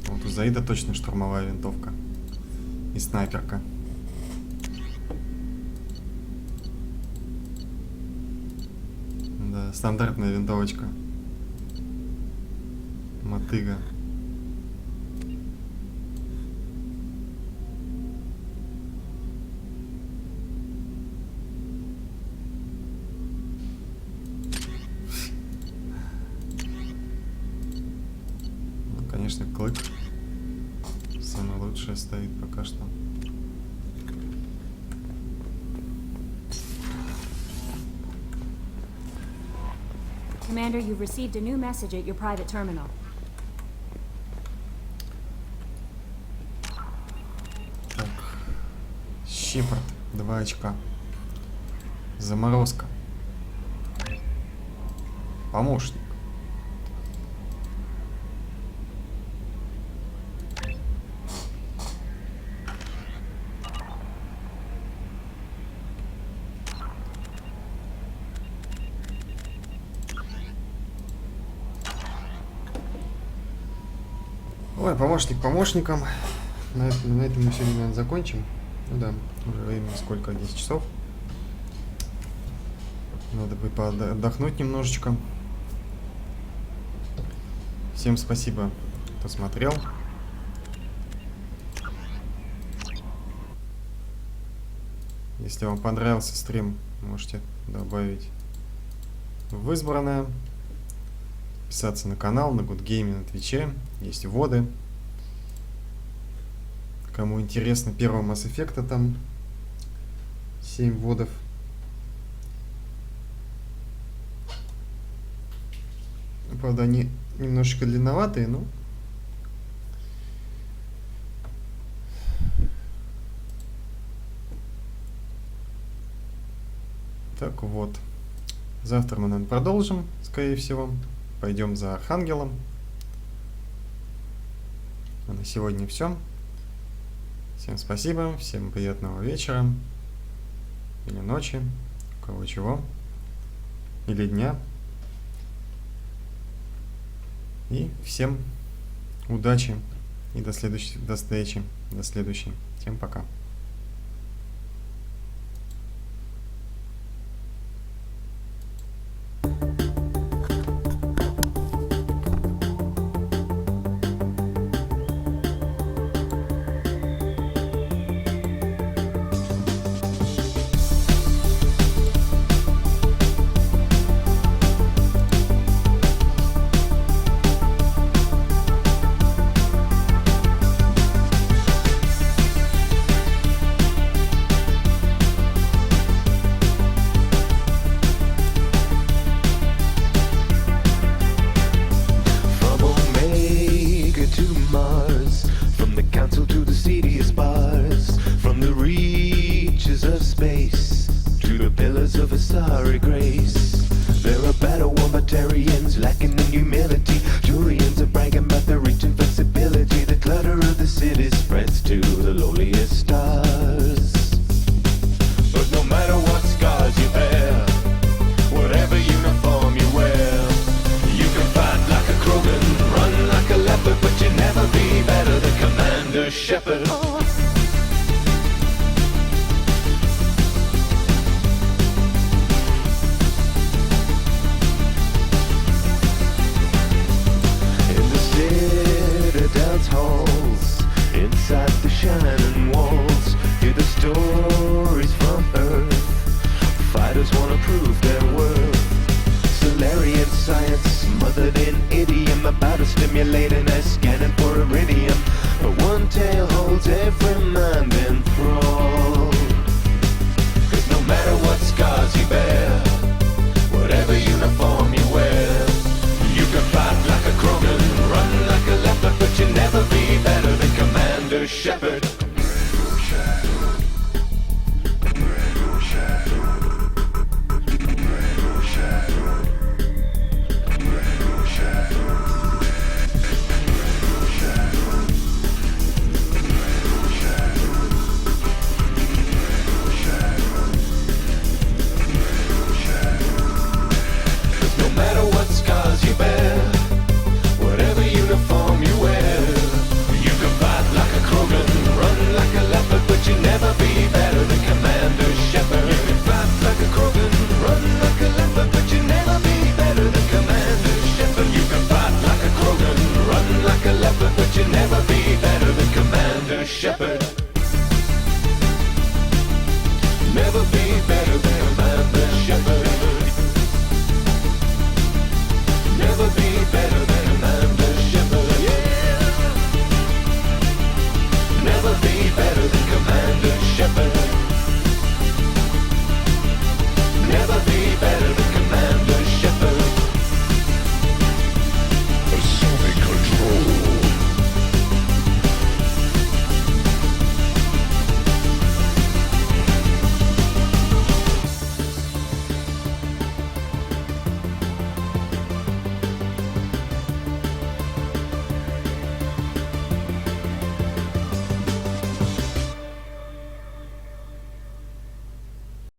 Вот у Заида точно штурмовая винтовка. И снайперка. Да, стандартная винтовочка. Мотыга. Конечно, клык самое лучшее стоит пока что. Commander, you've received a new message at your private terminal. Так. Щепорт. 2 очка. Заморозка. Помощник. Ой, помощник помощником. На этом мы сегодня, наверное, закончим. Ну да, уже времени сколько? 10 часов. Надо бы отдохнуть немножечко. Всем спасибо, кто смотрел. Если вам понравился стрим, можете добавить в избранное. Подписаться на канал, на Good Game, на Твиче. Есть вводы. Кому интересно, первого Mass Effect там 7 вводов. Правда, они немножечко длинноватые, но... Так вот. Завтра мы, наверное, продолжим, скорее всего. Пойдем за Архангелом. А на сегодня все. Всем спасибо, всем приятного вечера. Или ночи, у кого чего. Или дня. И всем удачи и до встречи, до следующей. Всем пока. Shepherd.